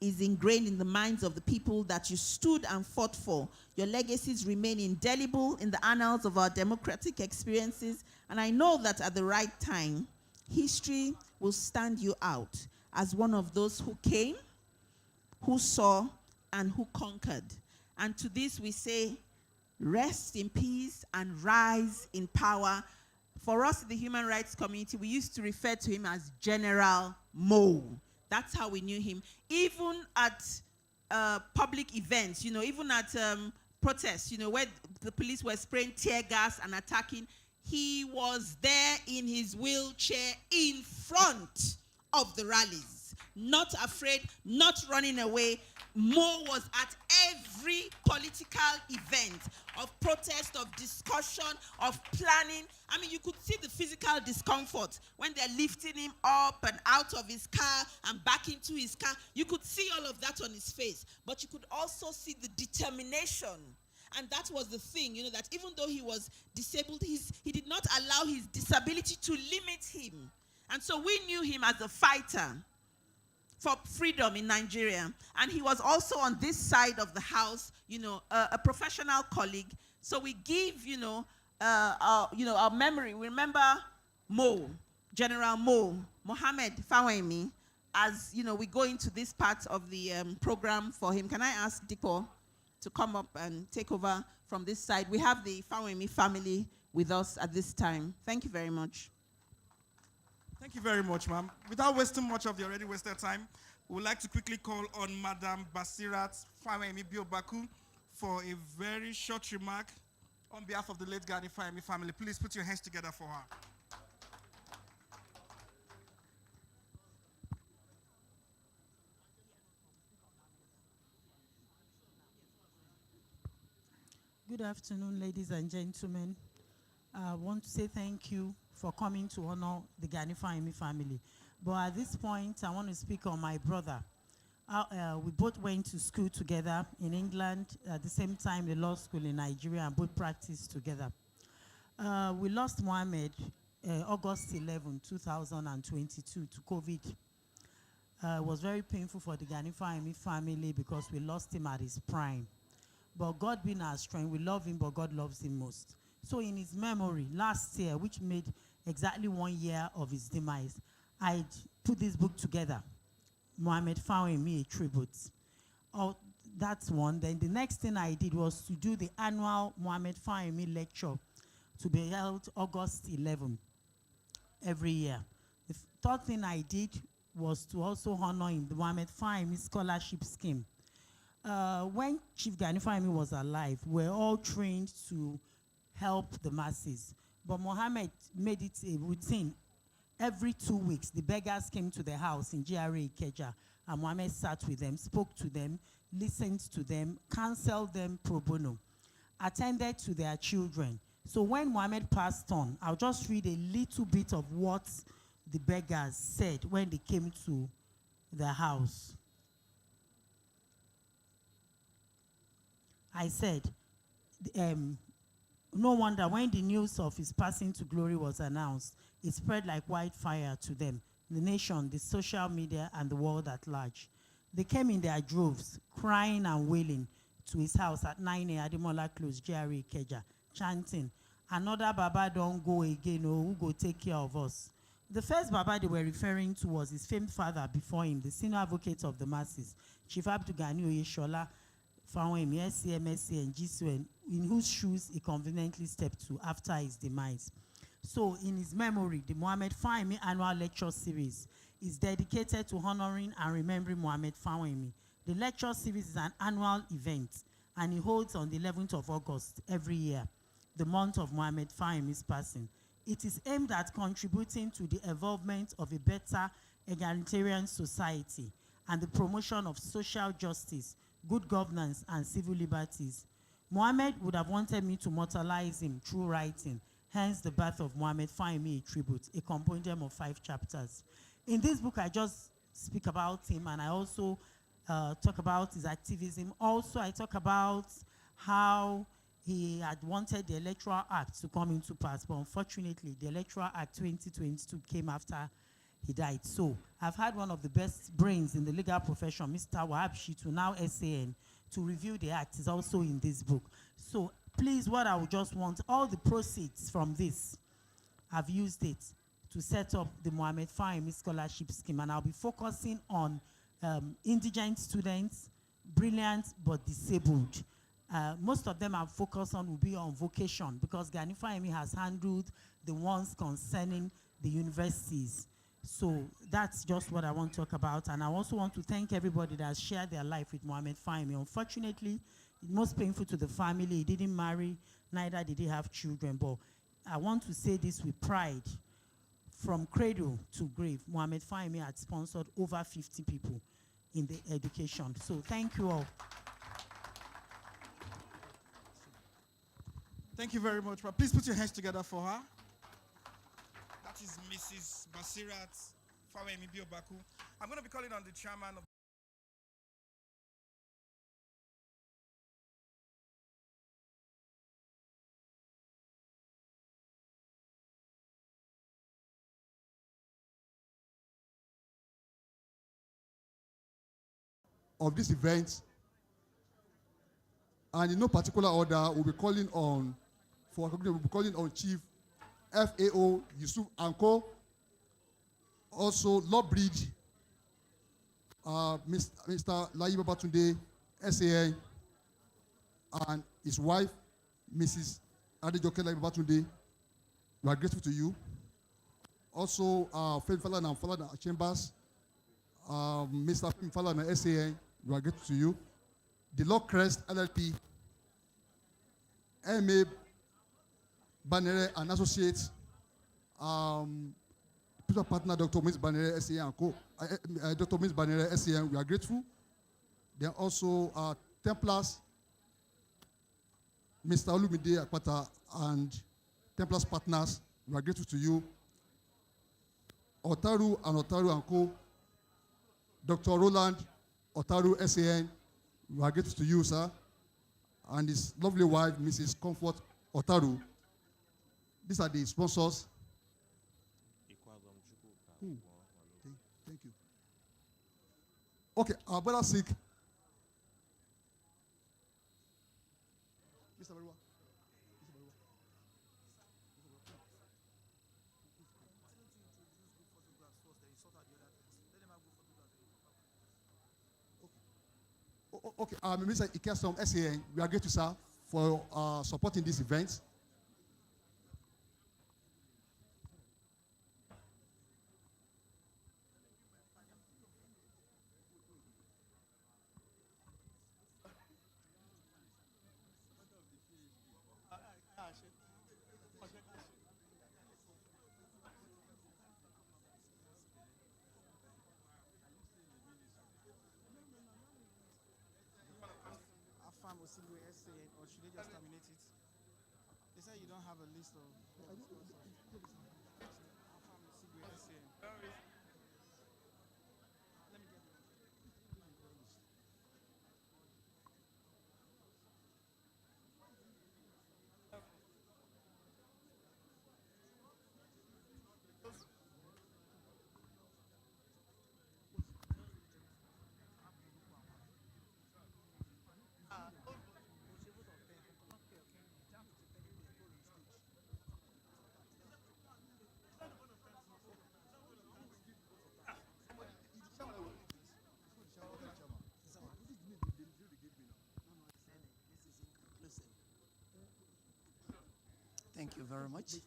is ingrained in the minds of the people that you stood and fought for. Your legacies remain indelible in the annals of our democratic experiences, and I know that at the right time, history will stand you out as one of those who came, who saw, and who conquered. And to this we say, rest in peace and rise in power. For us in the human rights community, we used to refer to him as General Mo. That's how we knew him. Even at public events, even at protests, where the police were spraying tear gas and attacking, he was there in his wheelchair in front of the rallies, not afraid, not running away. Mo was at every political event of protest, of discussion, of planning. I mean, you could see the physical discomfort when they're lifting him up and out of his car and back into his car. You could see all of that on his face, but you could also see the determination. And that was the thing, that even though he was disabled, he did not allow his disability to limit him. And so we knew him as a fighter for freedom in Nigeria. And he was also on this side of the house, a professional colleague. So we give, our memory. We remember Mo, General Mo, Mohammed Fawehinmi, as, we go into this part of the program for him. Can I ask Diko to come up and take over from this side? We have the Fawehinmi family with us at this time. Thank you very much. Thank you very much, ma'am. Without wasting much of the already wasted time, we would like to quickly call on Madam Basirat Fawehinmi Biobaku for a very short remark on behalf of the late Gani Fawehinmi family. Please put your hands together for her. Good afternoon, ladies and gentlemen. I want to say thank you for coming to honor the Gani Fawehinmi family. But at this point, I want to speak on my brother. We both went to school together in England, at the same time the law school in Nigeria, and both practiced together. We lost Mohammed August 11, 2022 to COVID. It was very painful for the Gani Fawehinmi family because we lost him at his prime. But God being our strength, we love him, but God loves him most. So in his memory, last year, which made exactly 1 year of his demise, I put this book together, Mohammed Fawehinmi, a tribute. Oh, that's one. Then the next thing I did was to do the annual Mohammed Fawehinmi lecture to be held August 11 every year. The third thing I did was to also honor him, the Mohammed Fawehinmi scholarship scheme. When Chief Gani Fawehinmi was alive, we were all trained to help the masses. But Mohammed made it a routine. Every 2 weeks, the beggars came to the house in GRA Ikeja, and Mohammed sat with them, spoke to them, listened to them, counseled them pro bono, attended to their children. So when Mohammed passed on, I'll just read a little bit of what the beggars said when they came to the house. I said, no wonder when the news of his passing to glory was announced, it spread like wildfire to them, the nation, the social media, and the world at large. They came in their droves, crying and wailing, to his house at 9A Ademola Close, GRA Ikeja, chanting, "Another Baba don't go again, oh, who go take care of us?" The first Baba they were referring to was his famed father before him, the senior advocate of the masses, Chief Abdul Gani Oyeshola Fawehinmi, SCMSC, and GCN, in whose shoes he conveniently stepped to after his demise. So, in his memory, the Mohammed Fawehinmi annual lecture series is dedicated to honoring and remembering Mohammed Fawehinmi. The lecture series is an annual event, and it holds on the 11th of August every year, the month of Mohammed Fawehinmi's passing. It is aimed at contributing to the evolvement of a better egalitarian society and the promotion of social justice, good governance, and civil liberties. Mohammed would have wanted me to mortalize him through writing, hence the birth of Mohammed Fawehinmi, a tribute, a compendium of 5 chapters. In this book, I just speak about him, and I also talk about his activism. Also, I talk about how he had wanted the Electoral Act to come into pass, but unfortunately, the Electoral Act 2022 came after he died. So I've had one of the best brains in the legal profession, Mr. Wahab Shitu, now SAN, to review the act. Is also in this book. So please, what I would just want, all the proceeds from this, I've used it to set up the Mohammed Fawehinmi Scholarship Scheme, and I'll be focusing on indigent students, brilliant but disabled. Most of them I've focused on will be on vocation, because Gani Fawehinmi has handled the ones concerning the universities. So that's just what I want to talk about. And I also want to thank everybody that has shared their life with Mohammed Fawehinmi. Unfortunately, most painful to the family, he didn't marry, neither did he have children. But I want to say this with pride. From cradle to grave, Mohammed Fawehinmi had sponsored over 50 people in the education. So thank you all. Thank you very much. But please put your hands together for her. That is Mrs. Basirat Fawehinmi Biobaku. I'm going to be calling on the chairman of this event, and in no particular order, we'll be calling on Chief FAO Yusuf Anko, also Law Bridge, Mr. Layi Babatunde, SAN, and his wife, Mrs. Adejoke Layi Babatunde. We are grateful to you. Also, Femi Falana and Falana Chambers, Mr. Femi Falana, SAN, we are grateful to you. The Law Crest LLP, MA Banere and Associates, Peter Partner, Dr. Ms. Banere, SAN, and Co. Dr. Ms. Banere, SAN, we are grateful. Then also Templars, Mr. Olumide Akpata and Templars Partners, we are grateful to you. Otaru and Co. Dr. Roland Otaru, SAN, we are grateful to you, sir. And his lovely wife, Mrs. Comfort Otaru. These are the sponsors. Thank you. Okay, our brother sick. Mr. Barua. Okay, Mr. Ikeja from SAN, we are grateful, sir, for supporting this event. Or should they just terminate it? They say you don't have a list of. Thank you very much.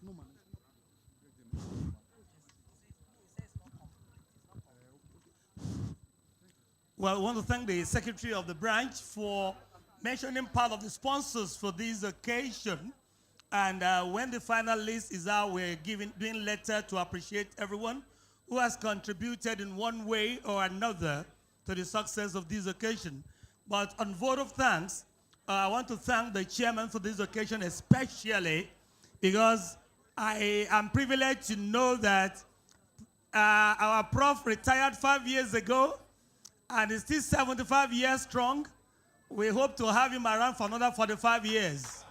Well, I want to thank the Secretary of the branch for mentioning part of the sponsors for this occasion. And when the final list is out, we're doing letter to appreciate everyone who has contributed in one way or another to the success of this occasion. But on vote of thanks, I want to thank the chairman for this occasion especially, because I am privileged to know that our prof retired 5 years ago, and he's still 75 years strong. We hope to have him around for another 45 years.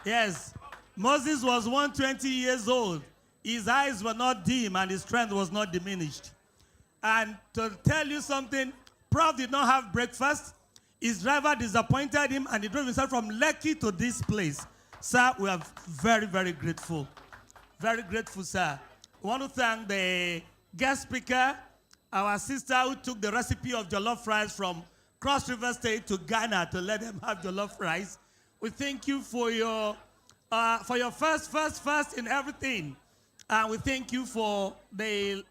Yes, Moses was 120 years old. His eyes were not dim and his strength was not diminished. And to tell you something, Prof did not have breakfast. His driver disappointed him and he drove himself from Lekki to this place. Sir, we are very, very grateful. Very grateful, sir. We want to thank the guest speaker, our sister who took the recipe of jollof rice from Cross River State to Ghana to let them have jollof rice. We thank you for your first in everything. And we thank you for the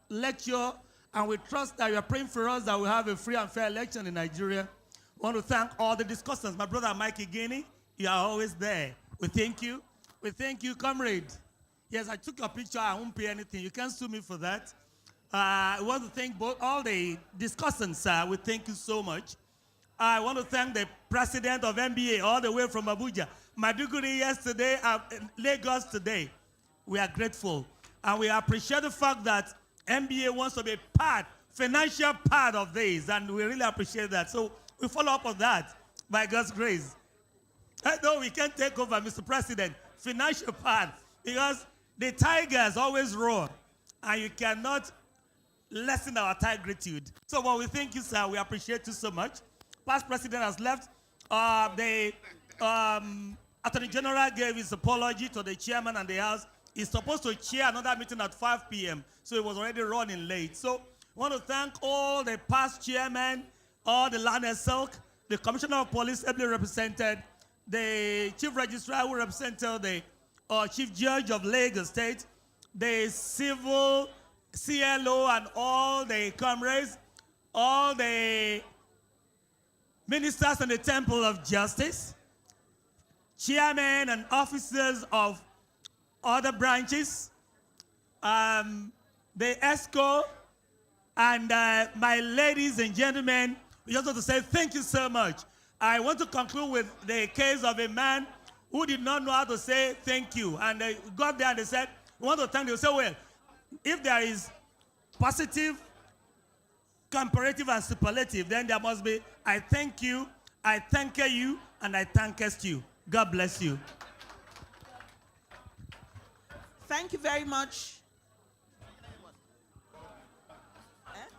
lecture. And we trust that you are praying for us that we have a free and fair election in Nigeria. We want to thank all the discussants. My brother Mike Ikeja, you are always there. We thank you. We thank you, comrade. Yes, I took your picture. I won't pay anything. You can't sue me for that. I want to thank all the discussants, sir. We thank you so much. I want to thank the president of NBA all the way from Abuja. Maduguri yesterday, Lagos today. We are grateful. And we appreciate the fact that NBA wants to be financial part of this. And we really appreciate that. So we follow up on that by God's grace. No, we can't take over, Mr. President, financial part. Because the tigers always roar. And you cannot lessen our tigritude. So well, we thank you, sir. We appreciate you so much. Past president has left. The Attorney General gave his apology to the chairman and the House. He's supposed to chair another meeting at 5 p.m., so he was already running late. So I want to thank all the past chairmen, all the land and silk, the Commissioner of Police ably represented, the Chief Registrar who represented the Chief Judge of Lagos State, the Civil CLO and all the comrades, all the ministers in the Temple of Justice, chairmen and officers of other branches, the ESCO, and my ladies and gentlemen, we just want to say thank you so much. I want to conclude with the case of a man who did not know how to say thank you. And they got there and they said, we want to thank you. So, well, if there is positive, comparative, and superlative, then there must be, I thank you, I thank you, and I thankest you. God bless you. Thank you very much.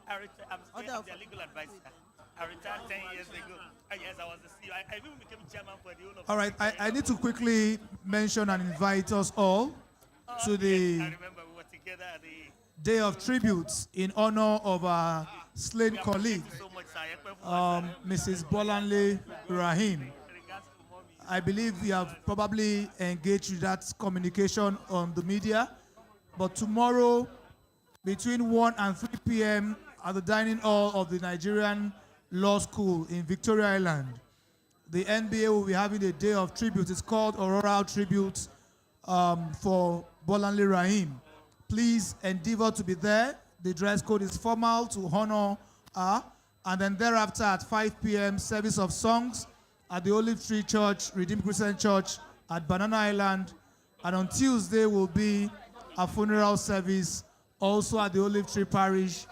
I'm the legal advisor. I retired 10 years ago. Yes, I was the CEO. I even became chairman for the whole of. All right, I need to quickly mention and invite us all to the I remember we were together at the Day of Tributes in honor of our slain colleague, Mrs. Bolanle Rahim. I believe we have probably engaged with that communication on the media, but tomorrow between 1 and 3 p.m. at the dining hall of the Nigerian Law School in Victoria Island, the NBA will be having a day of tribute. It's called Aurora Tribute for Bolanle Rahim. Please endeavor to be there. The dress code is formal to honor her. And then thereafter at 5 p.m., service of songs at the Olive Tree Church, Redeemed Christian Church at Banana Island. And on Tuesday will be a funeral service also at the Olive Tree Parish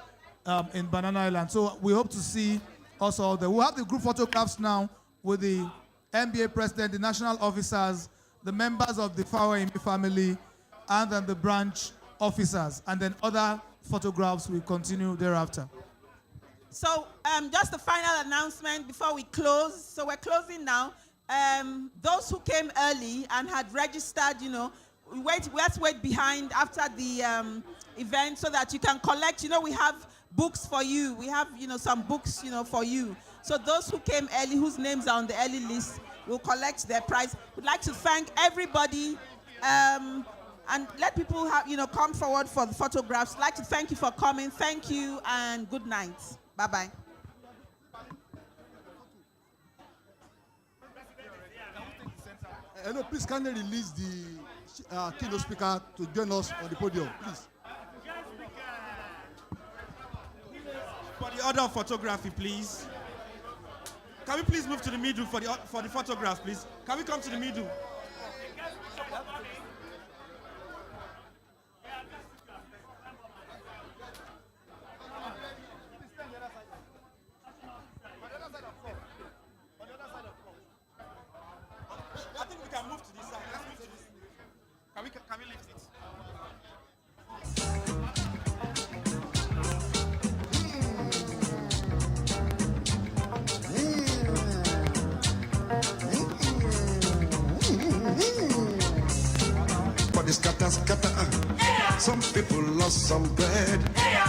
in Banana Island. So we hope to see us all there. We'll have the group photographs now with the NBA president, the national officers, the members of the Fawehinmi family, and then the branch officers. And then other photographs will continue thereafter. So just a final announcement before we close. So we're closing now. Those who came early and had registered, you know, let's wait behind after the event so that you can collect. You know, we have books for you. We have, you know, some books, you know, for you. So those who came early, whose names are on the early list, will collect their prize. We'd like to thank everybody and let people have, you know, come forward for the photographs. I'd like to thank you for coming. Thank you and good night. Bye-bye. Hello, please can they release the keynote speaker to join us on the podium, please? For the order of photography, please. Can we please move to the middle for the photograph, please? Can we come to the middle? Everybody scatter, scatter. Some people lost some bread.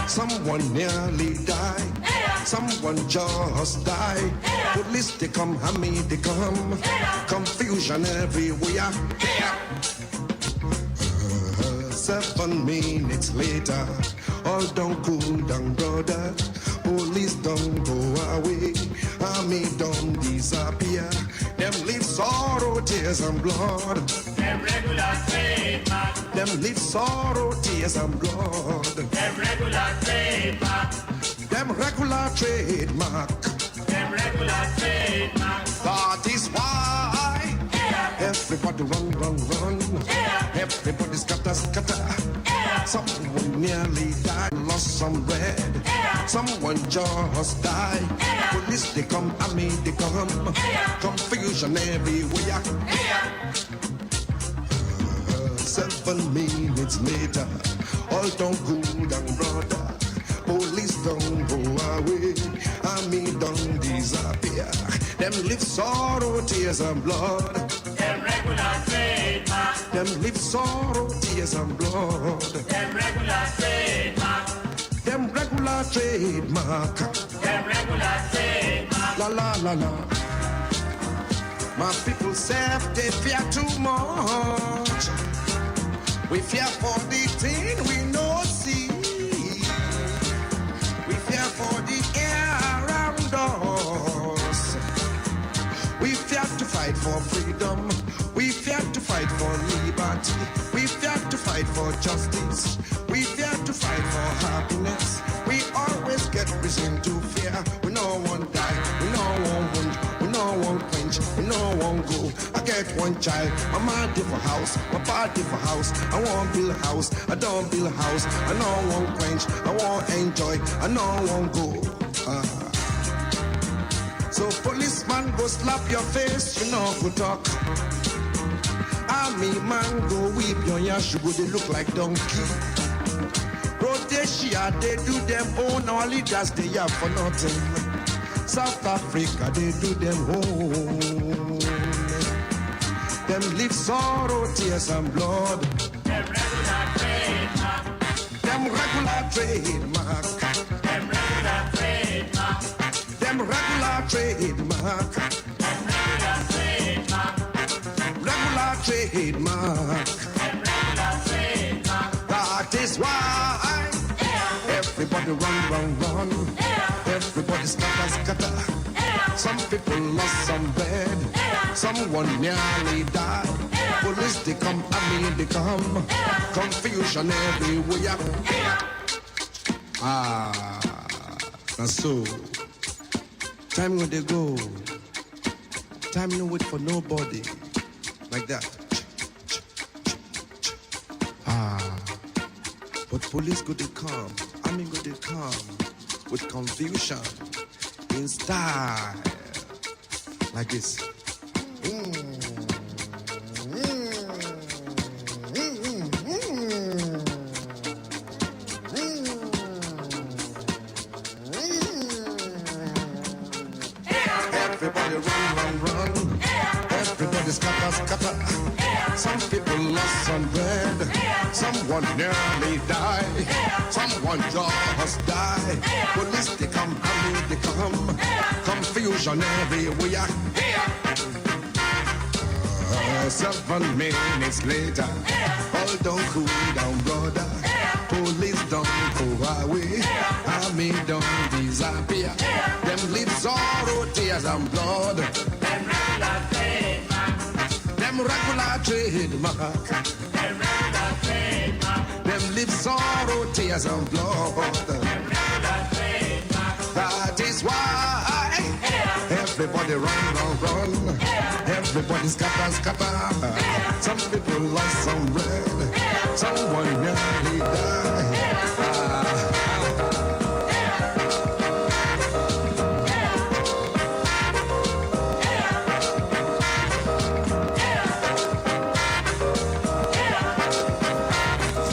Someone nearly died. Someone just died. Police they come, Hammy they come. Confusion everywhere. 7 minutes later, all don't cool down, brother. Police don't go away. Army don't disappear. Them leave sorrow, tears and blood. Them regular trademark. Them leave sorrow, tears and blood. Them regular trademark. Them regular trademark. Them regular trademark. That is why everybody run, run, run. Everybody scatter, scatter. Someone nearly died, lost some bread. Someone just died. Police they come, army they come. Confusion everywhere. 7 minutes later, all don't cool down, brother. Police don't go away, army don't disappear. Them live sorrow, tears and blood. Them regular trademark. Them live sorrow, tears and blood. Them regular trademark. Them regular trademark. Them regular trademark. La la la la. My people say they fear too much. We fear for the thing we no see. We fear for the air around us. We fear to fight for freedom. We fear to fight for liberty. We fear to fight for justice. We fear to fight for happiness. We always get reason to fear. We no one die. We no one wound. We no one quench. We no one go. I get one child. My mom different house. My pa different house. I want build a house. I don't build a house. I no one quench. I want enjoy. I no one go. So policeman go slap your face. You know go talk. Army man go whip your yash. You go they look like donkey. Rhodesia, they do them own. Our leaders, they have for nothing. South Africa, they do them own. Them live sorrow, tears and blood. Them regular trademark. Them regular trademark. Them regular trademark. Them regular trademark. Them regular trademark. Regular trademark. Them regular trademark. That is why everybody run, run, run. Everybody scatter, scatter. Some people lost some bread. Someone nearly died. Police they come, army they come. Confusion everywhere. And so time when they go. Time no wait for nobody. Like that. But police go they come, army go they come with confusion in style like this. Everybody run, run, run. Everybody scatter, scatter. Some people lost some bread. Someone nearly died. Someone just died. Police they come, army they come. Confusion everywhere. 7 minutes later, all don't cool down, brother. Police don't go away. Army don't disappear. Them live sorrow, tears and blood. Them regular trademark. Them regular trademark. Them live sorrow, tears and blood. Them regular trademark. That is why everybody run, run, run. Everybody scatter, scatter. Some people lost some bread. Someone nearly died.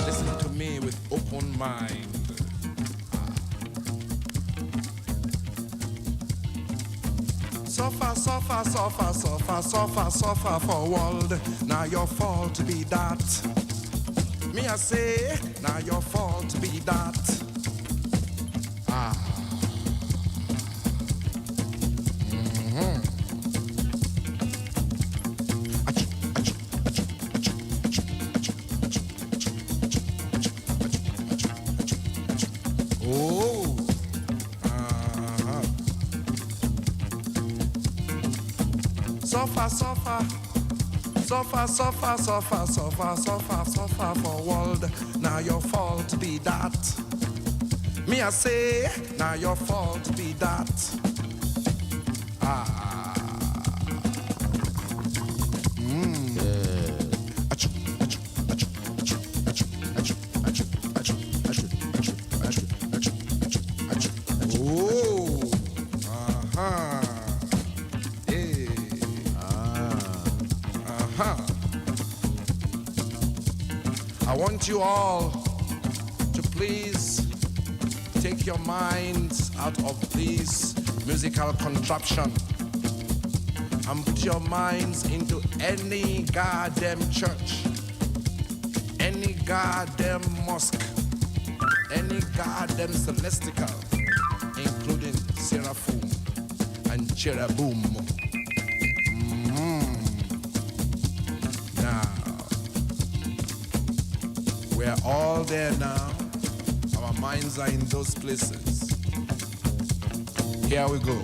Listen to me with open mind. Suffer, suffer, suffer, suffer, suffer, suffer for world. Now your fault be that. Me I say, now your fault be that. Ah. Oh. Suffer, suffer. Suffer, suffer, suffer, suffer, suffer, suffer for world. Now your fault be that. Me I say, now your fault be that. Ah. Oh. Uh-huh. Hey. Uh-huh. I want you all to please take your minds out of this musical contraption and put your minds into any goddamn church, any goddamn mosque, any goddamn celestial, including seraphim and cherubim. Now, we're all there now. Our minds are in those places. Here we go.